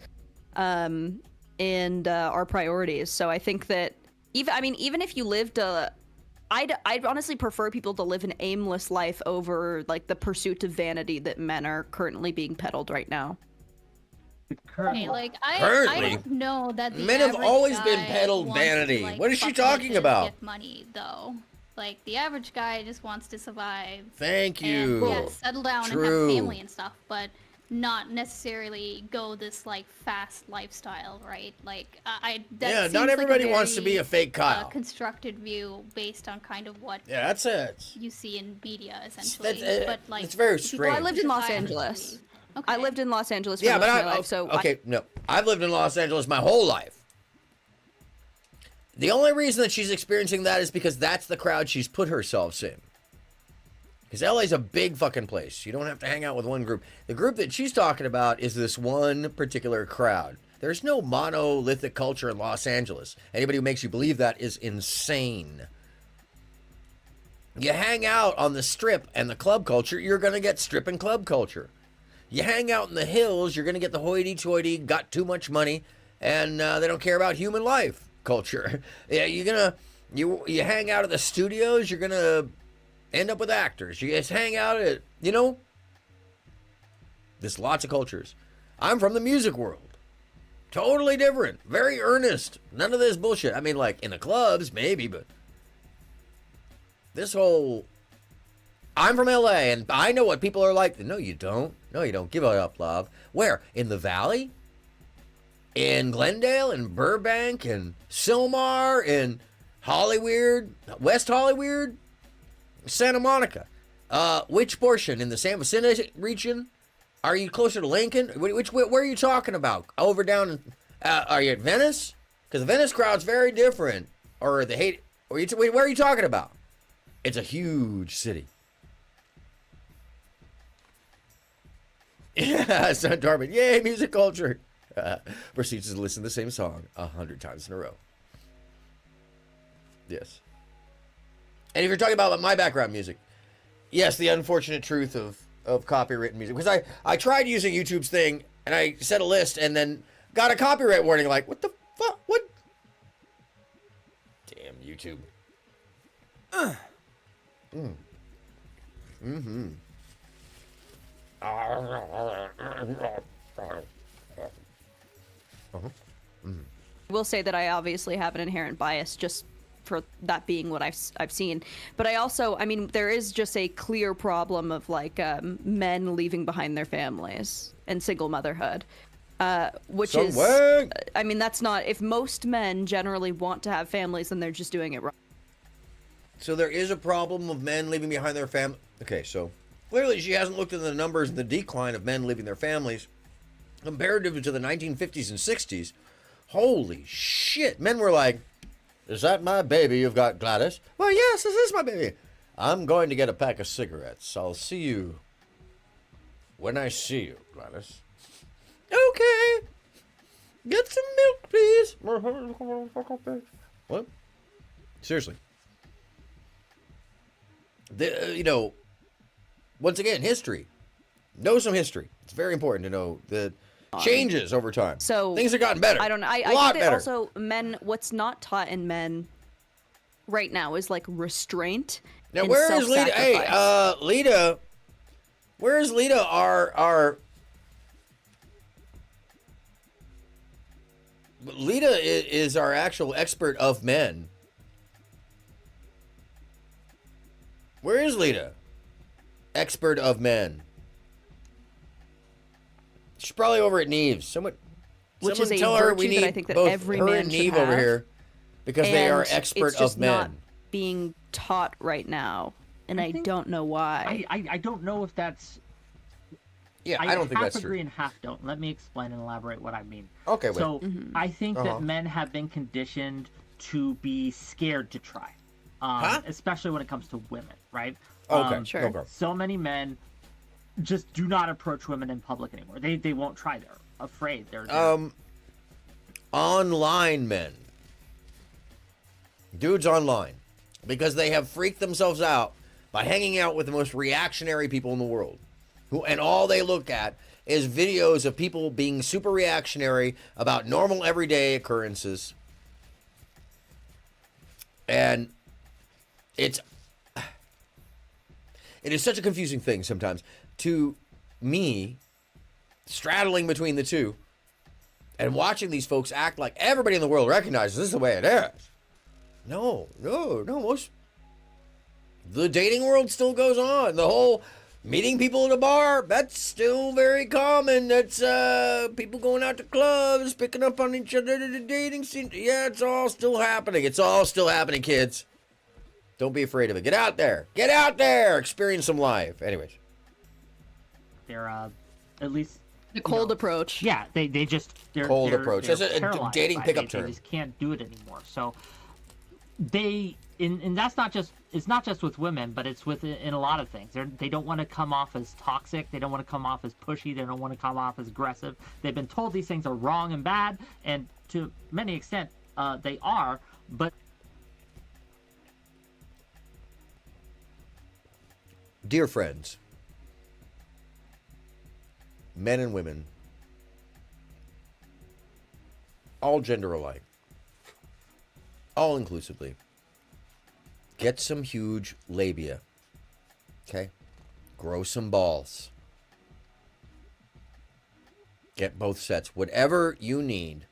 And our priorities. So I think that even if you lived I'd honestly prefer people to live an aimless life over like the pursuit of vanity that men are currently being peddled right now. Hey, like I don't know that the men have average always guy been peddled wants to, vanity. like, What is she fuck talking bitches, about? Get money though. Like the average guy just wants to survive. Thank you. And, settle down and have family and stuff, but not necessarily go this like fast lifestyle, right? Like that not seems everybody like wants to be a fake Kyle. Constructed view based on kind of what that's it. You see in media essentially, That's, but like it's very strange. Well, I lived in Los Angeles. Okay. I lived in Los Angeles for most but of my life, so I've lived in Los Angeles my whole life. The only reason that she's experiencing that is because that's the crowd she's put herself in. Because LA's a big fucking place. You don't have to hang out with one group. The group that she's talking about is this one particular crowd. There's no monolithic culture in Los Angeles. Anybody who makes you believe that is insane. You hang out on the strip and the club culture, you're going to get strip and club culture. You hang out in the hills, you're going to get the hoity-toity, got too much money, and they don't care about human life culture. Yeah, you hang out at the studios, you're going to end up with actors. You guys hang out at, there's lots of cultures. I'm from the music world. Totally different. Very earnest. None of this bullshit. I mean, like, in the clubs, maybe, but this whole... I'm from LA, and I know what people are like. No, you don't. No, you don't. Give it up, love. Where? In the Valley? In Glendale? In Burbank? In Sylmar? In Hollyweird? West Hollyweird? Santa Monica? Which portion? In the San Vicente region? Are you closer to Lincoln? Where are you talking about? Over down... are you at Venice? Because the Venice crowd's very different. Or the hate... where are you talking about? It's a huge city. Yeah, Son Darman. Yay, music culture. Proceeds to listen to the same song 100 times in a row. Yes. And if you're talking about my background music, yes, the unfortunate truth of copywritten music. Because I tried using YouTube's thing, and I set a list, and then got a copyright warning, like, what the fuck? What? Damn YouTube. Mm-hmm. I will say that I obviously have an inherent bias just for that being what I've seen, but I mean, there is just a clear problem of like men leaving behind their families and single motherhood, which is, I mean, that's not, if most men generally want to have families, then they're just doing it wrong. So there is a problem of men leaving behind their family. Okay, so clearly she hasn't looked at the numbers and the decline of men leaving their families comparative to the 1950s and 60s. Holy shit. Men were like, is that my baby you've got, Gladys? Well, yes, this is my baby. I'm going to get a pack of cigarettes. I'll see you when I see you, Gladys. Okay. Get some milk, please. What? Seriously. Once again, history. Know some history. It's very important to know the changes over time. So things have gotten better. I don't know. I think that also men, what's not taught in men right now is like restraint. Now, where is Lita? Hey, Lita. Where is Lita? Lita is our actual expert of men. Where is Lita? Expert of men. She's probably over at Neve's. Someone Which is a tell her virtue we need that I think that both every her man and should Neve have. over here because they are expert it's just of men. not being taught right now, and I don't know why. I don't know if that's... Yeah, I don't think that's half agree true. and half don't. Let me explain and elaborate what I mean. Okay, wait. So I think that men have been conditioned to be scared to try, especially when it comes to women, right? Okay, sure. Okay. So many men just do not approach women in public anymore. They won't try. They're afraid. They're online men. Dudes online. Because they have freaked themselves out by hanging out with the most reactionary people in the world. And all they look at is videos of people being super reactionary about normal everyday occurrences. And it is such a confusing thing sometimes to me, straddling between the two and watching these folks act like everybody in the world recognizes this is the way it is. No. The dating world still goes on. The whole meeting people at a bar, that's still very common. That's people going out to clubs, picking up on each other to the dating scene. Yeah, it's all still happening. It's all still happening, kids. Don't be afraid of it. Get out there. Get out there. Experience some life. Anyways. They're at least the cold approach. Yeah, they're cold approach. That's a paralyzed dating by it. pickup They term. just can't do it anymore. So and that's not just, it's not just with women, but it's in a lot of things. They don't want to come off as toxic. They don't want to come off as pushy. They don't want to come off as aggressive. They've been told these things are wrong and bad, and to many extent they are, but Dear friends, men and women, all gender alike, all inclusively, get some huge labia, okay? Grow some balls. Get both sets. Whatever you need,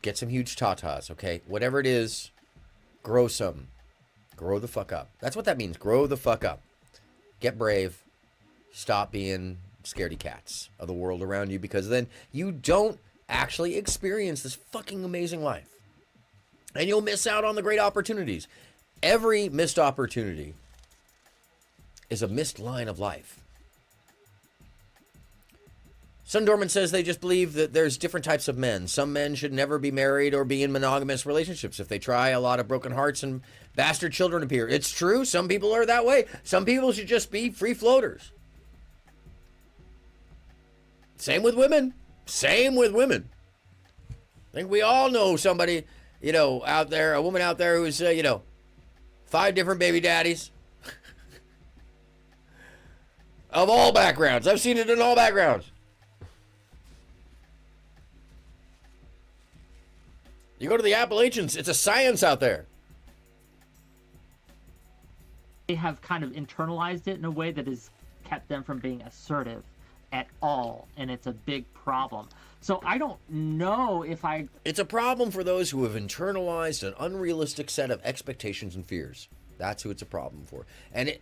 get some huge tatas, okay? Whatever it is, grow some. Grow the fuck up. That's what that means. Grow the fuck up. Get brave. Stop being scaredy cats of the world around you, because then you don't actually experience this fucking amazing life. And you'll miss out on the great opportunities. Every missed opportunity is a missed line of life. Sundorman says they just believe that there's different types of men. Some men should never be married or be in monogamous relationships. If they try, a lot of broken hearts and bastard children appear. It's true. Some people are that way. Some people should just be free floaters. Same with women. Same with women. I think we all know somebody, you know, out there, a woman out there who's, you know, 5 different baby daddies. Of all backgrounds. I've seen it in all backgrounds. You go to the Appalachians, it's a science out there. They have kind of internalized it in a way that has kept them from being assertive at all, and it's a big problem. So I don't know if I... It's a problem for those who have internalized an unrealistic set of expectations and fears. That's who it's a problem for. And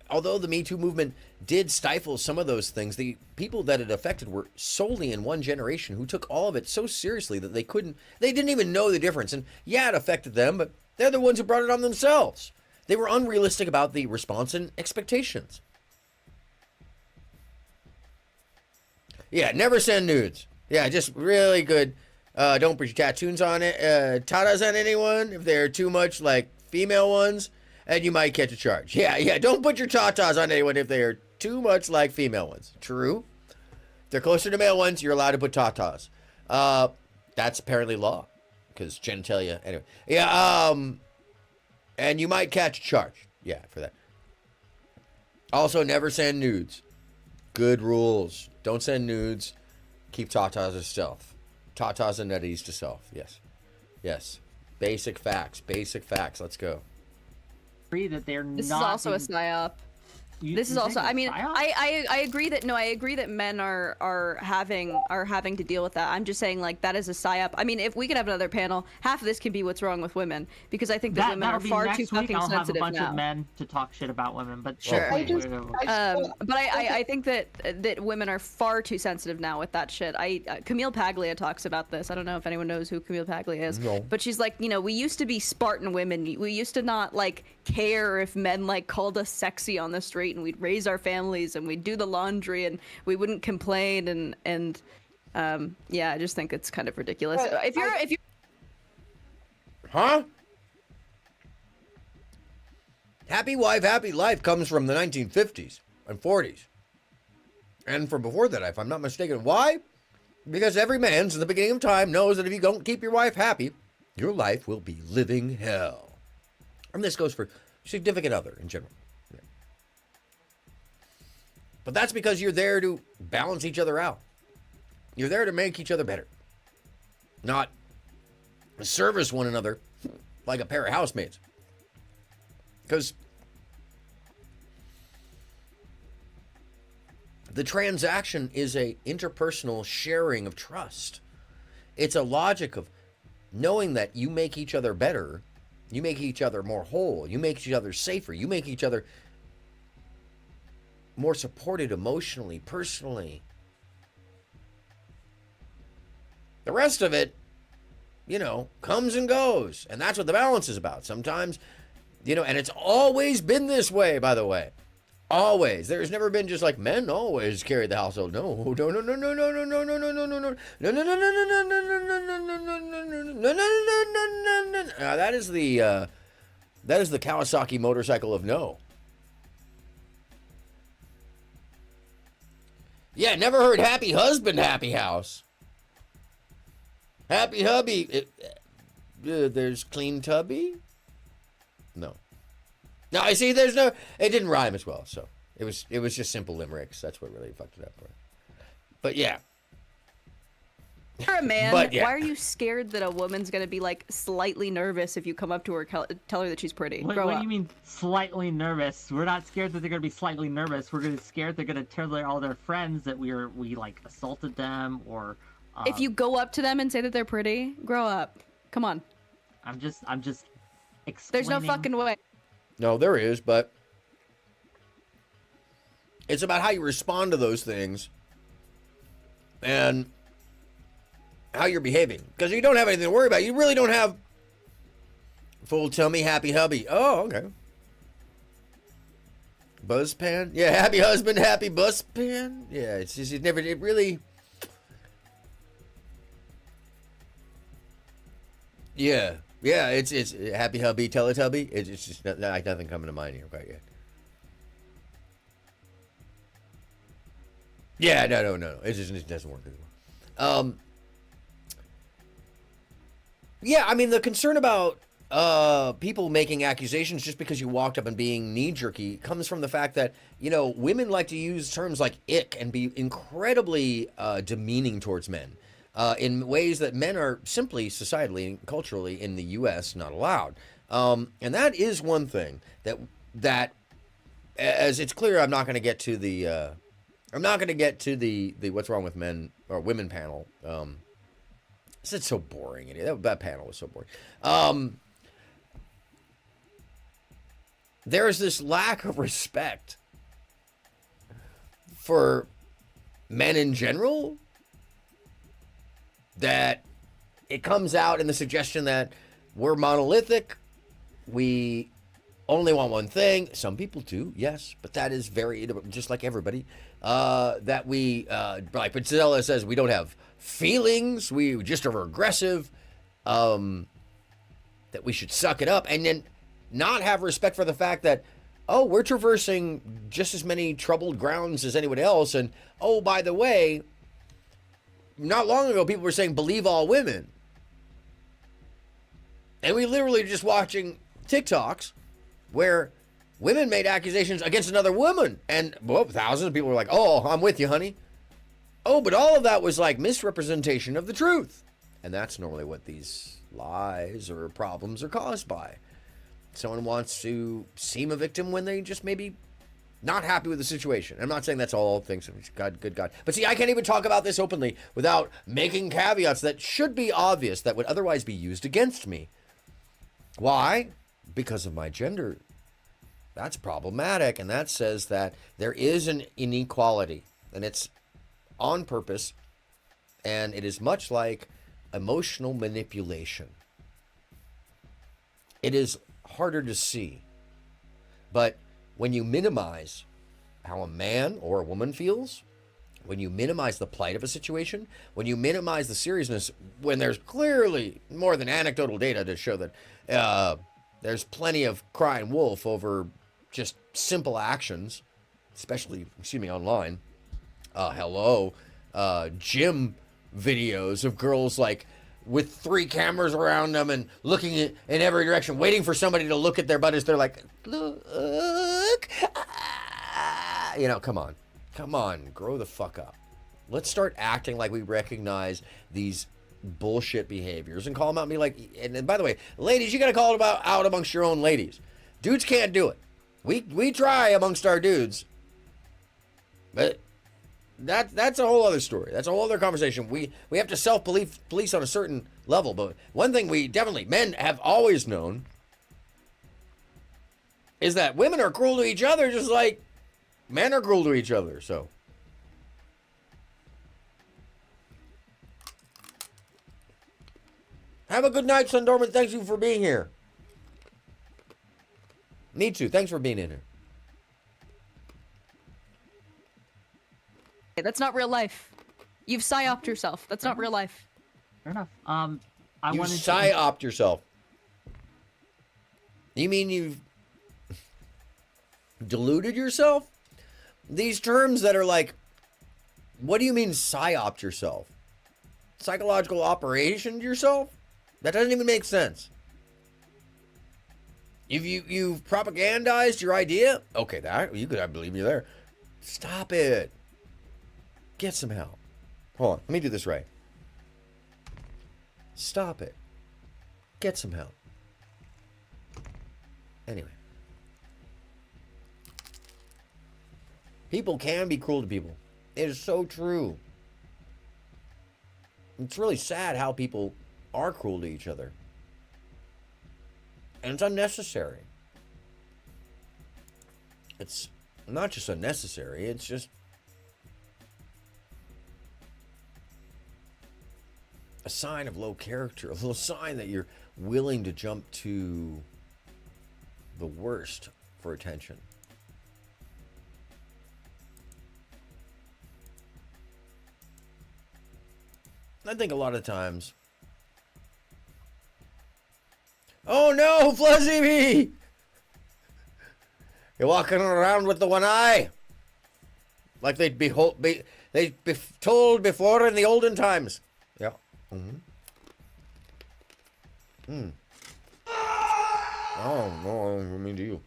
although the Me Too movement did stifle some of those things, the people that it affected were solely in one generation who took all of it so seriously that they didn't even know the difference. And yeah, it affected them, but they're the ones who brought it on themselves. They were unrealistic about the response and expectations. Yeah, never send nudes. Yeah, just really good. Don't put your tattoos on it. Tatas on anyone if they're too much like female ones, and you might catch a charge. Yeah, don't put your tatas on anyone if they are too much like female ones. True. If they're closer to male ones, you're allowed to put tatas. That's apparently law, because genitalia. Anyway, yeah. And you might catch a charge. Yeah, for that. Also, never send nudes. Good rules. Don't send nudes. Keep tatas to self. Tatas and nutties to self. Yes. Basic facts. Let's go. That they're this not is also a psyop. This is also, I mean, I agree that, I agree that men are having to deal with that. I'm just saying, like, that is a psyop. I mean, if we could have another panel, half of this can be what's wrong with women, because I think that women are far too fucking I'll sensitive have a bunch now. of men to talk shit about women, but Sure. But I think that women are far too sensitive now with that shit. Camille Paglia talks about this. I don't know if anyone knows who Camille Paglia is, but she's like, you know, we used to be Spartan women. We used to not like care if men like called us sexy on the street, and we'd raise our families and we'd do the laundry and we wouldn't complain and yeah, I just think it's kind of ridiculous. If you're Huh? Happy wife, happy life comes from the 1950s and 40s. And from before that, if I'm not mistaken. Why? Because every man since the beginning of time knows that if you don't keep your wife happy, your life will be living hell. And this goes for significant other in general. Yeah. But that's because you're there to balance each other out. You're there to make each other better. Not service one another like a pair of housemaids. Because the transaction is a interpersonal sharing of trust. It's a logic of knowing that you make each other better, you make each other more whole, you make each other safer, you make each other more supported emotionally, personally. The rest of it, you know, comes and goes. And that's what the balance is about. Sometimes, you know, and it's always been this way, by the way. Always. There's never been just like men always carry the household. No. That is the Kawasaki motorcycle of no. Yeah, never heard happy husband, happy house. Happy hubby. There's clean tubby? No. No, I see. There's no. It didn't rhyme as well, so it was just simple limericks. That's what really fucked it up for it. But yeah. You're a man. But, yeah. Why are you scared that a woman's gonna be like slightly nervous if you come up to her, tell her that she's pretty? What do you mean slightly nervous? We're not scared that they're gonna be slightly nervous. We're gonna scared they're gonna tell all their friends that we like assaulted them or. If you go up to them and say that they're pretty, grow up. Come on. I'm just explaining. There's no fucking way. No, there is, but it's about how you respond to those things and how you're behaving. Because you don't have anything to worry about. You really don't have full tummy, happy hubby. Oh, okay. Buzzpan? Yeah, happy husband, happy buzzpan? Yeah, it's just, it really... Yeah. Yeah, it's happy hubby, Teletubby. It's just nothing coming to mind here quite yet. Yeah, no. It doesn't work anymore. Yeah, I mean, the concern about people making accusations just because you walked up and being knee-jerky comes from the fact that, women like to use terms like ick and be incredibly demeaning towards men. In ways that men are simply societally and culturally in the U.S. not allowed. And that is one thing that as it's clear, I'm not going to get to the what's wrong with men or women panel. It's so boring. That panel was so boring. There's this lack of respect for men in general, that it comes out in the suggestion that we're monolithic, we only want one thing. Some people do, yes, but that is very, just like everybody, that we, like Pizzella says, we don't have feelings, we just are aggressive, that we should suck it up, and then not have respect for the fact that, oh, we're traversing just as many troubled grounds as anyone else, and, oh, by the way, not long ago, people were saying, believe all women. And we literally just watching TikToks where women made accusations against another woman. And thousands of people were like, oh, I'm with you, honey. Oh, but all of that was like misrepresentation of the truth. And that's normally what these lies or problems are caused by. Someone wants to seem a victim when they just maybe not happy with the situation. I'm not saying that's all things. God, good God. But see, I can't even talk about this openly without making caveats that should be obvious that would otherwise be used against me. Why? Because of my gender. That's problematic. And that says that there is an inequality. And it's on purpose. And it is much like emotional manipulation. It is harder to see. But when you minimize how a man or a woman feels, when you minimize the plight of a situation, when you minimize the seriousness, when there's clearly more than anecdotal data to show that there's plenty of crying wolf over just simple actions, especially, online. Gym videos of girls like with 3 cameras around them and looking in every direction, waiting for somebody to look at their butt as they're like, look. Come on, grow the fuck up. Let's start acting like we recognize these bullshit behaviors and call them out and be like, and by the way, ladies, you got to call it out amongst your own ladies. Dudes can't do it. We try amongst our dudes, but that's a whole other story. That's a whole other conversation. We have to self-police on a certain level. But one thing men have always known is that women are cruel to each other just like men are cruel to each other. So have a good night, Sundorman. Thank you for being here. Me too. Thanks for being in here. That's not real life. You've psyoped yourself. That's not real life. Fair enough. You psyoped yourself. You mean you've deluded yourself? These terms that are like, what do you mean psyoped yourself? Psychological operation yourself? That doesn't even make sense. You've propagandized your idea? Okay, I believe you there. Stop it. Get some help. Hold on, let me do this right. Stop it. Get some help. Anyway. People can be cruel to people. It is so true. It's really sad how people are cruel to each other. And it's unnecessary. It's not just unnecessary, it's just a sign of low character, a little sign that you're willing to jump to the worst for attention. I think a lot of times... Oh no, Fuzzy me! You're walking around with the one eye. Like they'd be told before in the olden times. Yeah. Mm-hmm. Oh, no, I mean to you.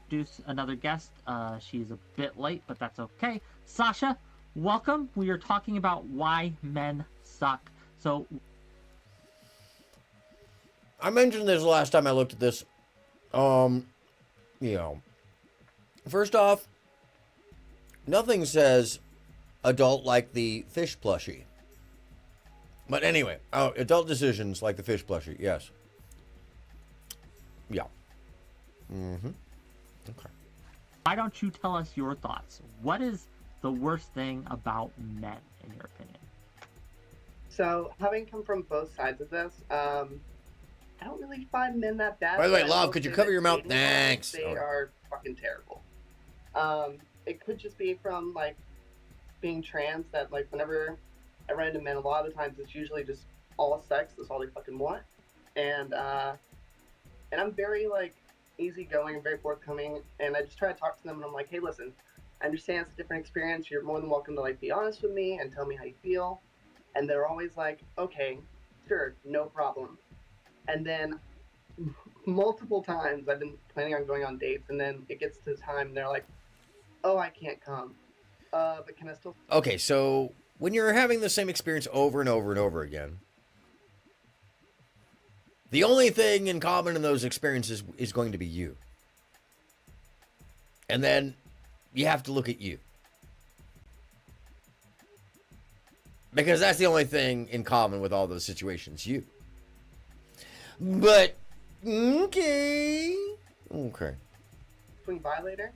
Introduce another guest. She's a bit late, but that's okay. Sasha, welcome. We are talking about why men suck. So, I mentioned this last time I looked at this. First off, nothing says adult like the fish plushie. But anyway, adult decisions like the fish plushie, yes. Yeah. Mm-hmm. Okay. why don't you tell us your thoughts? What is the worst thing about men, in your opinion? So, having come from both sides of this, I don't really find men that bad. By the way, Lav, could you cover your mouth? Thanks. They are fucking terrible. It could just be from, like, being trans that, like, whenever I run into men, a lot of the times it's usually just all sex. That's all they fucking want. And I'm very, like, easygoing and very forthcoming. And I just try to talk to them, and I'm like, hey, listen, I understand it's a different experience. You're more than welcome to, like, be honest with me and tell me how you feel. And they're always like, okay, sure, no problem. And then multiple times I've been planning on going on dates, and then it gets to the time and they're like, oh, I can't come. But can I still... Okay, so when you're having the same experience over and over and over again, the only thing in common in those experiences is going to be you. And then you have to look at you. Because that's the only thing in common with all those situations, you. But, okay. Swing by later,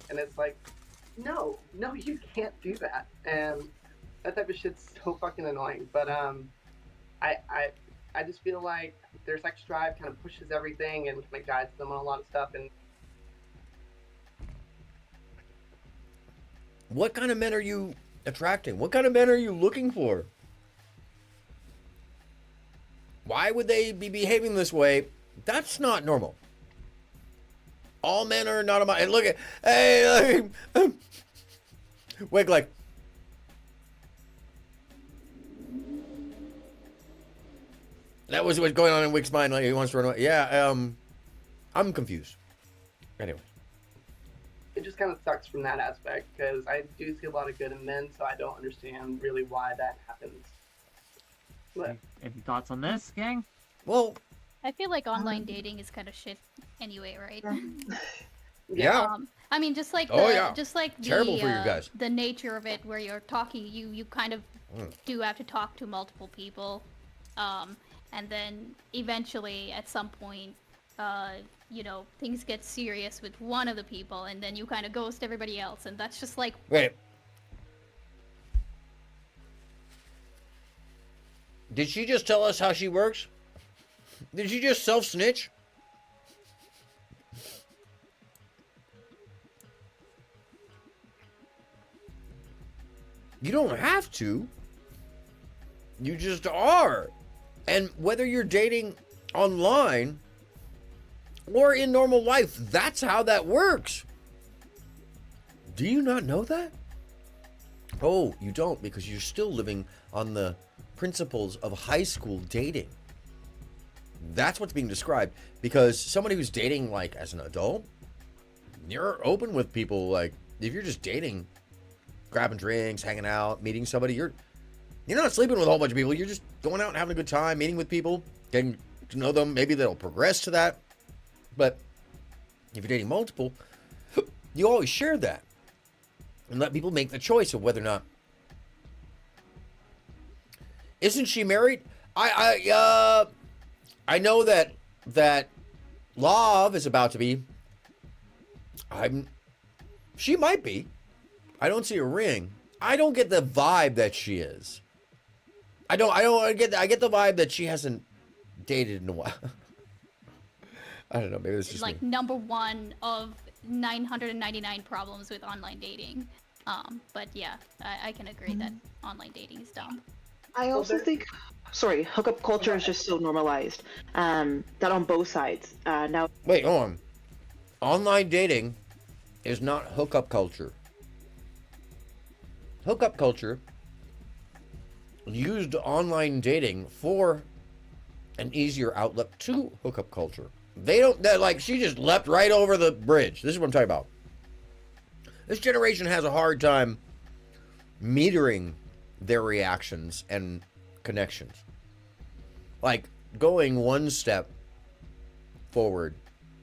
and it's like, no, you can't do that. And that type of shit's so fucking annoying. But I just feel like their sex drive kind of pushes everything and kind of guides them on a lot of stuff. And what kind of men are you attracting? What kind of men are you looking for? Why would they be behaving this way? That's not normal. All men are not and look at, hey, wake like. That was what's going on in Wick's mind. Like he wants to run away. Yeah, I'm confused. Anyway. It just kind of sucks from that aspect, because I do see a lot of good in men, so I don't understand really why that happens. But, any thoughts on this, gang? Well, I feel like online dating is kind of shit anyway, right? Yeah. I mean, just like just like terrible for you guys. The nature of it, where you're talking, you kind of do have to talk to multiple people, and then eventually at some point, things get serious with one of the people, and then you kind of ghost everybody else, and that's just like... Wait. Did she just tell us how she works? Did she just self-snitch? You don't have to. You just are. And whether you're dating online or in normal life, that's how that works. Do you not know that? Oh, you don't, because you're still living on the principles of high school dating. That's what's being described, because somebody who's dating like as an adult, you're open with people. Like if you're just dating, grabbing drinks, hanging out, meeting somebody, you're not sleeping with a whole bunch of people. You're just going out and having a good time, meeting with people, getting to know them. Maybe they'll progress to that. But if you're dating multiple, you always share that and let people make the choice of whether or not. Isn't she married? I know that Lav is about to be. She might be. I don't see a ring. I don't get the vibe that she is. I get the vibe that she hasn't dated in a while. I don't know. Maybe this is like me. number one of 999 problems with online dating. But yeah, I can agree that online dating is dumb. I also think, sorry, hookup culture is just so normalized. That on both sides. Now. Wait, hold on. Online dating is not hookup culture. Hookup culture used online dating for an easier outlet to hookup culture. Like, she just leapt right over the bridge. This is what I'm talking about. This generation has a hard time metering their reactions and connections. Like, going one step forward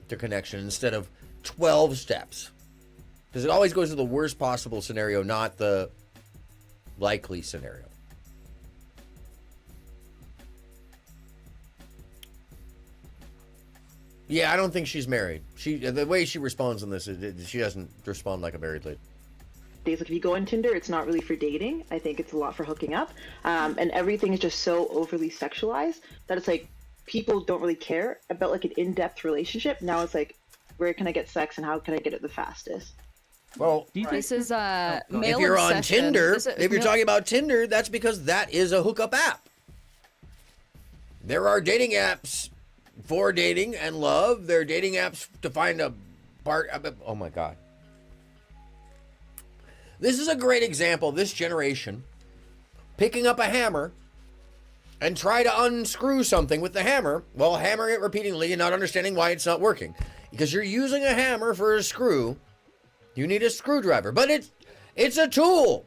to connection instead of 12 steps. Because it always goes to the worst possible scenario, not the likely scenario. Yeah, I don't think she's married. The way she responds on this, she doesn't respond like a married lady. Days, like if you go on Tinder, it's not really for dating. I think it's a lot for hooking up. And everything is just so overly sexualized that it's like people don't really care about like an in-depth relationship. Now it's like, where can I get sex and how can I get it the fastest? Well, this is male if you're on obsession. Tinder, if you're talking about Tinder, that's because that is a hookup app. There are dating apps for dating and love. There are dating apps to find a part. Oh my God. This is a great example. This generation picking up a hammer and try to unscrew something with the hammer while hammering it repeatedly and not understanding why it's not working. Because you're using a hammer for a screw. You need a screwdriver, but it's a tool.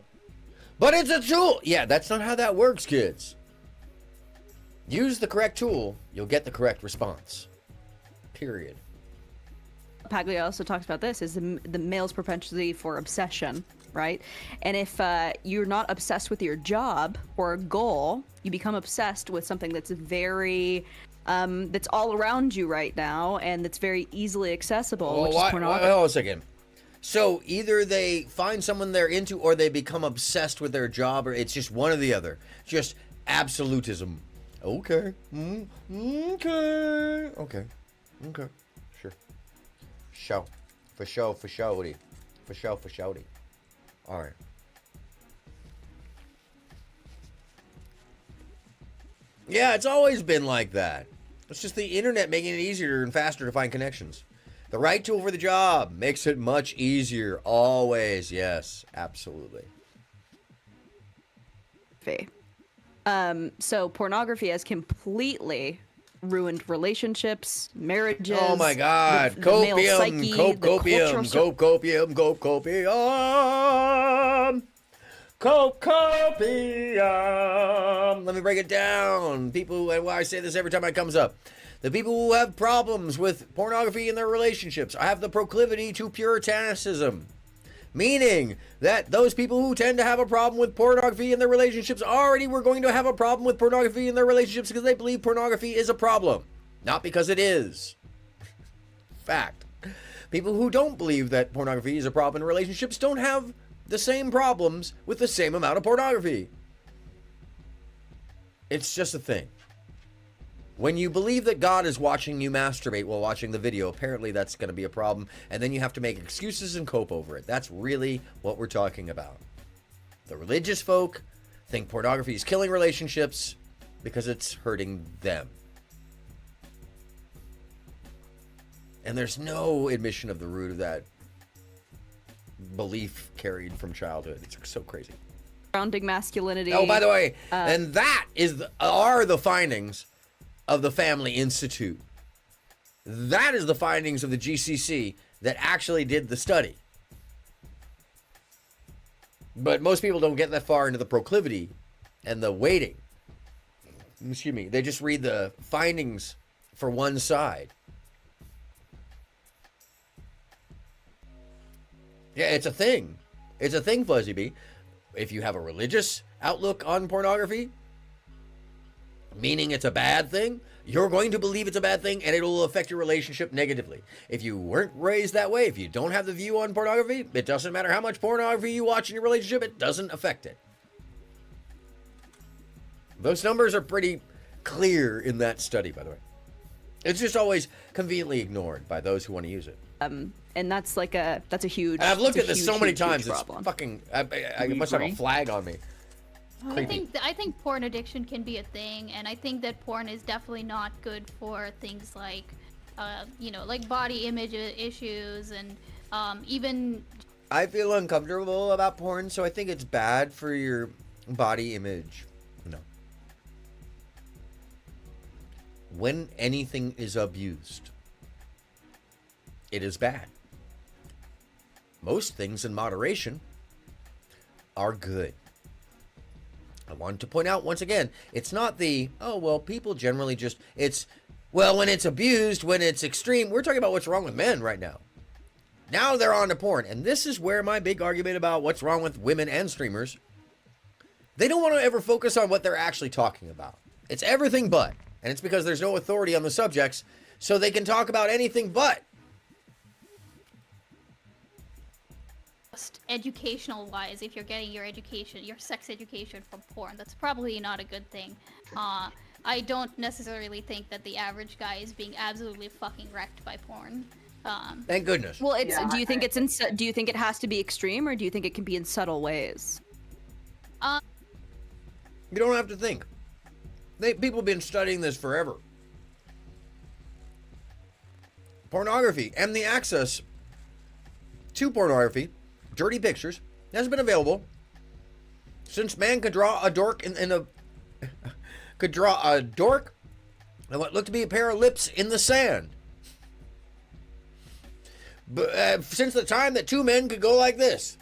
But it's a tool. Yeah, that's not how that works, kids. Use the correct tool, you'll get the correct response. Period. Paglia also talks about this, is the male's propensity for obsession, right? And if you're not obsessed with your job or a goal, you become obsessed with something that's very, that's all around you right now, and that's very easily accessible, which is pornography. Hold on a second. So either they find someone they're into or they become obsessed with their job, or it's just one or the other. Just absolutism. Okay. Okay. Sure. Show. For shouty. All right. Yeah, it's always been like that. It's just the internet making it easier and faster to find connections. The right tool for the job makes it much easier. Always. Yes, absolutely. So pornography has completely ruined relationships, marriages. Oh my God. Copium. Let me break it down. People, and I say this every time it comes up. The people who have problems with pornography in their relationships have the proclivity to puritanism. Meaning that those people who tend to have a problem with pornography in their relationships already were going to have a problem with pornography in their relationships because they believe pornography is a problem. Not because it is. Fact. People who don't believe that pornography is a problem in relationships don't have the same problems with the same amount of pornography. It's just a thing. When you believe that God is watching you masturbate while watching the video, apparently that's going to be a problem, and then you have to make excuses and cope over it. That's really what we're talking about. The religious folk think pornography is killing relationships because it's hurting them. And there's no admission of the root of that belief carried from childhood. It's so crazy. Surrounding masculinity. Oh, by the way, and that are the findings of the Family Institute. That is the findings of the GCC that actually did the study. But most people don't get that far into the proclivity and the weighting. Excuse me. They just read the findings for one side. Yeah, it's a thing. It's a thing, Fuzzy Bee. If you have a religious outlook on pornography, meaning it's a bad thing, you're going to believe it's a bad thing and it will affect your relationship negatively. If you weren't raised that way, if you don't have the view on pornography, it doesn't matter how much pornography you watch in your relationship, it doesn't affect it. Those numbers are pretty clear in that study, by the way. It's just always conveniently ignored by those who want to use it. And that's like that's a huge. And I've looked at that's a this so huge, many huge, times. huge It's problem. fucking. I must have a flag on me. I think porn addiction can be a thing, and I think that porn is definitely not good for things like, like body image issues and even. I feel uncomfortable about porn, so I think it's bad for your body image. No. When anything is abused, it is bad. Most things in moderation are good. I want to point out once again, it's not the, oh, well, people generally just, it's, well, when it's abused, when it's extreme, we're talking about what's wrong with men right now. Now they're on to porn. And this is where my big argument about what's wrong with women and streamers, they don't want to ever focus on what they're actually talking about. It's everything but. And it's because there's no authority on the subjects, so they can talk about anything but. Just educational wise, if you're getting your education, your sex education from porn, that's probably not a good thing. I don't necessarily think that the average guy is being absolutely fucking wrecked by porn. Thank goodness. Well, it's. Do you think do you think it has to be extreme, or do you think it can be in subtle ways? You don't have to think. People have been studying this forever. Pornography and the access to pornography, dirty pictures, has been available since man could draw a dork could draw a dork and what looked to be a pair of lips in the sand. But since the time that two men could go like this.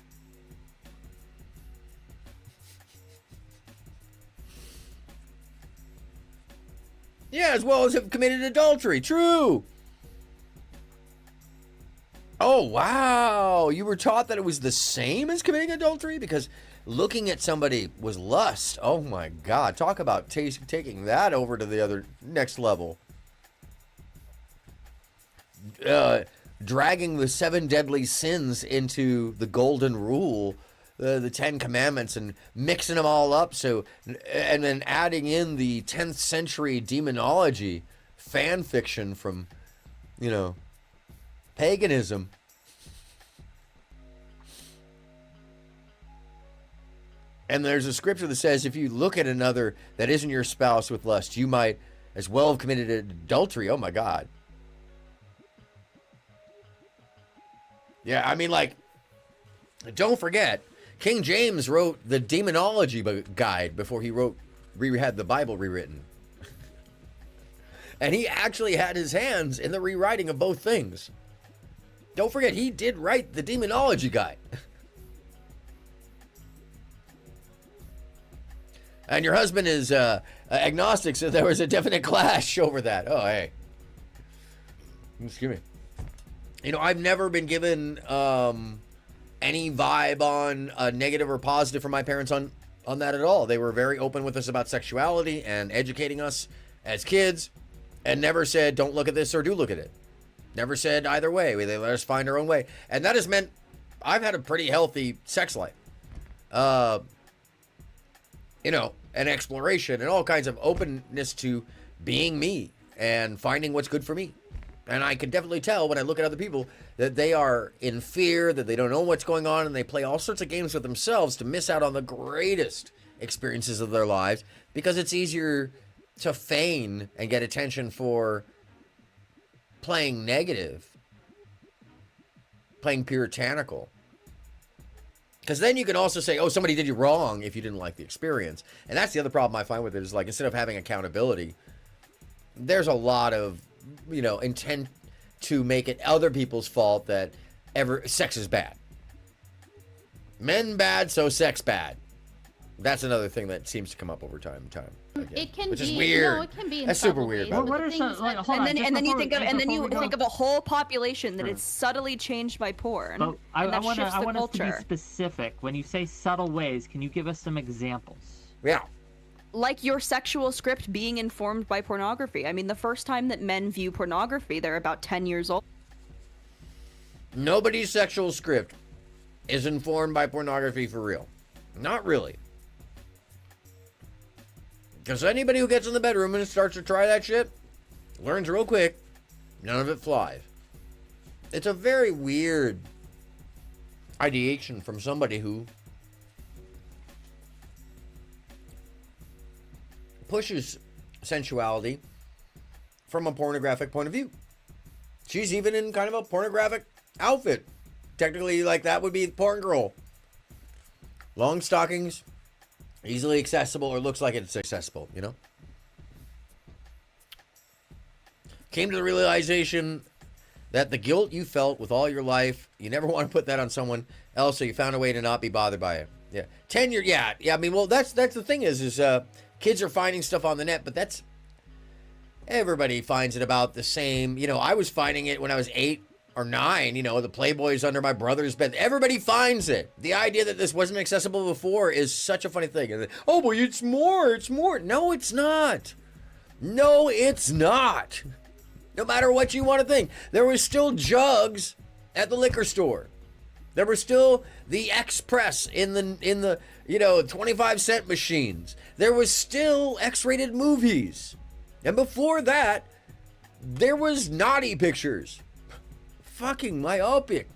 Yeah, as well as have committed adultery. True. Oh, wow. You were taught that it was the same as committing adultery? Because looking at somebody was lust. Oh, my God. Talk about taking that over to the other next level. Dragging the 7 deadly sins into the golden rule, the 10 commandments, and mixing them all up. And then adding in the 10th century demonology fan fiction from, paganism. And there's a scripture that says if you look at another that isn't your spouse with lust, you might as well have committed adultery. Oh, my God. Yeah, I mean, don't forget, King James wrote the demonology guide before he had the Bible rewritten. And he actually had his hands in the rewriting of both things. Don't forget, he did write the demonology guide. And your husband is agnostic, so there was a definite clash over that. Oh, hey. Excuse me. I've never been given any vibe on negative or positive from my parents on that at all. They were very open with us about sexuality and educating us as kids, and never said, don't look at this or do look at it. Never said either way. They let us find our own way. And that has meant I've had a pretty healthy sex life. An exploration and all kinds of openness to being me and finding what's good for me. And I can definitely tell when I look at other people that they are in fear, that they don't know what's going on, and they play all sorts of games with themselves to miss out on the greatest experiences of their lives, because it's easier to feign and get attention for playing negative, playing puritanical. Because then you can also say, oh, somebody did you wrong if you didn't like the experience. And that's the other problem I find with it is, instead of having accountability, there's a lot of, intent to make it other people's fault that sex is bad. Men bad, so sex bad. That's another thing that seems to come up over time. It can which be, is weird. it can be in That's super subtle weird. ways, By the but way. the thing is that- And then you think of a whole population that Sure. is subtly changed by porn, But I and that want shifts the us to be culture. specific. When you say subtle ways, can you give us some examples? Yeah. Like your sexual script being informed by pornography. I mean, the first time that men view pornography, they're about 10 years old. Nobody's sexual script is informed by pornography for real. Not really. Because anybody who gets in the bedroom and starts to try that shit learns real quick, none of it flies. It's a very weird ideation from somebody who pushes sensuality from a pornographic point of view. She's even in kind of a pornographic outfit. Technically, like, that would be porn girl. Long stockings, easily accessible, or looks like it's accessible, Came to the realization that the guilt you felt with all your life, you never want to put that on someone else, so you found a way to not be bothered by it. Yeah. 10 years, yeah. I mean, well, that's the thing is kids are finding stuff on the net, but that's, everybody finds it about the same. I was finding it when I was 8 or 9, the Playboy's under my brother's bed. Everybody finds it. The idea that this wasn't accessible before is such a funny thing. And oh, well, it's more. No, it's not. No, it's not. No matter what you want to think. There was still jugs at the liquor store. There were still the Express in the 25-cent machines. There was still X-rated movies. And before that, there was naughty pictures. Fucking myopic.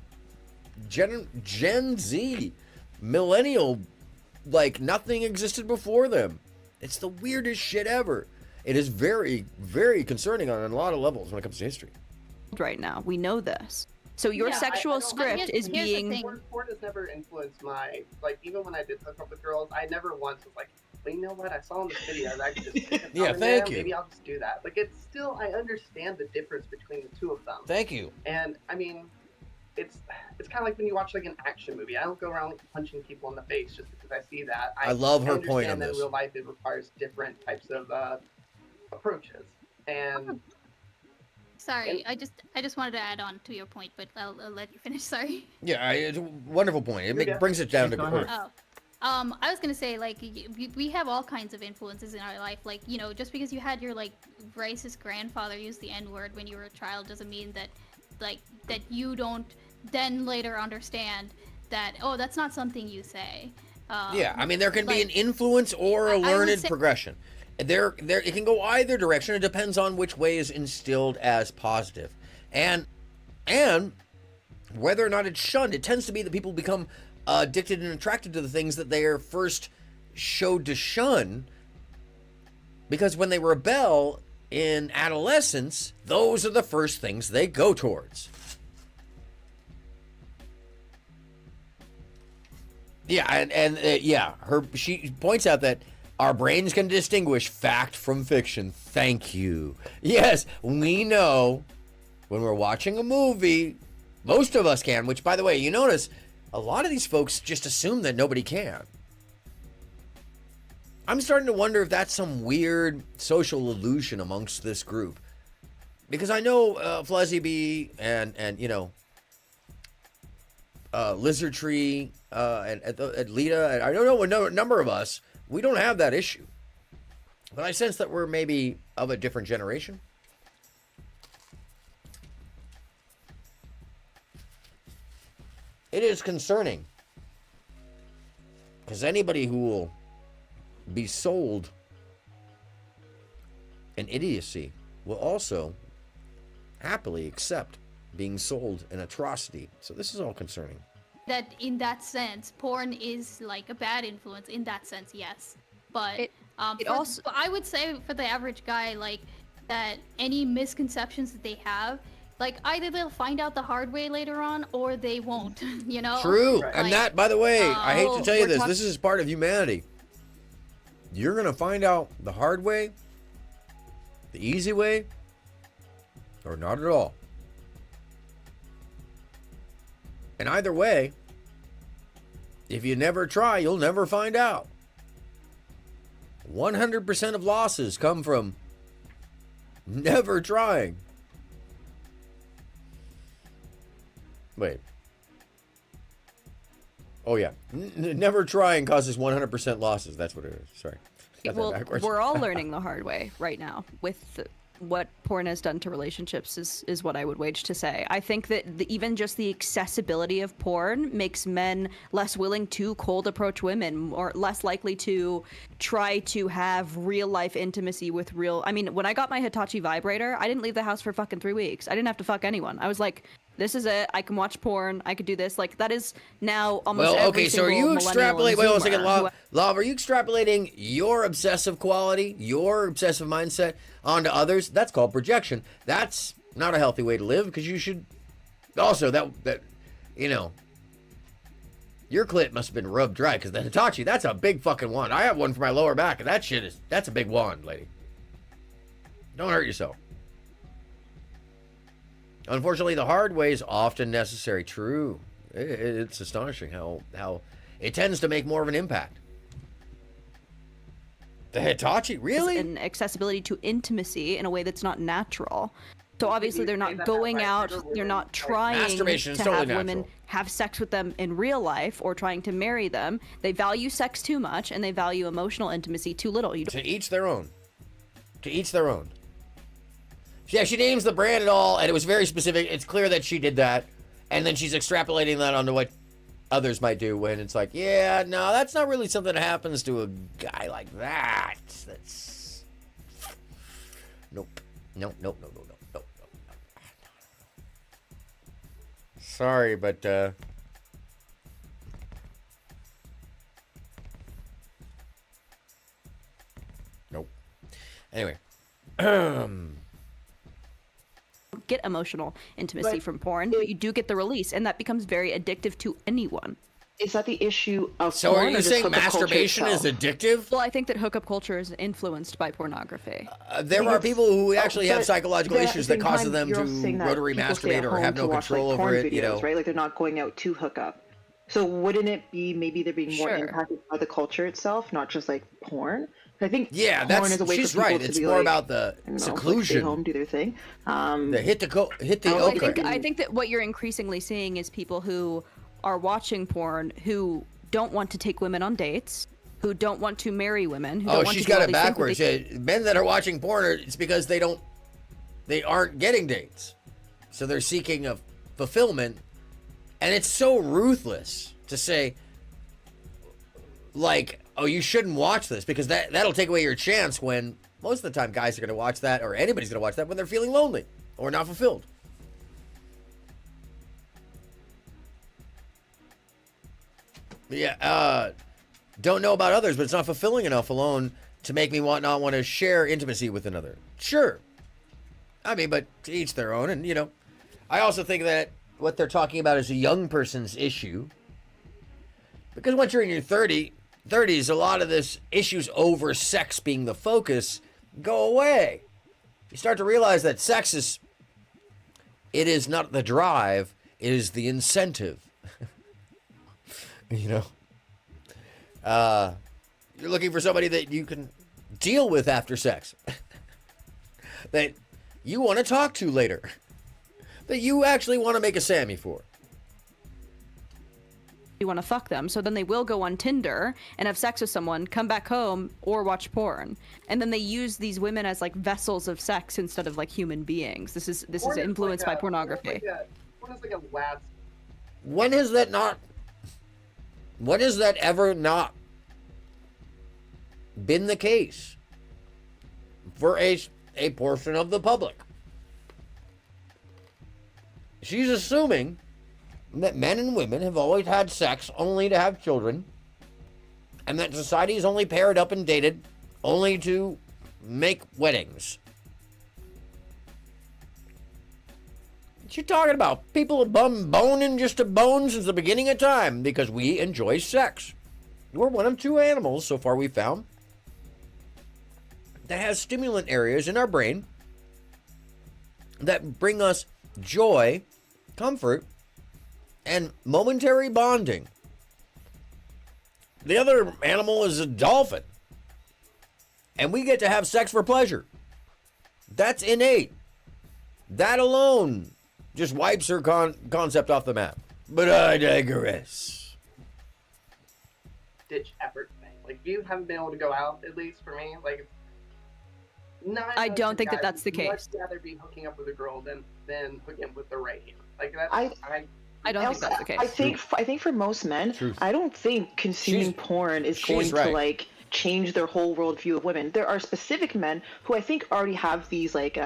Gen Z. Millennial. Like nothing existed before them. It's the weirdest shit ever. It is very, very concerning on a lot of levels when it comes to history. Right now, we know this. So your Yeah, sexual I don't- script is being. Porn has never influenced my, even when I did hook up with girls, I never once was like, well, you know what, I saw in the video that I could just stick a Yeah, thumb in thank there, you. maybe I'll just do that. Like, it's still, I understand the difference between the two of them. Thank you. And, I mean, it's kind of like when you watch, like, an action movie. I don't go around, like, punching people in the face just because I see that. I love her point on understand that this. in real life it requires different types of approaches. And... Sorry, I just wanted to add on to your point, but I'll let you finish. Sorry. Yeah, it's a wonderful point. It brings it down to earth. Oh. I was gonna say, like, we have all kinds of influences in our life. Like, just because you had your, like, racist grandfather use the N-word when you were a child doesn't mean that, like, that you don't then later understand that, oh, that's not something you say. Yeah, I mean, there can be an influence or a learned progression. There, it can go either direction. It depends on which way is instilled as positive, and whether or not it's shunned. It tends to be that people become addicted and attracted to the things that they are first showed to shun, because when they rebel in adolescence, those are the first things they go towards. Yeah, and she points out that our brains can distinguish fact from fiction. Thank you. Yes, we know when we're watching a movie, most of us can, which, by the way, you notice a lot of these folks just assume that nobody can. I'm starting to wonder if that's some weird social illusion amongst this group. Because I know Fluzzy Bee and Lizard Tree and Lita, and I don't know a number of us, we don't have that issue. But I sense that we're maybe of a different generation. It is concerning. Because anybody who will be sold an idiocy will also happily accept being sold an atrocity. So this is all concerning. That in that sense, porn is like a bad influence. In that sense, yes. But I would say for the average guy, like, that any misconceptions that they have, like, either they'll find out the hard way later on or they won't. True. Like, And that, by the way, I hate to tell you we're this is part of humanity. You're gonna find out the hard way The easy way or not at all. And either way, if you never try, you'll never find out. 100% of losses come from never trying. Wait. Oh, yeah. Never trying causes 100% losses. That's what it is. Sorry. Got that Well, backwards. we're all learning the hard way right now with what porn has done to relationships is what I would wage to say. I think that even just the accessibility of porn makes men less willing to cold approach women, or less likely to try to have real life intimacy with real. I mean, when I got my Hitachi vibrator, I didn't leave the house for fucking 3 weeks. I didn't have to fuck anyone. I was like, this is it. I can watch porn. I could do this. Like, that is now almost Well, every okay, so are single you extrapolating? Wait a second, Zoomer Lav, are you extrapolating your obsessive quality, your obsessive mindset onto others? That's called projection. That's not a healthy way to live, because you should also that you know, your clit must have been rubbed dry, because the Hitachi, that's a big fucking wand. I have one for my lower back, and that's a big wand, lady. Don't hurt yourself. Unfortunately, the hard way is often necessary. True. It's astonishing how it tends to make more of an impact. The Hitachi, really? And accessibility to intimacy in a way that's not natural. So obviously they're not going out, they're not trying Masturbation is to totally have women natural. have sex with them in real life or trying to marry them. They value sex too much and they value emotional intimacy too little. To each their own. To each their own. Yeah, she names the brand and all, and it was very specific. It's clear that she did that, and then she's extrapolating that onto what others might do, when it's like, yeah, no, that's not really something that happens to a guy like that. That's... Nope. Nope. Sorry, but, nope. Anyway. Get emotional intimacy from porn, but you do get the release, and that becomes very addictive to anyone. Is that the issue of So porn, are or you just saying hookup culture masturbation is itself? addictive? Well, I think that hookup culture is influenced by pornography. There are people who actually have psychological issues that cause them to saying that rotary people stay masturbate at or home have to no watch, control like, over porn it, you videos, know. right? Like, they're not going out to hook up. So wouldn't it be maybe they're being more Sure. impacted by the culture itself, not just like porn? I think Yeah, porn is a way she's for people right. to It's be more like, about the I don't know, like, seclusion. stay home, do their thing. The hit the I okay. think that what you're increasingly seeing is people who are watching porn who don't want to take women on dates, who don't want to marry women. Who Oh, don't want she's to do got all it these things that backwards. they- Yeah, men that are watching porn, it's because they aren't getting dates. So they're seeking a fulfillment. And it's so ruthless to say, like, oh, you shouldn't watch this, because that'll take away your chance, when most of the time guys are going to watch that, or anybody's going to watch that, when they're feeling lonely or not fulfilled. Yeah, don't know about others, but it's not fulfilling enough alone to make me not want to share intimacy with another. Sure. I mean, but to each their own. And, you know, I also think that what they're talking about is a young person's issue. Because once you're in your 30s, a lot of this issues over sex being the focus go away. You start to realize that sex is not the drive, it is the incentive. You know? You're looking for somebody that you can deal with after sex. That you want to talk to later. That you actually want to make a Sammy for. You want to fuck them, so then they will go on Tinder and have sex with someone, come back home, or watch porn, and then they use these women as like vessels of sex instead of like human beings. This is Porn is influenced like by pornography. Porn is like a last. When has that ever not been the case for a portion of the public? She's assuming that men and women have always had sex only to have children, and that society is only paired up and dated only to make weddings. What you talking about? People have been boning just to bone since the beginning of time because we enjoy sex. We're one of two animals, so far we've found, that has stimulant areas in our brain that bring us joy, comfort, and momentary bonding. The other animal is a dolphin. And we get to have sex for pleasure. That's innate. That alone just wipes her concept off the map. But I digress. Ditch effort thing. Like, you haven't been able to go out, at least for me. Like, I don't think that that's the case. I'd rather be hooking up with a girl than hooking up with the right hand. Like, that's, I don't think that's the case. I think for most men, I don't think consuming porn is going to like change their whole worldview of women. There are specific men who I think already have these like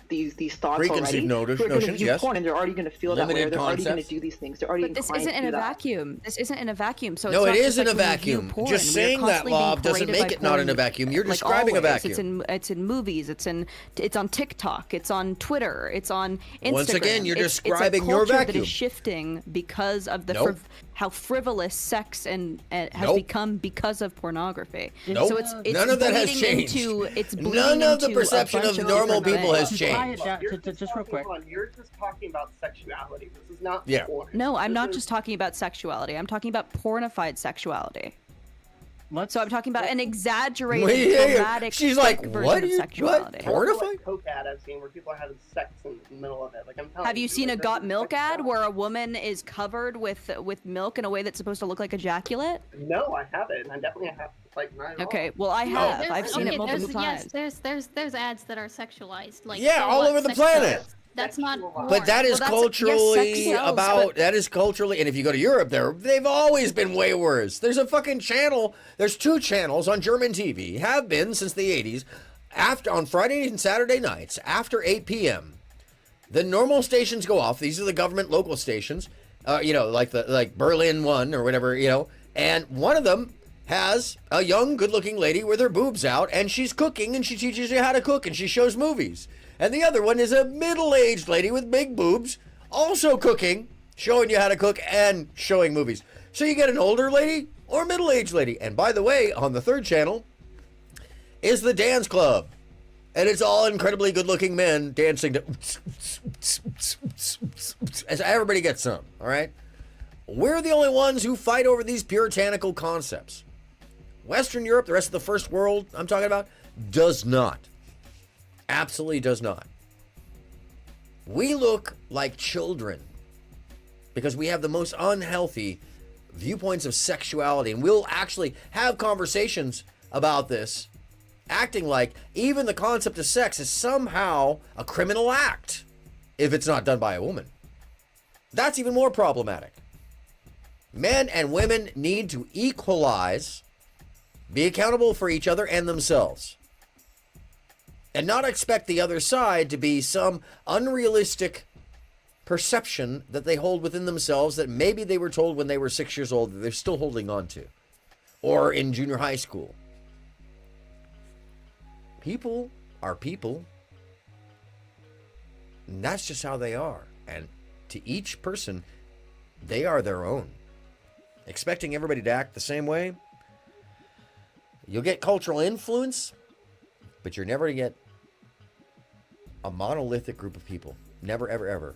these thoughts preconceived already. Who are going to view notions, porn and they're already going to feel that way. Or they're already going to concepts. do these things. They're already. But this inclined isn't to in do a that. vacuum. This isn't in a vacuum. So No, it's it not is just in like a when we view vacuum. porn, Just we are saying that, constantly being Lav, doesn't paraded make by it not in a porn, vacuum. You're like, describing a always. vacuum. It's in movies. It's on TikTok. It's on Twitter. It's on Instagram. Once again, you're It's describing a your culture that vacuum. is shifting because of the Nope. how frivolous sex and has Nope. become because of pornography. Nope. So it's None of that has bleeding changed. it's bleeding None of the into a perception bunch of normal different people has things. changed. Just real quick. You're just talking about sexuality. This is not Yeah. porn. No, I'm This not is- just talking about sexuality. I'm talking about pornified sexuality. So I'm talking about an exaggerated, dramatic She's like, version what? of sexuality. Like Coke ad I've seen where people are having sex in the middle of it. Like, I'm telling Have you seen a like, Got this is Milk ad sexuality. where a woman is covered with milk in a way that's supposed to look like ejaculate? No, I haven't. I definitely have. Like, not at all. Okay, well I have. I've seen it multiple times. Yes, there's ads that are sexualized. Like Yeah, so all what, over the sex planet. sells. That's not porn. But that is Well, that's- culturally yes, sex sells, about. but- That is culturally, and if you go to Europe, they've always been way worse. There's a fucking channel. There's 2 channels on German TV. Have been since the 80s. On Friday and Saturday nights after 8 p.m. The normal stations go off. These are the government local stations. Like Berlin 1 or whatever. And one of them has a young, good-looking lady with her boobs out, and she's cooking, and she teaches you how to cook, and she shows movies. And the other one is a middle-aged lady with big boobs, also cooking, showing you how to cook and showing movies. So you get an older lady or middle-aged lady. And by the way, on the 3rd channel is the dance club. And it's all incredibly good-looking men dancing to... As everybody gets some, all right? We're the only ones who fight over these puritanical concepts. Western Europe, the rest of the first world I'm talking about, does not. Absolutely does not. We look like children because we have the most unhealthy viewpoints of sexuality, and we'll actually have conversations about this, acting like even the concept of sex is somehow a criminal act if it's not done by a woman. That's even more problematic. Men and women need to equalize, be accountable for each other and themselves, and not expect the other side to be some unrealistic perception that they hold within themselves that maybe they were told when they were 6 years old that they're still holding on to, or in junior high school. People are people, and that's just how they are. And to each person, they are their own. Expecting everybody to act the same way, you'll get cultural influence, but you're never going to get a monolithic group of people. Never, ever, ever.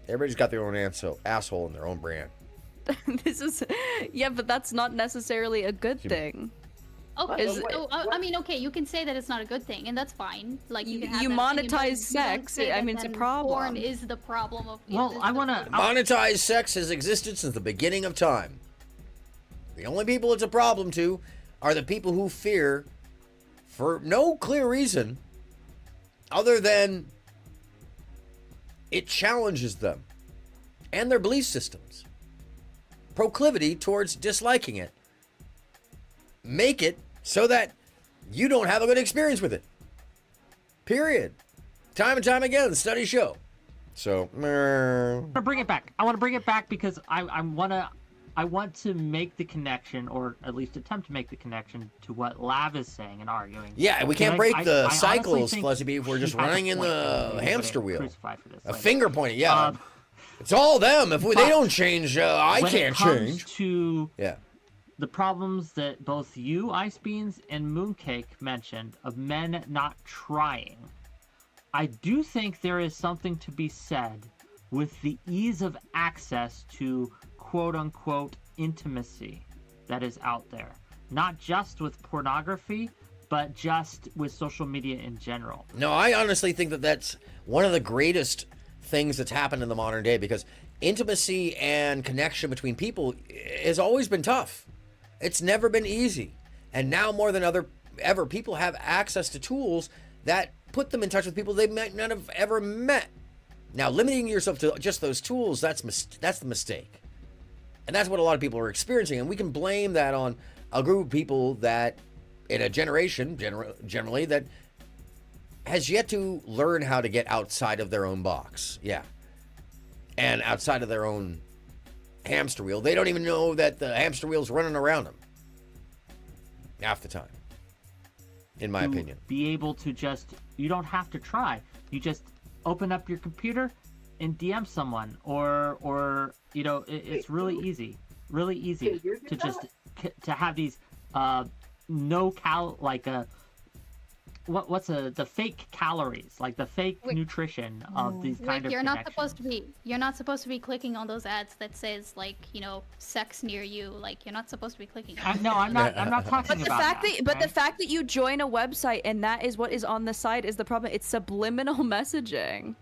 Everybody's got their own asshole in their own brand. But that's not necessarily a good thing. Okay, I mean, okay, you can say that it's not a good thing, and that's fine. Like you can have You that opinion, but monetize you don't sex, say I that mean, it's a then problem. Porn is the problem of. Well, I want to Monetized sex has existed since the beginning of time. The only people it's a problem to are the people who fear, for no clear reason, other than it challenges them and their belief systems. Proclivity towards disliking it. Make it so that you don't have a good experience with it. Period. Time and time again, studies show. So, I want to bring it back. I want to bring it back because I want to make the connection, or at least attempt to make the connection to what Lav is saying and arguing. yeah, we can't break the I cycles, honestly think Fuzzy B, if we're just he has a running in point, and the we're hamster gonna wheel. crucify for this A later. finger pointing, yeah. It's all them. If they don't change, I when can't it comes change. To yeah. the problems that both you, Ice Beans, and Mooncake mentioned of men not trying, I do think there is something to be said with the ease of access to quote-unquote intimacy that is out there. Not just with pornography, but just with social media in general. No, I honestly think that that's one of the greatest things that's happened in the modern day, because intimacy and connection between people has always been tough. It's never been easy. And now more than ever, people have access to tools that put them in touch with people they might not have ever met. Now, limiting yourself to just those tools, that's the mistake. And that's what a lot of people are experiencing. And we can blame that on a group of people that, in a generation, generally, that has yet to learn how to get outside of their own box. Yeah. And outside of their own hamster wheel. They don't even know that the hamster wheel's running around them. Half the time. In my opinion. Be able to just, you don't have to try. You just open up your computer and DM someone, or you know, it's really easy to just to have these the fake calories, like the fake nutrition of these kind of you're not connections. you're not supposed to be clicking on those ads that says, like, you know, sex near you. Like, you're not supposed to be clicking on no, I'm not talking But about the fact that you join a website and that is what is on the site is the problem. It's subliminal messaging.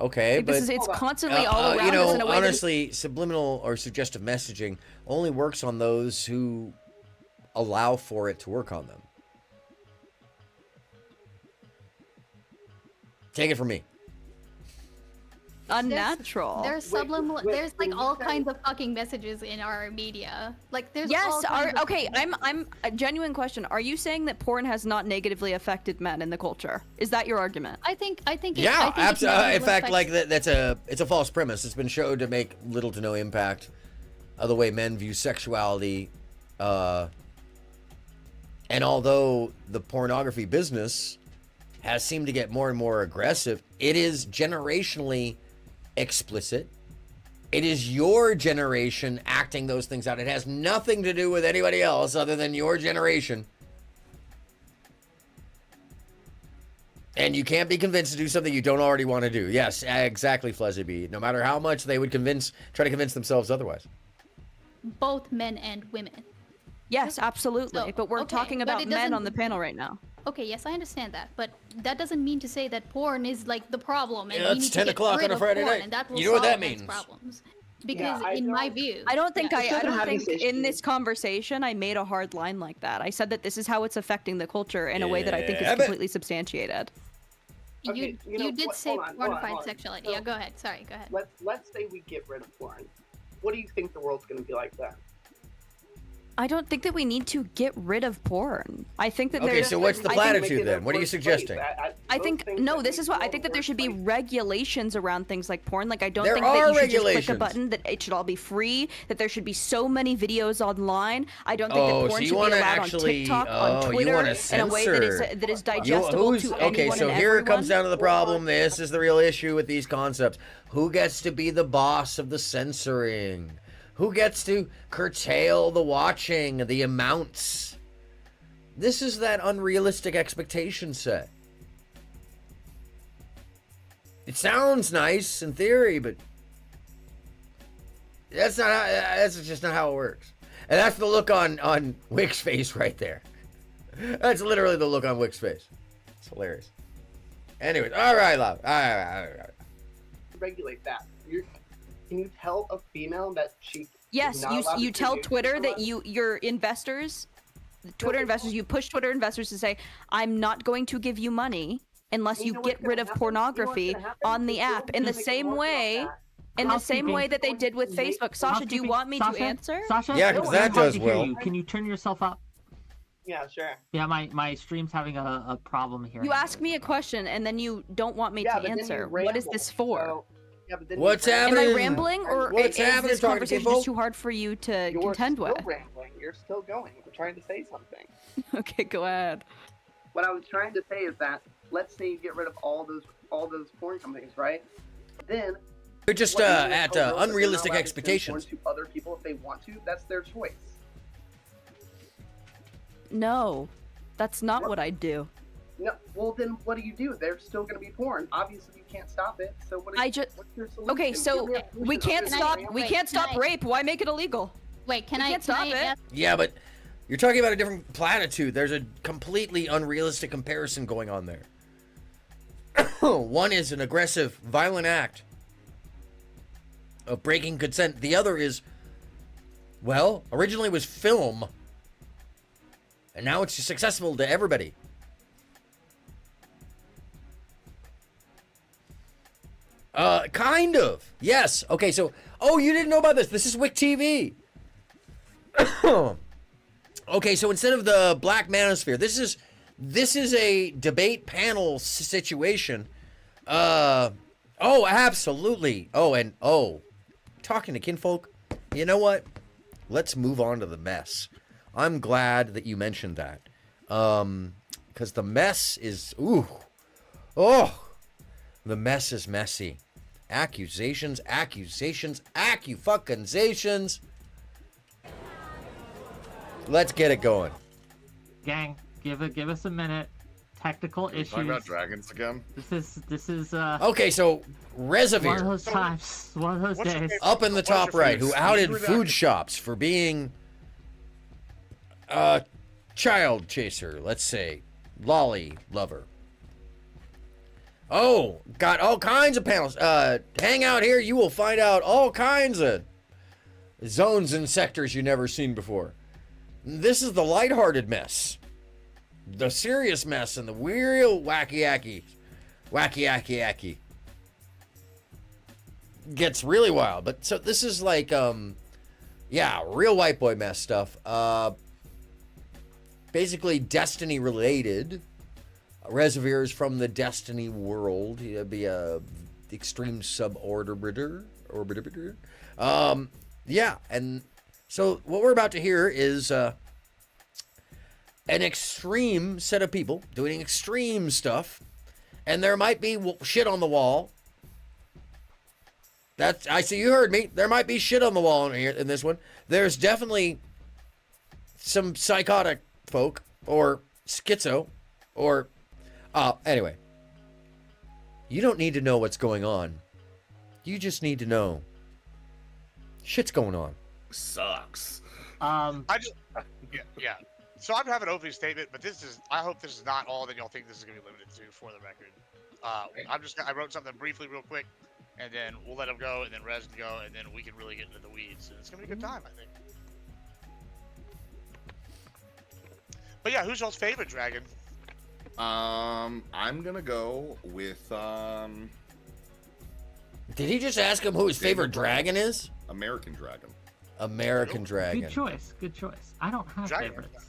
Okay, Like, but it's constantly all around you know, us in a way honestly, subliminal or suggestive messaging only works on those who allow for it to work on them. Take it from me. Unnatural. There's subliminal. There's like all kinds of fucking messages in our media. Like there's all kinds of okay. I'm a genuine question. Are you saying that porn has not negatively affected men in the culture? Is that your argument? I think. Yeah, absolutely. In fact, like that's it's a false premise. It's been shown to make little to no impact of the way men view sexuality. And although the pornography business has seemed to get more and more aggressive, it is generationally explicit. It is your generation acting those things out. It has nothing to do with anybody else other than your generation. And you can't be convinced to do something you don't already want to do. Yes, exactly, Fuzzy B. No matter how much they would try to convince themselves otherwise. both men and women. Yes, absolutely. So, but we're okay, talking but about it men doesn't- on the panel right now. Okay, yes, I understand that, but that doesn't mean to say that porn is like the problem. And Yeah, we it's need 10 to get o'clock rid on a of Friday porn, night. And that will You know what solve that men's means. problems. Because I in my view, I don't think yeah, in this conversation I made a hard line like that. I said that this is how it's affecting the culture in a way that I think is Yeah, but- completely substantiated. You did say pornified sexuality. Yeah, go ahead. Sorry, go ahead. Let's say we get rid of porn. What do you think the world's going to be like then? I don't think that we need to get rid of porn. I think that Okay, there's. so what's the platitude then? What are you suggesting? I think no. This is what I think that there should be regulations around things like porn. Like I don't There think that are you should just click a regulations. button. That it should all be free. That there should be so many videos online. I don't think Oh, that so porn you should be wanna allowed actually- on TikTok, oh, on you Twitter, wanna in a way censor. that is digestible to Okay, anyone so and here it everyone. comes down to the problem. This is the real issue with these concepts. Who gets to be the boss of the censoring? Who gets to curtail the watching, the amounts? This is that unrealistic expectation set. It sounds nice in theory, but that's just not how it works. And that's the look on Wick's face right there. That's literally the look on Wick's face. It's hilarious. Anyways, all right, love. All right. Regulate that. Can you tell a female that she is Yes, not allowed you to tell do Twitter that unless- your investors, Twitter investors, you push Twitter investors to say, I'm not going to give you money unless you get rid of pornography on the app. In the same way, that they did with Facebook. Sasha, do you want me to answer? Sasha? Yeah, 'cause that It's hard does to hear well. you. Can you turn yourself up? Yeah, sure. Yeah, my stream's having a problem here. You ask me a question and then you don't want me Yeah, to but then you answer. What is ramble, this for? so- yeah, but then you What's ramble. happening? Am I rambling or What's is happening, this talking conversation people? just too hard for you to You're contend still with? rambling. You're still going. I'm trying to say something. Okay, go ahead. What I was trying to say is that let's say you get rid of all those porn companies, right? Then They're just what you do is at tell girls that they're not unrealistic allowed to send expectations. porn to other people if they want to. That's their choice. No, that's not what I do. No, well then what do? They're still going to be porn. Obviously, you can't stop it. So what? What's your solution? Okay, so Give me a solution we can't other stop. than We rape. can't stop rape. Why make it illegal? Wait, we can't stop it? Yeah, but you're talking about a different platitude. There's a completely unrealistic comparison going on there. One is an aggressive, violent act of breaking consent. The other is, well, originally was film, and now it's just accessible to everybody. Kind of. Yes. Okay, so, oh, you didn't know about this. This is Wick TV. Okay, so instead of the Black Manosphere, this is a debate panel situation. Oh, absolutely. Talking to kinfolk. You know what? Let's move on to the mess. I'm glad that you mentioned that. Because the mess is, the mess is messy. Accusations. Let's get it going. Gang, give us a minute. Technical issues. Talking about dragons again. This is Okay, so Reservoir. one of those times, one of those days. Up in the top right, who outed food shops for being a child chaser, let's say, lolly lover. Oh, got all kinds of panels. Hang out here, you will find out all kinds of zones and sectors you've never seen before. This is the lighthearted mess. The serious mess and the real wacky. Gets really wild. But so this is like, real white boy mess stuff. Basically Destiny related. Reservoirs from the Destiny world. It'd be a extreme suborbiter. And so what we're about to hear is an extreme set of people doing extreme stuff, and there might be shit on the wall. I see, you heard me. There might be shit on the wall in here in this one. There's definitely some psychotic folk or schizo or anyway. You don't need to know what's going on. You just need to know shit's going on. Sucks. Yeah. So I'm having an opening statement, but I hope this is not all that y'all think this is gonna be limited to, for the record. I wrote something briefly, real quick, and then we'll let him go, and then Rez can go, and then we can really get into the weeds. And it's gonna be a good time, I think. But yeah, who's y'all's favorite dragon? I'm gonna go with Did he just ask him who his favorite dragon is? American dragon. American dragon. Good choice. I don't have favorites.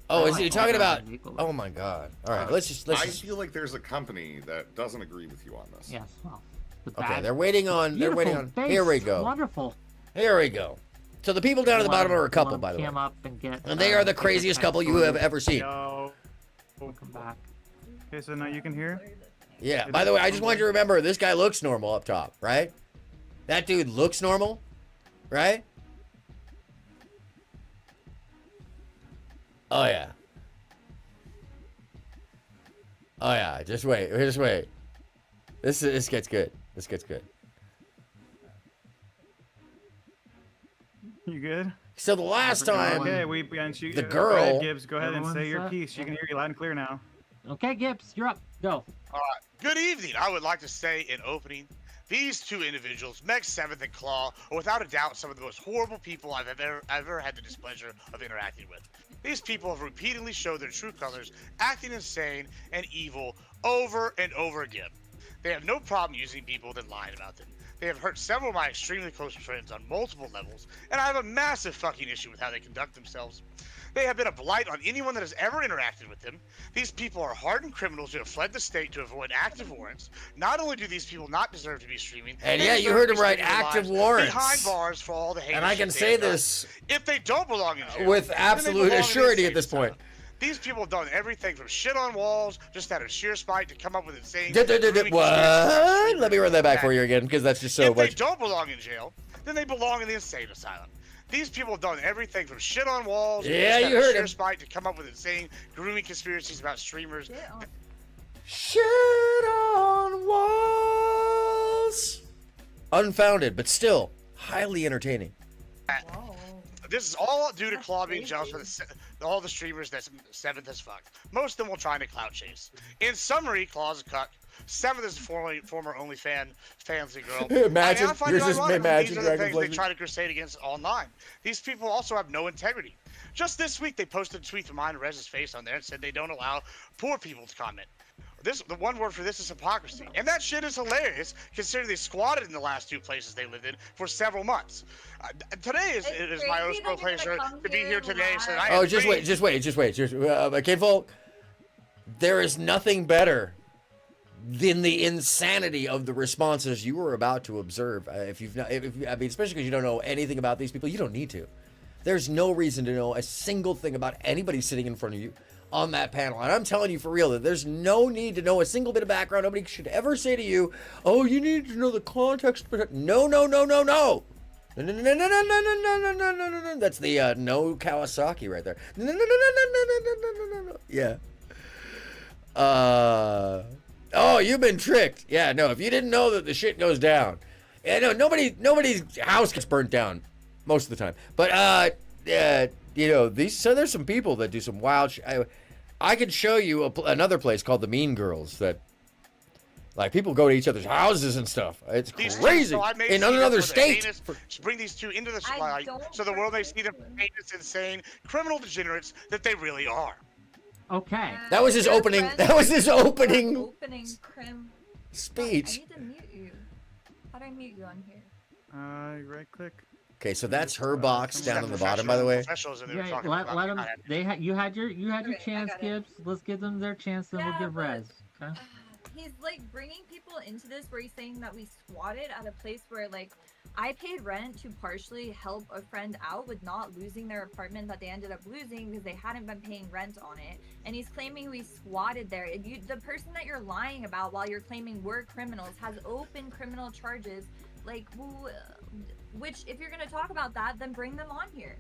Oh, is he talking about? Oh my God! All right, let's just. I feel like there's a company that doesn't agree with you on this. Yes, well. Okay, they're waiting on. They're waiting on. Face. Here we go. Wonderful. Here we go. So the people down at the bottom are a couple, by the way, Up and they are the craziest couple you have ever seen. Welcome back. Okay, so now you can hear. Yeah. By the way, I just want you to remember this guy looks normal up top, right? That dude looks normal, right? Oh yeah. Oh yeah. Just wait. This gets good. You good? So the last time, okay, the girl. Go ahead, Gibbs, go ahead and say your piece. You can hear you loud and clear now. Okay, Gibbs, you're up. Go. All right. Good evening. I would like to say in opening, these two individuals, Meg Seventh and Claw, are without a doubt some of the most horrible people I've ever had the displeasure of interacting with. These people have repeatedly showed their true colors, acting insane and evil over and over again. They have no problem using people than lying about them. They have hurt several of my extremely close friends on multiple levels, and I have a massive fucking issue with how they conduct themselves. They have been a blight on anyone that has ever interacted with them. These people are hardened criminals who have fled the state to avoid active warrants. Not only do these people not deserve to be streaming, and yeah, you heard him right, active warrants. Behind bars for all the hate. And I can say this if they don't belong in jail, with absolute surety at this point. These people have done everything from shit on walls, just out of sheer spite, to come up with insane. What? Let me run that back for you again, because that's just so much. If they don't belong in jail, then they belong in the insane asylum. These people have done everything from shit on walls, Yeah, you heard him. spite, to come up with insane grooming conspiracies about streamers. Shit on walls. Unfounded, but still highly entertaining. This is all due to Claw being jealous for all the streamers that Seventh has fucked. Most of them will try to clout chase. In summary, Claw's a cuck. Seventh is a former OnlyFans girl. Imagine, I find yours it is ironic Magic these are the Dragon things they Blizzard. try to crusade against online. These people also have no integrity. Just this week, they posted a tweet from mine and Rez's face on there and said they don't allow poor people to comment. The one word for this is hypocrisy. And that shit is hilarious, considering they squatted in the last 2 places they lived in for several months. Today is my real pleasure to be here today. So Just wait. Kinfolk, there is nothing better than the insanity of the responses you were about to observe. Especially because you don't know anything about these people, you don't need to. There's no reason to know a single thing about anybody sitting in front of you on that panel. And I'm telling you for real that there's no need to know a single bit of background. Nobody should ever say to you, oh, you need to know the context. No. No. That's the no Kawasaki right there. No. Yeah. Oh, you've been tricked. Yeah, no, if you didn't know that the shit goes down. Yeah, no, nobody's house gets burnt down most of the time. But, there's some people that do some wild shit. I could show you another place called the Mean Girls that, like, people go to each other's houses and stuff. It's crazy. In another state. Bring these two into the spotlight so the world may see them heinous, insane, criminal degenerates that they really are. Okay. That was his opening. That was his opening Crim. speech. I need to mute you. How do I mute you on here? Right click. Okay, so that's her box down on the bottom, by the way. Yeah, let them. You had your chance, Gibbs. Let's give them their chance, then we'll give Rez. Okay. He's like bringing people into this where he's saying that we squatted at a place where like I paid rent to partially help a friend out with not losing their apartment that they ended up losing because they hadn't been paying rent on it, and he's claiming we squatted there. The person that you're lying about while you're claiming we're criminals has open criminal charges, like which if you're gonna talk about that, then bring them on here.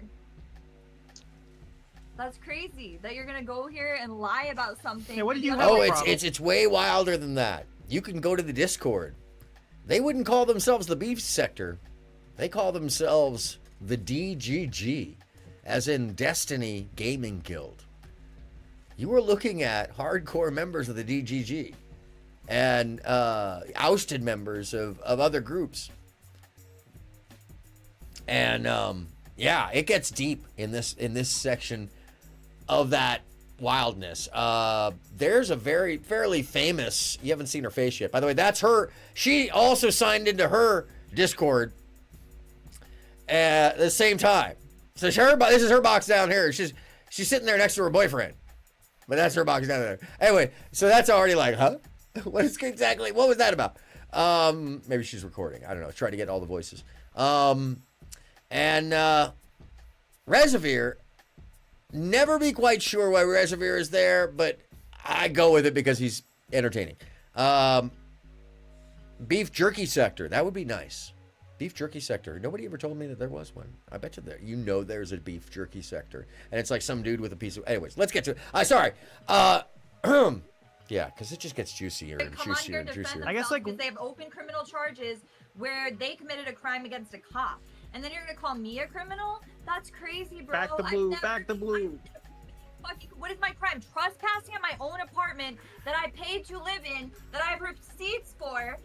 That's crazy that you're gonna go here and lie about something. Yeah, what do you Oh, it's way wilder than that. You can go to the Discord. They wouldn't call themselves the beef sector. They call themselves the DGG, as in Destiny Gaming Guild. You are looking at hardcore members of the DGG and ousted members of other groups. And yeah, it gets deep in this section of that wildness. There's a fairly famous, you haven't seen her face yet, by the way, that's her. She also signed into her Discord at the same time. So this is her box down here. She's sitting there next to her boyfriend, but that's her box down there. Anyway, so that's already like, huh? What was that about? Maybe she's recording. I don't know. Try to get all the voices. And Rezavir, never be quite sure why Rezavir is there, but I go with it because he's entertaining. Beef jerky sector, that would be nice. Beef jerky sector. Nobody ever told me that there was one. I bet you there's a beef jerky sector, and it's like some dude with a piece of. Anyways, let's get to it. Sorry. Yeah, because it just gets juicier and juicier and juicier. I guess because they have open criminal charges where they committed a crime against a cop. And then you're gonna call me a criminal? That's crazy, bro. Back the blue. What is my crime? Trespassing at my own apartment that I paid to live in, that I have receipts for.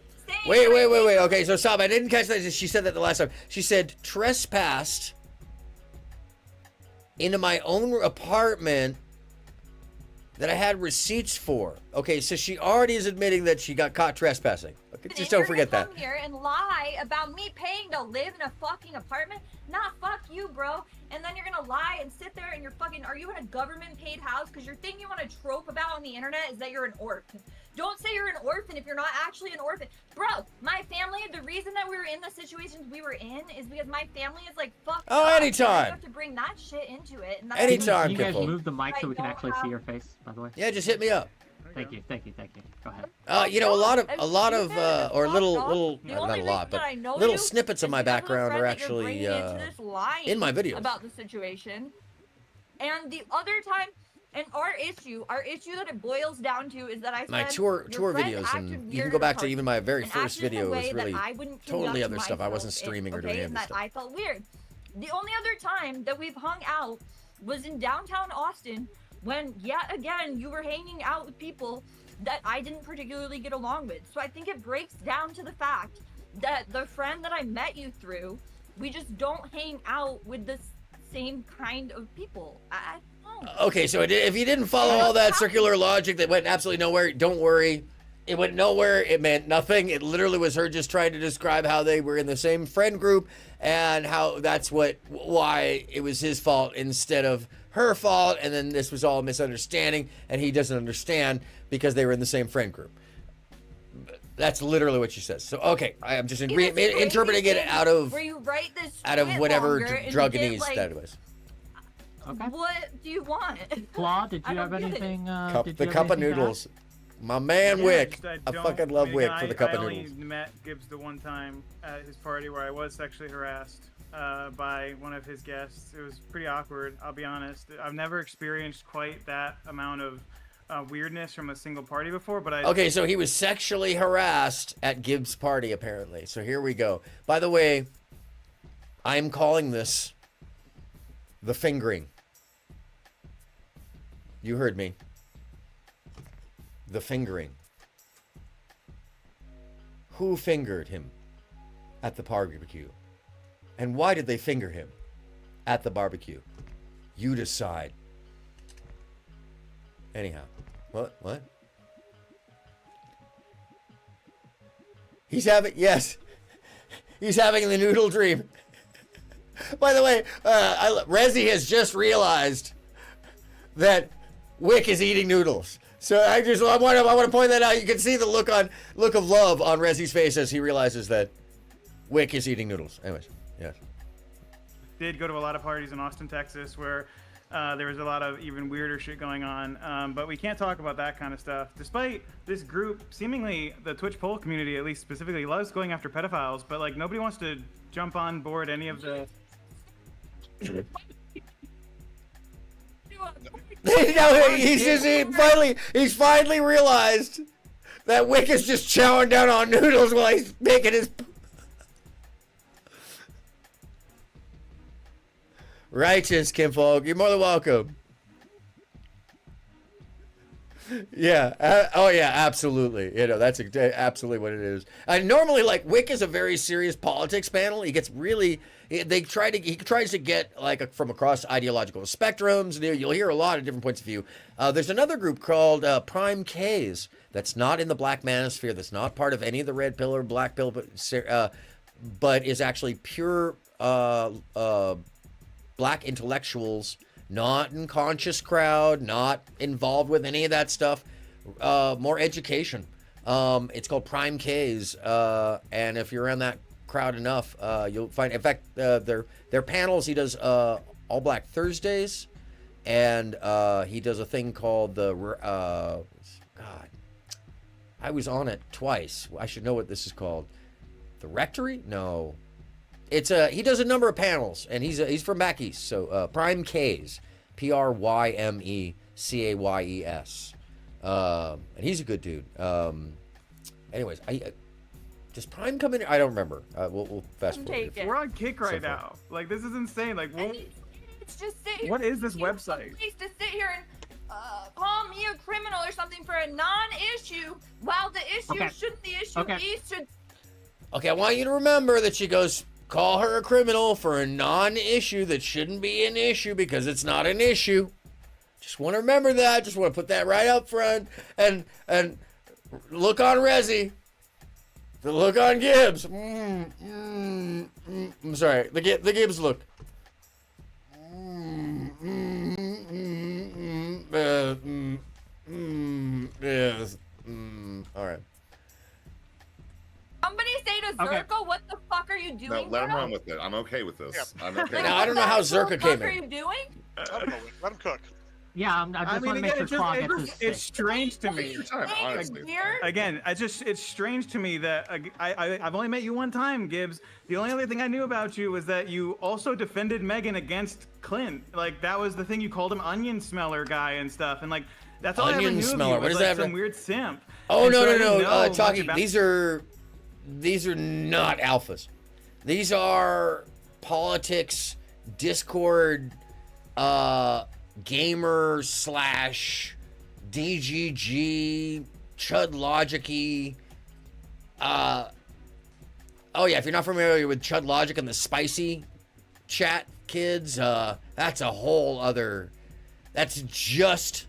Wait. Okay, so stop. I didn't catch that. She said that the last time. She said trespassed into my own apartment that I had receipts for. Okay, so she already is admitting that she got caught trespassing. Okay, just don't forget that. Come here and lie about me paying to live in a fucking apartment? Nah, fuck you, bro. And then you're gonna lie and sit there and you're fucking. Are you in a government paid house? Because your thing you want to trope about on the internet is that you're an orphan. Don't say you're an orphan if you're not actually an orphan. Bro, my family, the reason that we were in the situations we were in is because my family is like, fuck. Oh, anytime. You have to bring that shit into it. And Anytime, Can you guys move the mic so we can actually see your face, by the way? Yeah, just hit me up. Thank you. Go ahead. You know, a lot of, or little, The not only a lot, reason but that I know little you snippets of is my because of the background friend are that you're actually bringing into this lying in my videos. about the situation. And the other time, and our issue that it boils down to is that I said My tour your friend videos, acted and you weird can go at the back to party even my very and first acted in a video. It was way that really I wouldn't totally conduct other stuff. I wasn't myself streaming or okay, doing any of and this that stuff. I felt weird. The only other time that we've hung out was in downtown Austin when, yet again, you were hanging out with people that I didn't particularly get along with. So I think it breaks down to the fact that the friend that I met you through, we just don't hang out with the same kind of people. I don't know. Okay, so if you didn't follow all that circular logic that went absolutely nowhere, don't worry. It went nowhere. It meant nothing. It literally was her just trying to describe how they were in the same friend group and how that's why it was his fault instead of her fault. And then this was all a misunderstanding, and he doesn't understand because they were in the same friend group. That's literally what she says. So okay, I'm just interpreting it out of where you write this whatever longer and drug you it get, is like, that it was. Okay. What do you want? Flaw, did I you don't have get it. anything? The cup of noodles. My man Wick. I fucking love Wick for the cup of I noodles. only met Gibbs the one time at his party where I was sexually harassed by one of his guests. It was pretty awkward, I'll be honest. I've never experienced quite that amount of weirdness from a single party before, but Okay, so he was sexually harassed at Gibbs' party, apparently. So here we go. By the way, I'm calling this the fingering. You heard me. The fingering. Who fingered him at the barbecue? And why did they finger him at the barbecue? You decide. Anyhow. What? He's having the noodle dream. By the way, Rezi has just realized that Wick is eating noodles. So I want to point that out. You can see the look of love on Rezi's face as he realizes that Wick is eating noodles. Anyways, yes. did go to a lot of parties in Austin, Texas, where there was a lot of even weirder shit going on. But we can't talk about that kind of stuff. Despite this group, seemingly the Twitch poll community, at least specifically, loves going after pedophiles, but like nobody wants to jump on board any of the. No, he's finally realized that Wick is just chowing down on noodles while he's making his. Righteous, Kinfolk. You're more than welcome. Yeah. Oh, yeah. Absolutely. You know, that's absolutely what it is. Normally, like, Wick is a very serious politics panel. He gets really. He tries to get like from across ideological spectrums. You'll hear a lot of different points of view. There's another group called Prime K's that's not in the Black Manosphere. That's not part of any of the Red Pill or Black Pill, but is actually pure Black intellectuals, not in conscious crowd, not involved with any of that stuff. More education. It's called Prime K's, and if you're around that crowd enough, you'll find. In fact, their panels. He does All Black Thursdays, and he does a thing called the God. I was on it twice. I should know what this is called. The Rectory? No. It's he does a number of panels, and he's from back east. So Prime K's, PRYMECAYES, and he's a good dude. Anyways, does Prime come in? I don't remember. We'll fast forward. We're on Kick right now. Like, this is insane. Like, It's just sit what here. is this You have website? no place to sit here and call me a criminal or something for a non-issue, while the issue shouldn't the issue be should. Okay, I want you to remember that she goes, call her a criminal for a non-issue that shouldn't be an issue because it's not an issue. Just want to remember that. Just want to put that right up front. And look on Rezi. The look on Gibbs. I'm sorry. The Gibbs look. Yes. All right. Somebody say to Zerko, what the fuck are you doing? No, let him bro? run with it. I'm okay with this. I'm okay. Now, I don't know how Zerka What came the fuck are in. you doing? Let him cook. Yeah, I just want to make sure Claw gets his it's strange to me. Honestly. Again, it's strange to me that I've only met you one time, Gibbs. The only other thing I knew about you was that you also defended Megan against Clint. Like that was the thing, you called him onion smeller guy and stuff, and like that's all I ever Onion knew smeller. of you. What Was, does like, that some have- weird simp. Oh And no so I no didn't no, know much Taki. about- These are not alphas. These are politics, Discord, gamer slash DGG, Chud Logic-y. Oh yeah, if you're not familiar with Chud Logic and the spicy chat kids, that's a whole other. That's just,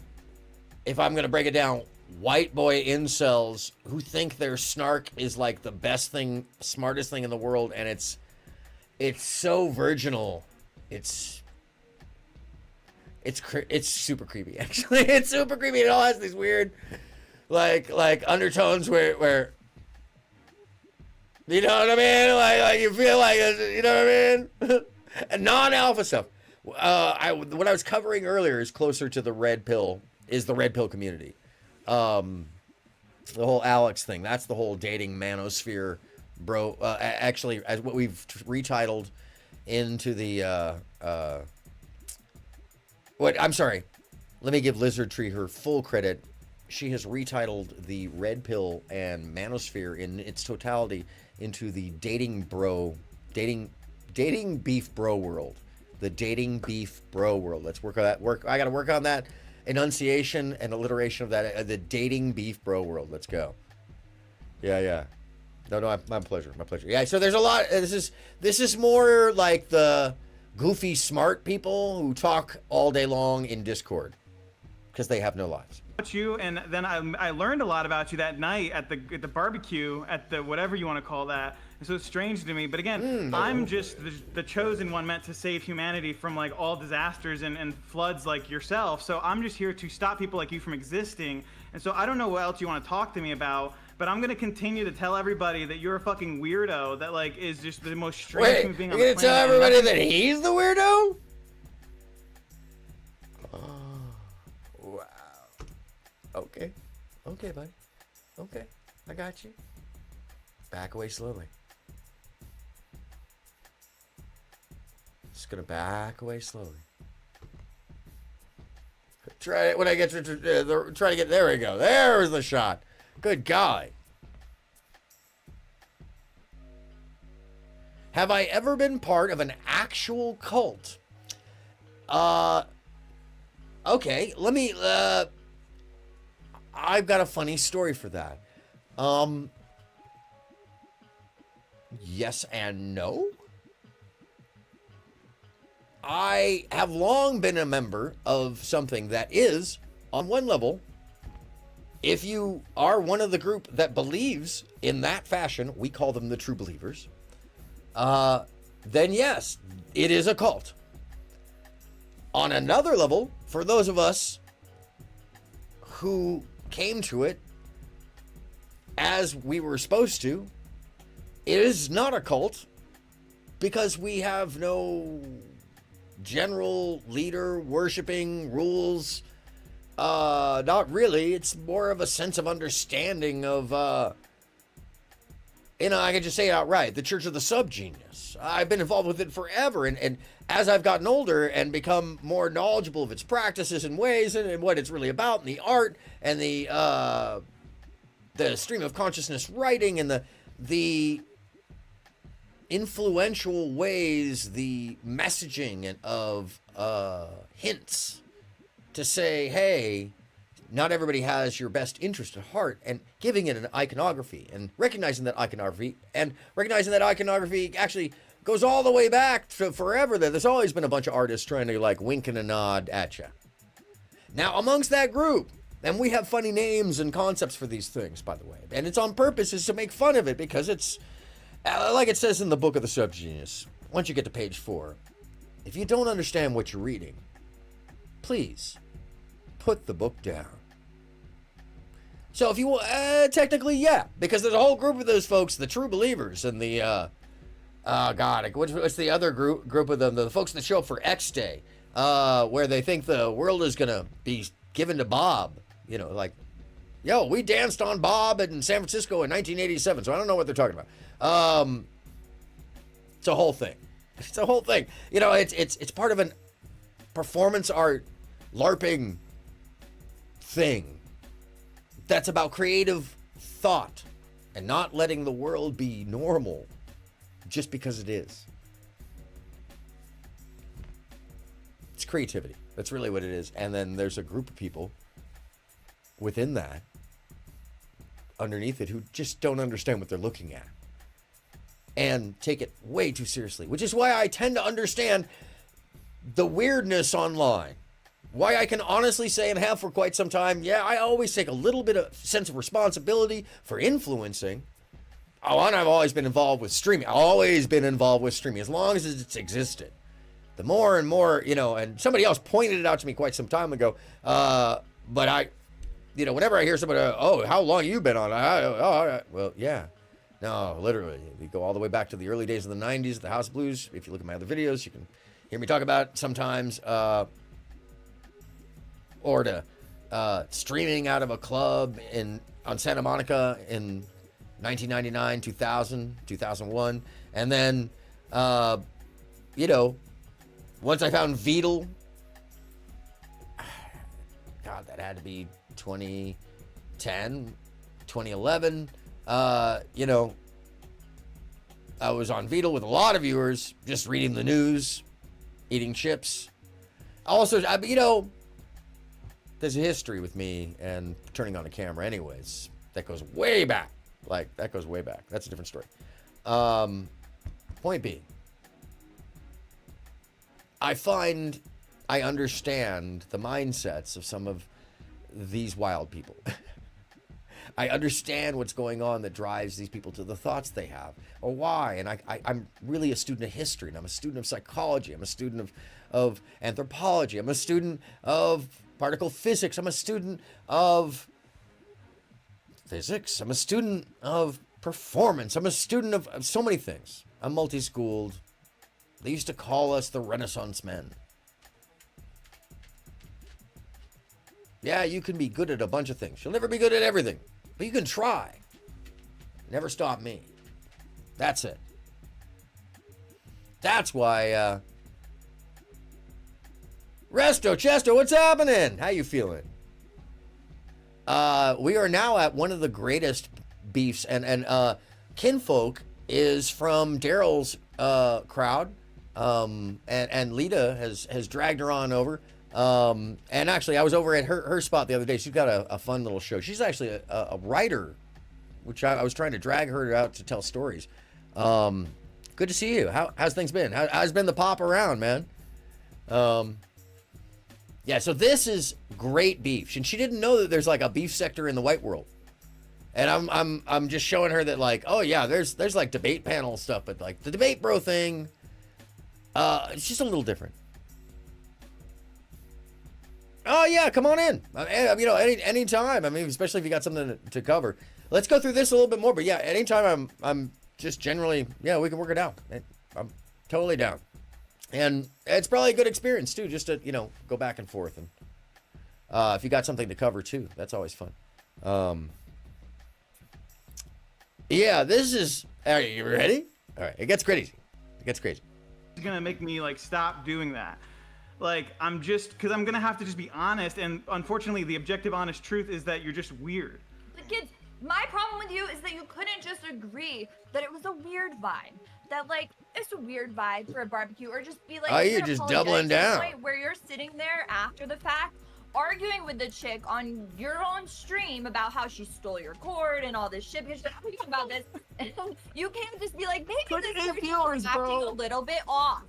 if I'm gonna break it down, white boy incels who think their snark is like the best thing, smartest thing in the world, and it's so virginal. It's super creepy, actually. It's super creepy. It all has these weird, like undertones where you know what I mean? Like you feel like, you know what I mean? And non-alpha stuff. What I was covering earlier is closer to the red pill community. The whole Alex thing. That's the whole dating manosphere, bro. Actually, as what we've retitled into the I'm sorry. Let me give Lizard Tree her full credit. She has retitled the red pill and manosphere in its totality into the dating beef bro world. The dating beef bro world. Let's work on that. I got to work on that enunciation and alliteration of that. The dating beef bro world. Let's go. Yeah. No, my pleasure. My pleasure. Yeah. So there's a lot. This is more like the goofy smart people who talk all day long in Discord because they have no lives. You, and then I learned a lot about you that night at the barbecue, at the whatever you want to call that. And so it's strange to me, but again, I'm just the chosen one meant to save humanity from like all disasters and floods like yourself. So I'm just here to stop people like you from existing. And so I don't know what else you want to talk to me about, but I'm gonna continue to tell everybody that you're a fucking weirdo that like is just the most strange human being on the You're planet. gonna tell everybody that he's the weirdo? Wow. Okay, buddy. Okay, I got you. Back away slowly. Just gonna back away slowly. Try it when I get to try to get. There we go. There's the shot. Good golly. Have I ever been part of an actual cult? Okay, let me. I've got a funny story for that. Yes and no. I have long been a member of something that is, on one level, if you are one of the group that believes in that fashion, we call them the true believers, then yes, it is a cult. On another level, for those of us who came to it as we were supposed to, it is not a cult because we have no general leader worshiping rules. Not really. It's more of a sense of understanding of, I can just say it outright, the Church of the Subgenius. I've been involved with it forever, and as I've gotten older and become more knowledgeable of its practices and ways and what it's really about, and the art and the stream of consciousness writing and the influential ways, the messaging of hints to say, hey, not everybody has your best interest at heart, and giving it an iconography and recognizing that iconography actually goes all the way back to forever. That there's always been a bunch of artists trying to like wink and a nod at you. Now, amongst that group, and we have funny names and concepts for these things, by the way, and it's on purpose, is to make fun of it because it's like it says in the book of the Subgenius. Once you get to page 4, if you don't understand what you're reading, please put the book down. So if you technically, yeah, because there's a whole group of those folks, the true believers, and the what's the other group of them? The folks that show up for X Day. where they think the world is gonna be given to Bob. You know, like, yo, we danced on Bob in San Francisco in 1987, so I don't know what they're talking about. It's a whole thing. It's a whole thing. You know, it's part of an performance art LARPing thing that's about creative thought and not letting the world be normal just because it is. It's creativity. That's really what it is. And then there's a group of people within that, underneath it, who just don't understand what they're looking at and take it way too seriously, which is why I tend to understand the weirdness online. Why I can honestly say, and have for quite some time, yeah, I always take a little bit of sense of responsibility for influencing. Oh, and I've always been involved with streaming. Always been involved with streaming, as long as it's existed. The more and more, you know, and somebody else pointed it out to me quite some time ago, but I, you know, whenever I hear somebody, oh, how long you been on? Well, yeah. No, literally. We go all the way back to the early days of the 90s, the House Blues. If you look at my other videos, you can hear me talk about it sometimes. Or to streaming out of a club on Santa Monica in 1999, 2000, 2001. And then, you know, once I found Vedal, God, that had to be 2010, 2011. You know, I was on Vedal with a lot of viewers, just reading the news, eating chips. Also, you know, there's a history with me and turning on the camera anyways. That goes way back. Like, that goes way back. That's a different story. Point being, I find I understand the mindsets of some of these wild people. I understand what's going on that drives these people to the thoughts they have, or why. And I'm really a student of history, and I'm a student of psychology. I'm a student of anthropology. I'm a student of particle physics. I'm a student of physics. I'm a student of performance. I'm a student of so many things. I'm multi-schooled. They used to call us the Renaissance men. Yeah, you can be good at a bunch of things. You'll never be good at everything, but you can try. Never stop me. That's it. That's why, Resto, Chesto, what's happening? How you feeling? We are now at one of the greatest beefs, and Kinfolk is from Daryl's crowd, and Lita has dragged her on over. And actually, I was over at her spot the other day. She's got a fun little show. She's actually a writer, which I was trying to drag her out to tell stories. Good to see you. How's things been? How's been the pop around, man? Yeah, so this is great beef. And she didn't know that there's like a beef sector in the white world. And I'm just showing her that, like, oh yeah, there's like debate panel stuff, but like the debate bro thing, it's just a little different. Oh yeah, come on in. You know, anytime. I mean, especially if you got something to cover. Let's go through this a little bit more. But yeah, anytime I'm just generally, yeah, we can work it out. I'm totally down. And it's probably a good experience too, just to, you know, go back and forth. And if you got something to cover too, that's always fun. Yeah, this is. Are you ready? All right, it gets crazy. It gets crazy. It's gonna make me like stop doing that. Like, because I'm gonna have to just be honest, and unfortunately the objective honest truth is that you're just weird. But kids, my problem with you is that you couldn't just agree that it was a weird vibe. That, like, it's a weird vibe for a barbecue, or just be like, oh, you're just doubling down. To the point where you're sitting there after the fact, arguing with the chick on your own stream about how she stole your cord and all this shit, because you're talking about this, and you can't just be like, maybe this is acting a little bit off.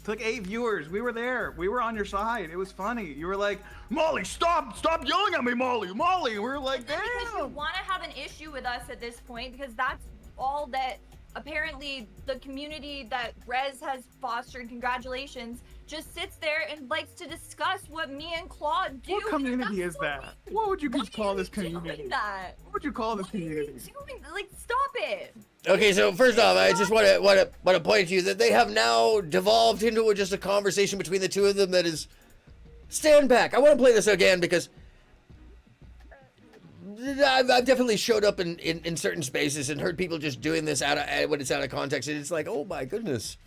Took 8 viewers. We were there. We were on your side. It was funny. You were like, Molly, stop yelling at me, Molly. We were like, damn. Because you want to have an issue with us at this point, because that's all that apparently the community that Rez has fostered, congratulations, just sits there and likes to discuss what me and Claude do. What community is that? What would you call this community? That? What would you call this community? Like, stop it. Okay, so first off, I just want to point to you that they have now devolved into just a conversation between the two of them that is. Stand back. I want to play this again because I've definitely showed up in certain spaces and heard people just doing this when it's out of context, and it's like, oh my goodness,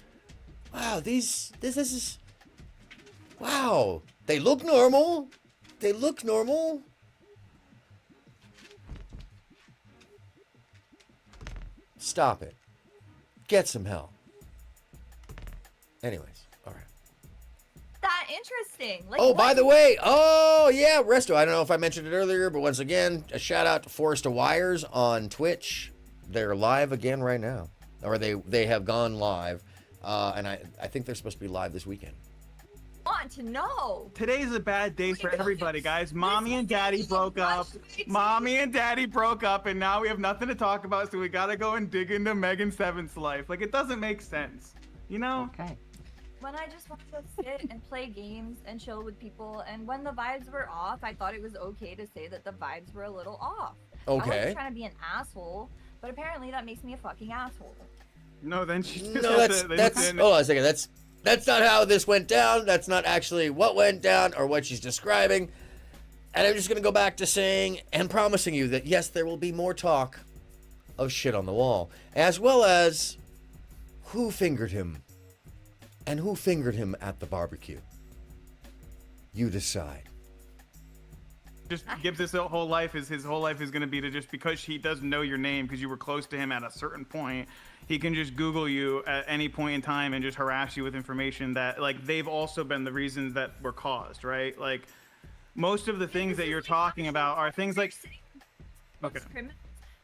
wow, this is, wow, they look normal. They look normal. Stop it. Get some help. Anyways, all right. That interesting. Like, Oh, by the way, oh yeah, Resto. I don't know if I mentioned it earlier, but once again, a shout out to Forest of Wires on Twitch. They're live again right now, or they have gone live, and I think they're supposed to be live this weekend. Want to know. Today's a bad day for everybody, guys. Mommy and Daddy broke up. Mommy and Daddy broke up, and now we have nothing to talk about, so we gotta go and dig into Megan Seventh's life. Like, it doesn't make sense, you know? Okay. When I just wanted to sit and play games and chill with people, and when the vibes were off, I thought it was okay to say that the vibes were a little off. I Okay. wasn't trying to be an asshole, but apparently that makes me a fucking asshole. No, then she just No, that's hold on a second. That's not how this went down. That's not actually what went down or what she's describing. And I'm just going to go back to saying and promising you that, yes, there will be more talk of shit on the wall, as well as who fingered him and who fingered him at the barbecue. You decide. Just Gibbs' his whole life is going to be to just because he doesn't know your name because you were close to him at a certain point, he can just Google you at any point in time and just harass you with information that, like, they've also been the reasons that were caused, right? Like, most of the things that you're talking about are things like. Okay.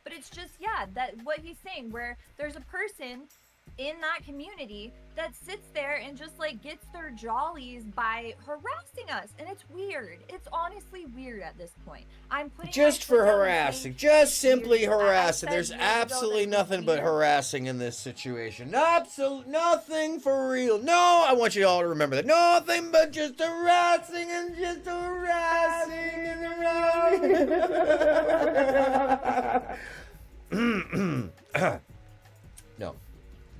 But it's just, yeah, that what he's saying, where there's a person in that community that sits there and just like gets their jollies by harassing us, and it's weird. It's honestly weird at this point. I'm putting Just for harassing, just simply harassing. said There's years ago absolutely that nothing but harassing in this situation. Nothing for real. No, I want you all to remember that. Nothing but just harassing and just harassing and harassing.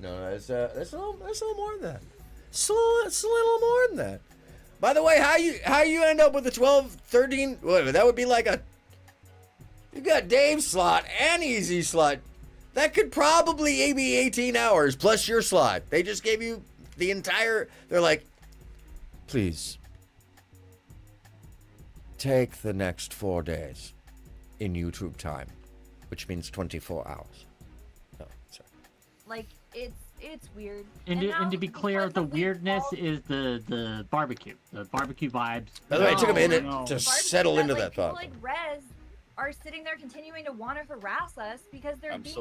No, it's a little more than that. It's a little more than that. By the way, how you end up with the 12, 13, whatever, that would be like you got Dave's slot and Easy slot. That could probably be 18 hours plus your slot. They just gave you the entire, they're like, please, take the next 4 days in YouTube time, which means 24 hours. Oh, sorry. Like, it's weird. And to be clear, the weirdness is the barbecue vibes. By the way, it took a minute to settle into that people thought. like Rez are sitting there continuing to want to harass us because they're being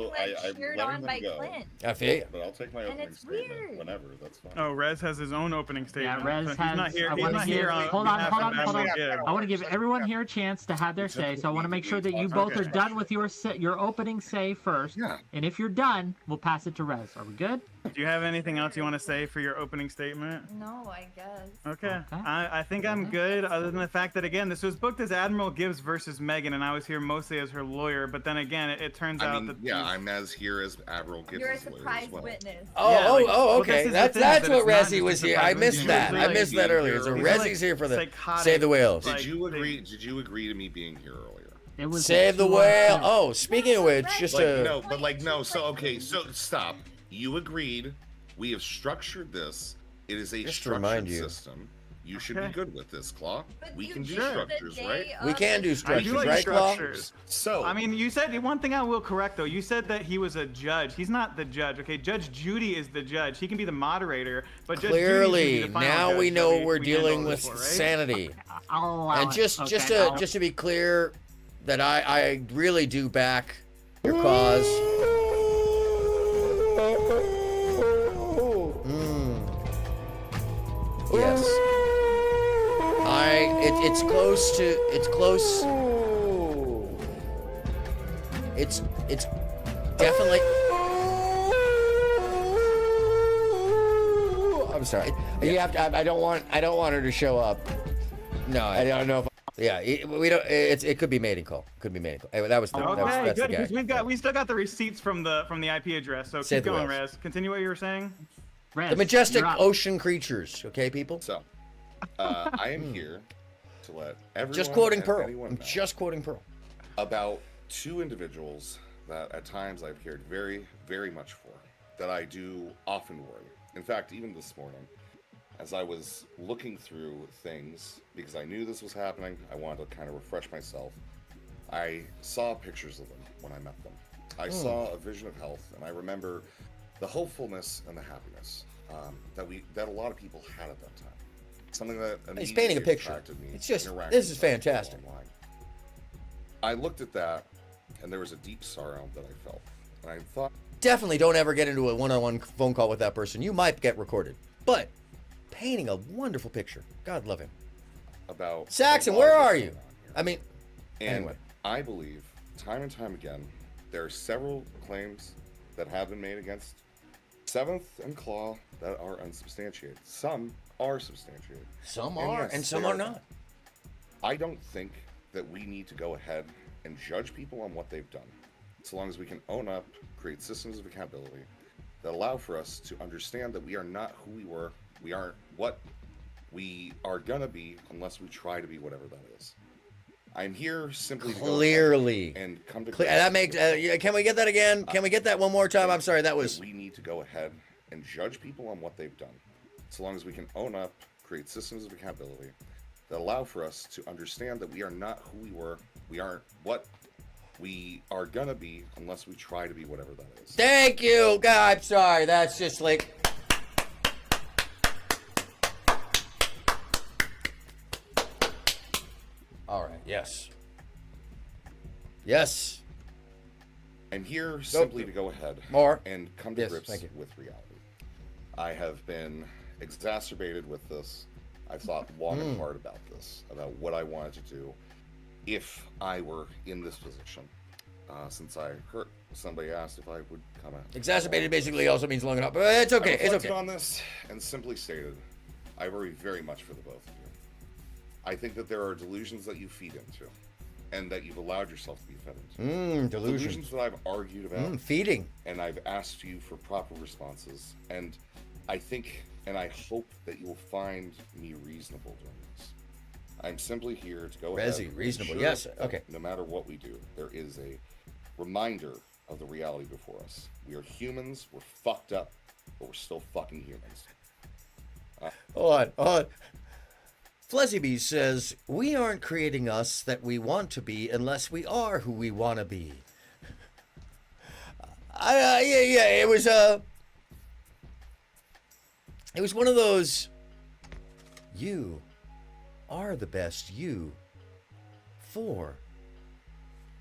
cheered on by Clint. I feel you. But I'll take my And opening it's statement weird. whenever. That's fine. Oh, Rez has his own opening statement. Yeah, Rez so has. He's not here. I He's want not to give. here on Hold on. behalf of National Gibb. I want to give everyone here a chance to have their say. So I want to make sure that you both are done with your opening say first. Yeah. And if you're done, we'll pass it to Rez. Are we good? Do you have anything else you want to say for your opening statement? No, I guess. Okay. I think I'm good, other than the fact that, again, this was booked as Admiral Gibbs versus Megan, and I was here mostly as her lawyer, but then again, it turns out that... Yeah, I'm as here as Admiral Gibbs' You're a lawyer as surprise well. witness. Okay. That's what Rezzy was here. I missed that. I missed that earlier. So Rezzy's here for the Save the Whales. Did you agree to me being here earlier? It was Save the whale. Oh, speaking of which, just no. So okay, so stop. You agreed. We have structured this. It is a Just to remind structured you. system. You should be good with this, Claw. We can do Sure. structures, right? We can do I structures, do like right, Claw? structures. So I mean, you said one thing I will correct though. You said that he was a judge. He's not the judge. Okay, Judge Judy is the judge. He can be the moderator, but Judge Judy Clearly, should be the final now judge we that know we're we dealing handle with this for, right? sanity. I'll allow And it. just Okay, to be clear, that I really do back your cause. Yes. It's definitely. I'm sorry. You have to. I don't want her to show up. No, I don't know if. Yeah, we don't. It could be mating call. Could be mating call. Anyway, that was the. Okay, that's good, the because guy. we still got the receipts from the IP address. So Say keep the going, rest. Rez. Continue what you were saying. The majestic ocean creatures. Okay, people. So, I am here to let everyone. Just quoting and Pearl. anyone I'm know just quoting Pearl. about two individuals that at times I've cared very, very much for, that I do often worry. In fact, even this morning, as I was looking through things, because I knew this was happening, I wanted to kind of refresh myself. I saw pictures of them when I met them. I saw a vision of health, and I remember the hopefulness and the happiness that a lot of people had at that time. Something that He's painting a picture. attracted me It's just interacting this is with people fantastic. online. I looked at that, and there was a deep sorrow that I felt, and I thought, Definitely don't ever get into a one-on-one phone call with that person. You might get recorded, but painting a wonderful picture. God love him. about Saxon, a lot where of are what's you? going on here. I mean, And anyway. I believe, time and time again, there are several claims that have been made against Seventh and Claw that are unsubstantiated. Some are substantiated. Some And are, yes, and some they are not. I don't think that we need to go ahead and judge people on what they've done, so long as we can own up, create systems of accountability that allow for us to understand that we are not who we were, we aren't what we are gonna be unless we try to be whatever that is. I'm here simply to go Clearly. ahead and come to That makes. Can we get that again? Can we get that one more time? I'm sorry, that was. We need to go ahead and judge people on what they've done, so long as we can own up, create systems of accountability that allow for us to understand that we are not who we were, we aren't what we are gonna be unless we try to be whatever that is. Thank you, God. I'm sorry. That's just like. All right. Yes. Yes. I'm here simply to go ahead More. and come to Yes, grips thank you. with reality. I have been exacerbated with this. I've thought long and hard about this, about what I wanted to do if I were in this position. Since I heard somebody asked if I would come out. Exacerbated basically also means long enough, but it's okay. I It's reflected okay. on this and simply stated, I worry very much for the both of you. I think that there are delusions that you feed into, and that you've allowed yourself to be fed into. Delusions. that I've argued about. Feeding. And I've asked you for proper responses, and I think and I hope that you will find me reasonable during this. I'm simply here to go ahead. and Reasonable. ensure Yes. that Okay. No matter what we do, there is a reminder of the reality before us. We are humans. We're fucked up, but we're still fucking humans. Hold on. Flezzy says, we aren't creating us that we want to be unless we are who we want to be. It was one of those, you are the best you for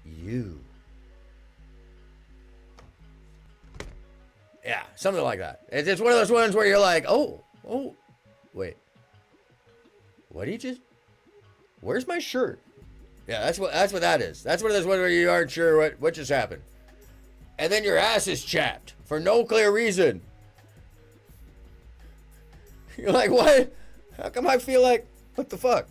you. Yeah, something like that. It's one of those ones where you're like, oh, wait. What did you just? Where's my shirt? Yeah, that's what that is. That's one of those ones where you aren't sure what just happened. And then your ass is chapped for no clear reason. You're like, what? How come I feel like, what the fuck?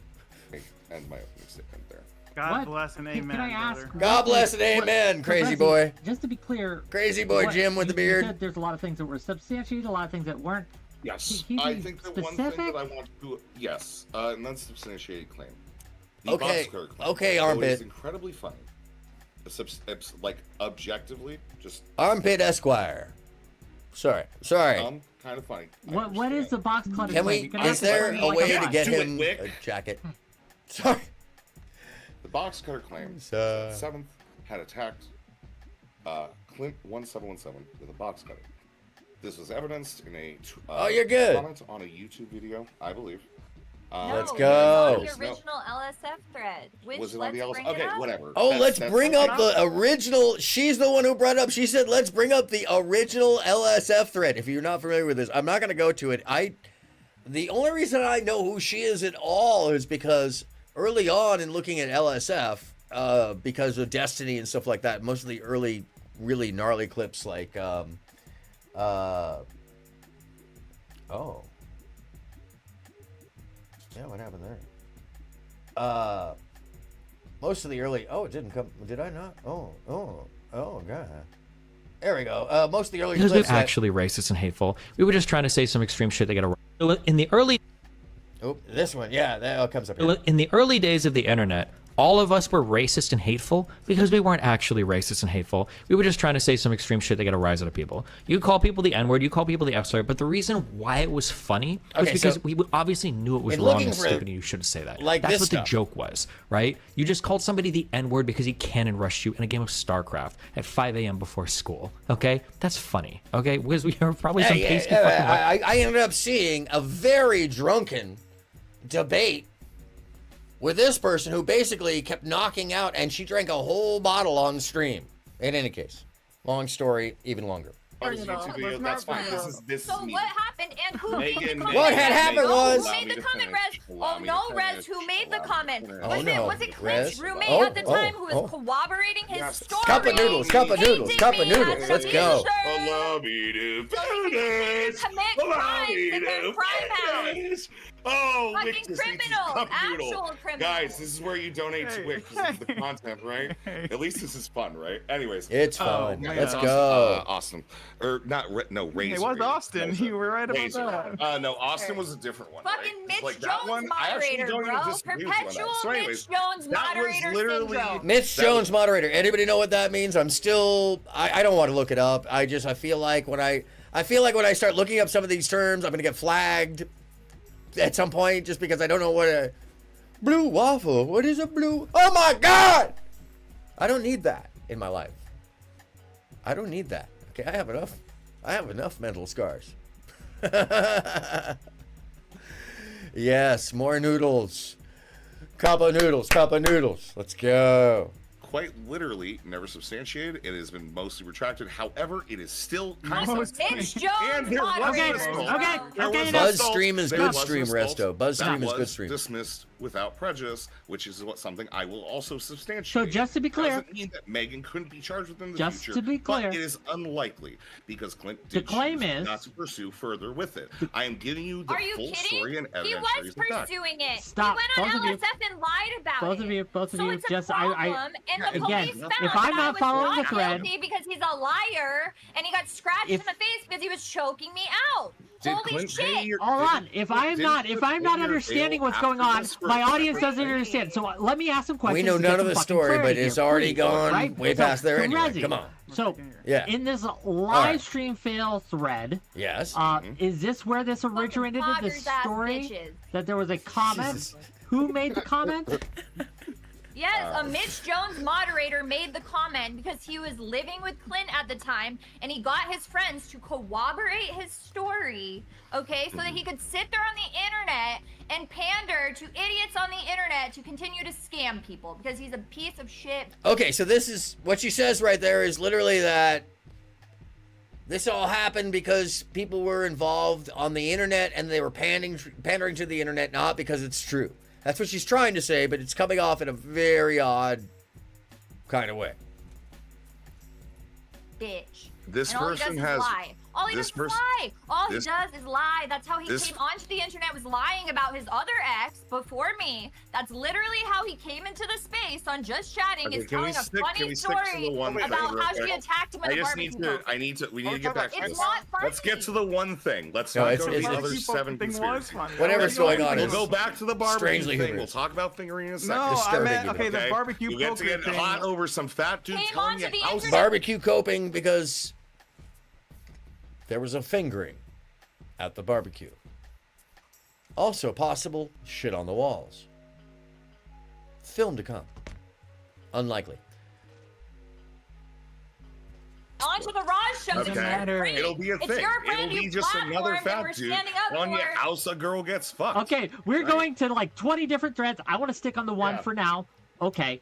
And my opening statement there. God bless and amen. Can I ask? brother. God bless and amen, crazy boy. Just to be clear, Crazy boy Jim with the you beard. said there's a lot of things that were substantiated, a lot of things that weren't. Yes, Can you I be think the one thing that I want to, yes, an unsubstantiated claim. The Okay, boxcar claim. okay, Though it Armpit. is incredibly funny. Like objectively, just Armpit Esquire. Sorry. kind of funny. What is the box clutter? Can claim? we? You can Is ask there me a like way to bot. get Do it, him Wick. a jacket? Sorry. The box cutter claims that Seventh had attacked Clint 1717 with a box cutter. This was evidenced in a you're good. comment on a YouTube video, I believe. Let's No, go. it's on the original LSF thread. Which Was it on the let's LSF? bring it Okay, up. whatever. Oh, let's That's bring okay. up the original. She's the one who brought up. She said, let's bring up the original LSF thread. If you're not familiar with this, I'm not going to go to it. The only reason I know who she is at all is because early on in looking at LSF, because of Destiny and stuff like that, most of the early really gnarly clips like, yeah, what happened there? most of the early. Oh, it didn't come. Did I not? Oh, God. There we go. Most of the early Because clips. we're actually racist and hateful. We were just trying to say some extreme shit to get around. In the early. Oh, this one. Yeah, that comes up here. In the early days of the internet, all of us were racist and hateful because we weren't actually racist and hateful. We were just trying to say some extreme shit to get a rise out of people. You call people the N-word, you call people the F-slur, but the reason why it was funny was because we obviously knew it was wrong and stupid and you shouldn't say that. Like That's this what stuff. the joke was, right? You just called somebody the N-word because he cannon rushed you in a game of StarCraft at 5 a.m. before school, okay? That's funny, okay? Because we are probably some pasty fucking... I ended up seeing a very drunken debate with this person who basically kept knocking out, and she drank a whole bottle on stream. In any case, long story, even longer. That's fine. This So is me. what happened and who made the Megan, comment? What had happened was- Who made the comment, Rez? Oh no, Rez, who made the comment? Oh, no. Was it Clint's Rez? roommate Oh, at the time who was oh. corroborating his story? Cup of noodles, cup of noodles, cup of noodles. Let's go. Allow me to finish. Commit Allow crimes me in their to crime finish. Oh, Fucking Wick just needs his criminals, cup actual noodle. criminals. Guys, this is where you donate to Wick because of the content, right? At least this is fun, right? Anyways, It's fun. yeah, Let's it's go. Austin, or not? No, Razor. It was Razor. Austin. You were right about Razor. that. No, Austin was a different one. Fucking right? Mitch Like, Jones that one, I actually moderator, don't even bro. disagree with you on that. Perpetual So anyways, Mitch Jones that was moderator literally- syndrome. Mitch Jones, moderator. Anybody know what that means? I'm still. I don't want to look it up. I feel like when I start looking up some of these terms, I'm gonna get flagged at some point just because I don't know what a blue waffle. What is a blue? Oh my God! I don't need that in my life. I don't need that. Okay, I have enough mental scars. Yes, more noodles. Cup of noodles, cup of noodles. Let's go. Quite literally, never substantiated. It has been mostly retracted. However, it is still kind Also, of. Mitch Jones And there was moderator. an assault. Okay, There was an Buzz assault. stream is There good was an stream, assault. Resto. Buzz That stream is was good stream. dismissed without prejudice, which is something I will also substantiate. So just to be clear- doesn't mean that Megan couldn't be charged with in the Just future. to be clear- but it is unlikely because Clint The did claim choose is- not to pursue further with it. I am giving you the Are you full kidding? story and He evidence. was reason back. pursuing it. Stop. He went on Both of you- LSF and lied about it. Both of So you, it's a just problem, I and the again, police if found I'm that I not was following the not thread, guilty because he's a liar, and he got scratched in the face because he was choking me out. Did Holy Clint pay shit! your- hold on. If I'm not your understanding bail what's going after on, this for my a audience separate doesn't understand. So let me ask some questions. We know to get none of some the fucking story, but clarity it's here, already please, gone right? way past there anyway. Resi, Come on. So Yeah. in this right. live stream fail thread, Yes. is this where this originated? This bloggers ass story bitches. that there was a comment. Who made the comment? Yes, a Mitch Jones moderator made the comment because he was living with Clint at the time, and he got his friends to corroborate his story, okay, so that he could sit there on the internet and pander to idiots on the internet to continue to scam people because he's a piece of shit. Okay, so this is what she says right there is literally that this all happened because people were involved on the internet and they were pandering to the internet, not because it's true. That's what she's trying to say, but it's coming off in a very odd kind of way. Bitch. This and all he person does has- is lie. All he this does is person- lie. All this- he does is lie. That's how he this- came onto the internet, was lying about his other ex before me. That's literally how he came into the space on Just Chatting, Okay, is can we telling a stick- can funny we stick to story the one thing about real how she quick? attacked him at I a just barbecue. we need to get back to It's this. not funny. Let's get to the one thing. Let's No, not it's- go to the it's- other it's- seven thing was conspiracies. funny. Whatever's going on We'll is go back to the barbecue strangely thing. humorous. We'll talk about fingering in a second. No, I Disturbing meant you, okay. The okay? barbecue You get to poker get thing. hot over some fat dude Came telling onto you the how internet. Barbecue coping because there was a fingering at the barbecue. Also possible shit on the walls. Film to come. Unlikely. On to the Raj show. It's your friend. It'll be a It's thing. your friend It'll be you just another platformed and fat we're dude standing up on your for. house. A girl gets fucked. Okay, we're Right? going to like 20 different threads. I want to stick on the one Yeah. for now. Okay.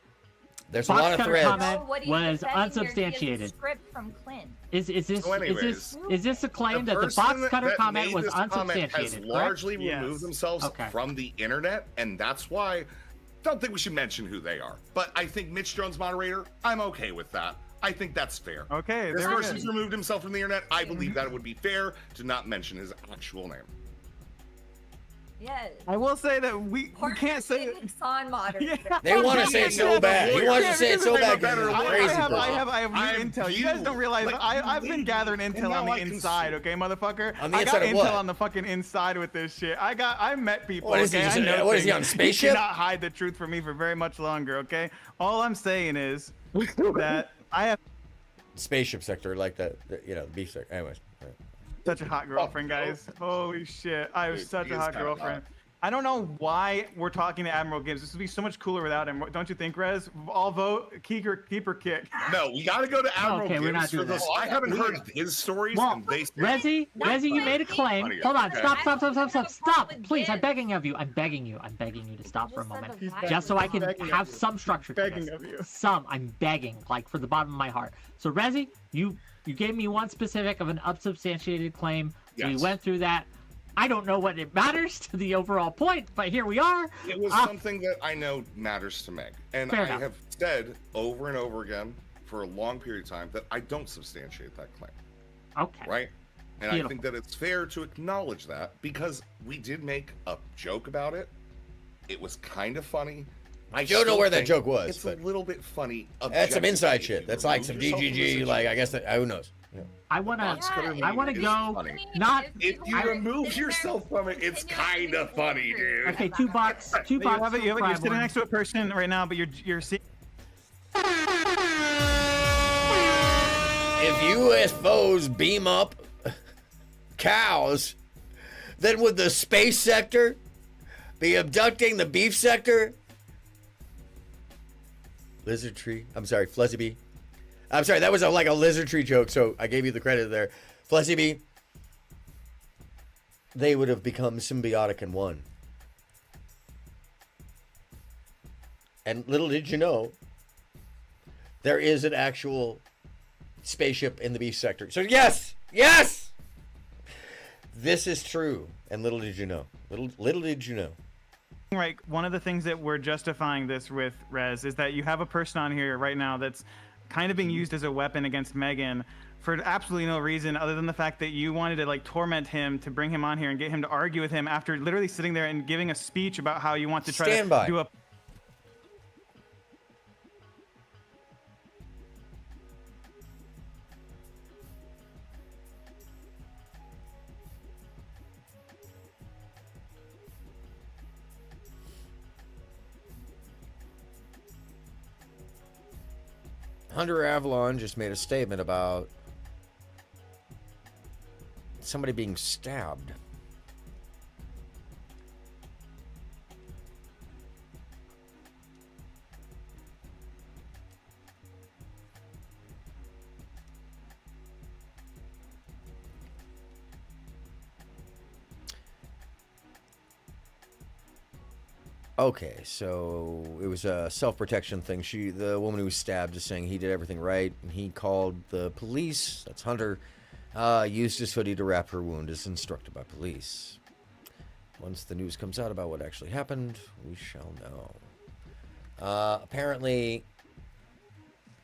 There's Fox a lot of Cutter threads. comment What are you was defending here? He has a unsubstantiated. script from Clint. Is this So anyways, is this a claim that the person Fox Cutter that comment made was this comment has unsubstantiated? largely Yes. removed themselves Okay. from the internet, and that's why I don't think we should mention who they are. But I think Mitch Jones, moderator, I'm okay with that. I think that's fair. Okay, This there we person's go. removed himself from the internet. I believe that it would be fair to not mention his actual name. Yes. I will say that we can't say it. On moderator. They want to say it so bad. He wants to say it so bad because he's a crazy person. I have new intel. You guys don't realize I've been gathering intel on the inside, okay, motherfucker? On the I got inside of intel what? on the fucking inside with this shit. I met people. What is he? Okay? I know What is he things. on spaceship? You cannot hide the truth from me for very much longer, okay? All I'm saying is that I have Spaceship sector, like the beef sector. Anyways. such a hot girlfriend, guys. Holy shit. I have such a hot girlfriend. I don't know why we're talking to Admiral Gibbs. This would be so much cooler without him. Don't you think, Rez? All vote, keep or kick. No, we got to go to Admiral Okay, we're not Gibbs for doing this. that. I haven't heard his stories. Well, and they Rezzy, you made a claim. Funny, Hold on, okay. stop. Please, I'm begging of you. I'm begging you to stop for a moment. Just so I can have some structure to Begging this. of you. I'm begging, like for the bottom of my heart. So, Rezzy, you gave me one specific of an unsubstantiated claim. Yes. We went through that. I don't know what it matters to the overall point, but here we are. It was something that I know matters to Meg. And Fair I enough. have said over and over again for a long period of time that I don't substantiate that claim. Okay. Right? And Beautiful. I think that it's fair to acknowledge that because we did make a joke about it. It was kind of funny. I don't know where that joke was. It's a little bit funny. That's some inside objectively, shit. if That's you like some remove yourself from the DGG. situation. Like I guess who knows. Yeah. I wanna Is go. funny. Not If you remove yourself from it, it's kind of funny, dude. okay. $2. $2. You have it, you're Prime sitting one. next to a person right now, but you're seeing. If UFOs beam up cows, then would the space sector be abducting the beef sector? Lizard tree. I'm sorry, Fuzzy Bee. I'm sorry, that was like a lizard tree joke, so I gave you the credit there. Fuzzy Bee. They would have become symbiotic in one. And little did you know, there is an actual spaceship in the beef sector. So yes, this is true. And little did you know. Little did you know. Right, one of the things that we're justifying this with, Rez, is that you have a person on here right now that's kind of being used as a weapon against Megan for absolutely no reason other than the fact that you wanted to like torment him to bring him on here and get him to argue with him after literally sitting there and giving a speech about how you want to try Stand by. to do a Hunter Avalon just made a statement about somebody being stabbed. Okay, so it was a self-protection thing. The woman who was stabbed, is saying he did everything right, and he called the police. That's Hunter. Used his hoodie to wrap her wound as instructed by police. Once the news comes out about what actually happened, we shall know. Apparently,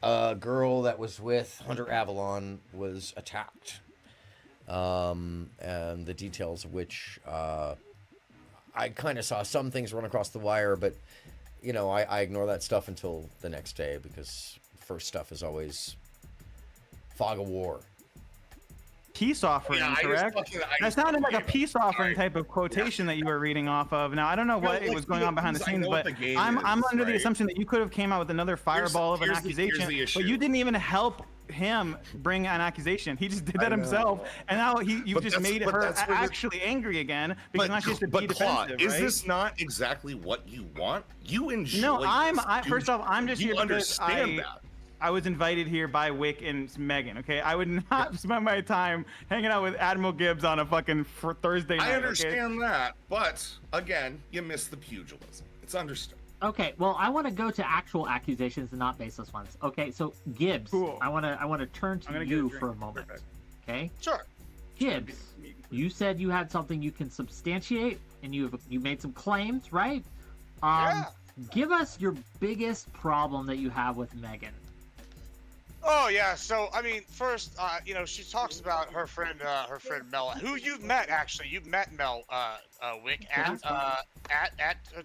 a girl that was with Hunter Avalon was attacked, and the details of which I kind of saw some things run across the wire, but you know, I ignore that stuff until the next day because first stuff is always fog of war. peace offering, correct? That sounded like a peace offering type of quotation that you were reading off of. Now I don't know what was going on behind the scenes, but I'm under the assumption that you could have came out with another fireball of an accusation, but you didn't even help him bring an accusation. He just did that himself, and now you've just made her actually angry again because now she has to be defensive. Claude, is this not exactly what you want? You enjoy. No, first off, I'm just here because understand that. I was invited here by Wick and Megan, okay? I would not spend my time hanging out with Admiral Gibbs on a fucking Thursday night. I understand that, but again, you miss the pugilism. It's understood. Okay, well, I want to go to actual accusations and not baseless ones. Okay, so Gibbs, I want to turn to you for a moment. Okay? Sure. Gibbs, you said you had something you can substantiate, and you made some claims, right? Yeah. Give us your biggest problem that you have with Megan. Oh yeah. So I mean, first, you know, she talks about her friend Mel, who you've met actually. You've met Mel, Wick at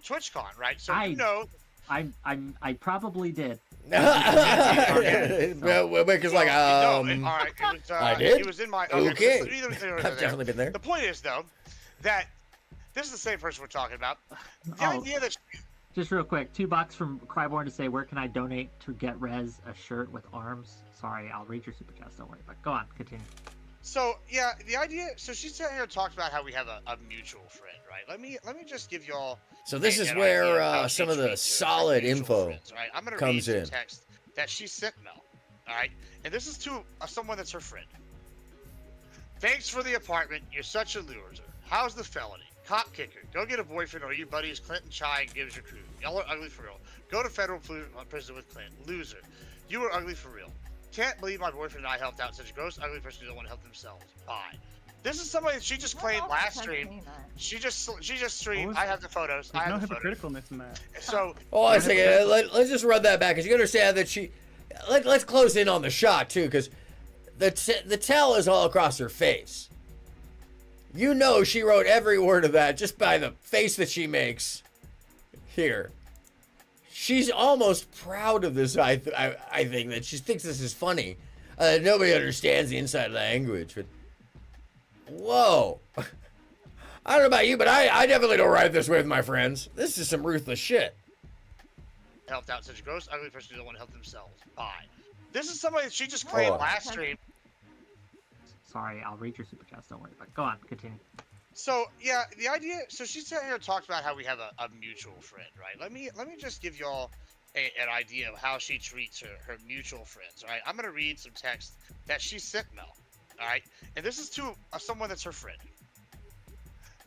TwitchCon, right? So you know. I probably did. Wick is like, all right. It was, I did. He was in my. Okay. I've definitely been there. The point is though, that this is the same person we're talking about. The idea that. Just real quick, $2 from Cryborn to say, where can I donate to get Rez a shirt with arms? Sorry, I'll read your super chat. Don't worry. But go on, continue. So yeah, the idea. So she sat here and talked about how we have a mutual friend, right? Let me just give y'all. So this is where some of the solid info friends, right? I'm gonna comes read in. some text that she sent Mel. All right, and this is to someone that's her friend. Thanks for the apartment. You're such a loser. How's the felony? Cop kicker. Go get a boyfriend or you buddies Clinton Chai and gives your crew. Y'all are ugly for real. Go to federal prison with Clinton. Loser. You are ugly for real. Can't believe my boyfriend and I helped out such a gross, ugly person who don't want to help themselves. Bye. This is somebody that she just claimed last stream. She just streamed. I have the photos. There's I no have the photos. hypocriticalness in that. So. Oh, I say, let's just run that back, because you understand that she. Let's close in on the shot too, because the tell is all across her face. You know she wrote every word of that just by the face that she makes here. She's almost proud of this, I think, that she thinks this is funny. Nobody understands the inside language, but whoa. I don't know about you, but I definitely don't write this way with my friends. This is some ruthless shit. Helped out such a gross, ugly person who don't want to help themselves. Bye. This is somebody that she just claimed last stream. Sorry, I'll read your super chat. Don't worry. But go on, continue. So yeah, the idea. So she sat here and talked about how we have a mutual friend, right? Let me just give y'all an idea of how she treats her mutual friends. All right, I'm gonna read some text that she sent Mel. All right, and this is to someone that's her friend.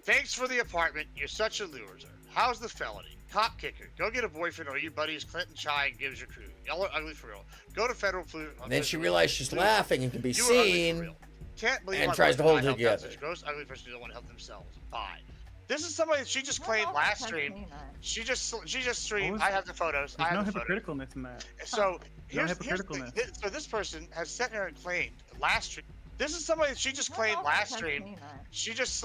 Thanks for the apartment. You're such a loser. How's the felony? Cop kicker. Go get a boyfriend or you buddies Clinton Chai and gives your crew. Y'all are ugly for real. Go to federal prison. And then she realized she's laughing and can be seen. Can't believe and tries to hold it together. Such a gross, ugly person who don't want to help themselves. Bye. This is somebody that she just claimed last stream. She just streamed. I have the photos. There's I no have the photos. hypocriticalness in that. So There's no hypocriticalness. so this person has sat here and claimed last stream. This is somebody that she just claimed last stream. She just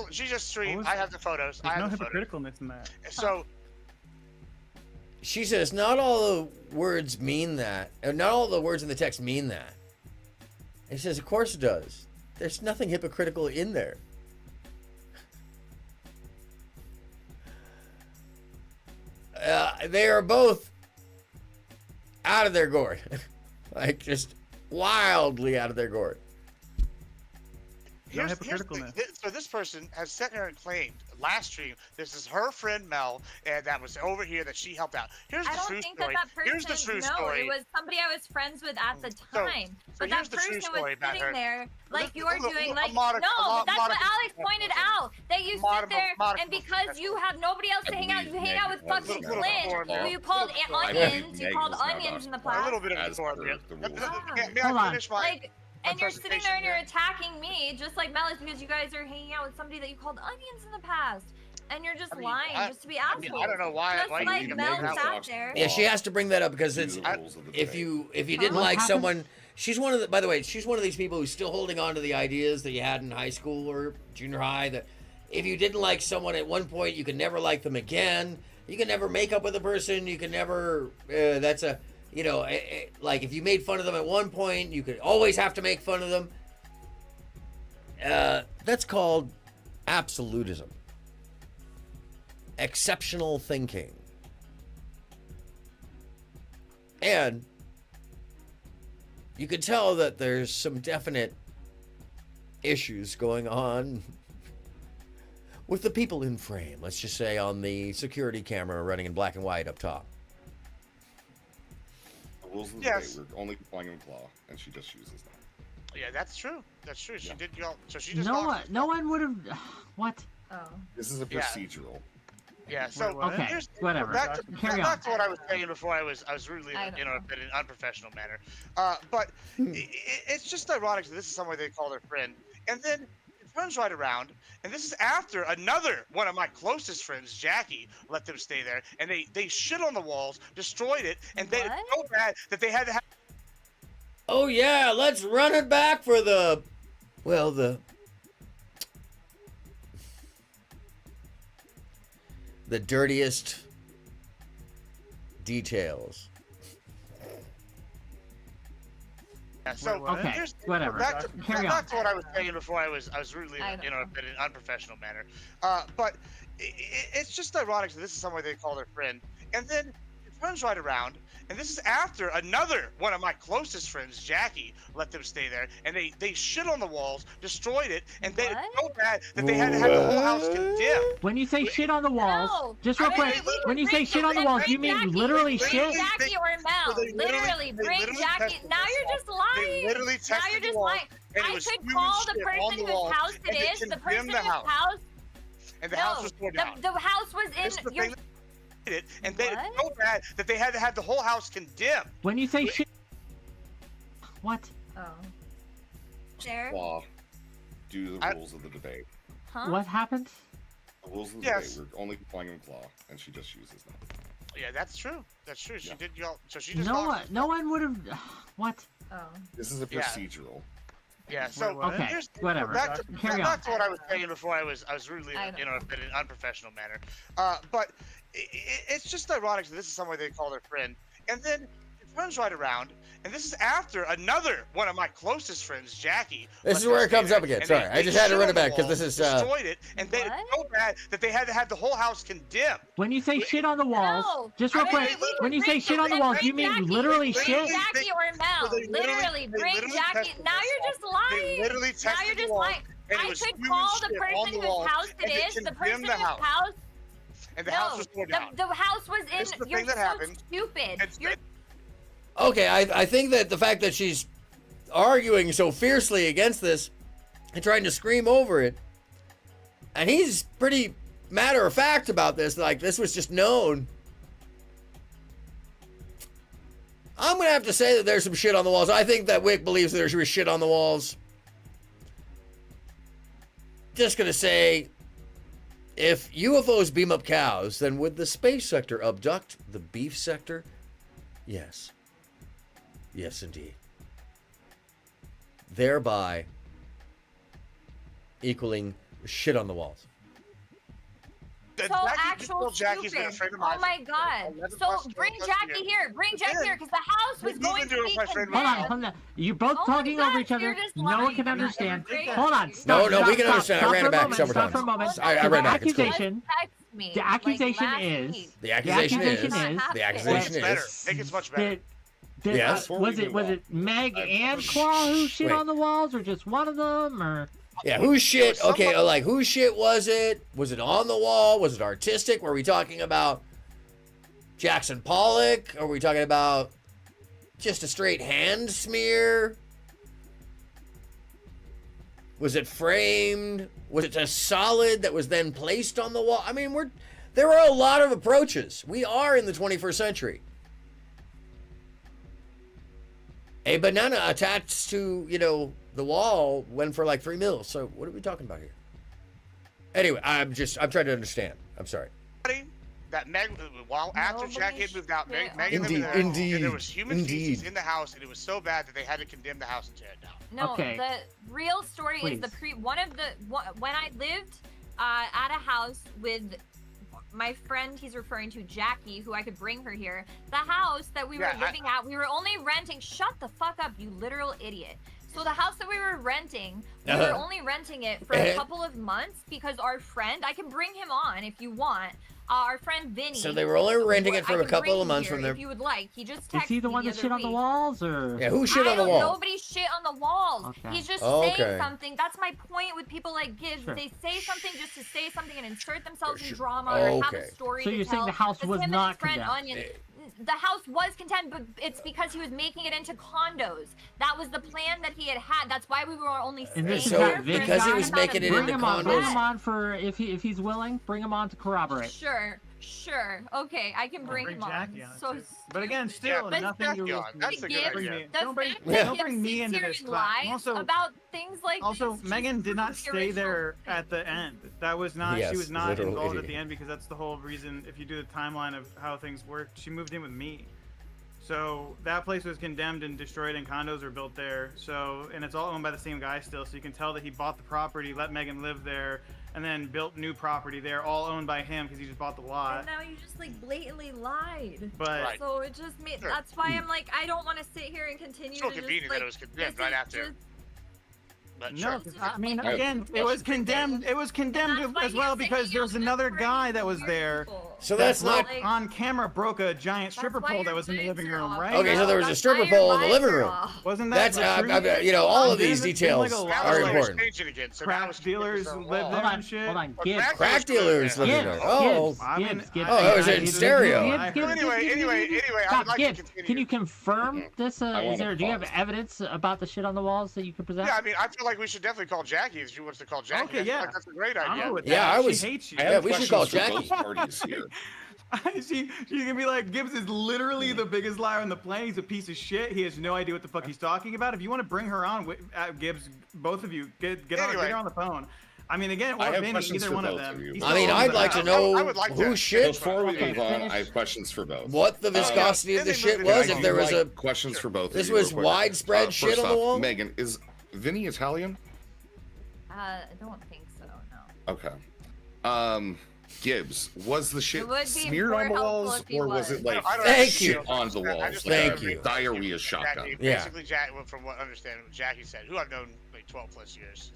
streamed. I have the photos. I There's have no the photos. hypocriticalness in that. So she says not all the words mean that. Not all the words in the text mean that. And she says, of course it does. There's nothing hypocritical in there. They are both out of their gourd. Like, just wildly out of their gourd. So this person has sat here and claimed last stream this is her friend Mel, and that was over here that she helped out. Here's the true story. Here's the true story. It was somebody I was friends with at the time. But here's that the true person story was about sitting her. there like you're doing. Like Monica, no, but that's what Monica, Alex pointed out. That you sit there and because you have nobody else to hang out, you hang out with fucking Clint, who you called onions. You called onions in the past. A little bit of authority. Hold on. Like. And you're sitting there and you're attacking me, just like Melis, because you guys are hanging out with somebody that you called onions in the past. And you're just lying just to be assholes. I don't know why. Just like Mel sat there. Yeah, she has to bring that up because it's if you didn't like someone, she's one of the. By the way, she's one of these people who's still holding on to the ideas that you had in high school or junior high. That if you didn't like someone at one point, you can never like them again. You can never make up with a person. You can never. That's a. You know, like if you made fun of them at one point, you could always have to make fun of them. That's called absolutism. Exceptional thinking. And you can tell that there's some definite issues going on with the people in frame. Let's just say on the security camera running in black and white up top. Rules of the debate. We're only playing in claw, and she just uses them. Yeah, that's true. That's true. She did go. So she just. No one would have. What? Oh. This is a procedural. Yeah. So okay, whatever. Back to what I was saying before. I was rudely, in an unprofessional manner. But it's just ironic that this is somebody they call their friend, and then it runs right around, and this is after another one of my closest friends, Jackie, let them stay there, and they shit on the walls, destroyed it, and they were so bad that they had to have. Oh yeah, let's run it back for the dirtiest details. Yeah, so Okay, here's, whatever. Back to, Carry back on. to what I was saying before. I was rudely, in an unprofessional manner. But it's just ironic that this is someone they call their friend, and then it runs right around. And this is after another one of my closest friends, Jackie, let them stay there, and they shit on the walls, destroyed it, and they it's so bad that they had to have the whole house condemned. When you say shit on the walls, just real quick, when you say shit on the walls, do you mean literally Bring shit? Jackie or Mel. Literally, bring Jackie. Now you're just lying. literally Now texted you're the just wall, lying. and it I was could huge call the shit on person the wall, whose house and it they is. The person condemned the whose house. house. And the house was torn down. The house was This is the in your. thing that it, and they it's so bad that they had to have the whole house condemned. When you say shit, what? Oh. There. Law, due to the rules of the debate. Huh? What happened? The rules of the Yes. debate, we're only complying with law, and she just uses them. Yeah, that's true. That's true. She Yeah. did y'all. So she just. No one would have. What? Oh. This is a Yeah. procedural. Yeah. So Okay, here's whatever. Back to, Carry back on. to what I was saying before. I was rudely, I know. in an unprofessional manner. But it's just ironic that this is someone they call their friend, and then it runs right around. And this is after another one of my closest friends, Jackie. This is where it comes up again. Sorry, I just had to run it back because this is destroyed it, and they it's so bad that they had to have the whole house condemned. When you say shit on the walls, No. just real quick, when you say shit on the walls, do you mean literally shit? Jackie or Mel. Literally, bring Jackie. Now you're just lying. literally Now texted you're the just wall, lying. and it I was could huge call the shit on person the whose wall, house and it they is. The condemned person the whose house. house. And the No, house was torn down. the house was This is in. the You're thing that so happened. stupid. You're Okay, I think that the fact that she's arguing so fiercely against this and trying to scream over it, and he's pretty matter of fact about this, like this was just known. I'm gonna have to say that there's some shit on the walls. I think that Wick believes there's shit on the walls. Just gonna say, if UFOs beam up cows, then would the space sector abduct the beef sector? Yes. Yes, indeed. Thereby equaling shit on the walls. so Jackie- actual Jackie's been a stupid. friend of Oh mine my for god. 11 So plus bring years. Jackie here. Bring Jackie here because the house was Moving going to to be my friend condemned. Hold on. You're both Oh my talking over gosh, each other. you're just No one lying. can understand. Great. Hold on. No, Stop, no, we stop, can understand. stop I ran for it a back moment, several stop for a times. moment. I The ran it back. It's cool. accusation. Text me, The accusation like, last is. week. The accusation is. accusation The accusation Better. is. Make it much better. Yes. Was it Meg and Claw who shit Wait. on the walls, or just one of them, or? Yeah, whose shit? Okay, like whose shit was it? Was it on the wall? Was it artistic? Were we talking about Jackson Pollock? Are we talking about just a straight hand smear? Was it framed? Was it a solid that was then placed on the wall? I mean, there are a lot of approaches. We are in the 21st century. A banana attached to, the wall went for like $3 million. So what are we talking about here? Anyway, I'm trying to understand. I'm sorry. That Meg, after Jackie had moved out, Meg and them were Indeed, there, and there was human feces indeed. in the house, and it was so bad that they had to condemn the house and tear it down. No, Okay. the real story is when I lived at a house with my friend he's referring to, Jackie, who I could bring her here. The house that we were living at, we were only renting. Shut the fuck up, you literal idiot. So the house that we were renting, we were only renting it for a couple of months because our friend, I can bring him on if you want. Our friend Vinny. So they were only renting it for a couple of months from there. their. If you would like, he just Is texted he the me one that other shit on the week. walls, or? Yeah, who shit on the wall? Nobody shit on the walls. Okay. He's just Okay. saying something. That's my point with people like Gibbs. Sure. They say something just to say something and insert themselves in drama Okay. or have a story So to you're tell. saying the house It's was him and not his friend condemned? Onion. The house was condemned, but it's because he was making it into condos. That was the plan that he had had. That's why we were only And staying this is So there for a because he certain was amount making of it Bring into him on. Bring condos. him on for if he's willing. Bring him on to corroborate. Sure. Okay, I can bring him on. Jackie on So, But again, still but nothing the- to That's a good Gibbs- idea. the Don't bring, fact that don't bring Gibbs me sits into here this and class. lies Also, about things like also, this, Megan did not just stay there at the end. That was not. Yes, she was not literal involved at idiot. the end because that's the whole reason. If you do the timeline of how things worked, she moved in with me. So that place was condemned and destroyed, and condos were built there. So, and it's all owned by the same guy still. So you can tell that he bought the property, let Megan live there, and then built new property there, all owned by him because he just bought the lot. And now you just like blatantly lied. But so it just made. Sure. That's why I'm like, I don't want to sit here and continue. So to convenient just, like, that it was condemned right after. But no, sure. 'cause I mean, again, it was condemned. It was condemned as well because there was another guy that was there. So that's not on camera. Broke a giant stripper pole that was in the living room, right? Okay, so there was a stripper pole in the living room. Wasn't that? That's all of these details are important. Crack dealers live there and shit. Hold on, Gibbs. Crack dealers live there. Oh, Gibbs. oh, it was in stereo. Anyway, I would like Gibbs, to continue. can you confirm this? Do you have evidence about the shit on the walls that you can present? Yeah, I mean, I feel like we should definitely call Jackie if she wants to call Jackie. Okay, yeah. That's a great idea. Yeah, I was. She hates you. Yeah, we should call Jackie. She's gonna be like, Gibbs is literally the biggest liar on the planet. He's a piece of shit. He has no idea what the fuck he's talking about. If you want to bring her on, Gibbs, both of you, get her on the phone. I mean, again, or Vinny, either one of them. I mean, I'd like to know who shit. Before we move on, I have questions for both. What the viscosity of the shit was, if there was a questions for both. This of you was real quick. widespread shit First on the off, wall. Megan, is Vinny Italian? I don't think so. No. Okay. Gibbs, was the shit It would be smeared more on the helpful walls, if he or was was. it like Thank you. shit on the walls? Thank you. Diarrhea shotgun. Jackie, Yeah. basically, from what I understand, what Jackie said, who I've known like 12 plus years,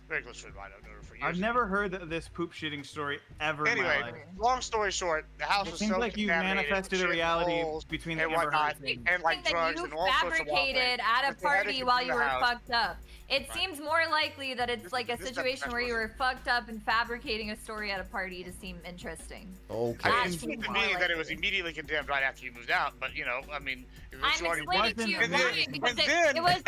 very close friend of mine. I've known her for years. I've never heard this poop shitting story ever in my Anyway, life. long story short, the house It was seems so like you contaminated manifested with a shit, reality holes, between the and Amber whatnot, Heard thing. and like That drugs you and all sorts of wild fabricated things. at a But they had to party keep while in you the were house. fucked up. It seems more likely that it's like a situation where you were fucked up and fabricating a story at a party to seem interesting. Okay. I mean, it seemed to me that it was immediately condemned right after you moved out, but you know, I mean, I'm explaining to you and why, because then, it was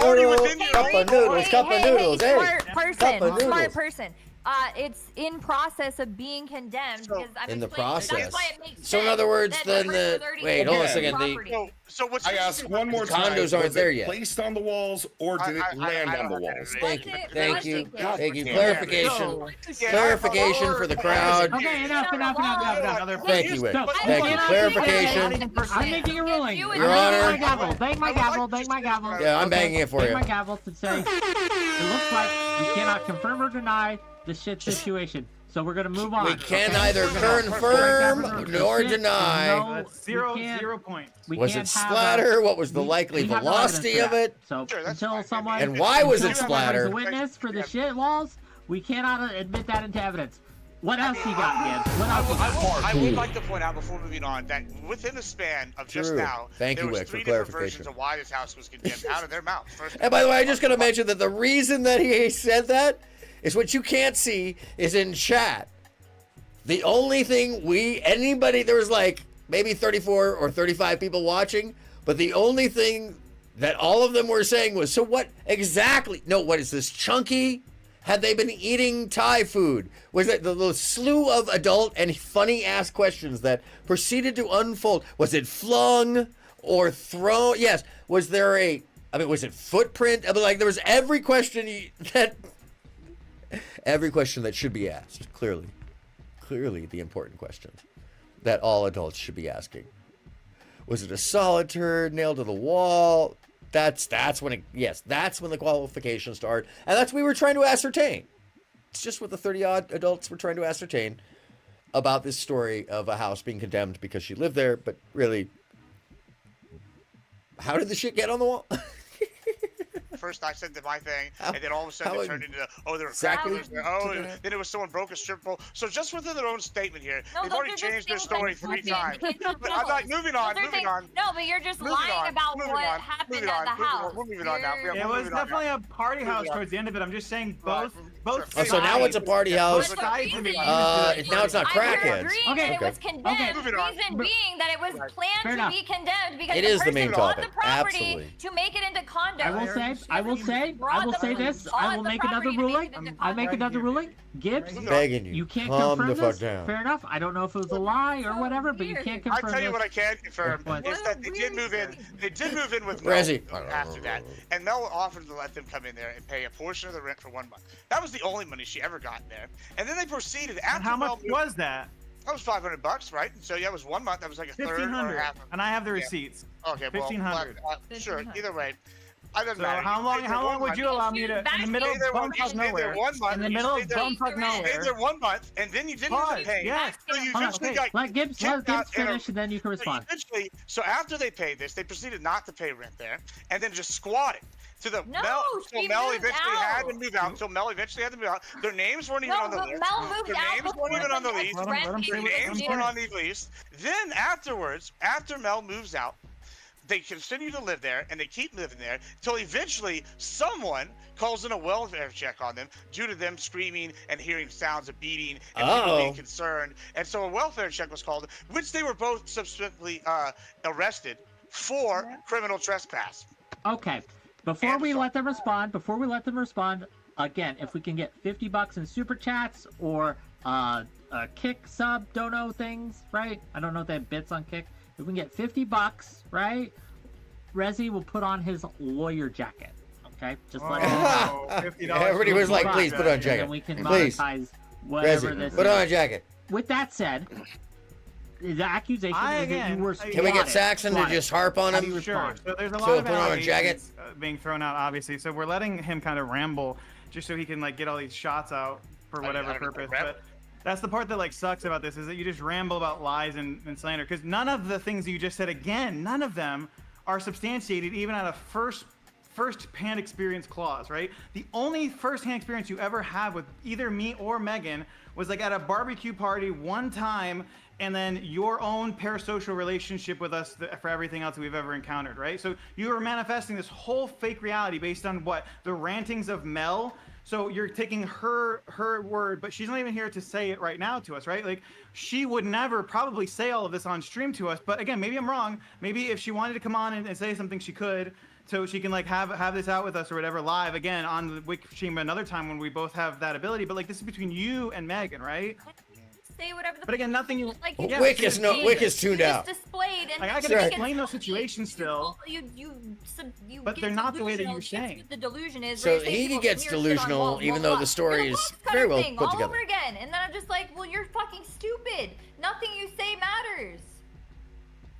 already within Cup of noodles, cup of noodles, hey. smart person, Cup of smart noodles. person. It's in process of being condemned because I'm In the explaining- process. That's why it makes So in sense other words, that then person was the already wait, hold on a condemned second. property. So what's I asked one more time. Condos aren't was there it yet. placed on the walls, or did it land on the walls? Thank you. it? Thank Was you. it? Thank you. Yeah. Clarification. Clarification for the crowd. Okay, enough. Thank you, Wick. So, Thank you. Clarification. I'm making a ruling. Your Honor. Bang my gavel. Bang my gavel. Yeah, I'm banging it for Bang you. my gavel to say it looks like we cannot confirm or deny the shit situation. So we're gonna move on. We can neither confirm nor deny. That's zero points. Was it splatter? What was the likely we have no velocity evidence of for that. it? So until someone And why was it until someone splatter? is a witness for the shit walls, we cannot admit that into evidence. What else you got, Gibbs? What else you got? I would like to point out before moving on that within the span of just True. now, Thank there you, was Wick, for 3 different clarification. versions of why this house was condemned out of their mouths. First, And by the way, I just gotta mention that the reason that he said that is what you can't see is in chat. The only thing there was like maybe 34 or 35 people watching, but the only thing that all of them were saying was, so what exactly? No, what is this, chunky? Had they been eating Thai food? Was it the slew of adult and funny ass questions that proceeded to unfold? Was it flung or thrown? Yes. Was it footprint? I mean, like there was every question that should be asked, clearly the important questions that all adults should be asking. Was it a solid turd nailed to the wall? That's when the qualifications start, and that's what we were trying to ascertain. It's just what the 30-odd adults were trying to ascertain about this story of a house being condemned because she lived there, but really, how did the shit get on the wall? First I said my thing, and then all of a sudden how it turned into, there were exactly crackers there. Then it was someone broke a strip pole. So just within their own statement here, No, they've those already are just changed their things story that 3 happen. times. No, But I'm like, moving on. No, but you're just lying about what happened at the house. We're moving on now. It was definitely a party house towards the end of it. I'm just saying both Oh, so now it's a party house. Both sides of it. Now it's not crackheads. Agreeing that it was condemned. Reason being that it was planned to be condemned because It the is the person main bought topic. the property Absolutely. to make it into condo. I will say this. I will make another ruling. I make another ruling. Gibbs, Begging you, you can't calm confirm the fuck this. down. Fair enough. I don't know if it was a lie or whatever, but you can't confirm I tell you this. what I can confirm is that they did move in. They did move in with Mel Where is he? after that, and Mel offered to let them come in there and pay a portion of the rent for 1 month. That was the only money she ever got there. And then they proceeded after And how much Mel moved, was that? That was $500, right? So yeah, it was 1 month. That was like a third or 1,500, half. and I have the Yeah. receipts. Okay, well, 1,500. sure. Either way, I don't So matter. how long would you allow me to in the middle of bumfuck nowhere? In the middle of bumfuck Stayed nowhere. there 1 month, and then you didn't Pause, end up paying. yes. So you Hold on, eventually okay. got Let Gibbs kicked out in a- finish, and then you can respond. So after they paid this, they proceeded not to pay rent there, and then just squatted. To the No, Mel, so she Mel moved eventually had to out. move out. So Mel eventually had to move out. Their names weren't even No, on the but list. Mel moved Their out names before weren't even on the the lease. next rent Their payment names was weren't due. on the lease. Then afterwards, after Mel moves out, they continue to live there, and they keep living there until eventually someone calls in a welfare check on them due to them screaming and hearing sounds of beating and people being concerned. And so a welfare check was called, which they were both subsequently arrested for criminal trespass. Okay. Before we let them respond, again, if we can get $50 in super chats or Kick sub dono things, right? I don't know if they have bits on Kick. If we can get $50, right? Rezi will put on his lawyer jacket. Okay, just let him know. Everybody was like, please put on a jacket. And we can Please. monetize whatever Rezi, this put is. on a jacket. With that said, the accusation is that you were Can we get Saxon to just harp on him? Sure. So there's a So lot of put on a jacket. allegations being thrown out, obviously. So we're letting him kind of ramble just so he can like get all these shots out for whatever purpose. But that's the part that like sucks about this, is that you just ramble about lies and slander, because none of the things you just said, again, none of them are substantiated even at a first-hand experience clause, right? The only first-hand experience you ever have with either me or Megan was like at a barbecue party one time, and then your own parasocial relationship with us for everything else that we've ever encountered, right? So you are manifesting this whole fake reality based on what? The rantings of Mel. So you're taking her word, but she's not even here to say it right now to us, right? Like, she would never probably say all of this on stream to us, but again, maybe I'm wrong. Maybe if she wanted to come on and say something, she could, so she can like have this out with us or whatever live again on the Wick stream another time when we both have that ability. But like, this is between you and Megan, right? Say whatever the But again, nothing you. like. Yeah, Wick is tuned out. Just displayed and Like, I can explain those situations still. You But get they're not the way that delusional. you're saying. The delusion is. So where you're saying he people gets can hear shit on delusional, walls, even blah, though blah, the story blah. is It's a box very well cutter thing put all together. over again, and then I'm just like, well, you're fucking stupid. Nothing you say matters.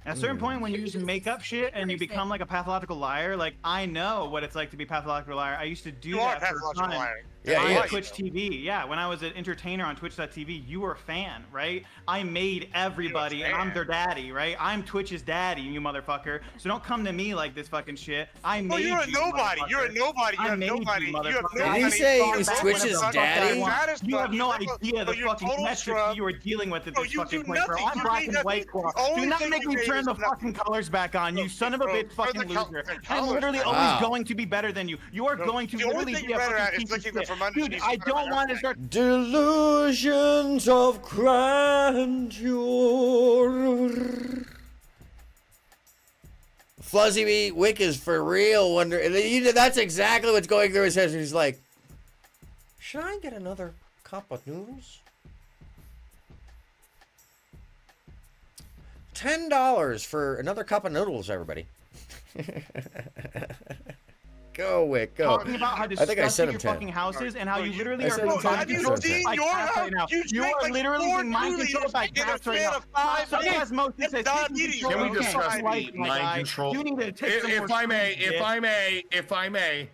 At a certain point, when you just make up shit and you become like a pathological liar, like I know what it's like to be a pathological liar. I used to do You are a that for pathological fun liar. Yeah, on he is. Twitch TV. Yeah, when I was an entertainer on Twitch.tv, you were a fan, right? I made everybody, and I'm their daddy, right? I'm Twitch's daddy, you motherfucker. So don't come to me like this fucking shit. I made you're a you, nobody. You're a nobody. I You're a made nobody. You, You have motherfucker. no Did he say he was Back Twitch's whenever the fuck I daddy? want. You have no You're idea the you're fucking total metrics scrub. you were dealing with at No, this you fucking do point, bro. nothing. I'm You black do and nothing. white, bro. The only Do not thing make you me do turn is the nothing. fucking colors back on, you son of a bitch fucking loser. I'm literally always Wow. going to be better than you. You are going to the only literally thing be a you're better fucking at is piece of licking the shit. fermented Dude, cheese I out of don't your want to neck. start. Delusions of grandeur. Fuzzy Wick is for real. That's exactly what's going through his head. He's like, should I get another cup of noodles? $10 for another cup of noodles, everybody. Go, Wick, go. Talking about how I think I disgusting sent him your 10. fucking house is and how you literally I are said being him 10. mind Have you controlled seen by your cats house? right now. You You drink are like literally 4 being mind controlled by Julius in a cats right span now. of 5 Some minutes. osmosis That's has diabetes. taken Can we control of discuss your life, the my mind guy. control? You need to take some If more I may, sleep, if I may,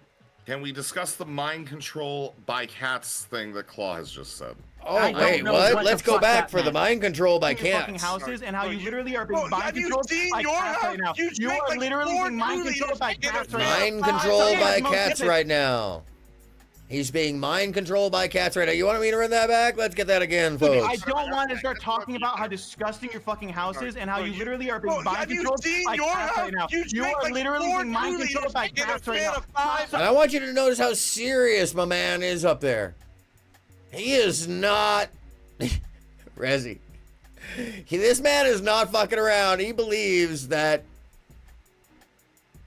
can we discuss the mind control by cats thing that Claw has just said? Oh, wait, what? Let's go back for the mind control by your fucking cats. houses and how you literally are being Bro, mind have you controlled seen by your cats house? right now. You You drink are like literally 4 being mind Julius controlled by in a cats right now. Mind controlled by Most cats vivid. right now. He's being mind controlled by cats right now. You want me to run that back? Let's get that again, folks. I don't want to start talking about how disgusting your fucking house is and how you literally are being Bro, mind have you controlled seen by your cats right now. house? You You drink are like literally 4 being mind controlled by Julius in a cats right span now. of 5 And I want you to notice how serious my man is up there. He is not... Rezi. This man is not fucking around. He believes that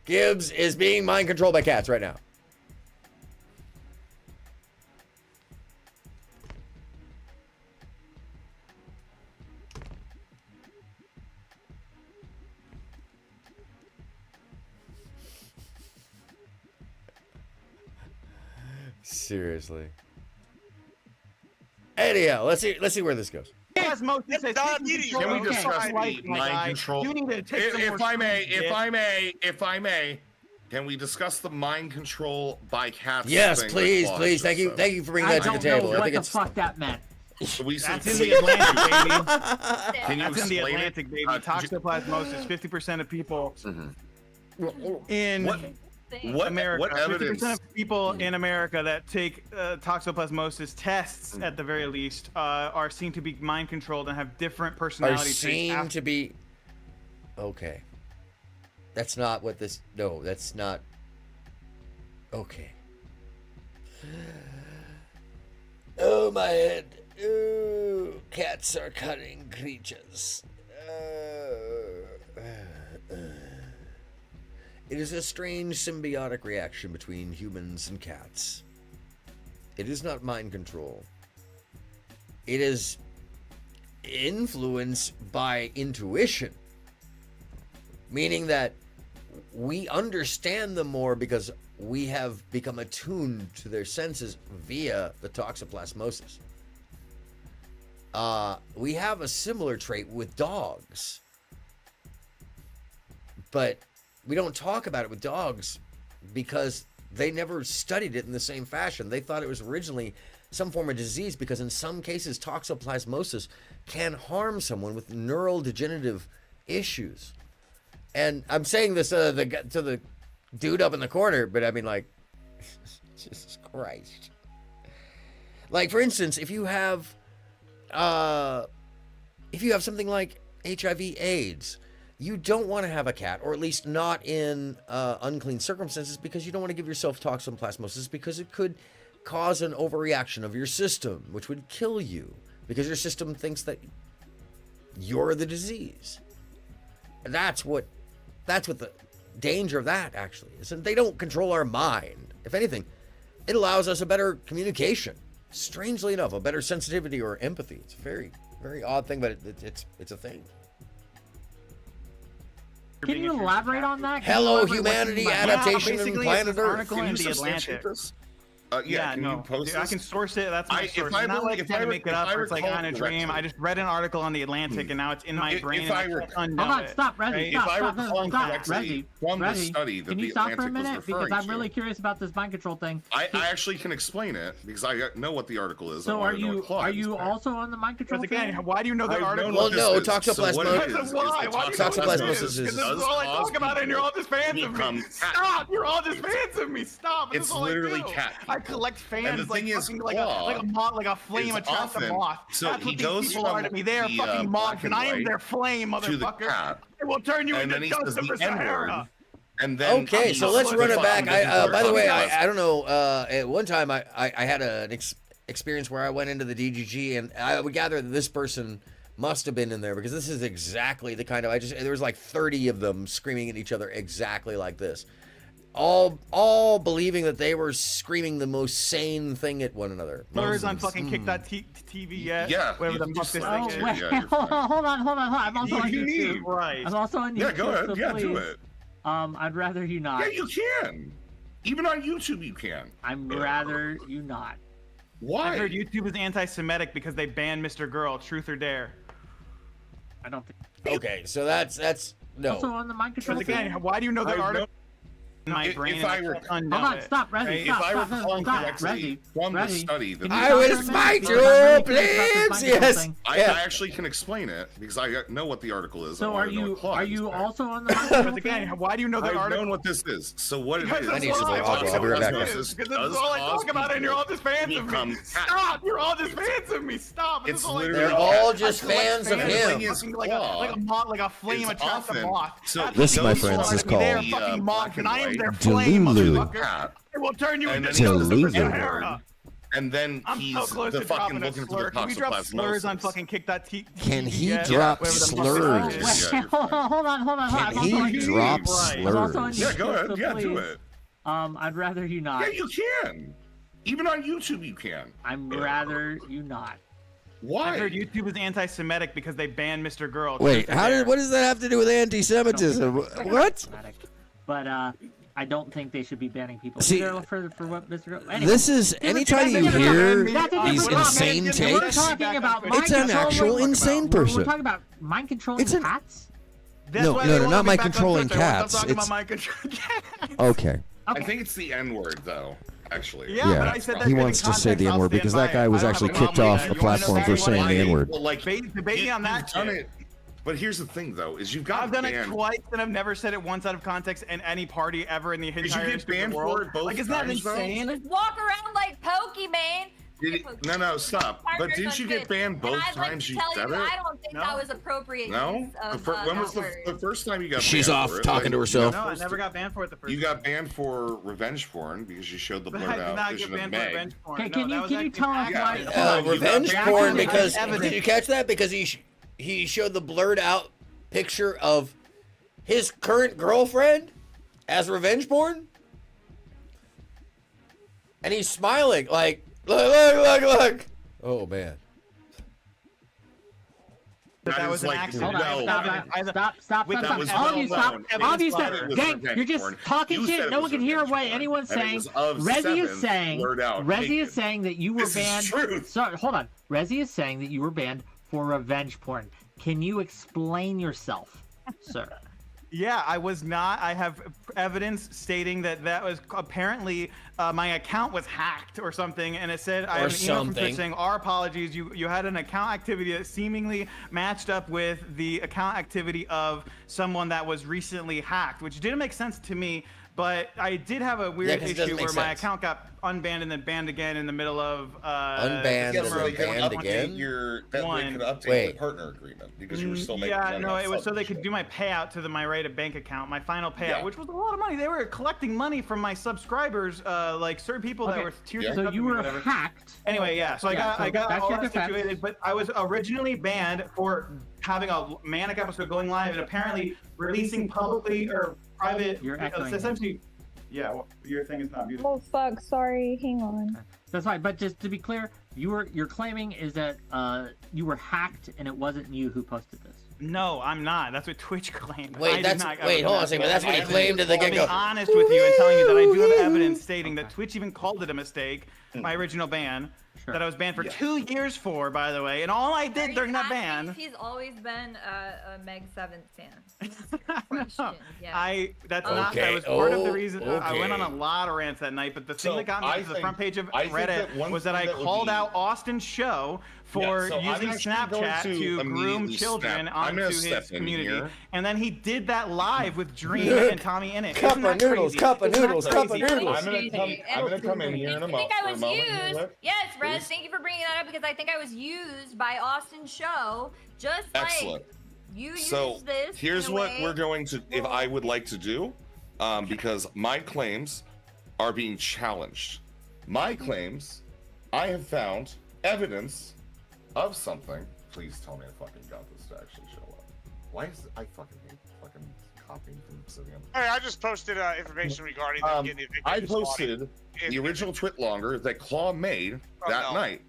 Gibbs is being mind controlled by cats right now. Seriously. Anyhow, let's see where this goes. Toxoplasmosis says diabetes. Can we okay. discuss the Life, my mind guy. control? You need to take some If more I may, shrooms, if I may, can we discuss the mind control by cats? Yes, thing that please, Claude please. just Thank you, said? thank you for bringing that to the table. I What think the it's fuck that meant? So we said, That's in the Atlantic, baby. Can you That's in the explain it? Atlantic, baby. Toxoplasmosis. 50% of people Mm-hmm. in What America. What evidence? 50% of people in America that take toxoplasmosis tests, at the very least, are seen to be mind controlled and have different are personality traits. seen to be okay. That's not what this. No, that's not. Okay. Oh, my head. Ooh, cats are cunning creatures. It is a strange symbiotic reaction between humans and cats. It is not mind control. It is influenced by intuition, meaning that we understand them more because we have become attuned to their senses via the toxoplasmosis. We have a similar trait with dogs, but we don't talk about it with dogs because they never studied it in the same fashion. They thought it was originally some form of disease because in some cases toxoplasmosis can harm someone with neural degenerative issues. And I'm saying this to the dude up in the corner, but I mean, like, Jesus Christ. Like, for instance, if you have something like HIV/AIDS, you don't want to have a cat, or at least not in unclean circumstances, because you don't want to give yourself toxoplasmosis because it could cause an overreaction of your system, which would kill you because your system thinks that you're the disease. And that's what the danger of that actually is. And they don't control our mind. If anything, it allows us a better communication. Strangely enough, a better sensitivity or empathy. It's a very, very odd thing, but it's a thing. Can you elaborate on that? Hello, humanity, adaptation, and planet Earth. Article in the Atlantic. Yeah, can no, you post dude, I this? can source it. That's my source. It's not like it's gonna make it up. Or it's like on a dream. I just read an article on the Atlantic, and now it's in my brain. If I and I can't Hold on, it, stop, Reggie, right? stop, If I stop, recall stop, correctly, Reggie, from the Reggie, study that can you the stop for a Atlantic was minute? Because referring I'm to. really curious about this mind control thing. I actually can explain it because I know what the article is. So are you also on the mind control Because again, thing? why do you know the article? Well, no, toxoplasmosis. Why? Why do you know Toxoplasmosis this? is. Because this is all I talk about, and you're all just fans of me. Stop! You're all just fans of me. Stop! This It's is all literally I do. cat I collect fans And the thing is, fucking like a moth, like a flame it's attracts a often- moth. so That's he what these goes people from are to me. They are the, fucking moths, black and I am white their flame, to the motherfucker. cat. I will turn you And into then he dust says of the the N-word. Sahara. And then Okay, so let's run it back. By the way, I don't know. At one time, I had an experience where I went into the DGG, and I would gather that this person must have been in there because this is exactly the kind of there was like 30 of them screaming at each other exactly like this, all believing that they were screaming the most sane thing at one another. Blurs on fucking Kick That TV yet? Yeah, Whatever the you fuck just this like- thing yeah, is. yeah, you're fine. Hold on. I'm also on You YouTube. need- Right. I'm also on YouTube. Yeah, go ahead. So Yeah, please, do it. I'd rather you not. Yeah, you can. Even on YouTube, you can. I'm rather you not. Why? I heard YouTube is anti-Semitic because they banned Mr. Girl. Truth or dare? I don't think. Okay, so that's no. Also on the mind control Because again, thing? why do you know the I article? In my If brain, I and were- can't unknow Hold on, it, stop, Reggie, right? stop, If I stop, recall stop, correctly Reggie, from the Reggie, study, can that you I stop will for a minute? smite Because you, I'm really curious about this please. mind control Yes. thing. I Yeah. actually can explain it because I know what the article is. So I are wanna know you what Claude is there. also on the mind control Because again, thing? why do you know the I've article? known what this is. So what it Because is? that's I need some why. more alcohol. I'll be right back. Because this is all I talk about, and you're all just fans of me. Stop! You're all just fans of me. Stop! This It's is all I do. literally- They're all I just collect fans of fans him. Like, fucking like a moth, like a flame It's attracts a often- moth. so That's this, what my these people friends, are is to me. They are called fucking black moths, and and I am white. their flame, Delulu. motherfucker. It will turn you And into then he dust goes of to the the N-word. Sahara. And then I'm he's so close the to fucking dropping a looking for slur. the Can we drop slurs on toxoplasmosis. fucking Kick That TV? Can he yet? drop Whatever the fuck slurs? this is. Yeah. Hold on. Can I'm also on he YouTube. drop Right. I'm also on slurs? Yeah, go YouTube, ahead. so Yeah, do please. it. I'd rather you not. Yeah, you can. Even on YouTube, you can. I'm rather you not. Why? I heard YouTube is anti-Semitic because they banned Mr. Girl. Wait, Truth or dare? what does that have to do with anti-Semitism? What? But I don't think they should be banning people. See, for what Mr. Anyway, this is anytime you hear these insane We're takes, talking about mind it's an control. actual insane person. We're talking about mind controlling cats. No, not mind controlling cats. It's okay. I think it's the N-word, though. Actually, Yeah, he wants to say the N-word because that guy was actually kicked off the platform for saying the N-word. Well, like, debate me on that. You've done it. But here's the thing, though, is you've got I've done it banned. twice, and I've never said it once out of context in any party ever in the entire Did you get history of banned the world. for it both Like, isn't that times, though? insane? Just walk around like Pokemon. No, stop. But didn't you get banned both I'd like times to you tell said you, it? I don't think that was appropriate. No? use of, When was that word. the first time you got She's banned off for it? talking to herself. No, I never got banned for it the first You got banned for revenge porn because you showed the But blurred I did out not vision get of banned for Meg. revenge porn. Okay, No, can that you was tell us why? Revenge porn because evidence. did you catch that? Because he showed the blurred out picture of his current girlfriend as revenge porn, and he's smiling like, look. Oh man. That was an like, accident. Stop. That was All of you stop. well-known. All of you It stop. was Gang, revenge you're just porn. talking You said shit. it No one was can hear revenge what porn. anyone's And it saying. was of Rezi is 7 saying. blurred out Rezi naked. is saying that you were This is banned. truth. Sorry, hold on. Rezi is saying that you were banned for revenge porn. Can you explain yourself, sir? Yeah, I was not. I have evidence stating that was apparently my account was hacked or something, and it said I have an email from Twitch saying our apologies. You had an account activity that seemingly matched up with the account activity of someone that was recently hacked, which didn't make sense to me. But I did have a weird 'cause it doesn't issue make where my sense. account got unbanned and then banned again in the middle of Unbanned and summer then of banned 2020. again? That One. they could update Wait. the partner agreement because you were still making Yeah, money no, off it was so subs they and could shit. do my payout to my rated bank account, my final payout, Yeah. which was a lot of money. They were collecting money from my subscribers, like certain people that Okay, were tier so two you subs were or whatever. hacked. Anyway, yeah. So Yeah, I got that's all your that defense. situated, but I was originally banned for having a manic episode going live and apparently releasing publicly or private. You're echoing. Essentially, yeah. Well, your thing is not beautiful. Oh fuck! Sorry, hang on. That's fine. But just to be clear, you're claiming is that you were hacked and it wasn't you who posted this. No, I'm not. That's what Twitch claimed. Wait, I did that's- not- wait, hold on a second, but that's what he claimed at the I'm being get-go. honest with you and telling you that I do have evidence stating that Twitch even called it a mistake, my original ban, that I was banned for 2 years for, by the way, and all I did during that ban. He's always been a Meg 7 fan. Question, yeah. That's not. That was part of the reason I went on a okay. lot of rants that night. But the thing So, that got me I to the think- front page of I think Reddit that one was that thing I that would called be- out Austin's show for Yeah, so I'm using actually going Snapchat to to groom immediately children snap. I'm onto gonna his step in community, here. and then he did that live with Dream and Tommy in it. Cup Isn't of that noodles, crazy? cup of Isn't that noodles, cup of crazy? noodles. I'm gonna come in here in a I think moment. I for a was moment. used. Look. Yes, Rez, Please. thank you for bringing that up because I think I was used by Austin's show. Just Excellent. like you So used this. here's in a what way. we're going to, if I would like to do, because my claims are being challenged. My claims, I have found evidence of something. Please tell me I fucking got this to actually show up. Why is I fucking hate fucking copying from Obsidian? Hey, I just posted information regarding them getting evicted. I this morning. posted the original twit longer that Claw made that night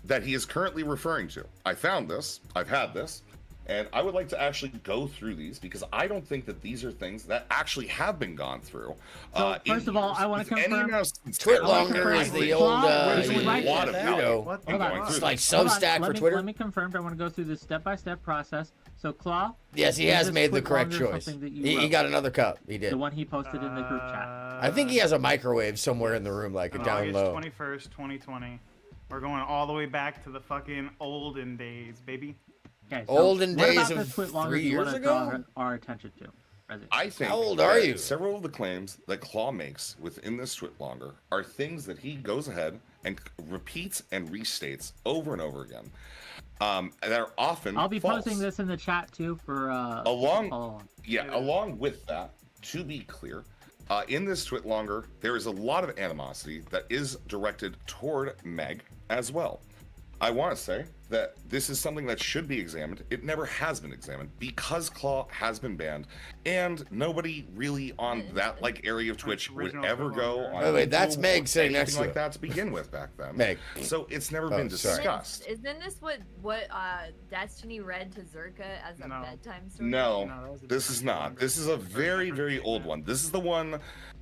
that he is currently referring to. I found this. I've had this. And I would like to actually go through these because I don't think that these are things that actually have been gone through. So first of all, I want to confirm. Twit longer is the old, There's a lot of you know, Hold it's on. like Hold on, Substack for Twitter. Let me confirm. I want to go through this step-by-step process. So, Claw. Yes, he is has this made the Twit correct longer choice. something that you He wrote? got another cup. He did. The one he posted in the group chat. I think he has a microwave somewhere in the room, like down August low. 21st, 2020. We're going all the way back to the fucking olden days, baby. Okay, Olden what days about of this twit longer 3 do you years wanna ago? draw our attention to? Rezi? I think How old are that you? Several of the claims that Claw makes within this twit longer are things that he goes ahead and repeats and restates over and over again. That are often I'll be false. posting this in the chat too for along with that, to be clear, in this twit longer there is a lot of animosity that is directed toward Meg as well. I want to say that this is something that should be examined. It never has been examined because Claw has been banned, and nobody really on that like area of Twitch would ever go on. Wait, that's YouTube Meg or sitting anything next to like it. that to begin with back then. Meg. So it's never Oh, been sorry. discussed. Isn't this what Destiny read to Zerka as a bedtime story? No, this is not. This is a very, very old one. This is the one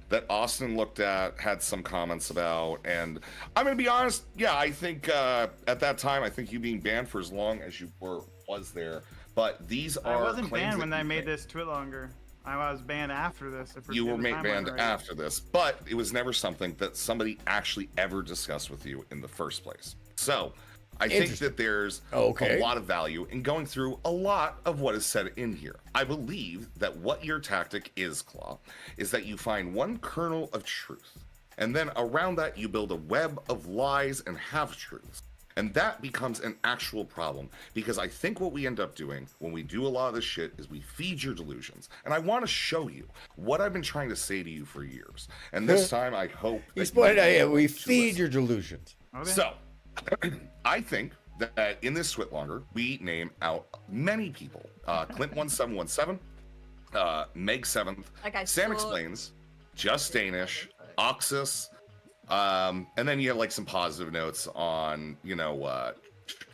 that Austin looked at, had some comments about, and I'm gonna be honest. Yeah, I think at that time, I think you being banned for as long as you was there. But these are. I wasn't banned when I made this twit longer. I was banned after this. You were banned after this, but it was never something that somebody actually ever discussed with you in the first place. So I think that there's a lot of value in going through a lot of what is said in here. I believe that what your tactic is, Claw, is that you find one kernel of truth, and then around that you build a web of lies and half-truths. And that becomes an actual problem, because I think what we end up doing when we do a lot of this shit is we feed your delusions. And I want to show you what I've been trying to say to you for years. And this time I hope He's pointed out, yeah, we feed your delusions. Okay. So, I think that in this twit longer, we name out many people. Clint1717, Meg 7th, Sam Explains, Just Danish, Oxus, and then you have like some positive notes on, you know,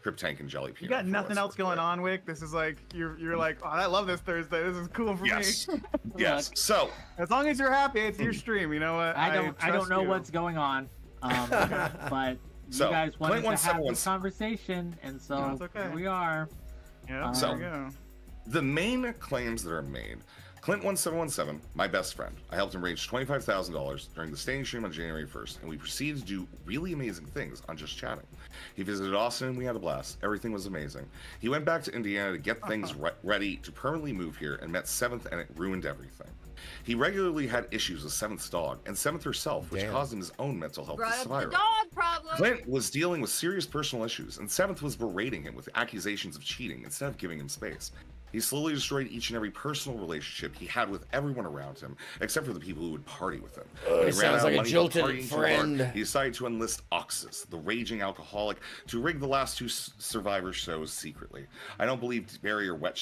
Trip Tank and Jelly Peanut. You got nothing else going on, Wick. This is like you're like, oh, I love this Thursday. This is cool for me. Yes. So as long as you're happy, it's your stream. You know what? I don't know what's going on, but you guys wanted to have this conversation, and so here we are. Yeah. So the main claims that are made. Clint1717, my best friend. I helped him raise $25,000 during the staying stream on January 1st, and we proceeded to do really amazing things on just chatting. He visited Austin, and we had a blast. Everything was amazing. He went back to Indiana to get things ready to permanently move here, and met 7th, and it ruined everything. He regularly had issues with 7th's dog, and 7th herself, which caused him his own mental health to spiral. Dog problem. Clint was dealing with serious personal issues, and 7th was berating him with accusations of cheating instead of giving him space. He slowly destroyed each and every personal relationship he had with everyone around him, except for the people who would party with him. When he ran out of money for partying too hard, he decided to enlist Oxus, the raging alcoholic, to rig the last two Survivor shows secretly. I don't believe Barry or Wet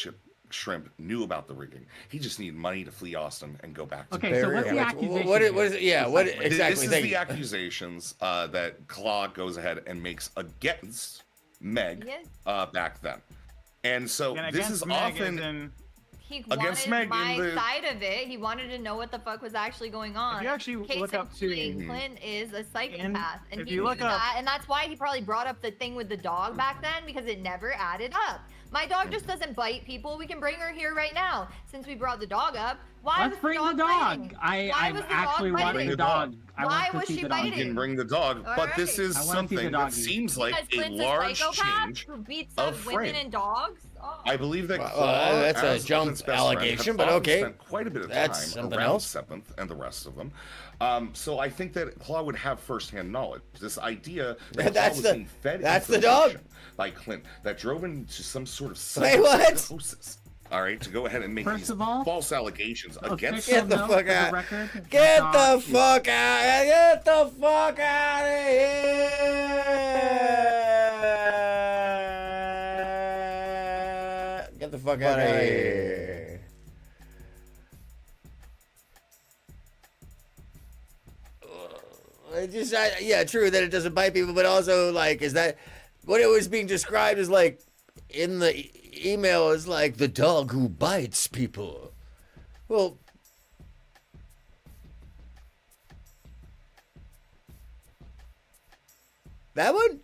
Shrimp knew about the rigging. He just needed money to flee Austin and go back to Barry. So what's the accusation? What is it? Yeah, what exactly? This is the accusations that Claw goes ahead and makes against Meg back then. And so this is often he against wanted Meg my side of it. He wanted to know what the fuck was actually going on. If you actually Case look in up to point, Clint is a psychopath, and if he you knew look up- that, and that's why he probably brought up the thing with the dog back then, because it never added up. My dog just doesn't bite people. We can bring her here right now. Since we brought the dog up, why Let's bring the dog. I'm actually wanting the dog. Why was she biting? You can bring the dog, but this is something that seems like a large change who beats of up frame. women and dogs. I believe that Claw, that's a as jump Clint's best allegation, friend, but have okay. spent quite a bit of That's time something around else. 7th and the rest of them. So I think that Claw would have firsthand knowledge. This idea that That's Claw was the- being fed that's the dog. information by Clint that drove him to some sort of Wait, what? psychosis. All right, to go ahead and make First these of all, false allegations against Get the someone. fuck out! Get the fuck out! Get the fuck out of here! Get the fuck out of here! Yeah, true that it doesn't bite people, but also like, is that what it was being described as like in the email is like the dog who bites people? Well, that one?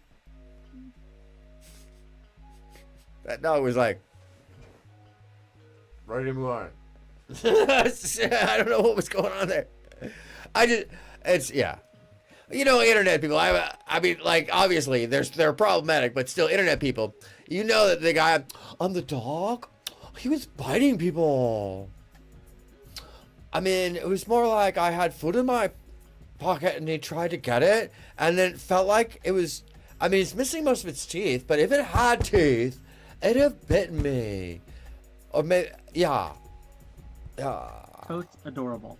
That dog was like, ready to move on. I don't know what was going on there. Yeah. You know, internet people, I mean, like, obviously, they're problematic, but still, internet people, you know that the guy on the dog, he was biting people. I mean, it was more like I had food in my pocket and he tried to get it, and then it felt like it was, I mean, it's missing most of its teeth, but if it had teeth, it'd have bitten me. Or maybe, yeah. Coat's adorable.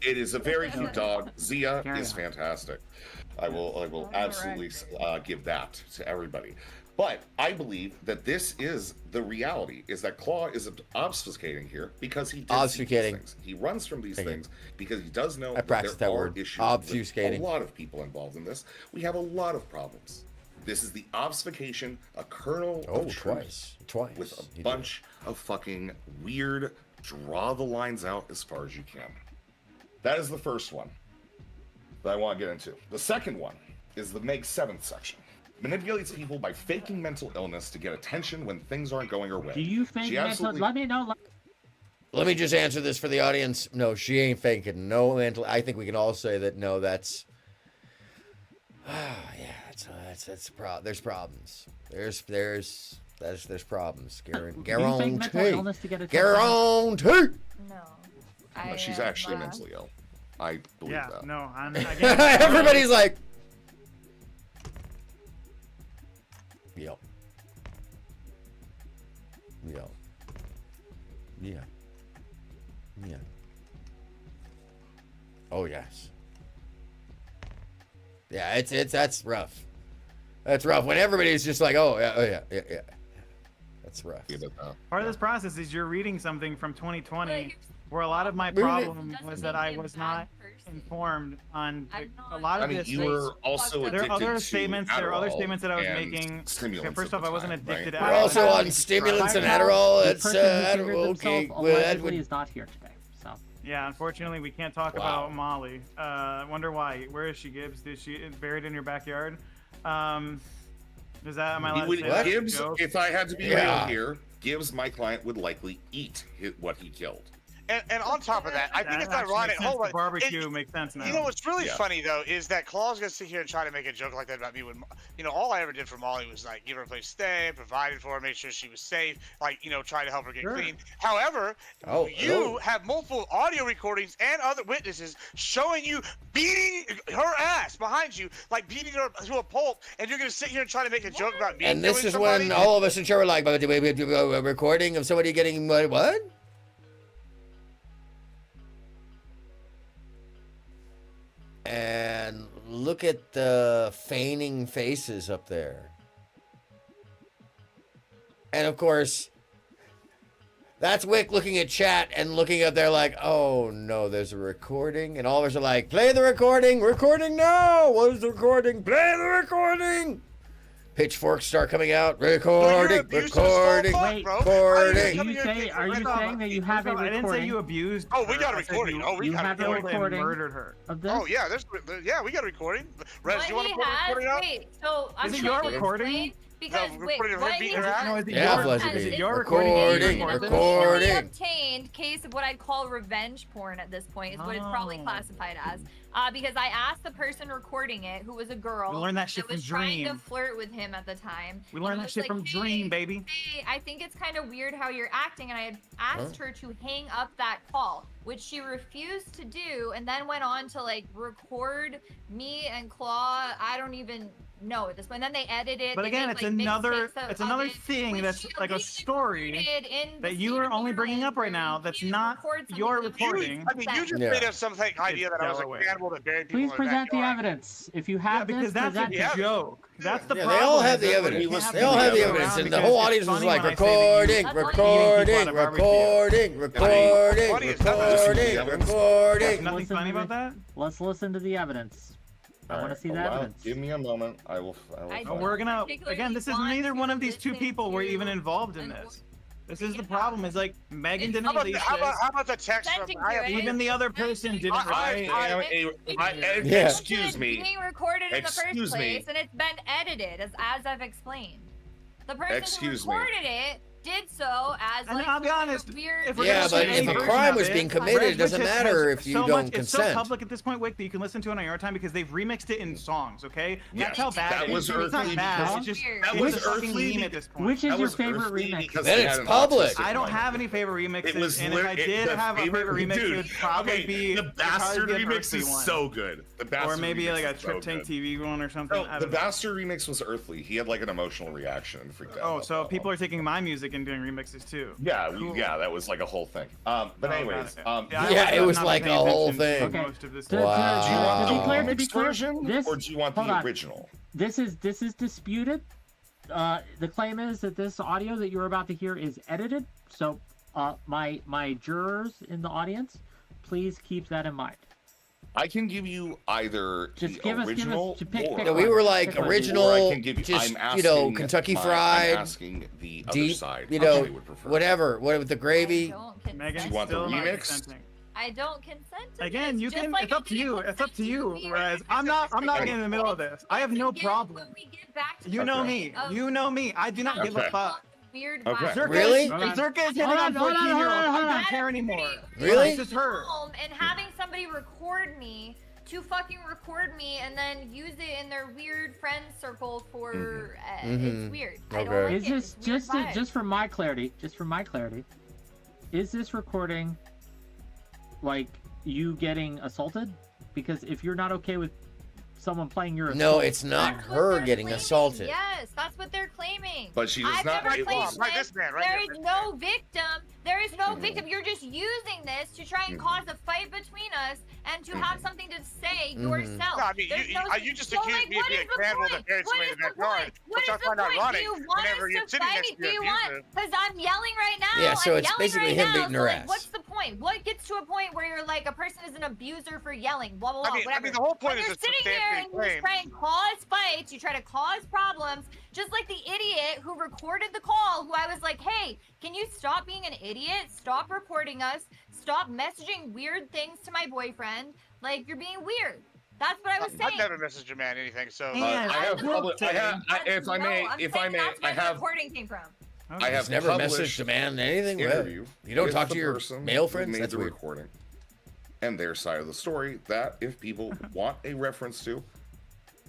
It is a very cute dog. Zia is fantastic. I will absolutely give that to everybody. But I believe that this is the reality, is that Claw is obfuscating here because he did see these things. He runs from these things because he does know that there are issues with a lot of people involved in this. We have a lot of problems. This is the obfuscation, a kernel of truth twice with a bunch of fucking weird draw the lines out as far as you can. That is the first one that I want to get into. The second one is the Meg 7th section. Manipulates people by faking mental illness to get attention when things aren't going her way. Do you fake mental? Let me know. Let me just answer this for the audience. No, she ain't faking no mental. I think we can all say that. No, that's. That's there's problems. There's problems. Guarantee. Guarantee. No, she's actually mentally ill. I believe that. No, everybody's like. Yep. Yeah. Oh yes. Yeah, that's rough. That's rough when everybody's just like, oh yeah. That's rough. Part of this process is you're reading something from 2020 where a lot of my problem was that I was not informed on a lot of this. You were also there are other addicted statements. to There are other Adderall statements that I was and making. stimulants Okay, first at off, the I wasn't time, addicted right? to We're Adderall. also on stimulants and Adderall. The It's person who figured okay. themselves Well, allegedly is not here today. So. Yeah, unfortunately, we can't talk about Molly. Wonder why? Where is she, Gibbs? Is she buried in your backyard? Is that am I allowed to say that? Gibbs, Joke? if I had to be real here, Gibbs, my client, would likely eat what he killed. And on top of that, I think it's ironic. Hold on. Barbecue makes sense now. You know what's really funny though is that Claw's gonna sit here and try to make a joke like that about me when, all I ever did for Molly was like give her a place to stay, provided for her, make sure she was safe, try to help her get clean. However, you have multiple audio recordings and other witnesses showing you beating her ass behind you, like beating her to a pulp, and you're gonna sit here and try to make a joke about me. And this is somebody? when all of us in chat were like, a recording of somebody getting what? And look at the feigning faces up there. And of course, that's Wick looking at chat and looking up there like, oh no, there's a recording. And all of us are like, play the recording, recording now. What is the recording? Play the recording. Pitchforks start coming out. Recording. Are you saying that you have a recording? I didn't say you abused. Oh, we got a recording. You have a recording. Murdered her. Of this? Oh yeah, we got a recording. Rez, you want to put a recording out? Wait, so I'm Is it trying your to recording? explain because No, wait, recording of her what beating he her ass? has- No, is it Yeah, your Fuzzy recording? B. Is it your Recording. Illegally obtained case of what I'd call revenge porn at this point is what it's probably classified as. Because I asked the person recording it, who was a girl, We learned that shit that was from trying to Dream. flirt with him at the time. We learned and that was shit like, from Dream, baby. Hey, I think it's kind of weird how you're acting, and I had asked her to hang up that call, which she refused to do, and then went on to like record me and Claw. I don't even know at this point. And then they edited it. But they again, made, it's like, another mixtapes it's of another it, thing which that's she like a story recorded in the that you are only bringing up right now. That's not your recording. You just made up some fake idea that I was a cannibal that buried people Please in her present the backyard. evidence. If you have this, because that's present a it. joke. That's the Yeah, problem. they all have is the that evidence. we have They all have the evidence, and the whole audience was like, recording, recording, recording, recording, recording. Nothing funny about that? Let's listen to the evidence. I want to see the evidence. Give me a moment. I will. We're gonna again. This is neither one of these two people were even involved in this. This is the problem. Is like Megan didn't release this. How about the text from Even the other person didn't release Excuse It's me. being recorded in the first Excuse me. place, and it's been edited as I've explained. The person Excuse who me. recorded it did so as And like I'll be honest, weird. Yeah, but if a crime was being committed, it doesn't matter if you don't It's so consent. public at this point, Wick, that you can listen to it on your own time because they've remixed it in songs. Okay, that's Yes, how bad that it was is. It's not earthly bad. because- It's just that it's was a fucking earthly meme at this point. Which is That your was favorite earthly remix? because Then they it's had an public. autistic I don't mind. have any favorite remixes, It was and if I did have a favorite remix, it would probably be the Bastard it'd probably be an remix earthly is one. so good. The Bastard Or maybe remix like a is so Trip Tank good. TV one or something. No, I the don't know. Bastard remix was earthly. He had like an emotional reaction and freaked out. Oh, about so that people one. are taking my music and doing remixes too. Yeah, Cool. yeah, that was like a whole thing. But Oh, anyways, got it. Yeah, it was not like paying a whole attention to thing. most of this To- stuff. Wow. do you want To be the clear, remixed version, this- or do you want the hold on. original? This is disputed. The claim is that this audio that you're about to hear is edited. So, my jurors in the audience, please keep that in mind. I can give you either Just the give us- original pick or, Yeah, we were like Pick one. original, or I can give you, just I'm you know, asking Kentucky I'm Fried, asking the other deep, side you how know, they would prefer. whatever, what with the gravy. Megan, Do you want the still not remix? consenting. I don't consent to Again, this. you Just can. like It's up to you. It's up to you. me. Whereas I'm not getting in the middle of this. I have no problem. When we get back to You know the me. point of You know me. I do not give a Okay. fuck. weird Okay. vibes. Zerka Really? If Zerka is hitting on 14-year-olds, I don't care anymore. Really? It's just her. Home and having somebody record me to fucking record me and then use it in their weird friend circle for it's weird. I don't like Is it. this It's weird vibes. just for my clarity? Is this recording like you getting assaulted? Because if you're not okay with someone playing your assault, No, it's not her getting assaulted. Yes, that's what they're claiming. But she does I've not- never Wait, claimed hold on, right, this. this man, right There here, is no victim. There is no victim. You're just using this to try and cause a fight between us and to have something to say yourself. No, I mean, There's you just so, accused like, me of what being is a the cannibal point? that buried What somebody is in the the backyard, point? What which is I the find point? ironic Do you want whenever us you're to sitting next fight? to Do your you want? abuser. Because I'm yelling right now. Yeah, so I'm it's yelling basically right him now. beating her like, ass. What's the point? What gets to a point where you're like a person is an abuser for yelling? Blah blah blah. I mean, whatever. the whole point when is you're to sitting there and substantiate you try and cause fights, you try to cause problems, just like the idiot who recorded the call. Who I was like, hey, can you stop being an idiot? Stop recording us. Stop messaging weird things to my boyfriend. Like, you're being weird. That's what I was saying. I've never messaged a man anything, so. I have public. If I may, That's where I the have. recording came from. I have He's never published messaged a man anything. interview. You don't with talk to the your person male who friends? made That's the weird. recording, and their side of the story. That if people want a reference to,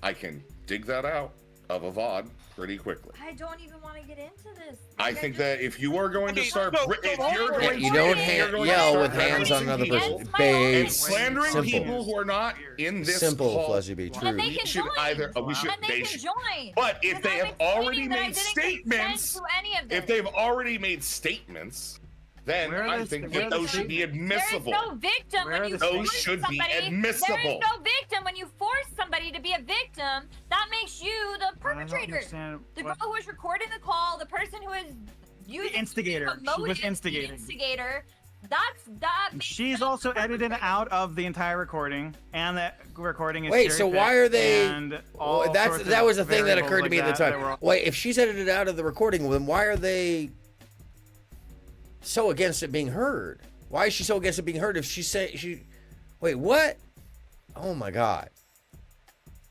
I can dig that out of a VOD pretty quickly. I don't even want to get into this. I think that if you are going to start, if you're Yeah, going you to, don't if you're going to yell start with hands on referencing another people person. Babe, and slandering simple. people who are not in this Simple, call, Fuzzy, be true. And they we can should join. either we should And they can join. But if Because they I'm have already explaining that I made didn't consent statements, to any of this. if they've already made statements, then Where are I the- think where that are the those should be admissible. There is no victim Where when are you the Those force should be somebody. admissible. There is no victim when you force somebody to be a victim. That makes you the perpetrator. understand The what- girl who was recording the call, the person who is using instigator. She was promoting the instigating. instigator. That makes She's also edited out of the entire recording, and that recording is Wait, so cherry-picked, why are they? And all Well, sorts that of was a thing that variables occurred to like me at the that that time. were- Wait, if she's edited out of the recording, then why are they so against it being heard? Why is she so against it being heard? If she say she, wait, what? Oh my God.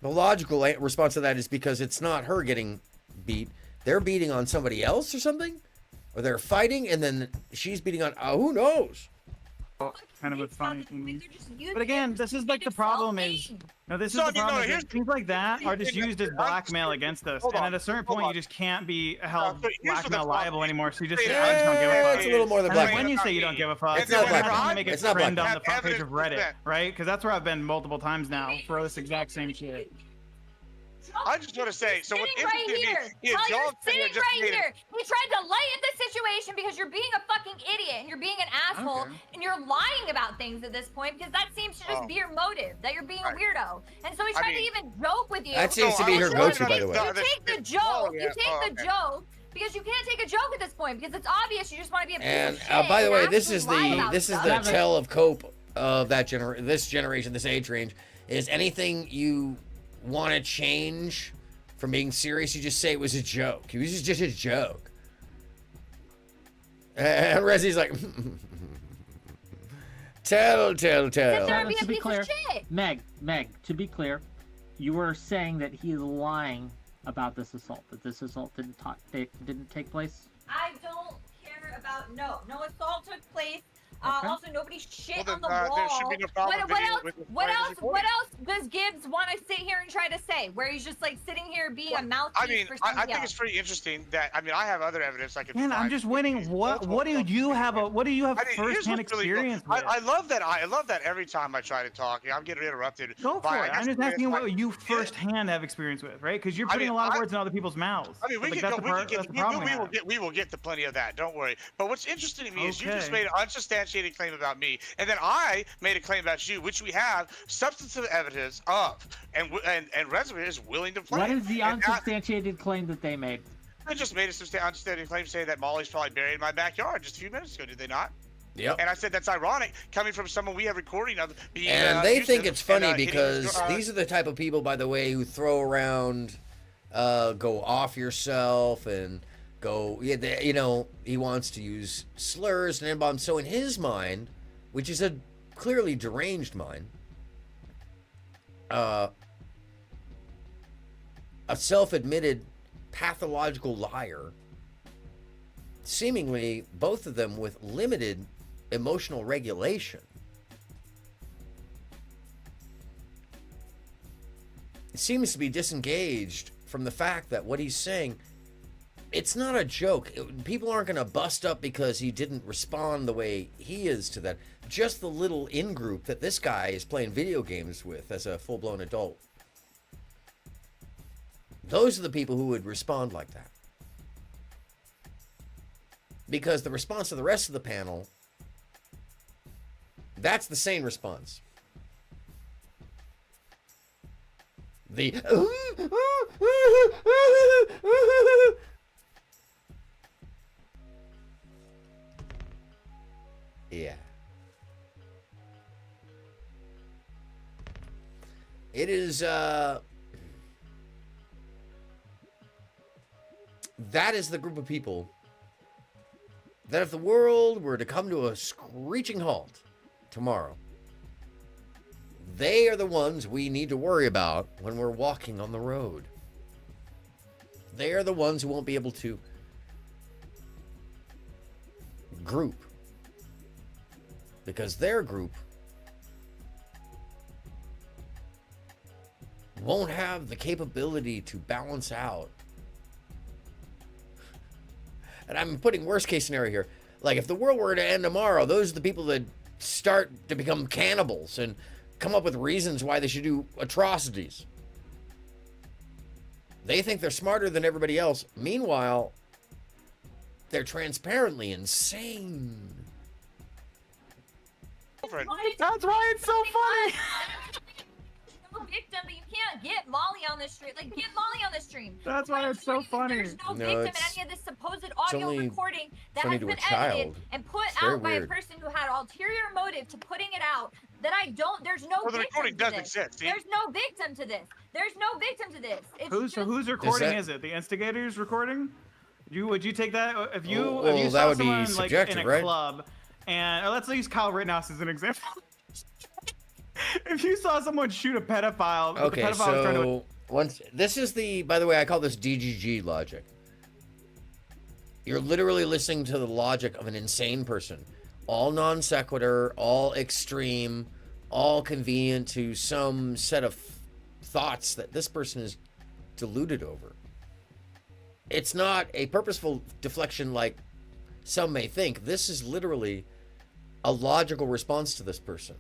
The logical response to that is because it's not her getting beat; they're beating on somebody else or something, or they're fighting, and then she's beating on. Who knows? Kind of a funny thing. But again, this is like the problem is. No, this is the problem. Is things like that are just used as blackmail against us, and at a certain point, you just can't be held blackmail liable anymore. So you just say, "I just don't give a fuck." It's a little more than And then blackmail. when you say you don't give a fuck, It's not that's when blackmail. you make it It's not trend on blackmail. the front page of Reddit, right? Because that's where I've been multiple times now for this exact same shit. I just want to say, so what's Sitting right interesting here. to me is Tell you're y'all sitting just right made it- here. He tried to lighten the situation because you're being a fucking idiot and you're being an asshole and you're lying about things at this point because that seems to just be your motive, that you're being a weirdo. And so he tried to even joke with you. That seems to be her go-to, by the way. You take the joke. You take the joke. Because you can't take a joke at this point because it's obvious you just want to be a piece And of shit. by the way, and this is actually lie the about this is stuff. the tell of cope of that this generation, this age range. Is anything you want to change from being serious, you just say it was a joke. It was just a joke. And Rezzy's like, tell. To be clear, Meg, to be clear, you were saying that he is lying about this assault, that this assault didn't take place? I don't care about no assault took place. Okay. Also, nobody shit Well, on the then, wall. there should be no problem What else does Gibbs want to sit here and try to say? Where he's just like sitting here being a mouthpiece I mean, for I somebody think else. it's pretty interesting that I have other evidence I can. Man, I'm find. just waiting. What do you have here's first-hand what's really cool. experience with? I love that. I love that every time I try to talk, I'm getting interrupted. Go for by, it. I'm just asking what you firsthand have experience with, right? Because you're putting a lot of words in other people's mouths. I mean, we Like, can that's go. the We that's the problem will have. get. We will get to plenty of that. Don't worry. But what's interesting to me is you just Okay. made an unsubstantiated claim about me, and then I made a claim about you, which we have substantive evidence of, and Resume is willing to play. What is the And now- unsubstantiated claim that they made? They just made a unsubstantiated claim saying that Molly's probably buried in my backyard just a few minutes ago. Did they not? Yep. And I said that's ironic coming from someone we have recording of being. And they think abusive it's funny and, hitting his- because these are the type of people, by the way, who throw around, go off yourself and go, he wants to use slurs and N-bombs. So in his mind, which is a clearly deranged mind, a self-admitted pathological liar, seemingly both of them with limited emotional regulation. It seems to be disengaged from the fact that what he's saying, it's not a joke. People aren't going to bust up because he didn't respond the way he is to that. Just the little in-group that this guy is playing video games with as a full-blown adult. Those are the people who would respond like that. Because the response of the rest of the panel, that's the sane response. The yeah. It is that is the group of people that if the world were to come to a screeching halt tomorrow, they are the ones we need to worry about when we're walking on the road. They are the ones who won't be able to group, because their group won't have the capability to balance out. And I'm putting worst case scenario here. Like if the world were to end tomorrow, those are the people that start to become cannibals and come up with reasons why they should do atrocities. They think they're smarter than everybody else. Meanwhile, they're transparently insane. That's why it's so funny. No victim, but you can't get Molly on the stream. Like, get Molly on the stream. That's why it's so funny. There's no victim in any of this supposed audio only recording that funny has to been a child. edited and put It's very out by a weird. person who had ulterior motive to putting it out. That I don't. There's no Well, the victim recording to does this. exist, see? There's no victim to this. There's no victim to this. It's So whose recording is it? The instigator's recording? Would you take that if you Well, if you that saw would be someone like in subjective, a right? club and let's use Kyle Rittenhouse as an example. If you saw someone shoot a pedophile, Okay, the pedophile was trying to so once this is the, by the way, I call this DGG logic. You're literally listening to the logic of an insane person. All non sequitur, all extreme, all convenient to some set of thoughts that this person is deluded over. It's not a purposeful deflection like some may think. This is literally a logical response to this person.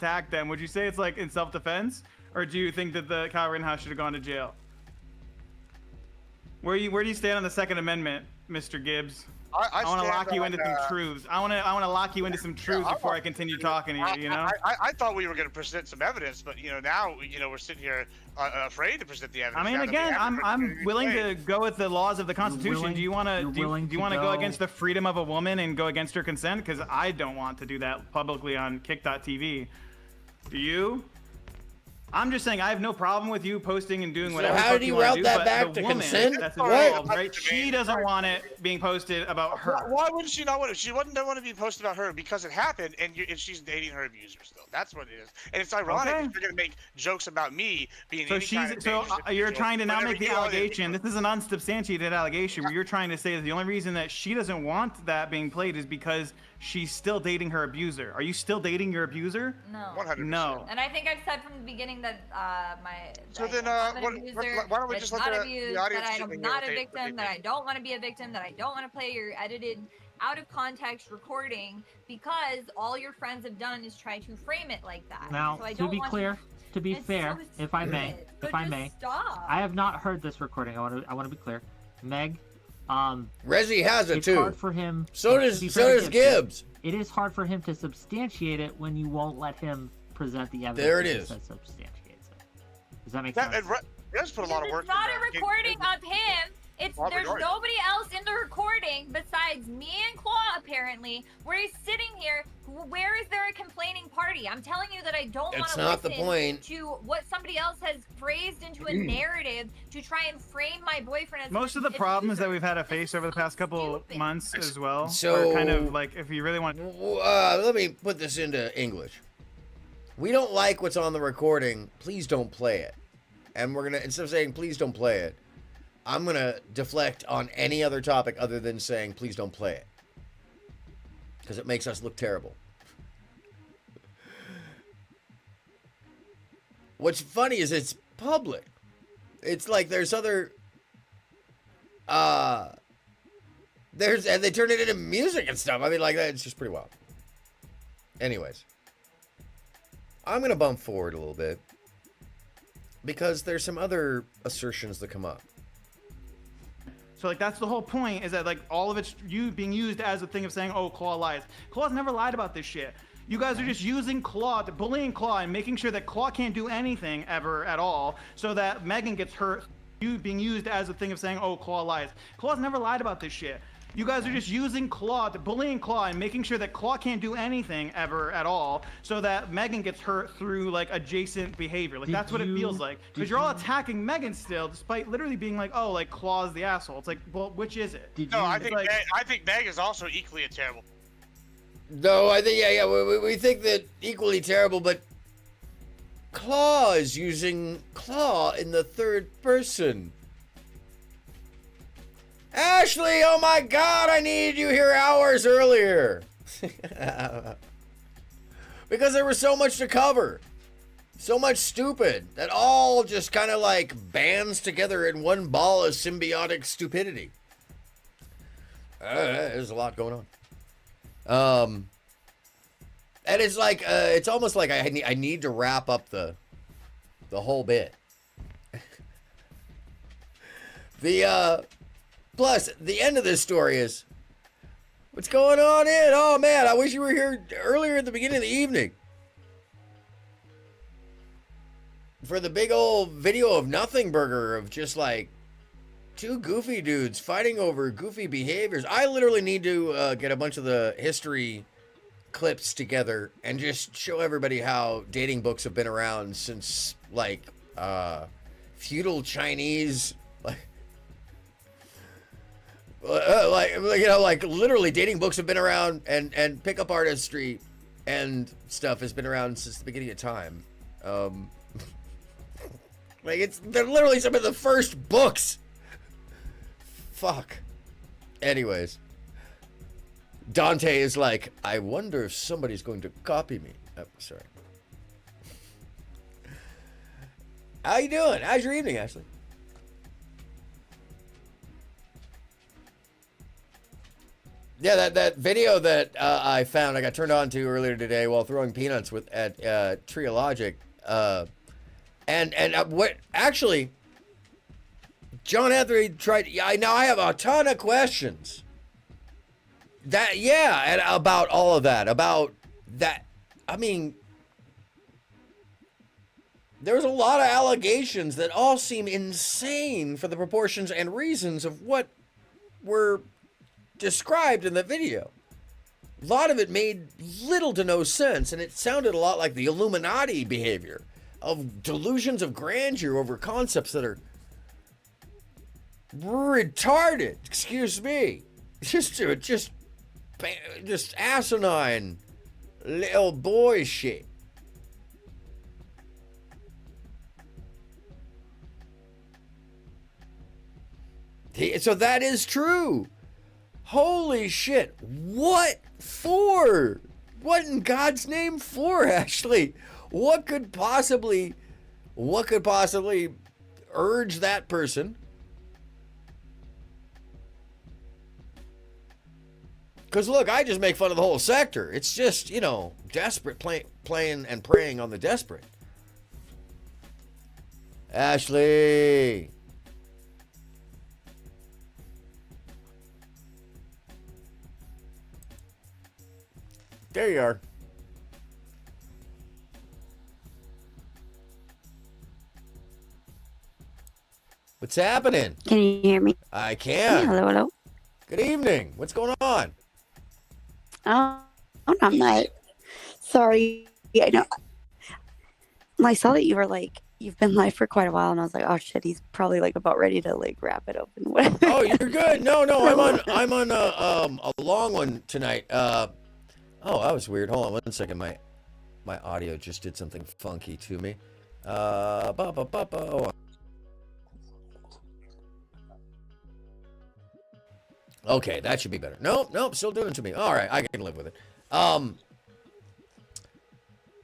attack them. Would you say it's like in self-defense, or do you think that the Kyle Rittenhouse should have gone to jail? Where do you stand on the Second Amendment, Mr. Gibbs? I want to lock you into some truths. I want to lock you into some truths before I continue talking to you. You know. I thought we were going to present some evidence, but now we're sitting here afraid to present the evidence. I mean, again, I'm willing to go with the laws of the Constitution. Do you want to go against the freedom of a woman and go against her consent? Because I don't want to do that publicly on Kick.tv. Do you? I'm just saying I have no problem with you posting and doing whatever. So how do you route that back to consent? That's What? involved, right? She doesn't want it being posted about her. Why wouldn't she not want it? She wouldn't want to be posted about her because it happened, and she's dating her abuser still. That's what it is. And it's ironic if you're going to make jokes about me being. So you're trying to now make the allegation. This is an unsubstantiated allegation where you're trying to say that the only reason that she doesn't want that being played is because she's still dating her abuser. Are you still dating your abuser? No. 100%. No. And I think I've said from the beginning that So then, I'm an why abuser, don't we that just it's let not the abused, audience that sit I'm here not a and take what victim, they that I don't want to be a victim, that I don't want to play your edited, out of context recording because all your friends have done is try to frame it like that. Now, so I to don't be want clear, to be It's fair, so if I may, stupid. if So I just may, stop. I have not heard this recording. I want to be clear, Meg. Reggie has it it's too. hard for him. So to does be fair to Gibbs. It is hard for him to substantiate it when you won't let him present the evidence. There it that is. substantiates it. Does that make sense? Let's put a lot of work. It's not a recording of him. There's nobody else in the recording besides me and Claw, apparently, where he's sitting here. Where is there a complaining party? I'm telling you that I don't want to listen to what somebody else has phrased into a narrative to try and frame my boyfriend as most of the problems that we've had to face over the past couple months as well So- are kind of like, if you really want let me put this into English. We don't like what's on the recording. Please don't play it. And we're gonna, instead of saying please don't play it, I'm gonna deflect on any other topic other than saying please don't play it, because it makes us look terrible. What's funny is it's public. It's like there's other and they turn it into music and stuff. I mean, like, it's just pretty wild. Anyways, I'm gonna bump forward a little bit because there's some other assertions that come up. So like that's the whole point, is that like all of it's being used as a thing of saying, oh, Claw lies. Claw's never lied about this shit. You guys are just using Claw, bullying Claw, and making sure that Claw can't do anything ever at all, so that Megan gets hurt. You being used as a thing of saying, oh, Claw lies. Claw's never lied about this shit. You guys are just using Claw, bullying Claw, and making sure that Claw can't do anything ever at all, so that Megan gets hurt through like adjacent behavior. Like that's what it feels like. Because you're all attacking Megan still, despite literally being like, oh, like Claw's the asshole. It's like, well, which is it? I think Meg is also equally terrible. No, I think, we think that equally terrible, but Claw is using Claw in the third person. Ashley, oh my God, I needed you here hours earlier. Because there was so much to cover. So much stupid that all just kind of like bands together in one ball of symbiotic stupidity. There's a lot going on. And it's like, it's almost like I need to wrap up the whole bit. Plus, the end of this story is, what's going on in? Oh man, I wish you were here earlier at the beginning of the evening. For the big old video of nothing burger of just like two goofy dudes fighting over goofy behaviors. I literally need to get a bunch of the history clips together and just show everybody how dating books have been around since like feudal Chinese, like literally dating books have been around, and pickup artistry and stuff has been around since the beginning of time. Like they're literally some of the first books. Fuck. Anyways, Dante is like, I wonder if somebody's going to copy me. Oh, sorry. How you doing? How's your evening, Ashley? Yeah, that video that I found, I got turned on to earlier today while throwing peanuts at Triologic. And what actually, John Anthony tried. Now I have a ton of questions. And about all of that, about that. I mean, there's a lot of allegations that all seem insane for the proportions and reasons of what were described in the video. A lot of it made little to no sense, and it sounded a lot like the Illuminati behavior of delusions of grandeur over concepts that are retarded. Excuse me. Just asinine little boy shit. So that is true. Holy shit. What for? What in God's name for, Ashley? What could possibly urge that person? Because look, I just make fun of the whole sector. It's just, desperate playing and preying on the desperate. Ashley. There you are. What's happening? Can you hear me? I can. Yeah, hello. Good evening. What's going on? Oh, not much. Sorry. I know. I saw that you were like, you've been live for quite a while, and I was like, oh shit, he's probably like about ready to like wrap it open. Oh, you're good. No, I'm on a long one tonight. Oh, that was weird. Hold on 1 second. My audio just did something funky to me. Oh. Okay, that should be better. Nope, still doing it to me. All right, I can live with it. I'm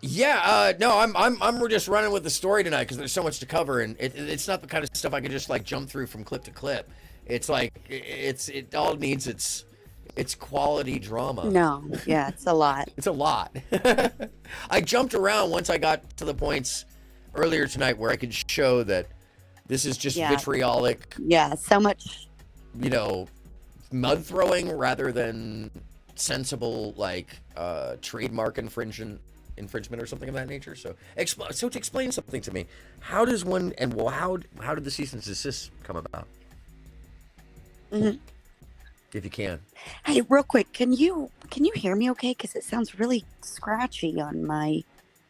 just running with the story tonight because there's so much to cover, and it's not the kind of stuff I can just like jump through from clip to clip. It's like it all needs it's quality drama. No, yeah, it's a lot. It's a lot. I jumped around once I got to the points earlier tonight where I could show that this is just vitriolic. Yeah, so much. Mud throwing rather than sensible like trademark infringement or something of that nature. So to explain something to me, how does one and how did the cease and desist come about? Mm-hmm. If you can. Hey, real quick, can you hear me okay? Because it sounds really scratchy on my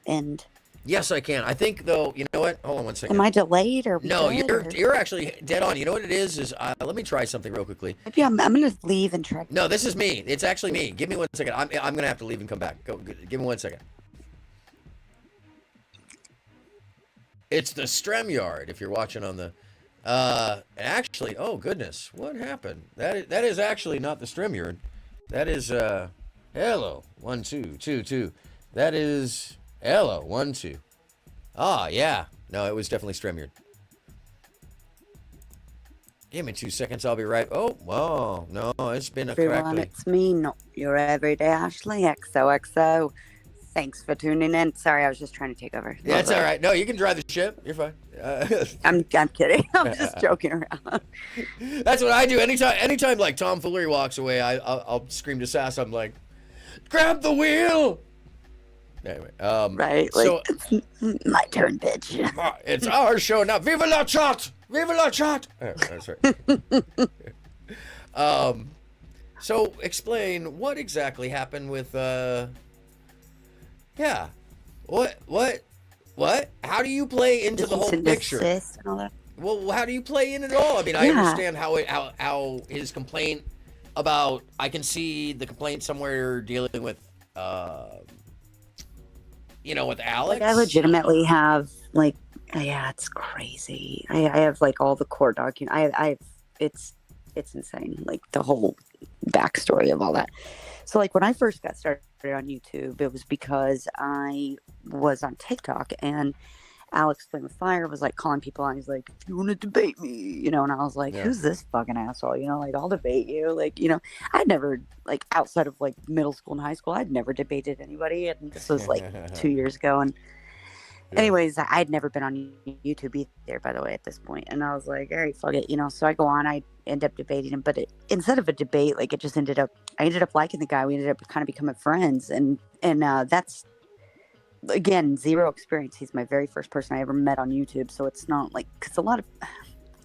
end. Yes, I can. I think though, you know what? Hold on 1 second. Am I delayed or? No, you're actually dead on. You know what it is let me try something real quickly. Maybe I'm gonna leave and try. No, this is me. It's actually me. Give me 1 second. I'm gonna have to leave and come back. Give me 1 second. It's the StreamYard. If you're watching on the, actually, oh goodness, what happened? That is actually not the StreamYard. That is hello 1 2 2 2. That is hello 1 2. Ah, yeah. No, it was definitely StreamYard. Give me 2 seconds. I'll be right. Oh, whoa, no, it's been a Everyone, crackly. it's me, not your everyday Ashley XOXO. Thanks for tuning in. Sorry, I was just trying to take over. Yeah, it's all right. No, you can drive the ship. You're fine. I'm kidding. I'm just joking around. That's what I do. Anytime like tomfoolery walks away, I'll scream to Sass. I'm like, grab the wheel. Anyway, right. Like, so it's my turn, bitch. It's our show now. Viva la chat! Viva la chat! Oh, that's right. So explain what exactly happened with yeah. What? How do you play into the whole picture? And all that. Well, how do you play in it all? I mean, I understand how his complaint about, I can see the complaint somewhere dealing with, with Alex. Like, I legitimately have, like, yeah, it's crazy. I have, like, all the court documents. It's insane. Like, the whole backstory of all that. So, like, when I first got started on YouTube, it was because I was on TikTok, and Alex Playing with Fire was, like, calling people on. He's like, if you want to debate me, and I was like, who's this fucking asshole? Like, I'll debate you. Like, I'd never, like, outside of, like, middle school and high school, I'd never debated anybody, and this was, like, 2 years ago, and anyways, I'd never been on YouTube either, by the way, at this point. And I was like, all right, fuck it, So I go on, I end up debating him. But instead of a debate, like, I ended up liking the guy. We ended up kind of becoming friends. And that's, again, zero experience. He's my very first person I ever met on YouTube. So it's not like, because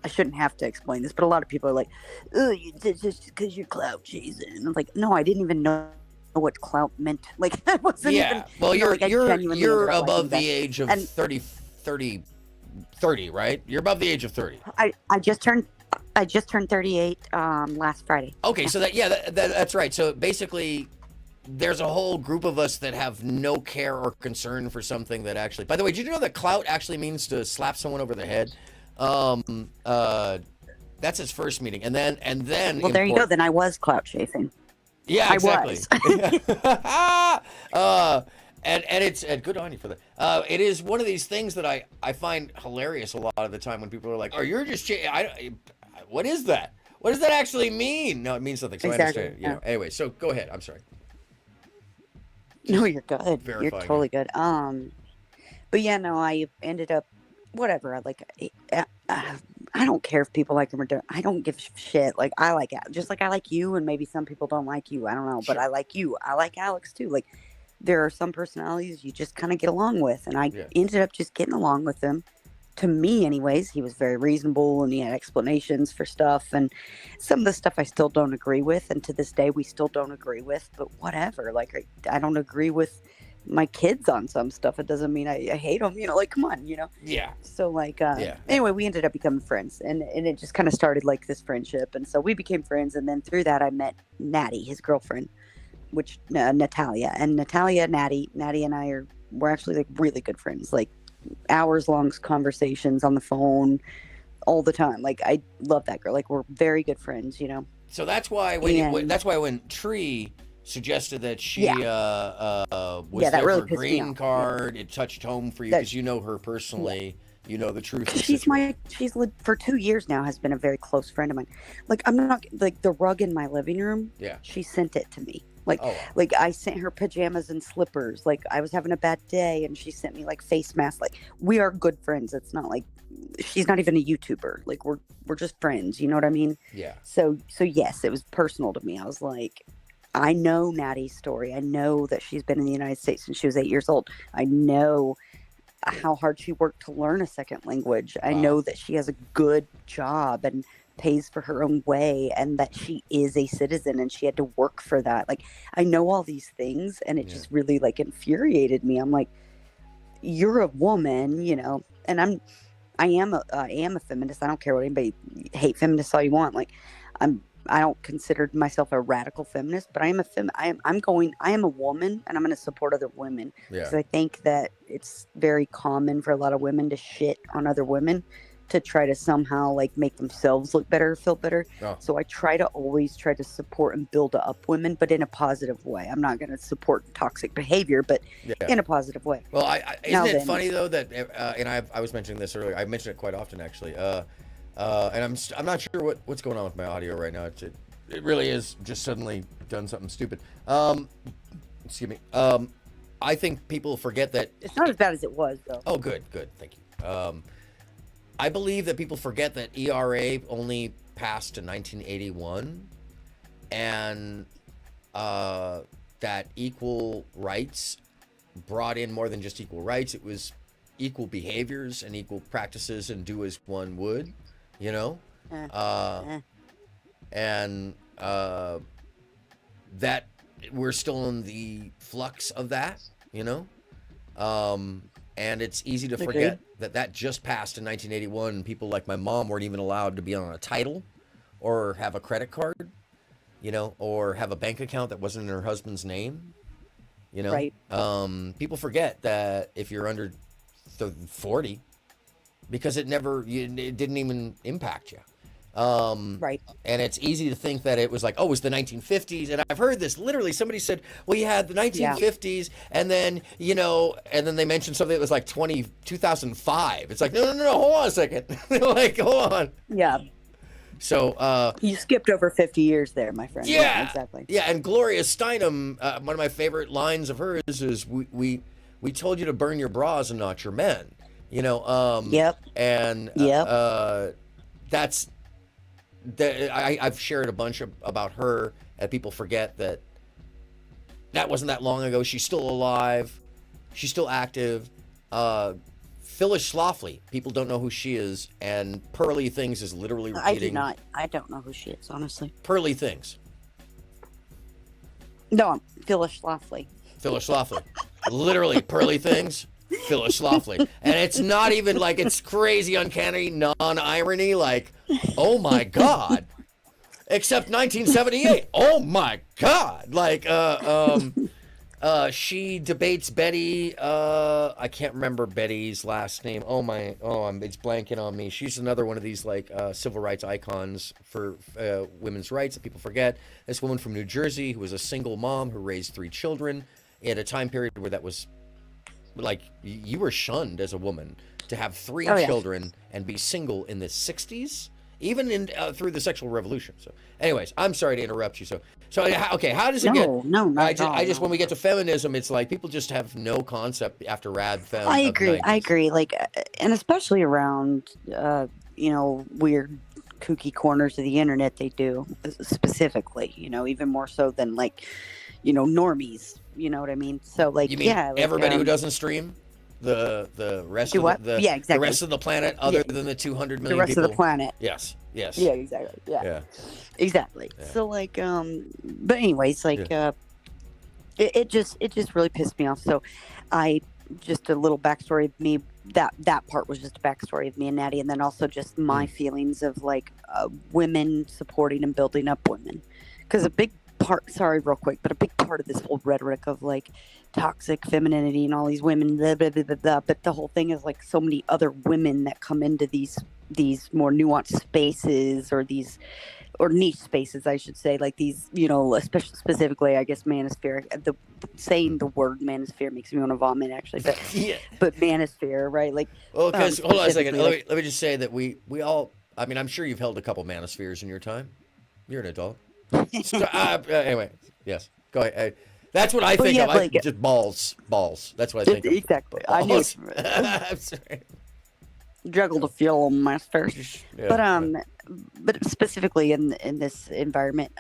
I shouldn't have to explain this, but a lot of people are like, oh, you did this because you're clout chasing. And I'm like, no, I didn't even know what clout meant. Like, I wasn't even. Well, you're you're above the age of 30, right? You're above the age of 30. I just turned 38 last Friday. Okay, so that's right. So basically, there's a whole group of us that have no care or concern for something that actually. By the way, did you know that clout actually means to slap someone over the head? That's its first meaning, and then. Well, there you go. Then I was clout chasing. Yeah, exactly. And it's good on you for that. It is one of these things that I find hilarious a lot of the time when people are like, "Oh, you're just what is that? What does that actually mean?" No, it means something. So exactly. I understand. Anyway, so go ahead. I'm sorry. No, you're good. Verifying You're totally good. But yeah, no, I ended up whatever. I don't care if people like him or don't. I don't give shit. Like, I like it. Just like I like you, and maybe some people don't like you. I don't know, but I like you. I like Alex too. Like, there are some personalities you just kind of get along with, and I ended up just getting along with them. to me anyways, he was very reasonable and he had explanations for stuff, and some of the stuff I still don't agree with, and to this day we still don't agree with, but whatever. Like I don't agree with my kids on some stuff. It doesn't mean I hate them, like, come on, Yeah. So like anyway, we ended up becoming friends, and it just kind of started like this friendship, and so we became friends, and then through that I met Natty, his girlfriend, which Natalia, and Natty and I we're actually like really good friends, like hours long conversations on the phone all the time. Like I love that girl. Like we're very good friends, So that's why when Tree suggested that she was there really for a pissed me green off. card, it touched home for you because you know her personally. You know the truth. Of the She's for 2 years now has been a very close friend of mine. Like I'm not like the rug in my living room. Yeah. She sent it to me. Like, Oh, wow. like I sent her pajamas and slippers. Like I was having a bad day and she sent me like face masks. Like we are good friends. It's not like she's not even a YouTuber. Like we're just friends. You know what I mean? Yeah. So yes, it was personal to me. I was like, I know Natty's story. I know that she's been in the United States since she was 8 years old. I know how hard she worked to learn a second language. I know that she has a good job and pays for her own way, and that she is a citizen and she had to work for that. Like I know all these things, and it just really like infuriated me. I'm like, you're a woman, and I am a feminist. I don't care what anybody hate feminists all you want. Like I don't consider myself a radical feminist, but I am I am a woman, and I'm going to support other women because I think that it's very common for a lot of women to shit on other women to try to somehow like make themselves look better, feel better. Oh. So I always try to support and build up women, but in a positive way. I'm not going to support toxic behavior, but in a positive way. Well, isn't it funny though that and I was mentioning this earlier. I mentioned it quite often actually. And I'm not sure what's going on with my audio right now. It really is just suddenly done something stupid. Excuse me. I think people forget that it's not as bad as it was though. Oh, good, thank you. I believe that people forget that ERA only passed in 1981, and that equal rights brought in more than just equal rights. It was equal behaviors and equal practices and do as one would, and that we're still in the flux of that, and it's easy to forget that just passed in 1981. People like my mom weren't even allowed to be on a title or have a credit card, or have a bank account that wasn't in her husband's name, Right. People forget that if you're under 40, because it didn't even impact you. Right. And it's easy to think that it was like, oh, it was the 1950s. And I've heard this literally. Somebody said, well, you had the 1950s, and then, and then they mentioned something that was like 2005. It's like, no, hold on a second. Like, hold on. Yeah. So you skipped over 50 years there, my friend. Yeah, exactly. Yeah, and Gloria Steinem, one of my favorite lines of hers is, we told you to burn your bras and not your men. Yep. And that's I've shared a bunch about her, and people forget that wasn't that long ago. She's still alive. She's still active. Phyllis Schlafly, people don't know who she is, and Pearly Things is literally repeating. I don't know who she is, honestly. Pearly Things. No, Phyllis Schlafly. Phyllis Schlafly. Literally, Pearly Things. Phyllis Schlafly. And it's not even like it's crazy, uncanny, non-irony, like, oh my God. Except 1978. Oh my God. Like, she debates Betty. I can't remember Betty's last name. It's blanking on me. She's another one of these like civil rights icons for women's rights that people forget. This woman from New Jersey who was a single mom who raised 3 children at a time period where that was like you were shunned as a woman to have 3 children and be single in the 60s, even in through the sexual revolution. So anyways, I'm sorry to interrupt you. So okay, how does it get? No, not I just when we get to feminism, it's like people just have no concept after rad fem. I agree. Like, and especially around weird kooky corners of the internet, they do specifically, even more so than like normies, you know what I mean? So like, you mean everybody who doesn't stream? The rest Do of what? the Yeah, exactly. the rest of the planet, other than the 200 million The rest people. of the planet. Yes. Yes. Yeah, exactly. Yeah. Exactly. Yeah. So like, but anyways, like, it just really pissed me off. So, just a little backstory of me. That part was just a backstory of me and Natty, and then also just my feelings of like women supporting and building up women, because a big part. Sorry, real quick, but a big part of this whole rhetoric of like toxic femininity and all these women, blah, blah, blah, blah, blah, but the whole thing is like so many other women that come into these more nuanced spaces or niche spaces, I should say, like these, especially specifically, I guess, manosphere. Saying the word manosphere makes me want to vomit, actually, but but manosphere, right? Like, well, because hold on a second. specifically, Let me just say that we all. I mean, I'm sure you've held a couple manospheres in your time. You're an adult. Anyway, yes. Go ahead. That's what I think yeah, of. like, Just balls. That's what I think of. Exactly. I knew. I'm sorry. Juggled a few of them first, Yeah, but specifically in this environment,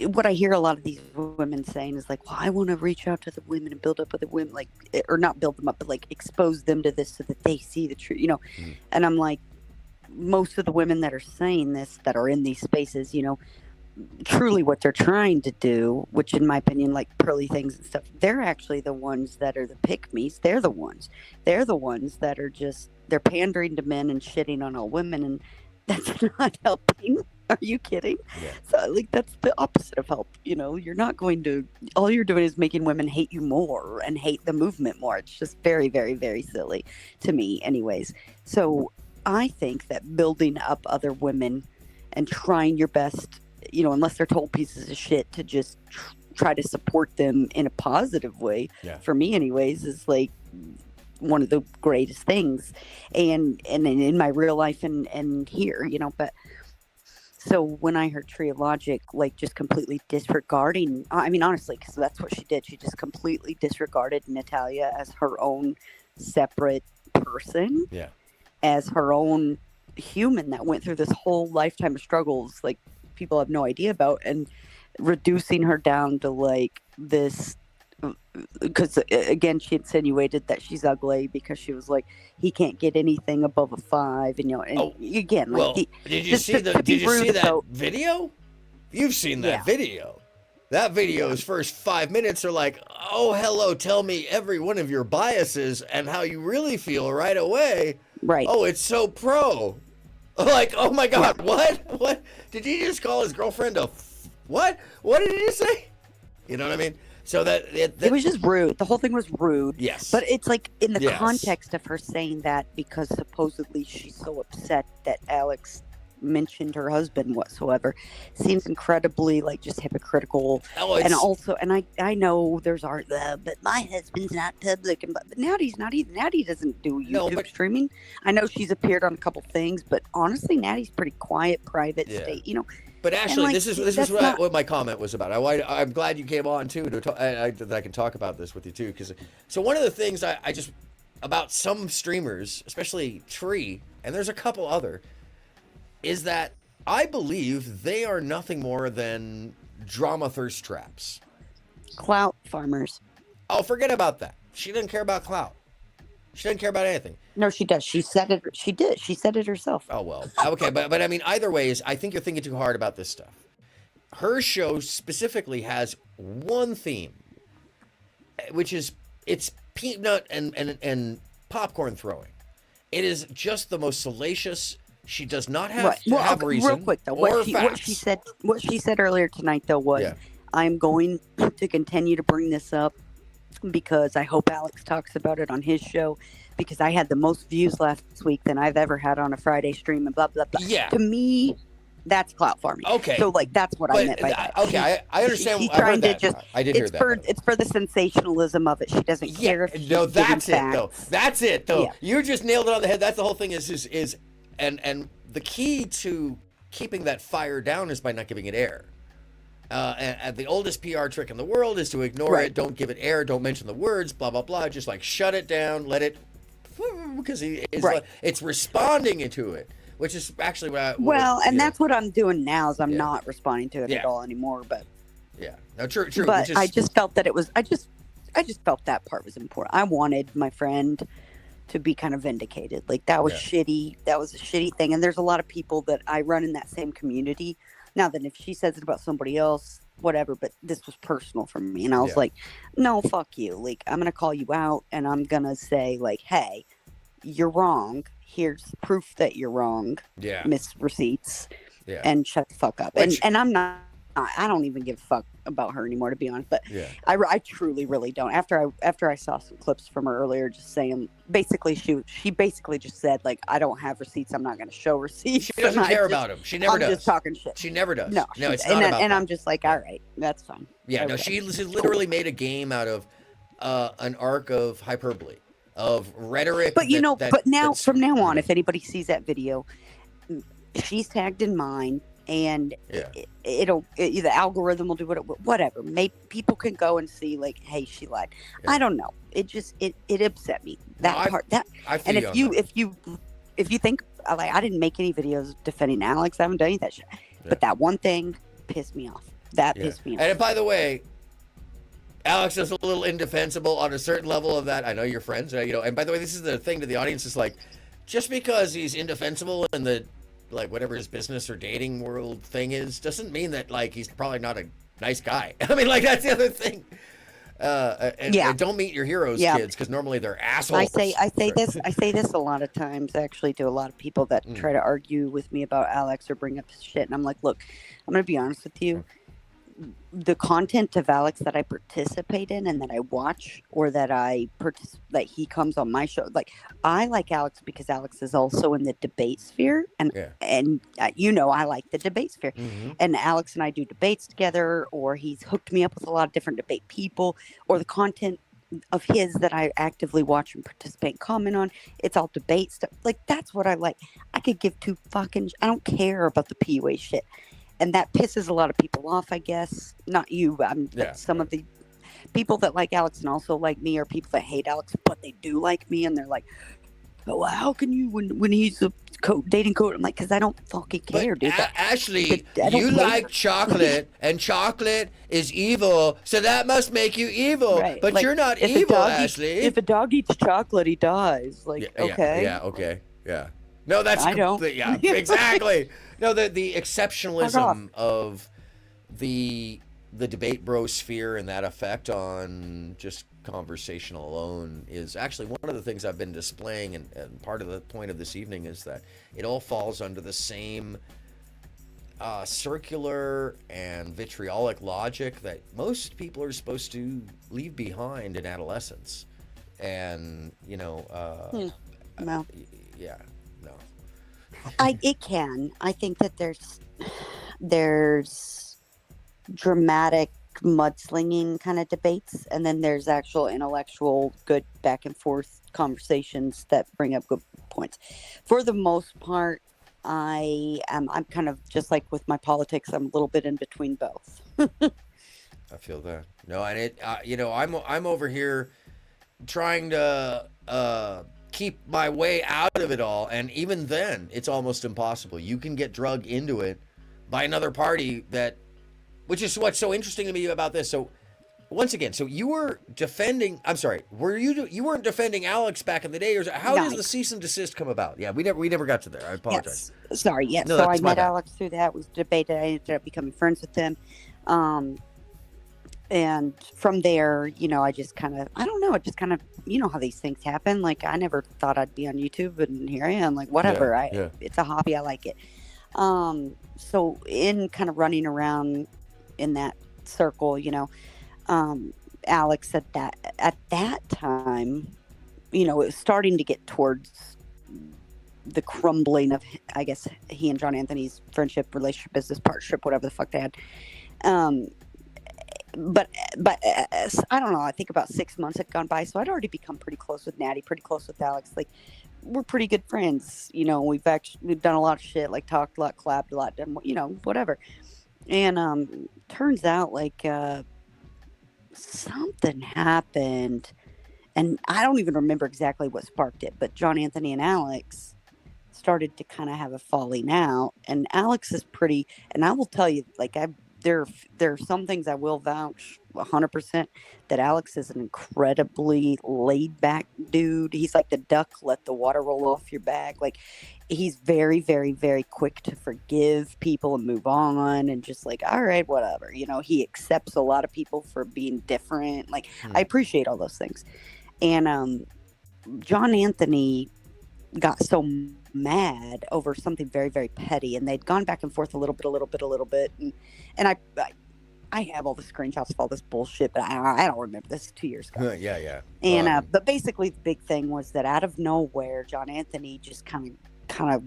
what I hear a lot of these women saying is like, well, I want to reach out to the women and build up other women, like, or not build them up, but like expose them to this so that they see the truth, And I'm like, most of the women that are saying this, that are in these spaces, truly what they're trying to do, which in my opinion, like pearly things and stuff, they're actually the ones that are the pick-me's. They're the ones that are they're pandering to men and shitting on all women, and that's not helping. Are you kidding? Yeah. So like that's the opposite of help. You're not going to, all you're doing is making women hate you more and hate the movement more. It's just very, very, very silly to me anyways. So I think that building up other women and trying your best, unless they're total pieces of shit, to just try to support them in a positive way, for me anyways, is like one of the greatest things. And in my real life and here, but so when I heard Tree of Logic, like just completely disregarding, I mean, honestly, because that's what she did. She just completely disregarded Natalia as her own separate person, as her own human that went through this whole lifetime of struggles, like people have no idea about, and reducing her down to like this, because again, she insinuated that she's ugly because she was like, he can't get anything above a 5, and again, well, like, did you see that video? You've seen that video. That video's first 5 minutes are like, oh, hello, tell me every one of your biases and how you really feel right away. Right. Oh, it's so pro. Like, oh my God, what? Did he just call his girlfriend a what? What did he say? You know what I mean? So that it was just rude. The whole thing was rude. Yes. But it's like in the context of her saying that because supposedly she's so upset that Alex mentioned her husband whatsoever, seems incredibly like just hypocritical. And also, and I know there's art, but my husband's not public, but Natty's not either. Natty doesn't do YouTube streaming. I know she's appeared on a couple things, but honestly, Natty's pretty quiet, private state, But actually, like, this is what my comment was about. I'm glad you came on too that I can talk about this with you too. Because so one of the things I just about some streamers, especially Tree, and there's a couple other, is that I believe they are nothing more than drama thirst traps, clout farmers. Oh, forget about that. She doesn't care about clout. She doesn't care about anything. No, she does. She said it. She did. She said it herself. Oh, well. Okay, but I mean, either way, I think you're thinking too hard about this stuff. Her show specifically has one theme, which is it's peanut and popcorn throwing. It is just the most salacious. She does not have have reason. Real quick though, what she said earlier tonight though was, I'm going to continue to bring this up because I hope Alex talks about it on his show, because I had the most views last week than I've ever had on a Friday stream and blah, blah, blah. Yeah. To me, that's clout farming. Okay. So, like, that's what I meant by that. Okay, I understand. She's I heard trying to that. just, I did hear that. It's for the sensationalism of it. She doesn't care if she's that's it, giving though. facts. That's it, though. Yeah. You just nailed it on the head. That's the whole thing is and the key to keeping that fire down is by not giving it air. And the oldest PR trick in the world is to ignore it, don't give it air, don't mention the words, blah, blah, blah. Just like shut it down, let it, because it's responding to it, which is actually what that's what I'm doing now is I'm not responding to it at all anymore. But yeah, no, true. But I just felt that it was, I just felt that part was important. I wanted my friend to be kind of vindicated. Like, that was shitty. That was a shitty thing. And there's a lot of people that I run in that same community. Now, then if she says it about somebody else, whatever, but this was personal for me. And I was like, no, fuck you. Like, I'm going to call you out, and I'm going to say, like, hey, you're wrong. Here's proof that you're wrong. Yeah. Miss Receipts. Yeah. And shut the fuck up. And I'm not, I don't even give a fuck about her anymore, to be honest. But I truly, really don't. After I saw some clips from her earlier, just saying, basically, she basically just said, like, I don't have receipts. I'm not going to show receipts. She doesn't care about them. She never does. I'm just talking shit. She never does. No, it's not about and that. I'm just like, all right, that's fine. Yeah, no, Okay. she literally made a game out of an arc of hyperbole, of rhetoric. But from now on, if anybody sees that video, she's tagged in mine, and the algorithm will do whatever. Maybe people can go and see, like, hey, she lied. I don't know. It just it upset me, that part. I feel and if you think, like, I didn't make any videos defending Alex, I haven't done any of that shit. But that one thing pissed me off. That pissed me off. And by the way, Alex is a little indefensible on a certain level of that. I know you're friends, and by the way, this is the thing to the audience, is like, just because he's indefensible in the, like, whatever his business or dating world thing is, doesn't mean that, like, he's probably not a nice guy. I mean, like, that's the other thing. And don't meet your heroes, kids, because normally they're assholes. I say this a lot of times, actually, to a lot of people that try to argue with me about Alex or bring up shit, and I'm like, look, I'm gonna be honest with you. The content of Alex that I participate in and that I watch, or that that he comes on my show, like, I like Alex because Alex is also in the debate sphere, and I like the debate sphere, and Alex and I do debates together, or he's hooked me up with a lot of different debate people, or the content of his that I actively watch and participate and comment on, it's all debate stuff. Like, that's what I like. I could give two fucking, I don't care about the PUA shit. And that pisses a lot of people off, I guess. Not you, but some of the people that like Alex and also like me are people that hate Alex, but they do like me. And they're like, oh, well, how can you, when he's a dating coach? I'm like, because I don't fucking care, dude. Ashley, you like chocolate, and chocolate is evil, so that must make you evil. Right. But Like, you're not if a evil, dog Ashley. if a dog eats chocolate, he dies. Like, okay. Okay. Yeah. No, that's I don't. Yeah, exactly. No, the exceptionalism of the debate bro sphere and that effect on just conversational alone is actually one of the things I've been displaying, and part of the point of this evening is that it all falls under the same circular and vitriolic logic that most people are supposed to leave behind in adolescence. And, No. Yeah, no. It can. I think that there's dramatic mudslinging kind of debates, and then there's actual intellectual, good back and forth conversations that bring up good points. For the most part, I'm kind of just like with my politics. I'm a little bit in between both. I feel that. No, and I'm over here trying to keep my way out of it all, and even then it's almost impossible. You can get drugged into it by another party, which is what's so interesting to me about this. So once again, so you were defending, I'm sorry, you weren't defending Alex back in the day, or how does the cease and desist come about? Yeah, we never got to there. I apologize. Yes. Sorry, yes. No, so I that's my met bad. Alex through that. We debated. I ended up becoming friends with him. And from there, I just kind of, I don't know, it just kind of, how these things happen. Like, I never thought I'd be on YouTube, and here I am. Like, whatever. It's a hobby. I like it. So in kind of running around in that circle, Alex said that at that time, it was starting to get towards the crumbling of, I guess, he and John Anthony's friendship, relationship, business partnership, whatever the fuck they had. But I don't know. I think about 6 months had gone by, so I'd already become pretty close with Natty, pretty close with Alex. Like, we're pretty good friends. We've done a lot of shit, like talked a lot, collabed a lot, done whatever. And turns out like something happened, and I don't even remember exactly what sparked it. But John Anthony and Alex started to kind of have a falling out, and Alex is pretty. And I will tell you, like, I've there are some things I will vouch 100% that Alex is an incredibly laid back dude. He's like the duck, let the water roll off your back. Like he's very, very, very quick to forgive people and move on and just like, all right, whatever. You know, he accepts a lot of people for being different. Like I appreciate all those things. And John Anthony got so mad over something very, very petty, and they'd gone back and forth a little bit, and I have all the screenshots of all this bullshit, but I don't remember. This is 2 years ago. Yeah. And but basically the big thing was that out of nowhere, John Anthony just kind of,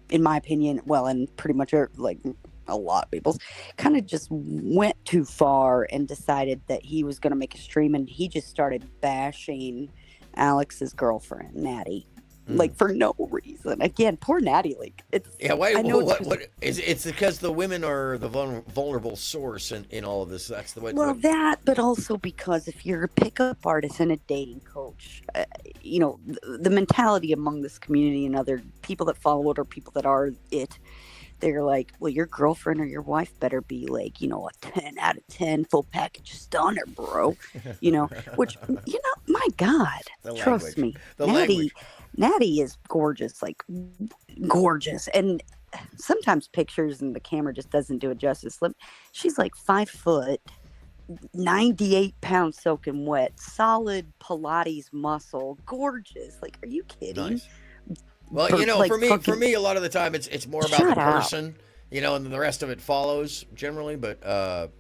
in my opinion, well, and pretty much like a lot of people's, kind of just went too far and decided that he was going to make a stream, and he just started bashing Alex's girlfriend, Natty. Like for no reason. Again, poor Natty. Like it's Why? I know It's because the women are the vulnerable source in all of this. That's the way. Well, that, but also because if you're a pickup artist and a dating coach, you know the mentality among this community and other people that follow it or people that are it. They're like, well, your girlfriend or your wife better be like, you know, a 10 out of 10 full package stunner, bro. You know, which, you know, my God, trust me, Natty is gorgeous, like gorgeous. And sometimes pictures and the camera just doesn't do it justice. She's like 5 foot, 98 pounds soaking wet, solid Pilates muscle, gorgeous. Like, are you kidding? Nice. Well, you know, like for me, a lot of the time it's more about the person, you know, and then the rest of it follows generally. But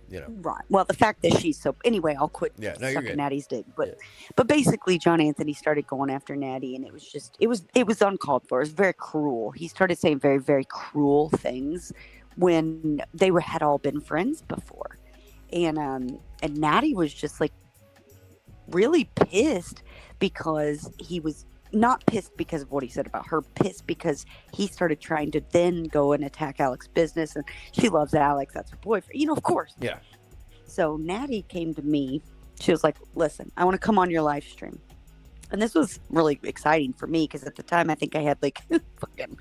you know, right. Well, the fact that she's so anyway, I'll quit. Yeah, no, you're good. Natty's dick, but basically, John Anthony started going after Natty, and it was just it was uncalled for. It was very cruel. He started saying very, very cruel things when they had all been friends before, and Natty was just like really pissed because he was. Not pissed because of what he said about her, pissed because he started trying to then go and attack Alex's business, and she loves Alex, that's her boyfriend, you know, of course. Yeah. So Natty came to me, she was like, listen, I want to come on your live stream. And this was really exciting for me because at the time I think I had like fucking,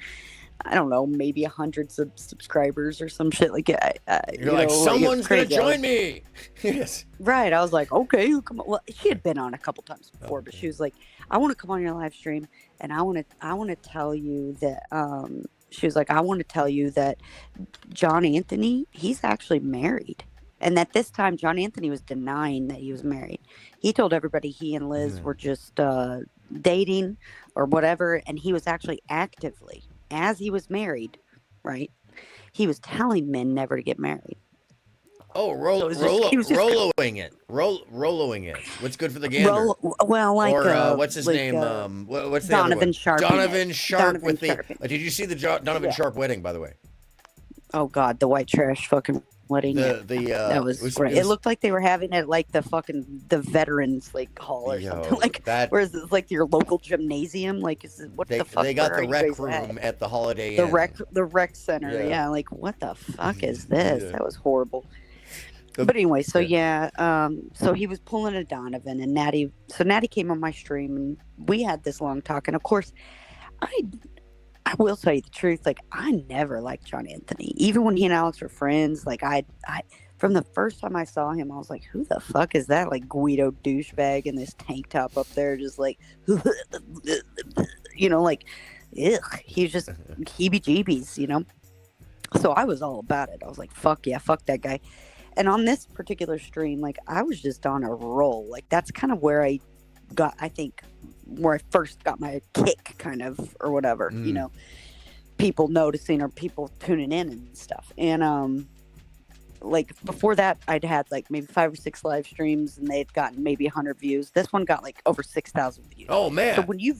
I don't know, maybe 100 subscribers or some shit like that. You're like, someone's gonna join me. Yes. Right. I was like, okay, come on. Well, she had been on a couple times before, but she was like, I want to come on your live stream, and I want to tell you that. She was like, I want to tell you that John Anthony, he's actually married, and at this time, John Anthony was denying that he was married. He told everybody he and Liz were just dating or whatever, and he was actually actively, as he was married, right? He was telling men never to get married. Oh, Roloing it. What's good for the gander? Well, like or what's his name? What's the Donovan other one? Sharp. Donovan Sharp with the. Sharp. Did you see the Donovan Sharp wedding, by the way? Oh God, the white trash fucking wedding. That was great. It looked like they were having it like the veterans like hall or something like that. Whereas it's like your local gymnasium. Like, the fuck? They got the rec room at the Holiday Inn. The rec center. Yeah. Like what the fuck is this? Yeah. That was horrible. But anyway, so so he was pulling a Donovan, and Natty came on my stream, and we had this long talk. And of course, I will tell you the truth, like I never liked John Anthony, even when he and Alex were friends. Like I from the first time I saw him, I was like, who the fuck is that? Like Guido douchebag in this tank top up there, just like, you know, like, ugh, he's just heebie-jeebies, you know. So I was all about it. I was like, fuck yeah, fuck that guy. And on this particular stream, like I was just on a roll. Like that's kind of where I first got my kick, kind of, or whatever, you know, people noticing or people tuning in and stuff. And like before that, I'd had like maybe 5 or 6 live streams, and they'd gotten maybe 100 views. This one got like over 6,000 views. Oh man! So when you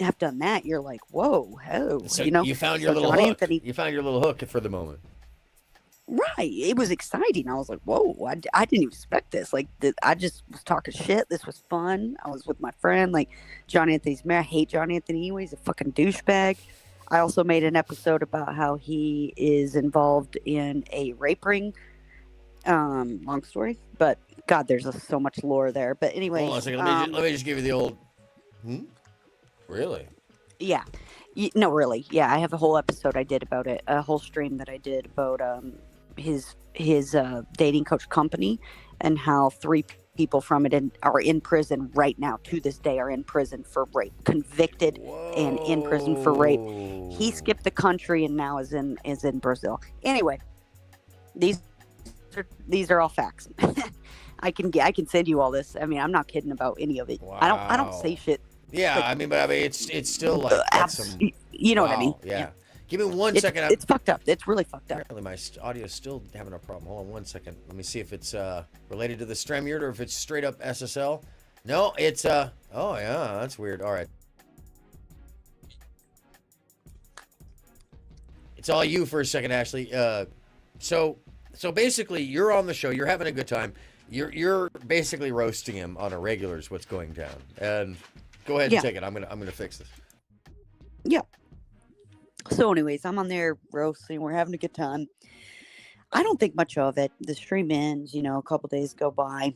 have done that, you're like, whoa, so you know, you found your little hook. You found your little hook for the moment. Right. It was exciting. I was like, whoa, I didn't expect this. Like, I just was talking shit. This was fun. I was with my friend. Like, John Anthony's married. I hate John Anthony anyway. He's a fucking douchebag. I also made an episode about how he is involved in a rape ring. Long story. But, God, there's so much lore there. But anyway. Hold on a second. Let me just give you the old... Really? Yeah. No, really. Yeah, I have a whole episode I did about it. A whole stream that I did about his dating coach company, and how 3 people from it are in prison right now. To this day, are in prison for rape, convicted and in prison for rape. He skipped the country and now is in Brazil. Anyway, these are all facts. I can send you all this. I mean, I'm not kidding about any of it. I don't say shit. Yeah, like, but it's still like that's some, you know what I mean? Yeah. Give me one second. It's fucked up. It's really fucked up. Apparently my audio's still having a problem. Hold on 1 second. Let me see if it's related to the Stremyard or if it's straight up SSL. No, it's oh yeah, that's weird. All right. It's all you for a second, Ashley. So basically you're on the show, you're having a good time. You're basically roasting him on a regular is what's going down. And go ahead and take it. I'm gonna fix this. Yeah. So anyways, I'm on there roasting. We're having a good time. I don't think much of it. The stream ends, a couple days go by.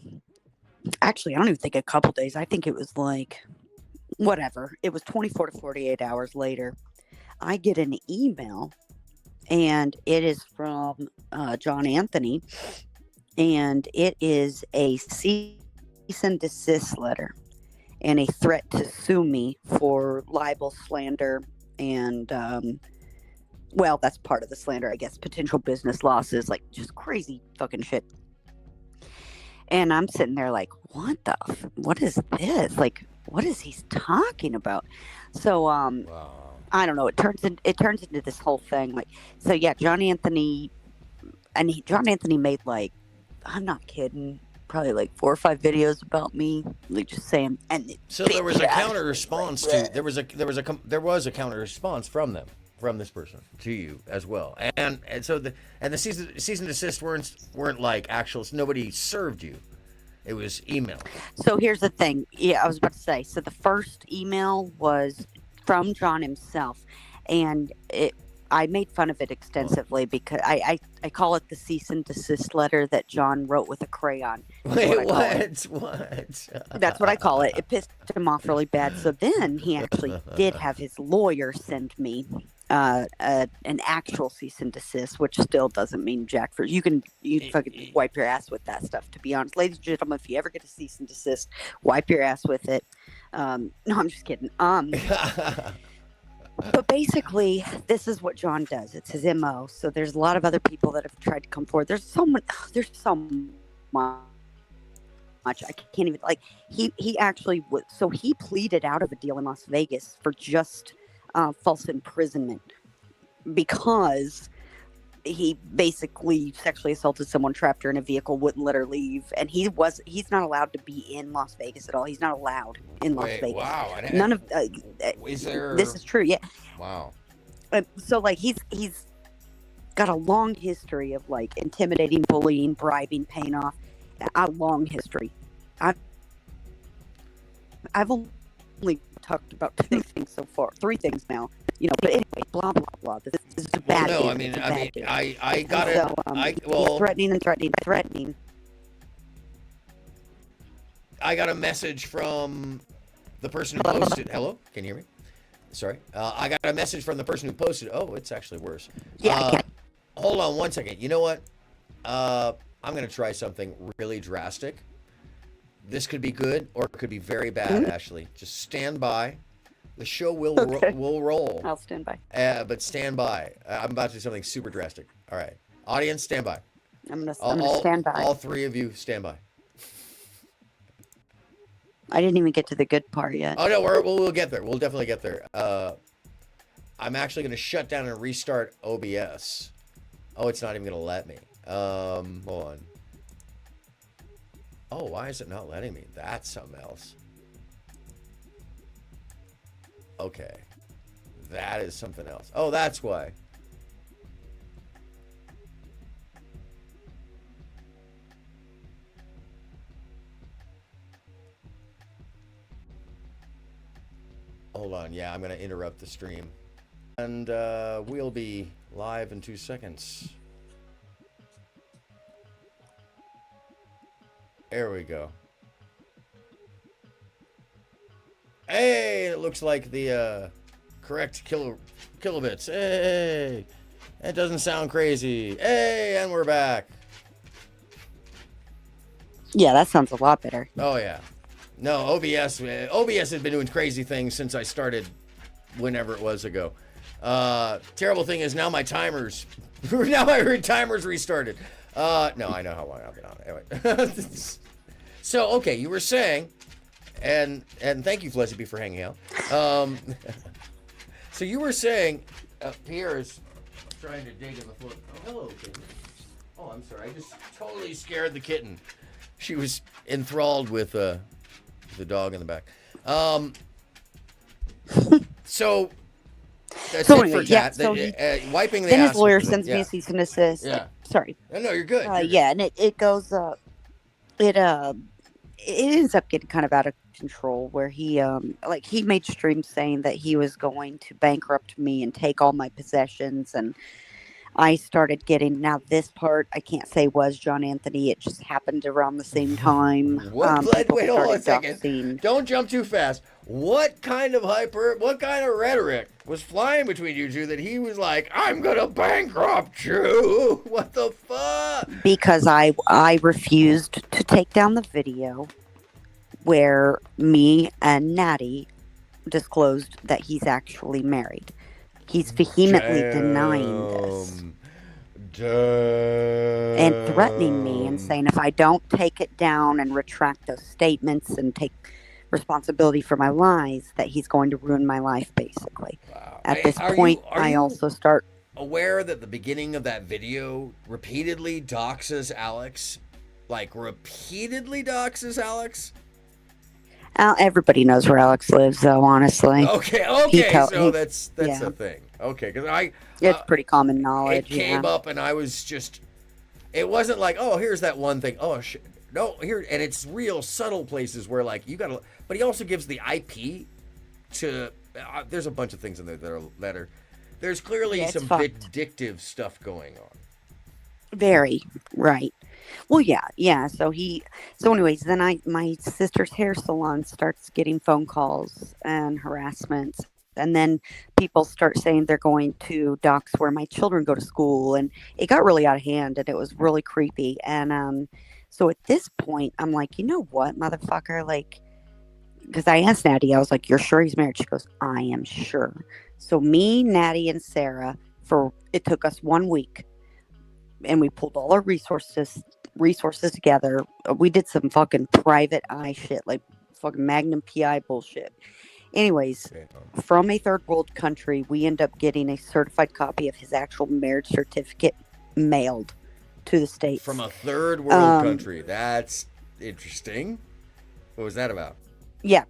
Actually, I don't even think a couple days. I think it was like, whatever. It was 24 to 48 hours later. I get an email, and it is from John Anthony, and it is a cease and desist letter and a threat to sue me for libel, slander, and well, that's part of the slander, I guess, potential business losses, like just crazy fucking shit. And I'm sitting there like, what is this? Like, what is he talking about? So I don't know, it turns into this whole thing. Like, so yeah, John Anthony made, like, I'm not kidding, probably like 4 or 5 videos about me, like just saying. And so there was a counter response to there was a counter response from this person to you as well, and so the cease and desist weren't like actual. Nobody served you. It was email. So here's the thing. Yeah, I was about to say. So the first email was from John himself, and I made fun of it extensively because I call it the cease and desist letter that John wrote with a crayon. Wait, what? That's what I call it. It pissed him off really bad. So then he actually did have his lawyer send me an actual cease and desist, which still doesn't mean jack for you fucking wipe your ass with that stuff. To be honest, ladies and gentlemen, if you ever get a cease and desist, wipe your ass with it. No, I'm just kidding. But basically, this is what John does. It's his MO. So there's a lot of other people that have tried to come forward. There's so much. I can't even, like, he actually was. So he pleaded out of a deal in Las Vegas for just false imprisonment because he basically sexually assaulted someone, trapped her in a vehicle, wouldn't let her leave, and he's not allowed to be in Las Vegas at all. He's not allowed in Las Vegas. Wow. None of is there? This is true. Yeah. Wow. So like he's got a long history of like intimidating, bullying, bribing, paying off. A long history. I've only talked about 2 things so far, 3 things now. But anyway, blah blah blah. This is a bad. Well, no, dude. I got it. So, threatening. I got a message from the person who posted. Hello, can you hear me? Sorry, I got a message from the person who posted. Oh, it's actually worse. Yeah. Hold on 1 second. You know what? I'm gonna try something really drastic. This could be good or it could be very bad. Ashley, just stand by. The show will roll. I'll stand by. But stand by. I'm about to do something super drastic. All right, audience, stand by. I'm gonna stand by. All 3 of you, stand by. I didn't even get to the good part yet. Oh no, we'll get there. We'll definitely get there. I'm actually gonna shut down and restart OBS. Oh, it's not even gonna let me. Hold on. Oh, why is it not letting me? That's something else. Okay. That is something else. Oh, that's why. Hold on. Yeah, I'm going to interrupt the stream. And we'll be live in 2 seconds. There we go. Hey, it looks like the correct kilobits. Hey, that doesn't sound crazy. Hey, and we're back. Yeah, that sounds a lot better. Oh yeah, no OBS has been doing crazy things since I started, whenever it was ago. Terrible thing is now my timers restarted. No, I know how long I've been on it. Anyway. So, okay, you were saying, and thank you, Fleziby, for hanging out. So you were saying, Pierre's trying to dig in the floor. Oh, hello, kitten. Oh, I'm sorry. I just totally scared the kitten. She was enthralled with the dog in the back. So that's So it anyway, for yeah, chat. so Wiping the then ass. his lawyer with the- sends me a cease and desist. Yeah. Sorry. No, you're good. You're good. Yeah, and it goes it ends up getting kind of out of control where he made streams saying that he was going to bankrupt me and take all my possessions, and I started getting, now this part I can't say was John Anthony, it just happened around the same time. Wait, hold on a started second. doxing. Don't jump too fast. What kind of rhetoric was flying between you two that he was like, I'm gonna bankrupt you? What the fuck? Because I refused to take down the video where me and Natty disclosed that he's actually married. He's vehemently denying this and threatening me and saying if I don't take it down and retract those statements and take responsibility for my lies, that he's going to ruin my life, basically. At this point, I also start aware that the beginning of that video repeatedly doxes Alex? Everybody knows where Alex lives, though. Honestly. Okay. That's yeah. a thing. Okay, because it's pretty common knowledge. It came up, and I was just. It wasn't like, oh, here's that one thing. Oh shit. No, here, and it's real subtle places where you gotta. But he also gives the IP to. There's a bunch of things in there that are. There's clearly some vindictive stuff going on. Very right. Well, yeah. So anyways, then my sister's hair salon starts getting phone calls and harassments, and then people start saying they're going to dox where my children go to school, and it got really out of hand, and it was really creepy. And so at this point, I'm like, you know what, motherfucker, because I asked Natty, I was like, you're sure he's married? She goes, I am sure. So me, Natty, and Sarah, it took us 1 week, and we pulled all our resources together. We did some fucking private eye shit, like fucking Magnum PI bullshit. Anyways, from a third world country, we end up getting a certified copy of his actual marriage certificate mailed to the States. From a third world country. That's interesting. What was that about? Yeah,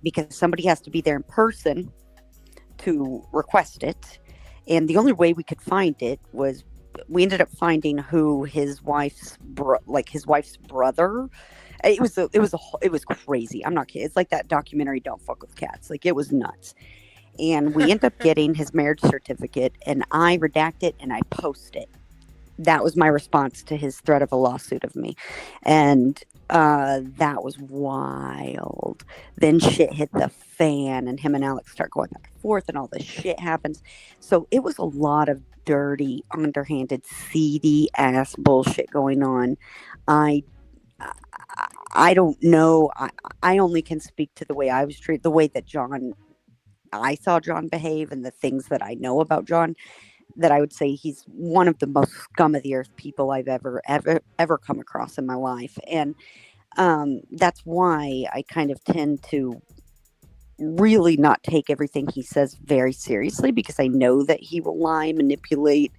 because somebody has to be there in person to request it, and the only way we could find it was we ended up finding who his wife's brother. It was crazy. I'm not kidding. It's like that documentary Don't Fuck with Cats. It was nuts. And we end up getting his marriage certificate, and I redact it and I post it. That was my response to his threat of a lawsuit of me. And that was wild. Then shit hit the fan, and him and Alex start going back and forth, and all this shit happens. So it was a lot of dirty, underhanded, seedy ass bullshit going on. I don't know. I only can speak to the way I was treated, the way that I saw John behave, and the things that I know about John. That I would say he's one of the most scum of the earth people I've ever come across in my life. And that's why I kind of tend to really not take everything he says very seriously, because I know that he will lie, manipulate,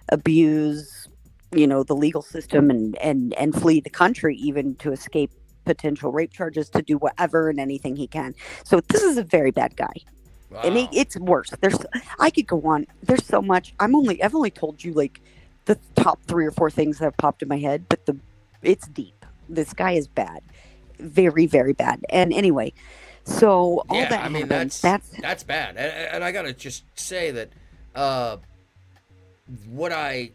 abuse, the legal system and flee the country, even to escape potential rape charges, to do whatever and anything he can. So this is a very bad guy. Wow. And it's worse. I could go on. There's so much. I've only told you the top 3 or 4 things that have popped in my head, but it's deep. This guy is bad, very, very bad. And anyway, so all that happens, that's bad. And I gotta just say that what I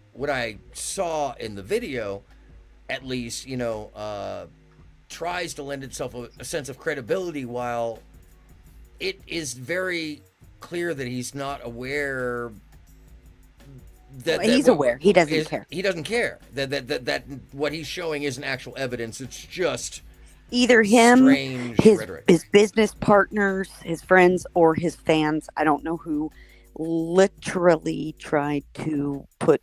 saw in the video, at least, tries to lend itself a sense of credibility, while it is very clear that he's not aware. He's aware. He doesn't care. He doesn't care that what he's showing isn't actual evidence. It's just either him, strange his rhetoric. his business partners, his friends, or his fans. I don't know who. Literally tried to put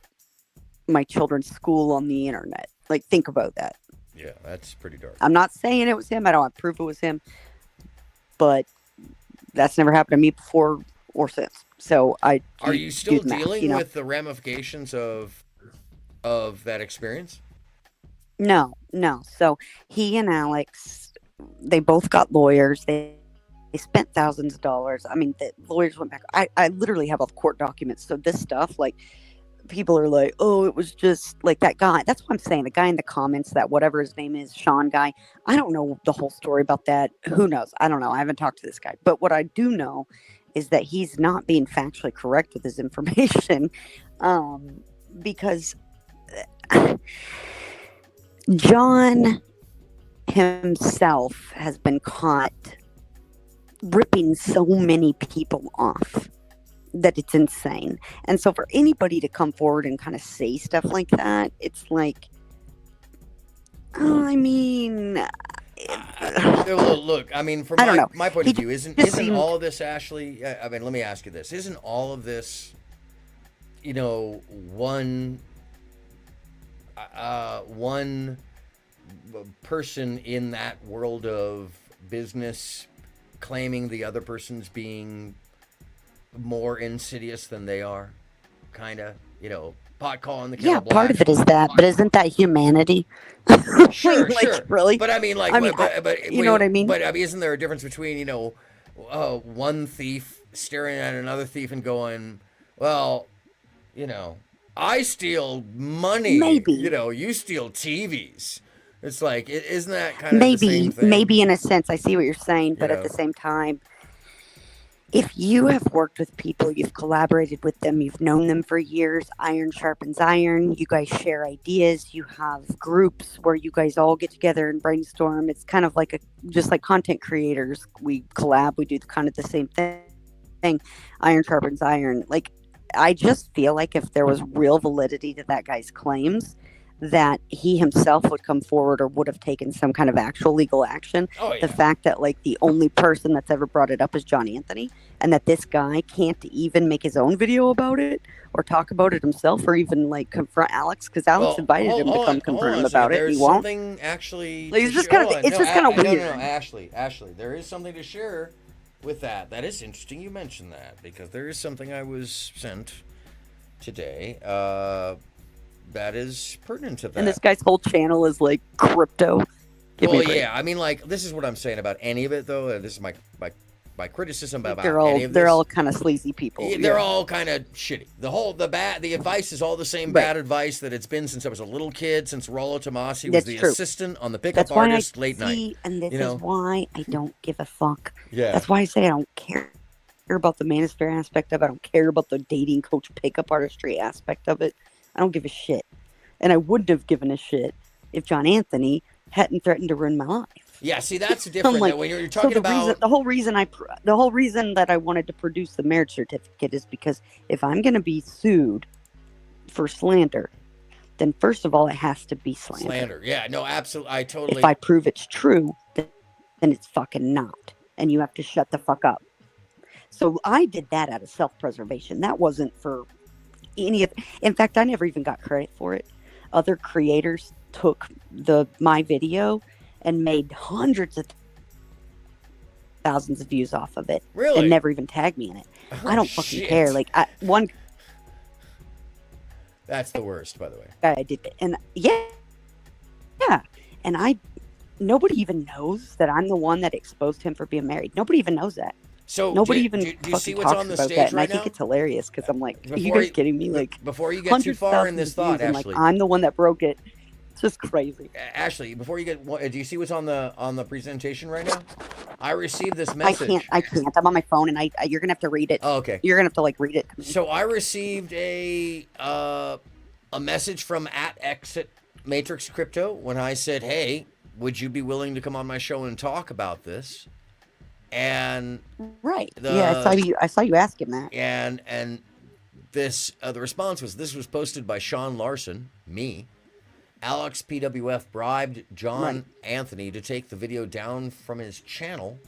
my children's school on the internet. Like, think about that. Yeah, that's pretty dark. I'm not saying it was him. I don't have proof it was him, but that's never happened to me before or since. So Are you still do the math, dealing with the ramifications of that experience? No. So he and Alex, they both got lawyers. They spent thousands of dollars. I mean, the lawyers went back. I literally have all the court documents. So this stuff, like, people are like, oh, it was just like that guy. That's what I'm saying. The guy in the comments, that whatever his name is, Sean guy. I don't know the whole story about that. Who knows? I don't know. I haven't talked to this guy. But what I do know is that he's not being factually correct with his information, because John himself has been caught ripping so many people off that it's insane. And so for anybody to come forward and kind of say stuff like that, it's like, I mean, look, I mean, from my point of view, isn't all of this, Ashley? I mean, let me ask you this: isn't all of this, one person in that world of business claiming the other person's being more insidious than they are, kind of, pot calling the kettle black. Part of it is that, but isn't that humanity? Sure, sure. Really? But I mean, like, but you know what I mean? But I mean, isn't there a difference between, one thief staring at another thief and going, well, I steal money. Maybe. You steal TVs. It's like, isn't that kind of the same thing? Maybe in a sense, I see what you're saying, but at the same time, if you have worked with people, you've collaborated with them, you've known them for years, iron sharpens iron, you guys share ideas, you have groups where you guys all get together and brainstorm. It's kind of like just like content creators. We collab, we do kind of the same thing. Iron sharpens iron. Like, I just feel like if there was real validity to that guy's claims, that he himself would come forward or would have taken some kind of actual legal action. Oh, yeah. The fact that, like, the only person that's ever brought it up is John Anthony, and that this guy can't even make his own video about it or talk about it himself or even, like, confront Alex, because Alex invited him to come confront him about it. He won't. There's something actually. Like, it's just kind of weird. No, Ashley, there is something to share with that. That is interesting you mentioned that, because there is something I was sent today. That is pertinent to that. And this guy's whole channel is like crypto. Well, yeah, I mean, like, this is what I'm saying about any of it, though. This is my criticism about any of this. They're all kind of sleazy people. They're all kind of shitty. The advice is all the same bad advice that it's been since I was a little kid, since Rollo Tomasi was the assistant on the Pickup Artist late night. And this is why I don't give a fuck. Yeah. That's why I say I don't care about the manosphere aspect of it. I don't care about the dating coach pickup artistry aspect of it. I don't give a shit. And I wouldn't have given a shit if John Anthony hadn't threatened to ruin my life. Yeah, see, that's different. Like, when you're talking about the whole reason that I wanted to produce the marriage certificate is because if I'm going to be sued for slander, then first of all, it has to be slander. Slander, yeah, no, absolutely, I totally. If I prove it's true, then it's fucking not, and you have to shut the fuck up. So I did that out of self-preservation. That wasn't for any of. In fact, I never even got credit for it. Other creators took my video and made hundreds of thousands of views off of it. Really? And never even tagged me in it. Oh, I don't fucking care. Like, that's the worst, by the way. I did it. And yeah. And nobody even knows that I'm the one that exposed him for being married. Nobody even knows that. So nobody do even you see fucking what's talks on the about stage that, and right I think now? it's hilarious because I'm like, are you Before guys kidding me? Like, before you get too far in this thought, views, Ashley, like, I'm the one that broke it. It's just crazy. Ashley, before you get, do you see what's on the presentation right now? I received this message. I can't. I'm on my phone, and you're gonna have to read it. Oh, okay. You're gonna have to like read it. So I received a message from @ExitMatrixCrypto when I said, "Hey, would you be willing to come on my show and talk about this?" And right. Yeah, I saw you ask him that. And this the response was, this was posted by Sean Larson, me. Alex PWF bribed John Anthony to take the video down from his channel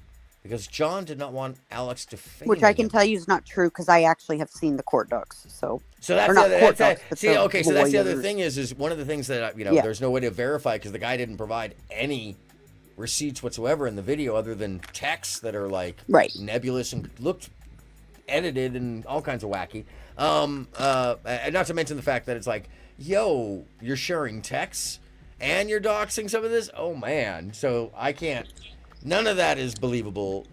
because John did not want Alex to fame Which I can tell you is not true because I actually have seen the court docs. So that's or the not other, court that's docs, but see, the okay, so that's the other lawyers. thing is one of the things that Yeah. there's no way to verify because the guy didn't provide any receipts whatsoever in the video other than texts that are like nebulous and looked edited and all kinds of wacky. And not to mention the fact that it's like, yo, you're sharing texts and you're doxing some of this. Oh man, so I can't. None of that is believable.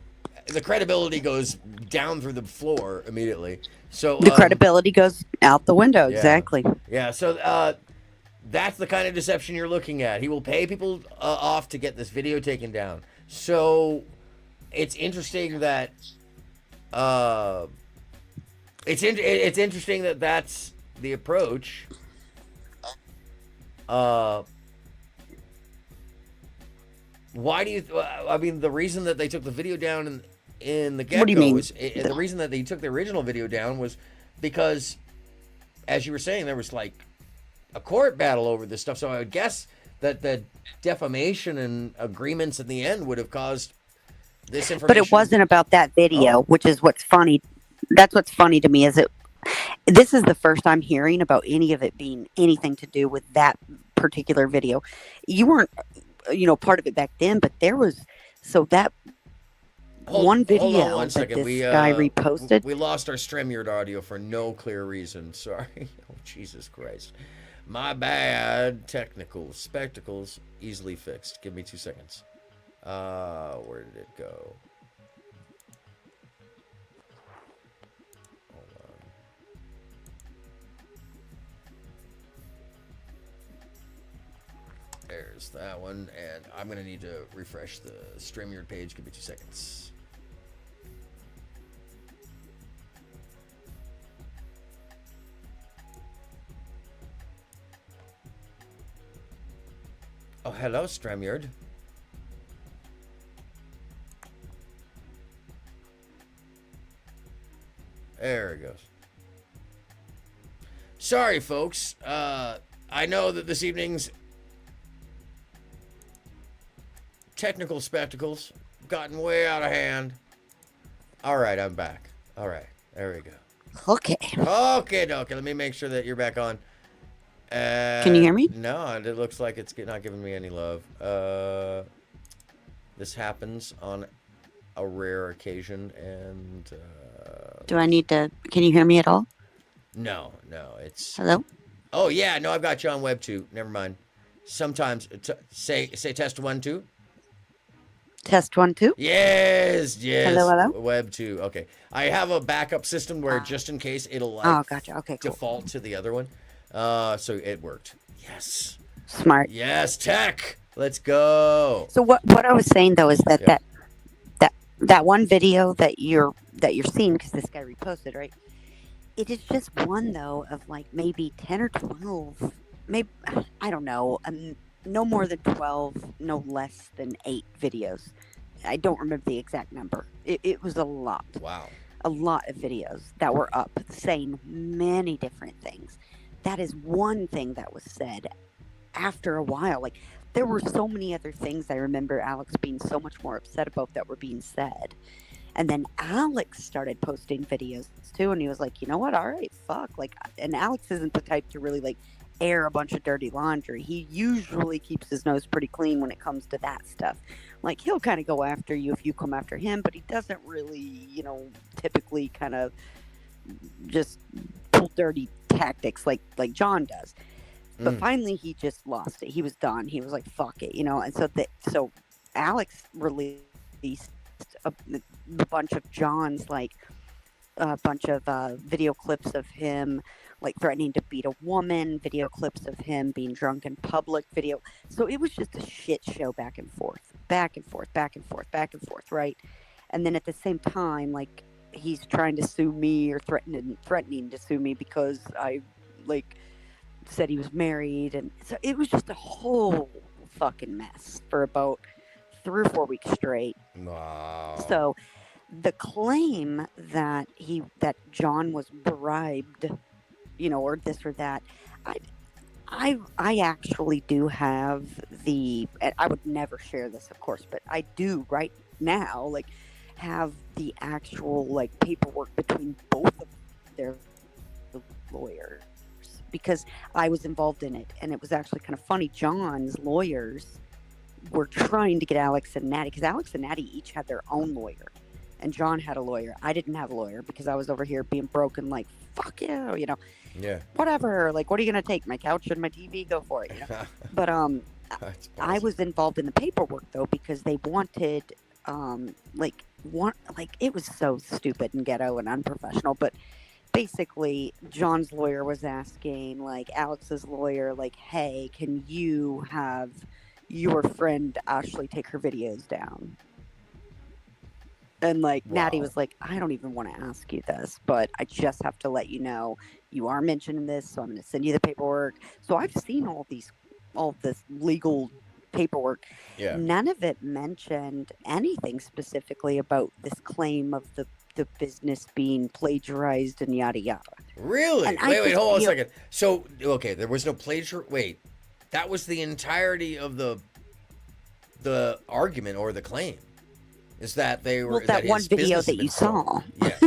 The credibility goes down through the floor immediately. So The credibility goes out the window. yeah. Exactly. Yeah. So that's the kind of deception you're looking at. He will pay people off to get this video taken down. So it's interesting that it's interesting that that's the approach. Why do you? I mean, the reason that they took the video down in the get-go What do you mean? was the reason that they took the original video down was because, as you were saying, there was like a court battle over this stuff. So I would guess that the defamation and agreements in the end would have caused this information. But it wasn't about that video, which is what's funny. That's what's funny to me is this is the first I'm hearing about any of it being anything to do with that particular video. You weren't, part of it back then, but there was, so that one video Hold on one that second. this guy reposted. We lost our StreamYard audio for no clear reason. Sorry. Oh, Jesus Christ. My bad. Technical spectacles easily fixed. Give me 2 seconds. Where did it go? Hold on. There's that one, and I'm gonna need to refresh the StreamYard page. Give me 2 seconds. Oh, hello, StreamYard. There it goes. Sorry, folks. I know that this evening's technical spectacles gotten way out of hand. All right, I'm back. All right, there we go. Okay. Okay. Let me make sure that you're back on. Can you hear me? No, it looks like it's not giving me any love. This happens on a rare occasion, and Do I need to? Can you hear me at all? no, it's Hello? Oh yeah, no, I've got you on web 2. Never mind. Sometimes say test 1 2. Test 1 2. Yes. Hello. Web 2. Okay. I have a backup system where just in case it'll like Oh, gotcha. Okay, cool. default to the other one. So it worked. Yes. Smart. Yes, tech. Let's go. So what I was saying though is that that one video that you're seeing because this guy reposted, right? It is just one though of like maybe 10 or 12, maybe I don't know, no more than 12, no less than 8 videos. I don't remember the exact number. It was a lot. Wow. A lot of videos that were up saying many different things. That is one thing that was said after a while. Like, there were so many other things I remember Alex being so much more upset about that were being said. And then Alex started posting videos too, and he was like, you know what? All right, fuck. Like, and Alex isn't the type to really like air a bunch of dirty laundry. He usually keeps his nose pretty clean when it comes to that stuff. Like, he'll kind of go after you if you come after him, but he doesn't really, typically kind of just pull dirty tactics like John does. But finally he just lost it. He was done. He was like, fuck it, and so Alex released a bunch of John's, like a bunch of video clips of him like threatening to beat a woman, video clips of him being drunk in public, video. So it was just a shit show back and forth, right? And then at the same time, like, he's trying to sue me or threatening to sue me because I like said he was married, and so it was just a whole fucking mess for about 3 or 4 weeks straight. Wow. So the claim that John was bribed, or this or that, I actually do have and I would never share this, of course, but I do right now, have the actual, paperwork between both of their lawyers, because I was involved in it, and it was actually kind of funny. John's lawyers were trying to get Alex and Natty, because Alex and Natty each had their own lawyer, and John had a lawyer. I didn't have a lawyer because I was over here being broken, fuck you, Yeah. whatever, what are you gonna take, my couch and my TV, go for it, but I was involved in the paperwork though, because they wanted it was so stupid and ghetto and unprofessional, but basically John's lawyer was asking Alex's lawyer, hey, can you have your friend Ashley take her videos down? And Natty was like, I don't even want to ask you this, but I just have to let you know you are mentioning this, so I'm going to send you the paperwork. So I've seen all this legal paperwork. Yeah. None of it mentioned anything specifically about this claim of the business being plagiarized and yada yada. Really? And Wait, hold on a second. So, okay, there was no plagiar. Wait, that was the entirety of the argument or the claim. Is that they were that one video that you saw? Yeah,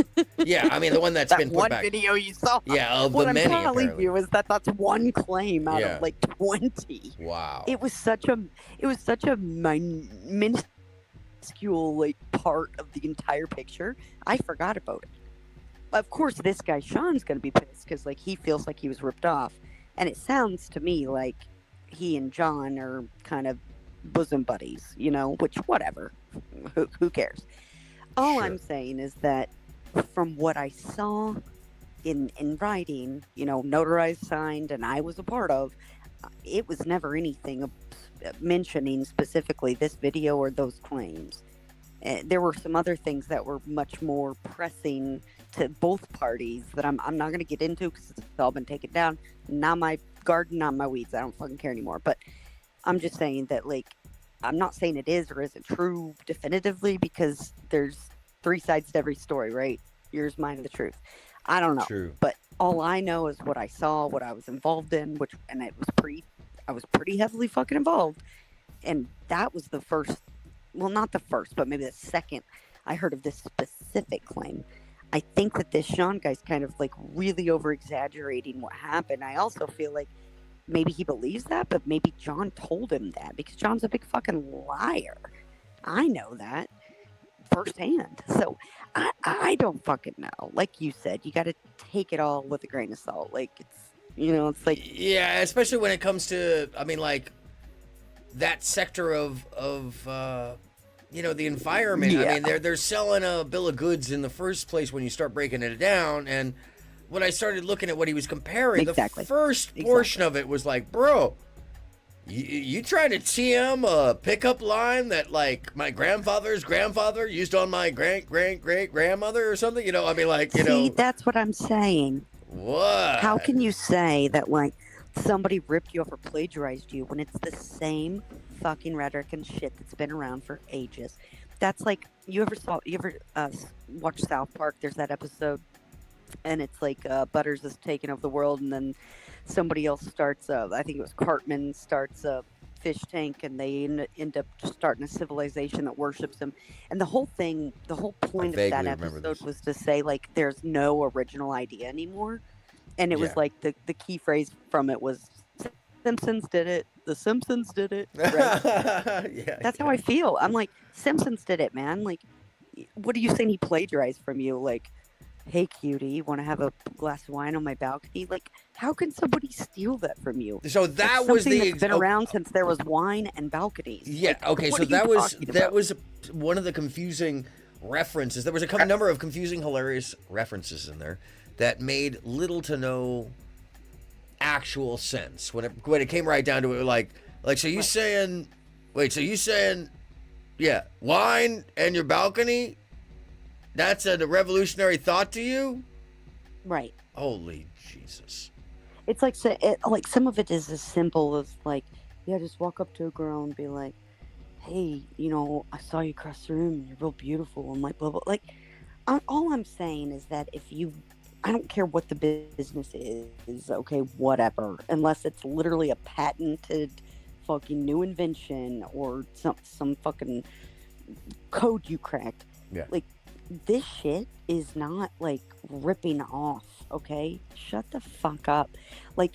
yeah. I mean, the one that's been put back. One video you saw. Yeah, of what the I'm many. telling you is that's one claim out of 20. Wow. It was such a minuscule part of the entire picture. I forgot about it. Of course, this guy Sean's gonna be pissed because he feels like he was ripped off, and it sounds to me like he and John are kind of bosom buddies, which whatever. Who cares? All I'm saying is that from what I saw in writing, notarized, signed, and I was a part of, it was never anything mentioning specifically this video or those claims. There were some other things that were much more pressing to both parties that I'm not going to get into because it's all been taken down. Not my garden, not my weeds. I don't fucking care anymore. But I'm just saying that, I'm not saying it is or isn't true definitively because there's 3 sides to every story, right? Yours, mine, and the truth. I don't know. True. But all I know is what I saw, what I was involved in, I was pretty heavily fucking involved. And that was the first, well, not the first, but maybe the second I heard of this specific claim. I think that this Sean guy's kind of really over exaggerating what happened. I also feel like maybe he believes that, but maybe John told him that because John's a big fucking liar. I know that firsthand. So I don't fucking know. Like you said, you got to take it all with a grain of salt. It's yeah, especially when it comes to, that sector of the environment. Yeah. I mean, they're selling a bill of goods in the first place when you start breaking it down. And when I started looking at what he was comparing, the first portion of it was bro, you trying to TM a pickup line that my grandfather's grandfather used on my great grandmother or something? See, that's what I'm saying. What? How can you say that somebody ripped you off or plagiarized you when it's the same fucking rhetoric and shit that's been around for ages? That's you ever watch South Park? There's that episode, and it's Butters is taking over the world, and then somebody else starts I think it was Cartman starts a fish tank, and they end up just starting a civilization that worships him. And the whole point of that episode was to say there's no original idea anymore. And it was the key phrase from it was Simpsons did it. The Simpsons did it. Right? That's how I feel. I'm Simpsons did it, man. What are you saying he plagiarized from you? Hey, cutie, want to have a glass of wine on my balcony? How can somebody steal that from you? So that was that's been around since there was wine and balconies. Yeah. Okay. So that was one of the confusing references. There was a number of confusing, hilarious references in there that made little to no actual sense when it came right down to it. So you saying, yeah, wine and your balcony? That's a revolutionary thought to you? Right. Holy Jesus. It's some of it is as simple as just walk up to a girl and be like, hey, I saw you across the room and you're real beautiful and like blah blah. Like, all I'm saying is that I don't care what the business is, okay, whatever, unless it's literally a patented fucking new invention or some fucking code you cracked. Yeah. Like, this shit is not like ripping off, okay? Shut the fuck up. Like,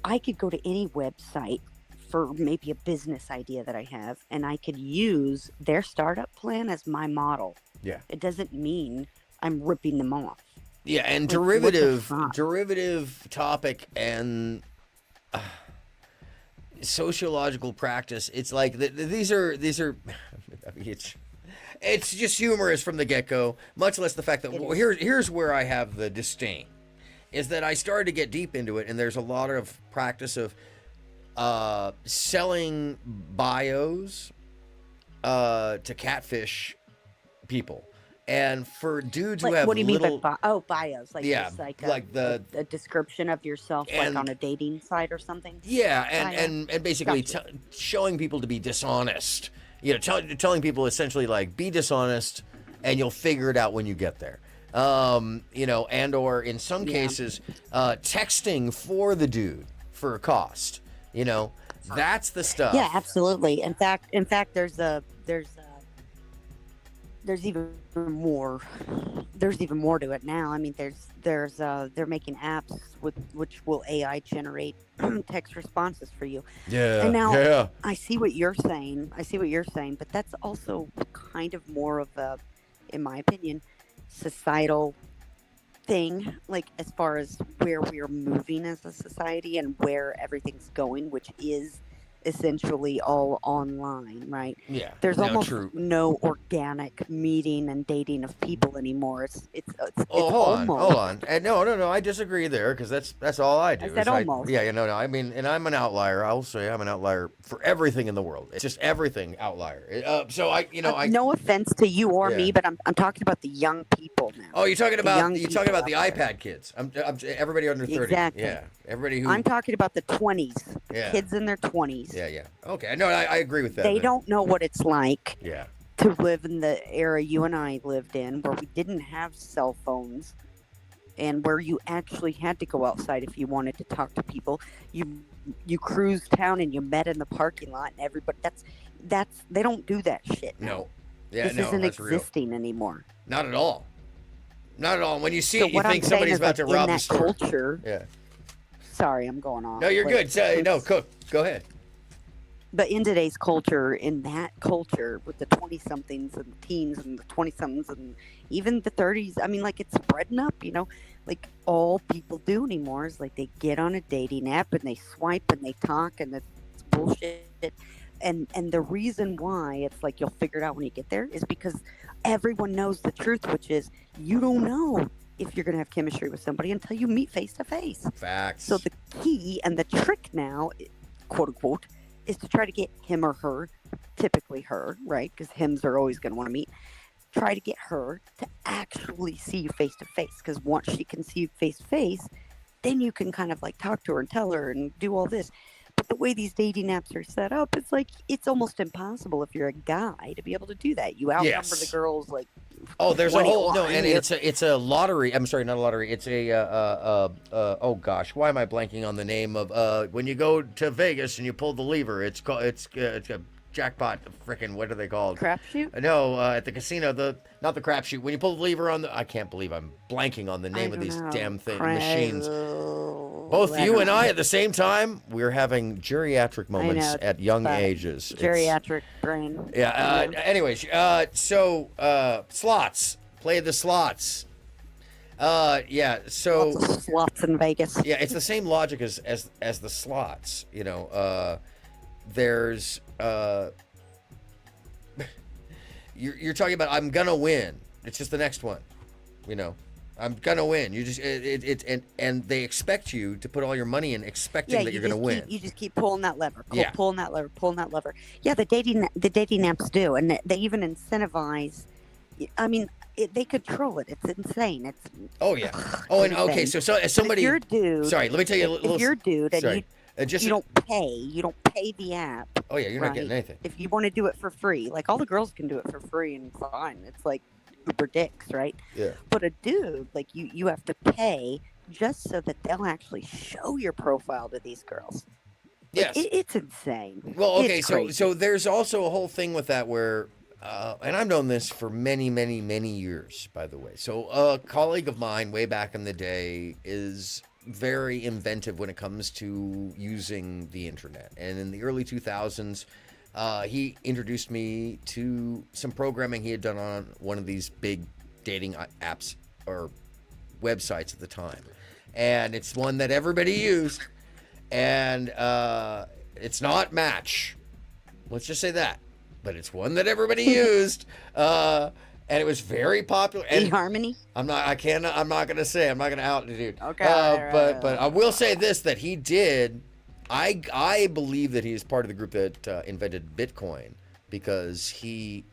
I could go to any website for maybe a business idea that I have, and I could use their startup plan as my model. Yeah. It doesn't mean I'm ripping them off. Yeah, and Like, what the fuck? derivative topic and sociological practice. It's like these are. I mean, it's just humorous from the get-go. Much less the fact that here's where I have the disdain, is that I started to get deep into it, and there's a lot of practice of selling bios to catfish people. And for dudes who have what do you little, mean by bios? Like, yeah, just like like a description of yourself, like and- on a dating site or something. yeah, Bio. and basically Gotcha. showing people to be dishonest. Telling people essentially like be dishonest, and you'll figure it out when you get there. And or in some cases, texting for the dude for a cost. That's the stuff. Yeah, absolutely. In fact, there's even more. There's even more to it now. I mean, they're making apps which will AI generate text responses for you. Yeah. And now yeah. I see what you're saying. But that's also kind of more of a, in my opinion, societal thing. Like, as far as where we're moving as a society and where everything's going, which is essentially all online, right? Yeah. There's no, almost true. no organic meeting and dating of people anymore. It's Hold almost. on. And no. I disagree there because that's all I do. I said almost. No. I mean, and I'm an outlier. I'll say I'm an outlier for everything in the world. It's just everything outlier. So I. No offense to you or Yeah. me, but I'm talking about the young people now. Oh, you're talking The about young the people iPad out there. kids. I'm everybody under 30. Exactly. Yeah. Everybody who. I'm talking about the 20s. Yeah. Kids in their 20s. Yeah. Okay. No, I agree with that. They don't know what it's like Yeah. to live in the era you and I lived in, where we didn't have cell phones and where you actually had to go outside if you wanted to talk to people. You cruised town and you met in the parking lot, and everybody. That's they don't do that shit now. No. Yeah. This no. isn't That's real. existing anymore. Not at all. Not at all. When you see So it, you what think I'm saying somebody's is, about like, to rob in the that store. culture. Yeah. Sorry, I'm going on. No, you're good. No, cook. Go ahead. But in today's culture, in that culture, with the 20-somethings and the teens and the 20-somethings and even the 30s, I mean, like, it's spreading up, Like, all people do anymore is, like, they get on a dating app and they swipe and they talk and it's bullshit. And the reason why it's like you'll figure it out when you get there is because everyone knows the truth, which is you don't know if you're going to have chemistry with somebody until you meet face to face. Facts. So the key and the trick now, quote unquote, is to try to get him or her, typically her, right? Because hims are always going to want to meet. Try to get her to actually see you face to face. Because once she can see you face to face, then you can kind of like talk to her and tell her and do all this. But the way these dating apps are set up, it's like it's almost impossible if you're a guy to be able to do that. You outnumber the girls like. Oh, there's a 20 whole to no, 1. and it's a lottery. I'm sorry, not a lottery. It's a oh gosh, why am I blanking on the name of when you go to Vegas and you pull the lever? It's called it's a jackpot. Frickin' what are they called? Crapshoot? No, at the casino, not the crapshoot. When you pull the lever on the, I can't believe I'm blanking on the name of these damn machines. Both you and I at the same time, we're having geriatric moments at young ages. Geriatric brain. Yeah. Anyways, so slots. Play the slots. Yeah. So lots of slots in Vegas. Yeah, it's the same logic as the slots. There's you're talking about I'm gonna win. It's just the next one. I'm gonna win. You just and they expect you to put all your money in, expecting that you're gonna win. You just keep pulling that lever, Yeah. pulling that lever. Yeah, the dating apps do, and they even incentivize. I mean, they control it. It's insane. It's Oh yeah. Oh, and okay. So as somebody, if you're a dude, sorry, let me tell you a little. If you're a dude, and sorry. Just you don't pay. You don't pay the app. Oh yeah, you're not getting anything. If you want to do it for free, like all the girls can do it for free and fine. It's like Uber dicks, right? Yeah. But a dude, like you have to pay just so that they'll actually show your profile to these girls. Yes. It's insane. Well, okay, It's so crazy. there's also a whole thing with that where, and I've known this for many, many, many years, by the way. So a colleague of mine way back in the day is very inventive when it comes to using the internet. And in the early 2000s, he introduced me to some programming he had done on one of these big dating apps or websites at the time. And it's one that everybody used. And it's not Match. Let's just say that. But it's one that everybody used. And it was very popular. And eHarmony? I'm not going to say. I'm not going to out the dude. Okay. But I will say this, that he did. I believe that he is part of the group that invented Bitcoin, because he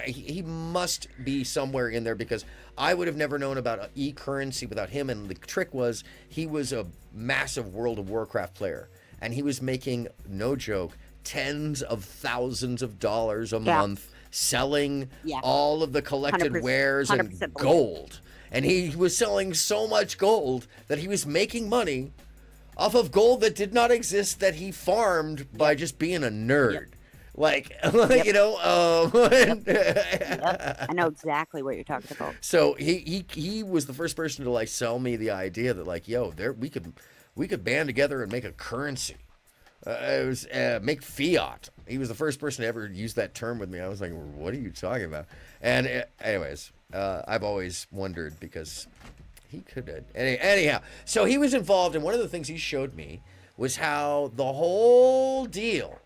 he must be somewhere in there, because I would have never known about e-currency without him. And the trick was, he was a massive World of Warcraft player, and he was making, no joke, tens of thousands of dollars a month selling all of the collected 100%, wares and 100% gold. And he was selling so much gold that he was making money off of gold that did not exist, that he farmed by just being a nerd. Like, you know, I know exactly what you're talking about. So he was the first person to like sell me the idea that like, yo, we could band together and make a currency. It was make fiat. He was the first person to ever use that term with me. I was like, what are you talking about? And anyways, I've always wondered, because he could have. Anyhow, so he was involved, and one of the things he showed me was how the whole deal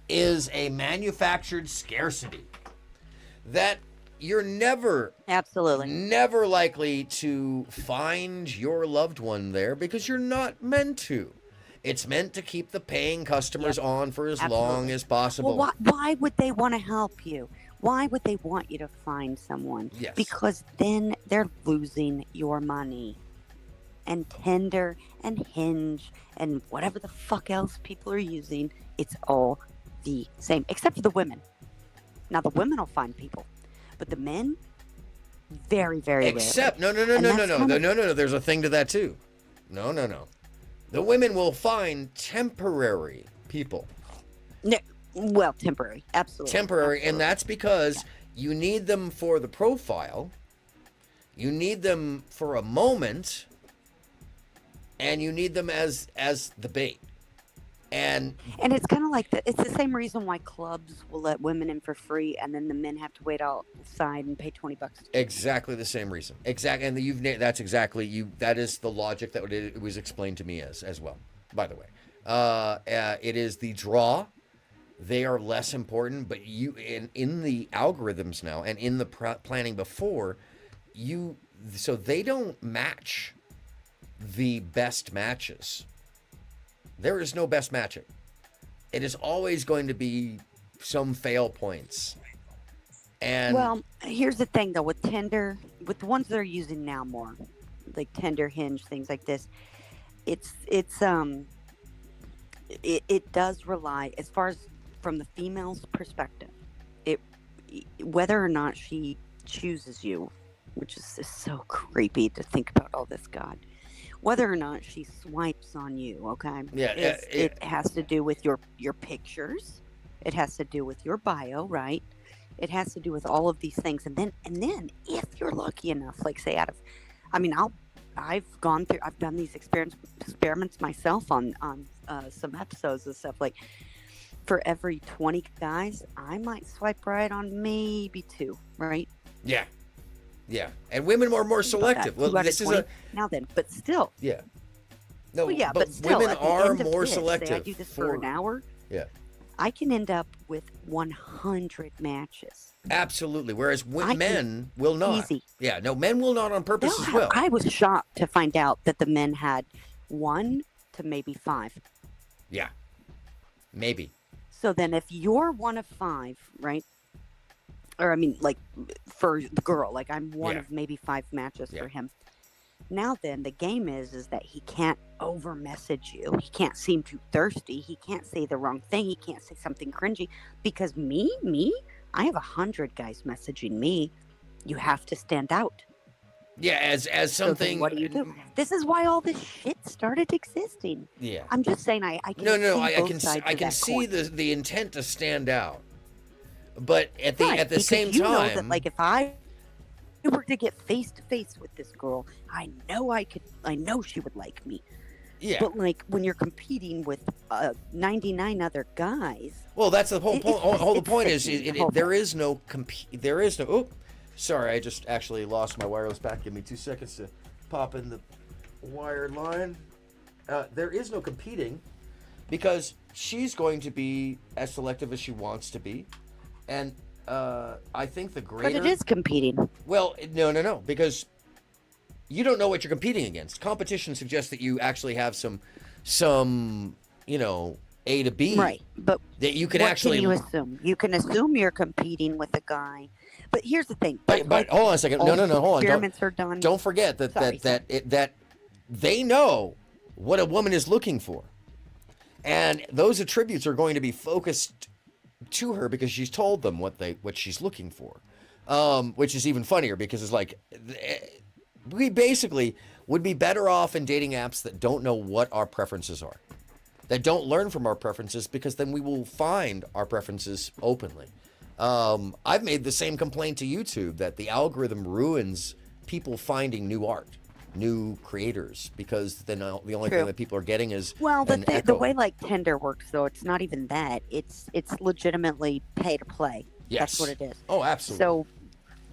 is a manufactured scarcity. That you're never likely to find your loved one there, because you're not meant to. It's meant to keep the paying customers on for as long as possible. Well, why would they want to help you? Why would they want you to find someone? Yes. Because then they're losing your money. And Tinder and Hinge and whatever the fuck else people are using, it's all the same, except for the women. Now the women will find people, but the men, very, very Except rarely. no. There's a thing to that too. No. The women will find temporary people. No, well, temporary, absolutely. Temporary, and that's because you need them for the profile, you need them for a moment, and you need them as the bait. And it's kind of like it's the same reason why clubs will let women in for free, and then the men have to wait outside and pay $20. Exactly the same reason. Exactly, and that's exactly you. That is the logic that it was explained to me as well. By the way, it is the draw. They are less important, but you in the algorithms now, and in the planning before, so they don't match the best matches. There is no best matching. It is always going to be some fail points. And well, here's the thing though, with Tinder, with the ones that are using now more, like Tinder, Hinge, things like this, it does rely, as far as from the female's perspective, whether or not she chooses you, which is just so creepy to think about all this, God. Whether or not she swipes on you, okay? Yeah, it has to do with your pictures. It has to do with your bio, right? It has to do with all of these things, and then if you're lucky enough, like say I've done these experiments myself on some episodes and stuff. Like for every 20 guys, I might swipe right on maybe 2, right? Yeah, and women are more selective. Well, this is now then, but still. Yeah. No, well, yeah, but still, women are more say selective. I do this for an hour. Yeah. I can end up with 100 matches. Absolutely. Whereas men will not. Easy. Yeah. No, men will not on purpose as well. I was shocked to find out that the men had 1 to maybe 5. Yeah. Maybe. So then, if you're one of 5, right? Or I mean, like for the girl, like I'm one of maybe 5 matches for him. Now then, the game is that he can't over message you. He can't seem too thirsty. He can't say the wrong thing. He can't say something cringy. Because me, I have 100 guys messaging me. You have to stand out. Yeah, as something. So then what do you do? This is why all this shit started existing. Yeah. I'm just saying I can No, see I both can sides I of can that see coin. the intent to stand out, but at the Right, because same you know time, that, like, if I were to get face to face with this girl, I know she would like me. Yeah. But like when you're competing with 99 other guys. well, that's the whole point. The point is, sickening. there is no There is no. Oh, sorry, I just actually lost my wireless back. Give me 2 seconds to pop in the wired line. There is no competing because she's going to be as selective as she wants to be, and I think the greater. But it is competing. Well, no, because you don't know what you're competing against. Competition suggests that you actually have some A to B. Right, but that you can what actually. can you assume? You can assume you're competing with a guy. But here's the thing. But hold on a second. No, hold on. Experiments are done. Don't forget that they know what a woman is looking for, and those attributes are going to be focused to her because she's told them what she's looking for, which is even funnier because it's like we basically would be better off in dating apps that don't know what our preferences are, that don't learn from our preferences, because then we will find our preferences openly. I've made the same complaint to YouTube that the algorithm ruins people finding new art, new creators, because then the only thing that people are getting is the way like Tinder works though, it's not even that. It's legitimately pay to play. Yes. That's what it is. Oh, absolutely. So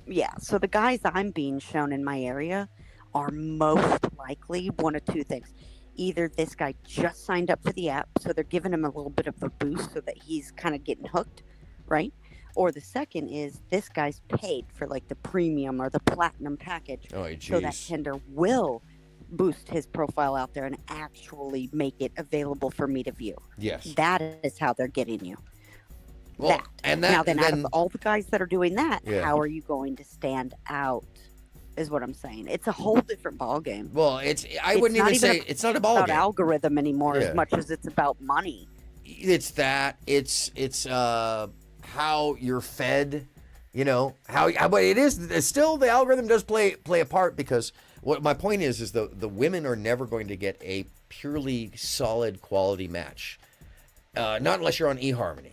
yeah, so the guys I'm being shown in my area are most likely one of two things. Either this guy just signed up for the app, so they're giving him a little bit of a boost so that he's kind of getting hooked, right? Or the second is this guy's paid for like the premium or the platinum package, so that Tinder will boost his profile out there and actually make it available for me to view. Yes. That is how they're getting you. Well, Now then, out of all the guys that are doing that, Yeah. how are you going to stand out? Is what I'm saying. It's a whole different ballgame. Well, I wouldn't even say it's not a ballgame. About algorithm anymore Yeah. as much as it's about money. It's that. It's how you're fed. But it's still the algorithm does play a part, because what my point is the women are never going to get a purely solid quality match, not unless you're on eHarmony.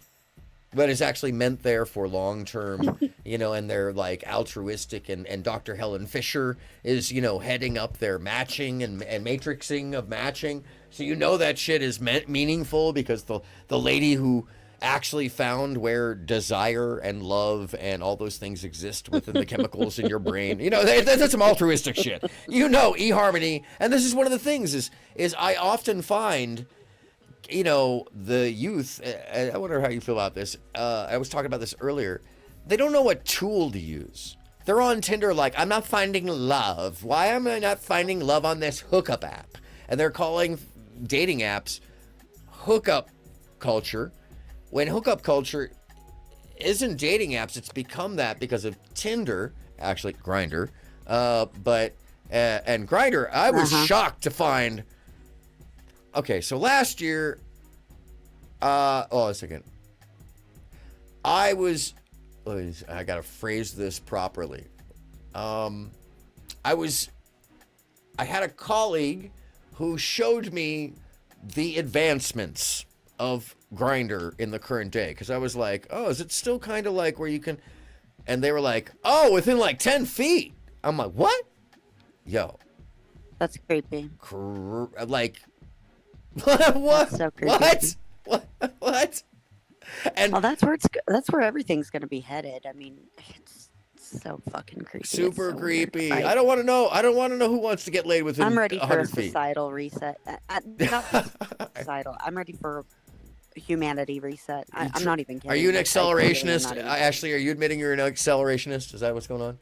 But it's actually meant there for long-term, and they're like altruistic, and Dr. Helen Fisher is, heading up their matching and matrixing of matching. So that shit is meaningful because the lady who actually found where desire and love and all those things exist within the chemicals in your brain. That's some altruistic shit. eHarmony, and this is one of the things is I often find the youth, I wonder how you feel about this. I was talking about this earlier. They don't know what tool to use. They're on Tinder like, I'm not finding love. Why am I not finding love on this hookup app? And they're calling dating apps hookup culture, when hookup culture isn't dating apps. It's become that because of Tinder, actually Grindr. And Grindr, I was shocked to find. Okay, so last year, a second. I gotta phrase this properly. I had a colleague who showed me the advancements of Grindr in the current day, because I was like, oh, is it still kind of like where you can, and they were like, oh, within like 10 feet. I'm like, what? Yo. That's creepy. Like, what? So creepy. What? And well, that's where everything's going to be headed. I mean, it's so fucking creepy. Super creepy. I don't want to know. I don't want to know who wants to get laid within 100 feet. I'm ready for a societal reset. Not societal. I'm ready for a humanity reset. I'm not even kidding. Are you an accelerationist? Ashley, are you admitting you're an accelerationist? Is that what's going on?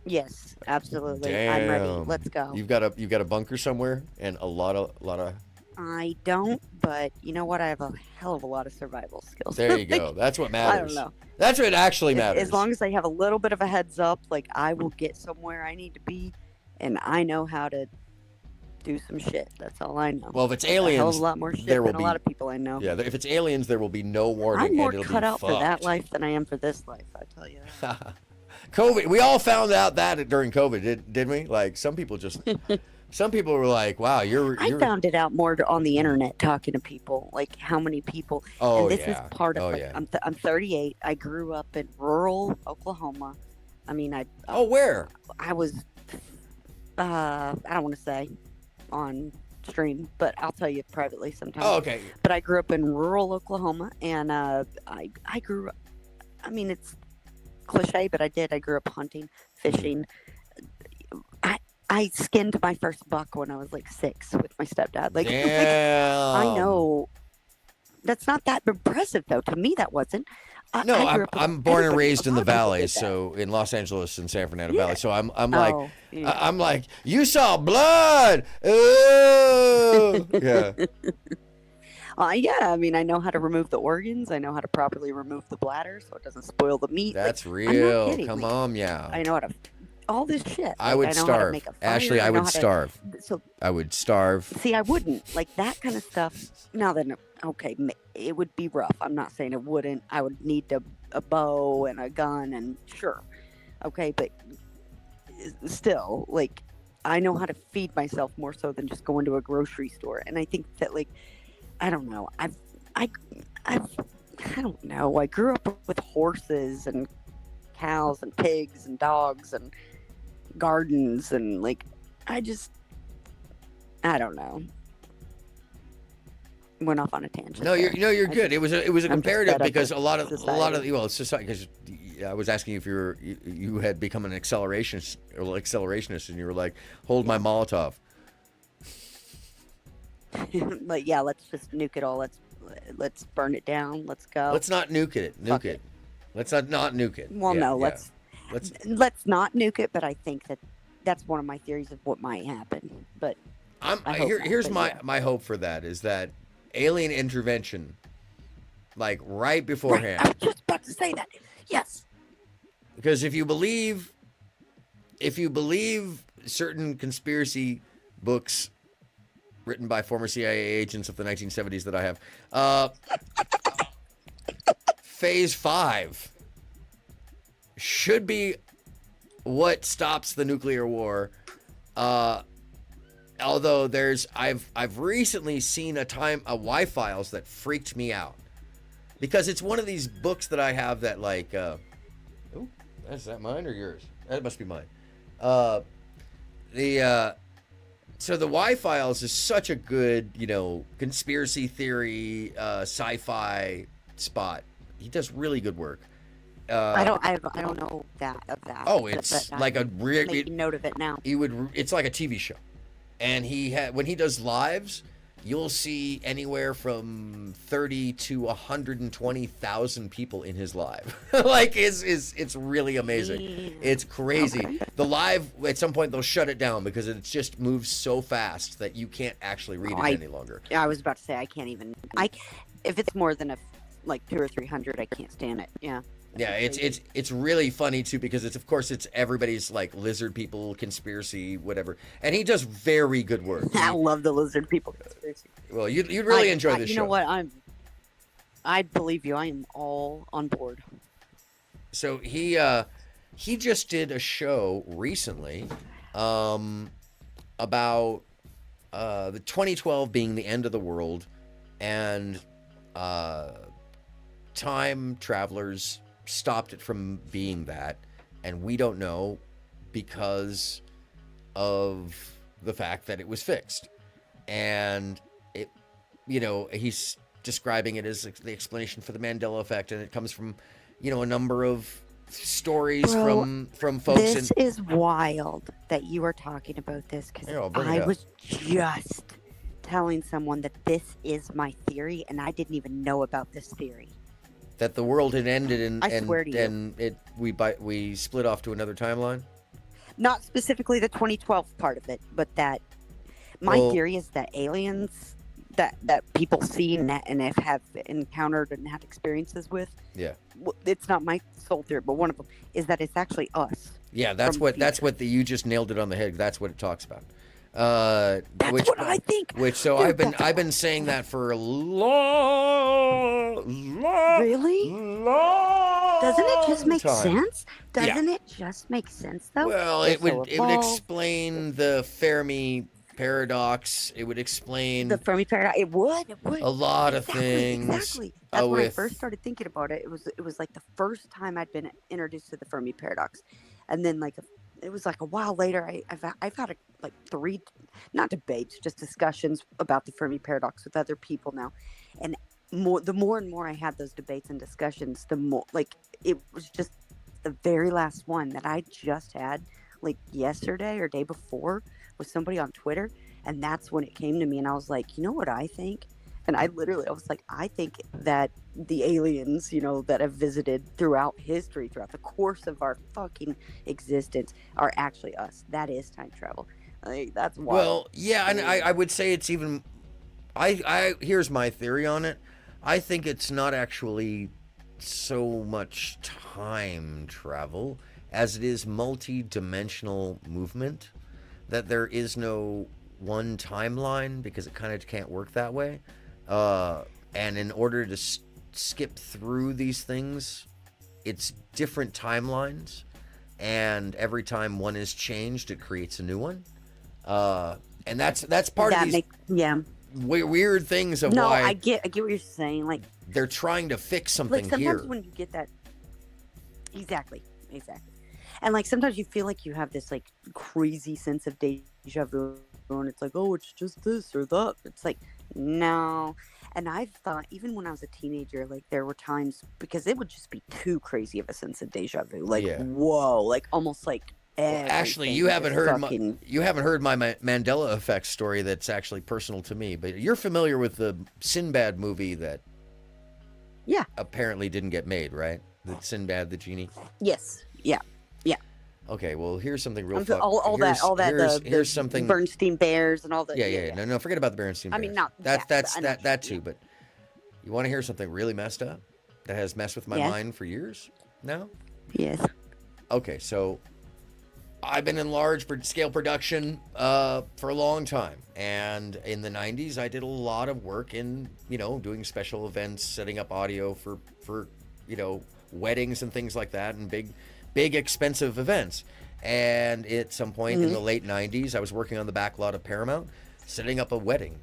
Yes, absolutely. Damn. I'm ready. Let's go. You've got a bunker somewhere and a lot of. I don't, but you know what? I have a hell of a lot of survival skills. There you go. That's what matters. I don't know. That's what actually matters. As long as I have a little bit of a heads up, like I will get somewhere I need to be, and I know how to do some shit. That's all I know. Well, if it's A hell of aliens, a lot more shit there will than be a lot of people I know. Yeah, if it's aliens, there will be no warning, I'm more and it'll cut be out for that fucked. life than I am for this life. I tell you. COVID. We all found out that during COVID, didn't we? Like some people just. Some people were like, "Wow, you're." I found it out more on the internet, talking to people, like how many people. Oh, and this yeah. is part of. Oh, like, yeah. I'm 38. I grew up in rural Oklahoma. I mean, where? I was. I don't want to say on stream, but I'll tell you privately sometime. Oh, okay. But I grew up in rural Oklahoma, and I grew up. I mean, it's cliche, but I did. I grew up hunting, fishing. I skinned my first buck when I was like 6 with my stepdad. Like, Damn. I know that's not that impressive though. To me, that wasn't. No, I grew up with I'm born and everybody. raised A in lot the of people valley, did that. so in Los Angeles and San Fernando Yeah. Valley. So I'm like, Oh, yeah. I'm like, you saw blood. Ooh. Yeah. Yeah, I mean, I know how to remove the organs. I know how to properly remove the bladder so it doesn't spoil the meat. That's I'm not real. kidding. Come Like, on, yeah. I know how to. All this shit. I Like, would know how to starve. make a fire, Ashley, I know would how to- starve. So I would starve. see, I wouldn't like that kind of stuff. Now then, okay, it would be rough. I'm not saying it wouldn't. I would need a bow and a gun and sure, okay, but still, like, I know how to feed myself more so than just going to a grocery store. And I think that, like, I don't know. I don't know. I grew up with horses and cows and pigs and dogs and gardens and like I don't know. Went off on a tangent. No, you're good. It was a I'm just comparative fed up because with a lot of society. well, it's society because I was asking if you had become an accelerationist and you were like, hold my Molotov. Like, yeah, let's just nuke it all. Let's burn it down. Let's go. Let's not nuke it. Fuck Nuke it. Let's not nuke it. Well, Yeah, no, yeah. let's not nuke it. But I think that's one of my theories of what might happen. But I hope not, Here's but yeah. my hope for that is that alien intervention, like right beforehand. I was just about to say that. Yes. Because if you believe certain conspiracy books written by former CIA agents of the 1970s that I have, Phase 5 should be what stops the nuclear war. Although I've recently seen a Y-Files that freaked me out because it's one of these books that I have that like, is that mine or yours? That must be mine. So the Y-Files is such a good, conspiracy theory, sci-fi spot. He does really good work. I don't know that. Oh, it's but like a I'm real. making note of it now. It's like a TV show, and when he does lives, you'll see anywhere from 30 to 120,000 people in his live. Like it's really amazing. Yeah. It's crazy. Okay. The live at some point they'll shut it down because it just moves so fast that you can't actually read it any longer. Yeah, I was about to say I can't even. If it's more than 200 or 300, I can't stand it. Yeah. Yeah, it's really funny too because it's everybody's like lizard people conspiracy whatever, and he does very good work. I love the lizard people conspiracy. Well, you'd really enjoy this show. You know what? I believe you. I am all on board. So he just did a show recently about the 2012 being the end of the world and time travelers stopped it from being that, and we don't know because of the fact that it was fixed. And it, he's describing it as the explanation for the Mandela effect, and it comes from, a number of stories Bro, from folks. This is wild that you are talking about this because I was just telling someone that this is my theory, and I didn't even know about this theory. That the world had ended I swear to you. and we split off to another timeline. Not specifically the 2012 part of it, but that my theory is that aliens that people see and have encountered and had experiences with. Yeah. It's not my sole theory, but one of them is that it's actually us. Yeah, you just nailed it on the head. That's what it talks about. That's what I think. So Dude, I've been saying that for a long, really? long Doesn't it just make time. sense? Doesn't it just make sense though? Well, They're it so would evolved. explain the Fermi paradox. It would explain The Fermi paradox. It would. a lot of things. Exactly. That's when I with first started thinking about it. It was like the first time I'd been introduced to the Fermi paradox, and then it was like a while later. I've had like 3, not debates, just discussions about the Fermi paradox with other people now, and the more and more I had those debates and discussions, the more it was just the very last one that I just had like yesterday or day before with somebody on Twitter, and that's when it came to me, and I was like, you know what I think? And I was like, I think that the aliens, that have visited throughout history, throughout the course of our fucking existence, are actually us. That is time travel. That's wild. Well, yeah, and I would say it's even. Here's my theory on it. I think it's not actually so much time travel as it is multi-dimensional movement. That there is no one timeline because it kind of can't work that way. And in order to skip through these things, it's different timelines, and every time one is changed, it creates a new one. And that's part of these weird things of why. I get what you're saying. Like they're trying to fix something sometimes here. When you get that, exactly, and sometimes you feel like you have this crazy sense of deja vu, and it's like, oh, it's just this or that. It's like, no. And I've thought, even when I was a teenager, there were times, because it would just be too crazy of a sense of deja vu. Whoa, almost actually, you haven't heard my Mandela effect story that's actually personal to me. But you're familiar with the Sinbad movie that apparently didn't get made, right? The Sinbad the genie. Yes. Yeah. Okay, well, here's something real. Here's something. Bernstein Bears and all that. Yeah. No, forget about the Bernstein Bears. I mean, not that too. But you want to hear something really messed up that has messed with my mind for years now? Yes. Okay, so I've been in large scale production for a long time, and in the 90s, I did a lot of work in doing special events, setting up audio for weddings and things like that, and big expensive events. And at some point in the late 90s, I was working on the back lot of Paramount, setting up a wedding.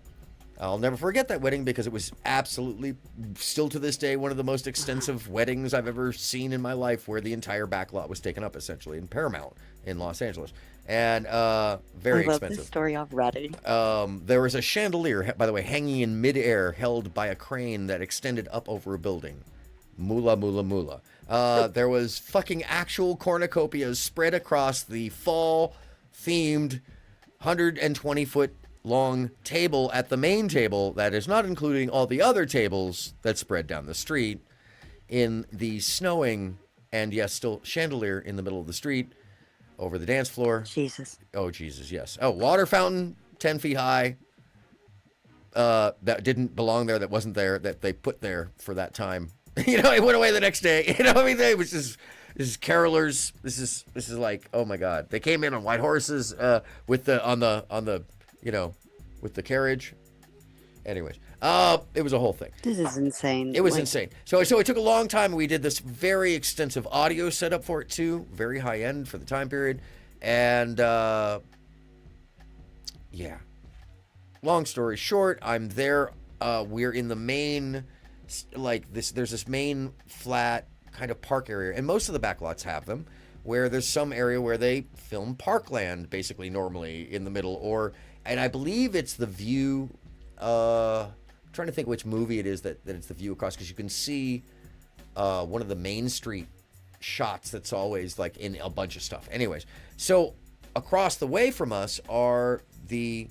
I'll never forget that wedding because it was absolutely, still to this day, one of the most extensive weddings I've ever seen in my life, where the entire back lot was taken up essentially in Paramount in Los Angeles. And very expensive. I love this story already. There was a chandelier, by the way, hanging in midair, held by a crane that extended up over a building. Moolah, moolah, moolah. There was fucking actual cornucopias spread across the fall-themed 120-foot long table at the main table that is not including all the other tables that spread down the street in the snowing and, yes, still chandelier in the middle of the street over the dance floor. Jesus. Oh, Jesus, yes. Oh, water fountain, 10 feet high. That didn't belong there, that wasn't there, that they put there for that time. It went away the next day. It was just, this is carolers. This is like, oh my God. They came in on white horses with the carriage. Anyways, it was a whole thing. This is insane. It was insane. So it took a long time. We did this very extensive audio setup for it too, very high end for the time period, and yeah. Long story short, I'm there. We're in the main. There's this main flat kind of park area, and most of the backlots have them, where there's some area where they film parkland basically normally in the middle, and I believe it's the view, I'm trying to think which movie it is that it's the view across, because you can see one of the Main Street shots that's always in a bunch of stuff. Anyways, so across the way from us are the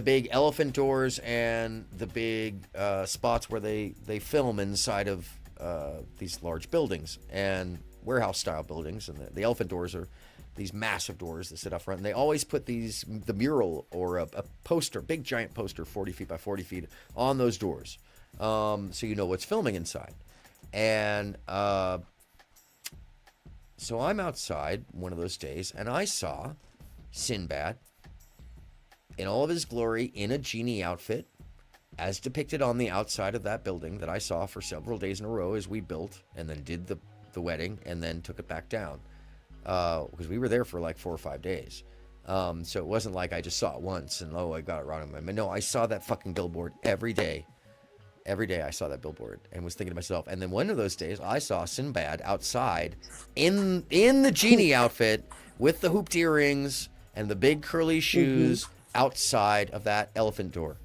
big elephant doors and the big spots where they film inside of these large buildings and warehouse style buildings. And the elephant doors are these massive doors that sit up front, and they always put the mural or a poster, big giant poster, 40 feet by 40 feet on those doors, so you know what's filming inside. And so I'm outside one of those days, and I saw Sinbad in all of his glory in a genie outfit, as depicted on the outside of that building that I saw for several days in a row as we built and then did the wedding and then took it back down. Because we were there for like 4 or 5 days. So it wasn't like I just saw it once and, I got it wrong in my mind. No, I saw that fucking billboard every day. Every day I saw that billboard and was thinking to myself. And then one of those days I saw Sinbad outside in the genie outfit with the hooped earrings and the big curly shoes outside of that elephant door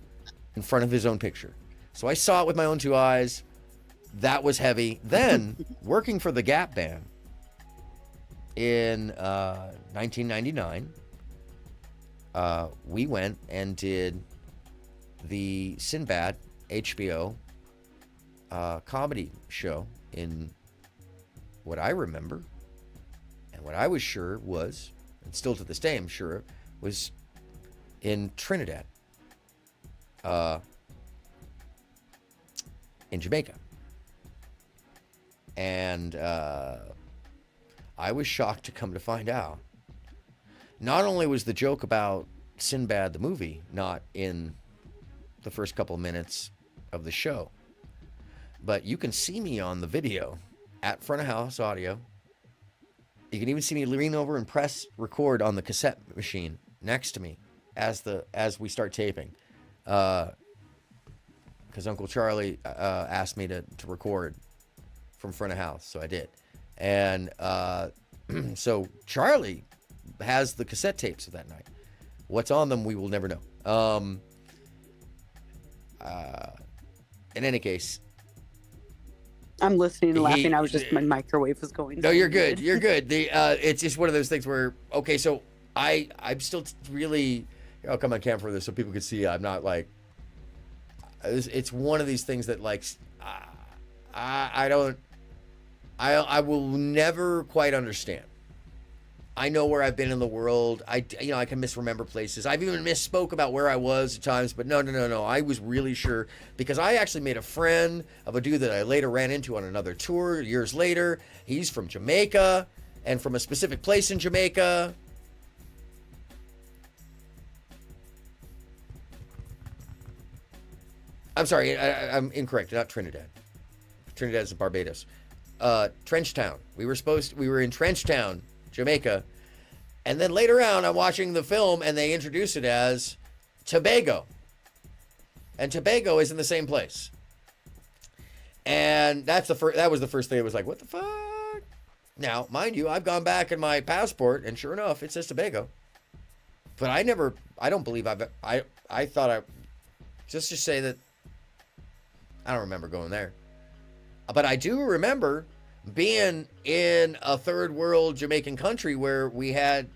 in front of his own picture. So I saw it with my own 2 eyes. That was heavy. Then, working for the Gap band in 1999, we went and did the Sinbad HBO comedy show in what I remember and what I was sure was, and still to this day I'm sure, was in Trinidad, in Jamaica. And I was shocked to come to find out, not only was the joke about Sinbad the movie not in the first couple of minutes of the show, but you can see me on the video at front of house audio. You can even see me lean over and press record on the cassette machine next to me as we start taping, because Uncle Charlie asked me to record from front of house, so I did. And so Charlie has the cassette tapes of that night. What's on them, we will never know. In any case, I'm listening and laughing. I was just, my microwave was going. No, you're good. You're good. It's just one of those things where, okay, so I'm still really, I'll come on camera for this so people can see I'm not like, it's one of these things that like, I will never quite understand. I know where I've been in the world. I can misremember places. I've even misspoke about where I was at times, but no. I was really sure, because I actually made a friend of a dude that I later ran into on another tour years later. He's from Jamaica and from a specific place in Jamaica. I'm sorry, I'm incorrect. Not Trinidad. Trinidad is Barbados. Trenchtown. We were in Trenchtown, Jamaica, and then later on I'm watching the film and they introduce it as Tobago, and Tobago is in the same place, and that was the first thing. It was like, what the fuck? Now, mind you, I've gone back in my passport and sure enough it says Tobago, but I don't believe I thought just to say that I don't remember going there, but I do remember being in a third world Jamaican country where we had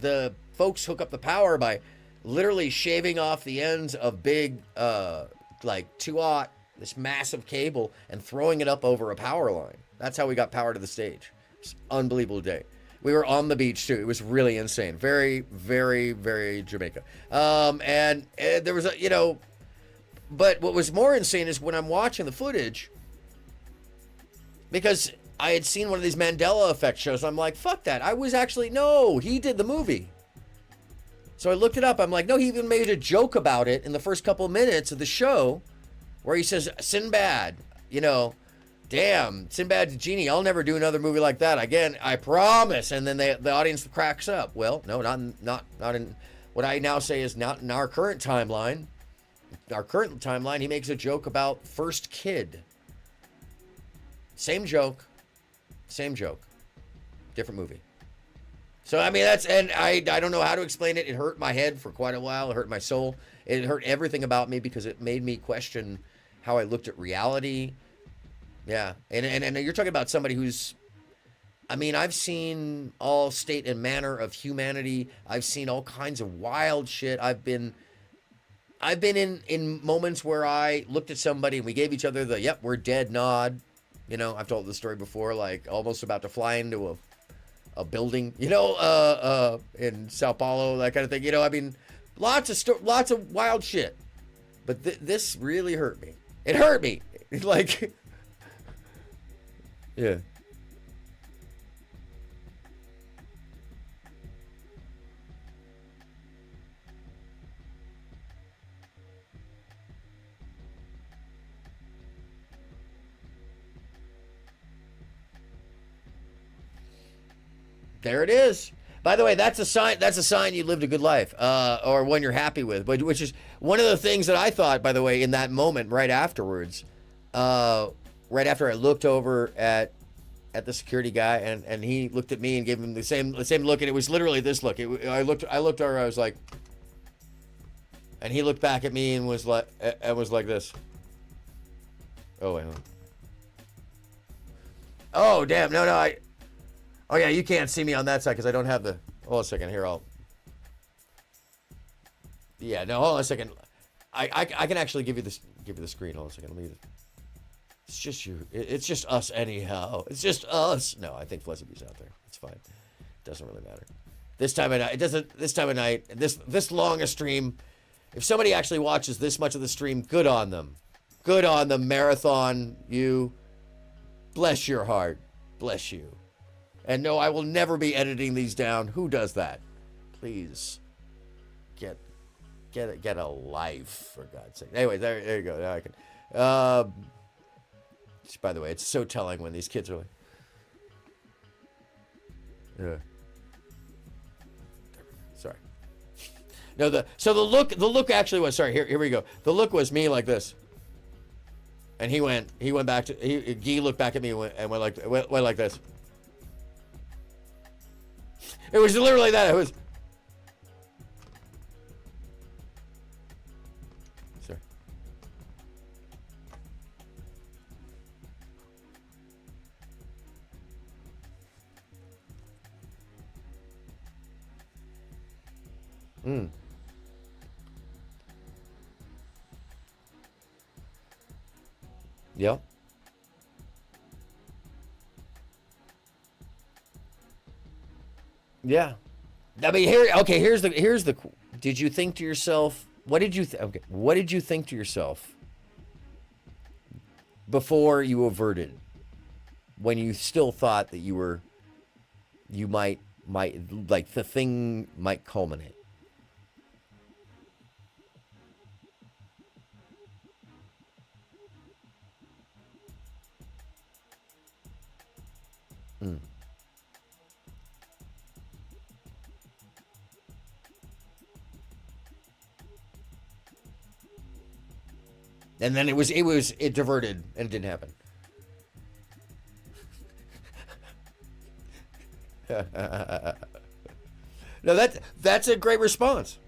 the folks hook up the power by literally shaving off the ends of big, like 2-aught, this massive cable, and throwing it up over a power line. That's how we got power to the stage. It's an unbelievable day. We were on the beach too. It was really insane. Very, very, very Jamaica. And there was but what was more insane is when I'm watching the footage, because I had seen one of these Mandela effect shows. I'm like, fuck that. He did the movie. So I looked it up. I'm like, no, he even made a joke about it in the first couple of minutes of the show where he says, Sinbad, damn, Sinbad the Genie, I'll never do another movie like that again, I promise. And then the audience cracks up. Well, no, not in what I now say is not in our current timeline. Our current timeline, he makes a joke about first kid. Same joke, different movie. So I mean, I don't know how to explain it. It hurt my head for quite a while. It hurt my soul. It hurt everything about me because it made me question how I looked at reality. Yeah, and you're talking about somebody who's, I mean, I've seen all state and manner of humanity. I've seen all kinds of wild shit. I've been in moments where I looked at somebody and we gave each other the "yep, we're dead" nod. I've told this story before, like almost about to fly into a building, in Sao Paulo, that kind of thing. I mean, lots of wild shit. But this really hurt me. It hurt me. Like, yeah. There it is. By the way, that's a sign. That's a sign you lived a good life, or one you're happy with. Which is one of the things that I thought, by the way, in that moment, right afterwards, right after I looked over at the security guy, and he looked at me and gave him the same look, and it was literally this look. I looked over, I was like, and he looked back at me and was like this. Oh wait. Oh damn! No. Oh yeah, you can't see me on that side because I don't have the. Hold on a second here. Yeah, no. Hold on a second. I can actually give you the screen. Hold on a second. Let me. It's just you. It's just us anyhow. It's just us. No, I think Fleziby's out there. It's fine. Doesn't really matter. This time of night. It doesn't. This time of night. This long a stream. If somebody actually watches this much of the stream, good on them. Good on them. Marathon. You. Bless your heart. Bless you. And no, I will never be editing these down. Who does that? Please. Get a life, for God's sake. Anyway, there you go. Now I can. By the way, it's so telling when these kids are like, yeah. Sorry. No, the look actually was, sorry, here we go. The look was me like this. And he went back to, Guy looked back at me and went like this. It was literally that. It was. Sorry. Yep. Yeah. I mean, here's the did you think to yourself, what did you think to yourself before you averted, when you still thought that you might like the thing might culminate? And then it diverted and it didn't happen. No, that's a great response.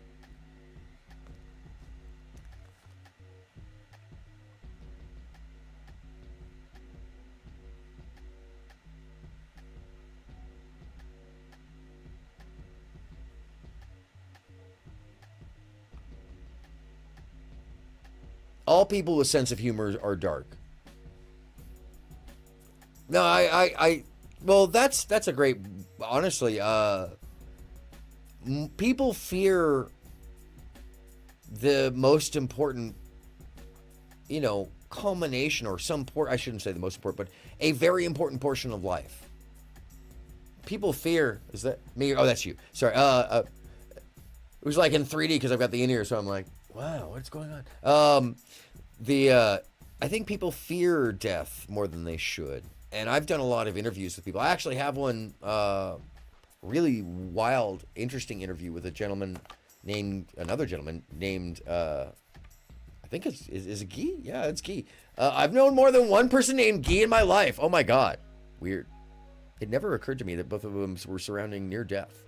All people with sense of humor are dark. No, well, that's a great, honestly, people fear the most important, culmination or I shouldn't say the most important, but a very important portion of life. People fear, is that me? Oh, that's you. Sorry. It was like in 3D because I've got the in-ear, so I'm like, wow, what's going on? I think people fear death more than they should. And I've done a lot of interviews with people. I actually have one really wild, interesting interview with another gentleman named, I think is it Guy? Yeah, it's Guy. I've known more than one person named Guy in my life. Oh my God. Weird. It never occurred to me that both of them were surrounding near death.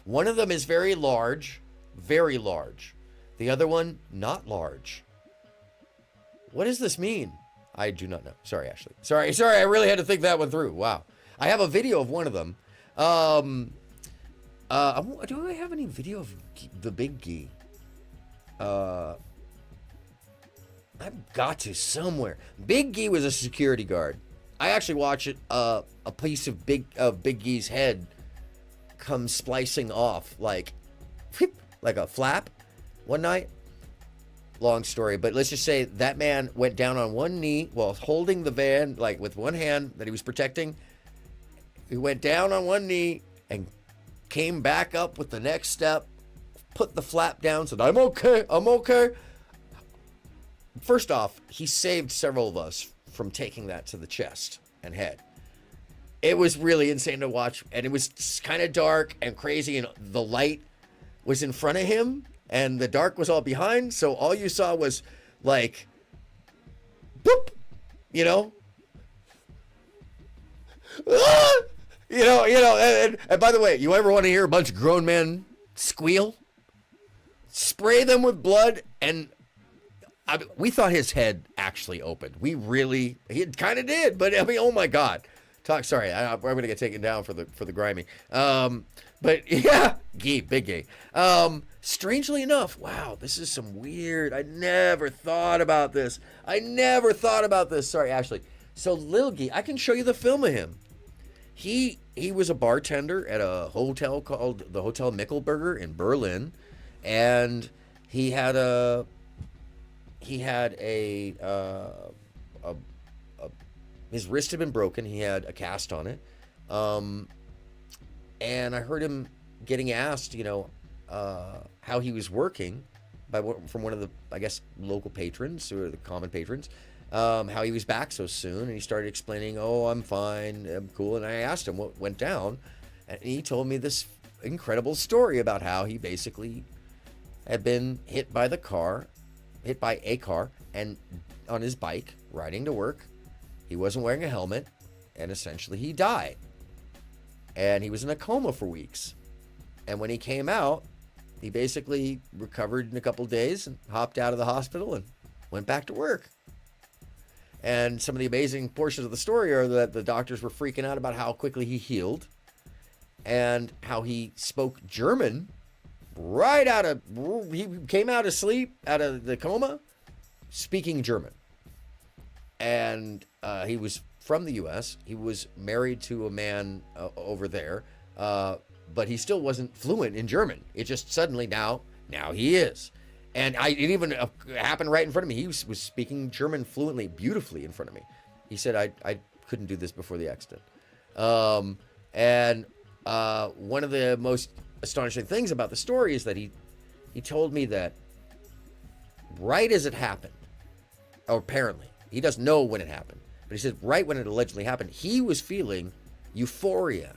One of them is very large. Very large. The other one, not large. What does this mean? I do not know. Sorry, Ashley. Sorry. I really had to think that one through. Wow. I have a video of one of them. Do I have any video of the big Guy? I've got to somewhere. Big Guy was a security guard. I actually watched it. A piece of Big Guy's head come splicing off like a flap one night. Long story, but let's just say that man went down on one knee while holding the van, like with one hand that he was protecting. He went down on one knee and came back up with the next step, put the flap down, said, I'm okay. First off, he saved several of us from taking that to the chest and head. It was really insane to watch, and it was kind of dark and crazy, and the light was in front of him, and the dark was all behind, so all you saw was, like, boop, you know? Ah! You know, and by the way, you ever want to hear a bunch of grown men squeal? Spray them with blood, and we thought his head actually opened. He kind of did, but I mean, oh my God. Sorry, I'm going to get taken down for the grimy. But yeah, big gay. Strangely enough, wow, this is some weird. I never thought about this. Sorry, Ashley. So Lil Gee, I can show you the film of him. He was a bartender at a hotel called the Hotel Mickelberger in Berlin, and he had his wrist had been broken. He had a cast on it. And I heard him getting asked, how he was working from one of the, I guess, local patrons or the common patrons, how he was back so soon. And he started explaining, oh, I'm fine, I'm cool. And I asked him what went down. And he told me this incredible story about how he basically had been hit by a car, and on his bike, riding to work. He wasn't wearing a helmet, and essentially he died. And he was in a coma for weeks. And when he came out, he basically recovered in a couple days and hopped out of the hospital and went back to work. And some of the amazing portions of the story are that the doctors were freaking out about how quickly he healed and how he spoke German he came out of sleep, out of the coma, speaking German. And he was from the U.S. He was married to a man over there, but he still wasn't fluent in German. It just suddenly now he is. And it even happened right in front of me. He was speaking German fluently, beautifully in front of me. He said, I couldn't do this before the accident. And one of the most astonishing things about the story is that he told me that right as it happened, or apparently, he doesn't know when it happened, but he said right when it allegedly happened, he was feeling euphoria.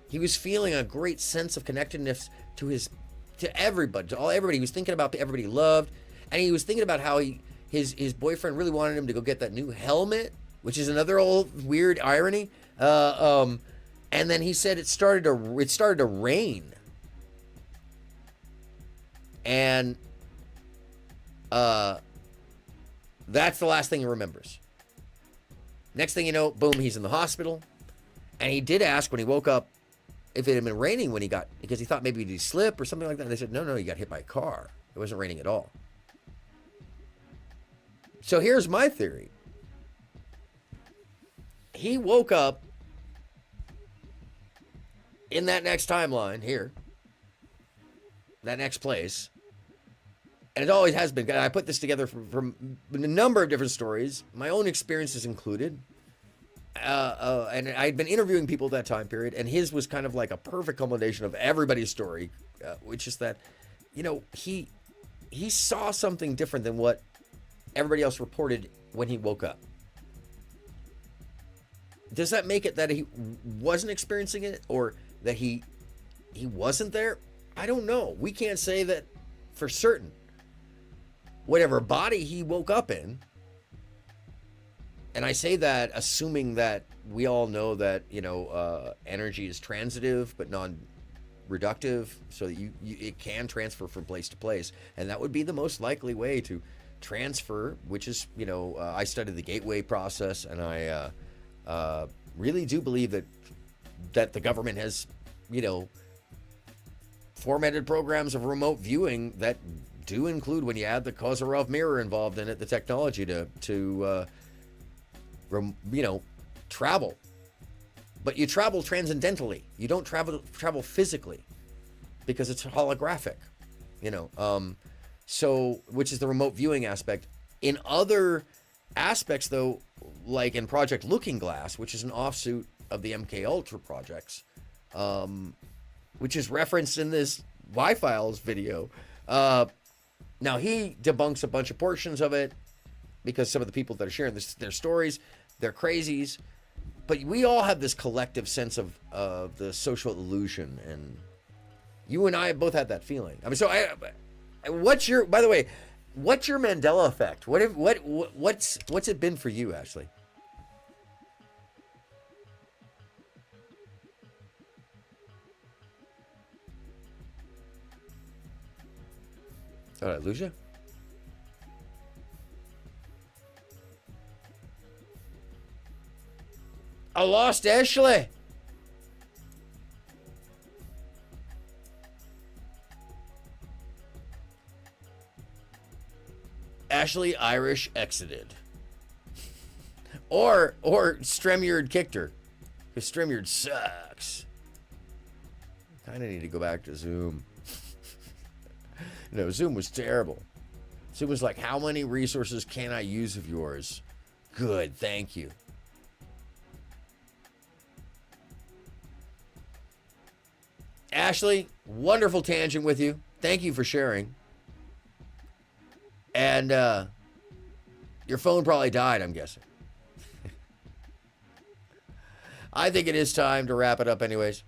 He was feeling a great sense of connectedness to everybody. He was thinking about everybody he loved, and he was thinking about how his boyfriend really wanted him to go get that new helmet, which is another old weird irony. And then he said it started to rain, and that's the last thing he remembers. Next thing you know, boom, he's in the hospital. And he did ask when he woke up if it had been raining because he thought maybe he'd slip or something like that. And they said, no, he got hit by a car. It wasn't raining at all. So here's my theory. He woke up in that next timeline here, that next place, and it always has been. I put this together from a number of different stories, my own experiences included, and I'd been interviewing people at that time period, and his was kind of like a perfect culmination of everybody's story, which is that, he saw something different than what everybody else reported when he woke up. Does that make it that he wasn't experiencing it, or that he wasn't there? I don't know. We can't say that for certain. Whatever body he woke up in, and I say that assuming that we all know that energy is transitive but non-reductive, so that it can transfer from place to place, and that would be the most likely way to transfer, which is I studied the gateway process, and I really do believe that the government has formatted programs of remote viewing that do include, when you add the Kozarov mirror involved in it, the technology to travel. But you travel transcendentally. You don't travel physically, because it's holographic, so, which is the remote viewing aspect. In other aspects, though, like in Project Looking Glass, which is an offshoot of the MK Ultra projects, which is referenced in this Y-Files video. Now, he debunks a bunch of portions of it, because some of the people that are sharing their stories, they're crazies. but we all have this collective sense of the social illusion, and you and I have both had that feeling. I mean, so what's your, by the way, what's your Mandela effect? What's it been for you, Ashley? Oh, did I lose you? I lost Ashley. Ashley Irish exited. Or Stremyard kicked her. Because Stremyard sucks. Kinda need to go back to Zoom. No, Zoom was terrible. Zoom was like, how many resources can I use of yours? Good, thank you. Ashley, wonderful tangent with you. Thank you for sharing. And your phone probably died, I'm guessing. I think it is time to wrap it up anyways.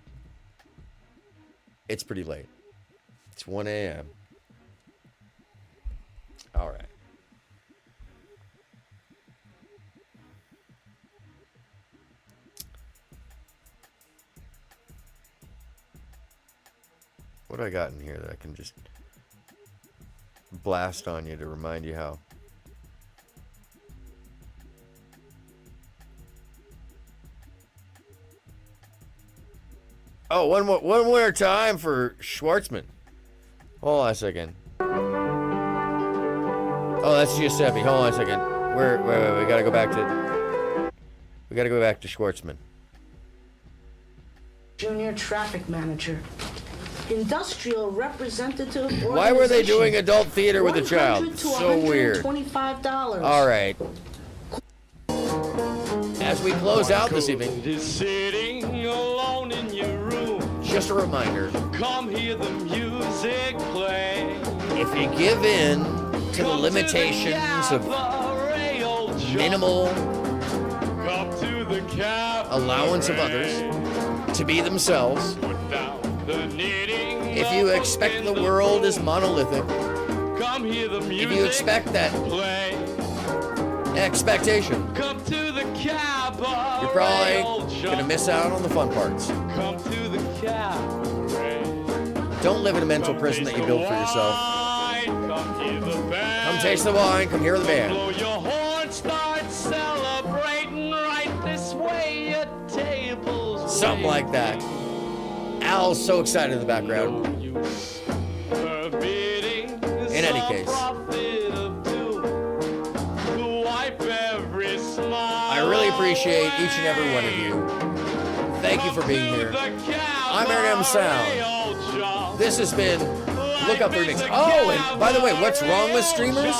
It's pretty late. It's 1 a.m. All right. What do I got in here that I can just blast on you to remind you how? Oh, one more time for Schwartzman. Hold on a second. Oh, that's Giuseppe. Hold on a second. Wait, we gotta go back to Schwartzman. Junior traffic manager. Industrial representative. Why were they doing adult theater with a child? So weird. $125. All right. As we close out this evening, Sitting alone in your room. just a reminder, Come hear the music play. if you give in to the limitations of minimal allowance of others to be themselves, if you expect the world is monolithic, if you expect that expectation, you're probably going to miss out on the fun parts. Don't live in a mental prison that you built for yourself. Come taste the wine, come hear the band. Something like that. Al's so excited in the background. In any case, I really appreciate each and every one of you. Thank you for being here. I'm aronmsound. This has been Look Up the Remix. Oh, and by the way, what's wrong with streamers?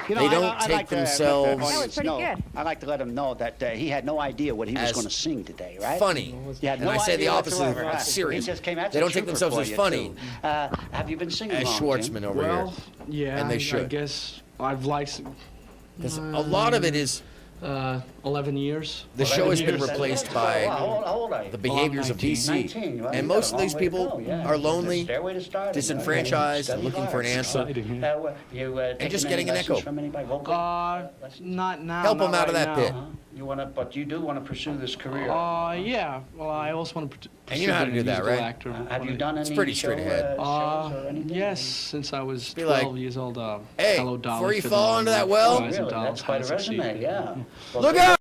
They don't take themselves. That was pretty good. I'd like to let him know that he had no idea what he was going to sing today, right? Funny. And I say the opposite of serious. They don't take themselves as funny. Have you been singing as Schwartzman over here? Yeah, and they should. I guess I've liked. Because a lot of it is 11 years. The show has been replaced by the behaviors of DC. And most of these people are lonely, disenfranchised, and looking for an answer. And just getting an echo. Not now. Help them out of that pit. But you do want to pursue this career. Yeah. Well, I also want to. And you know how to do that, right? Have you done any? It's pretty straight ahead. Yes, since I was 12 like, years old. Hey, Hello, Dolly, before you fall into that well, Really, that's quite a resume, yeah. Look out!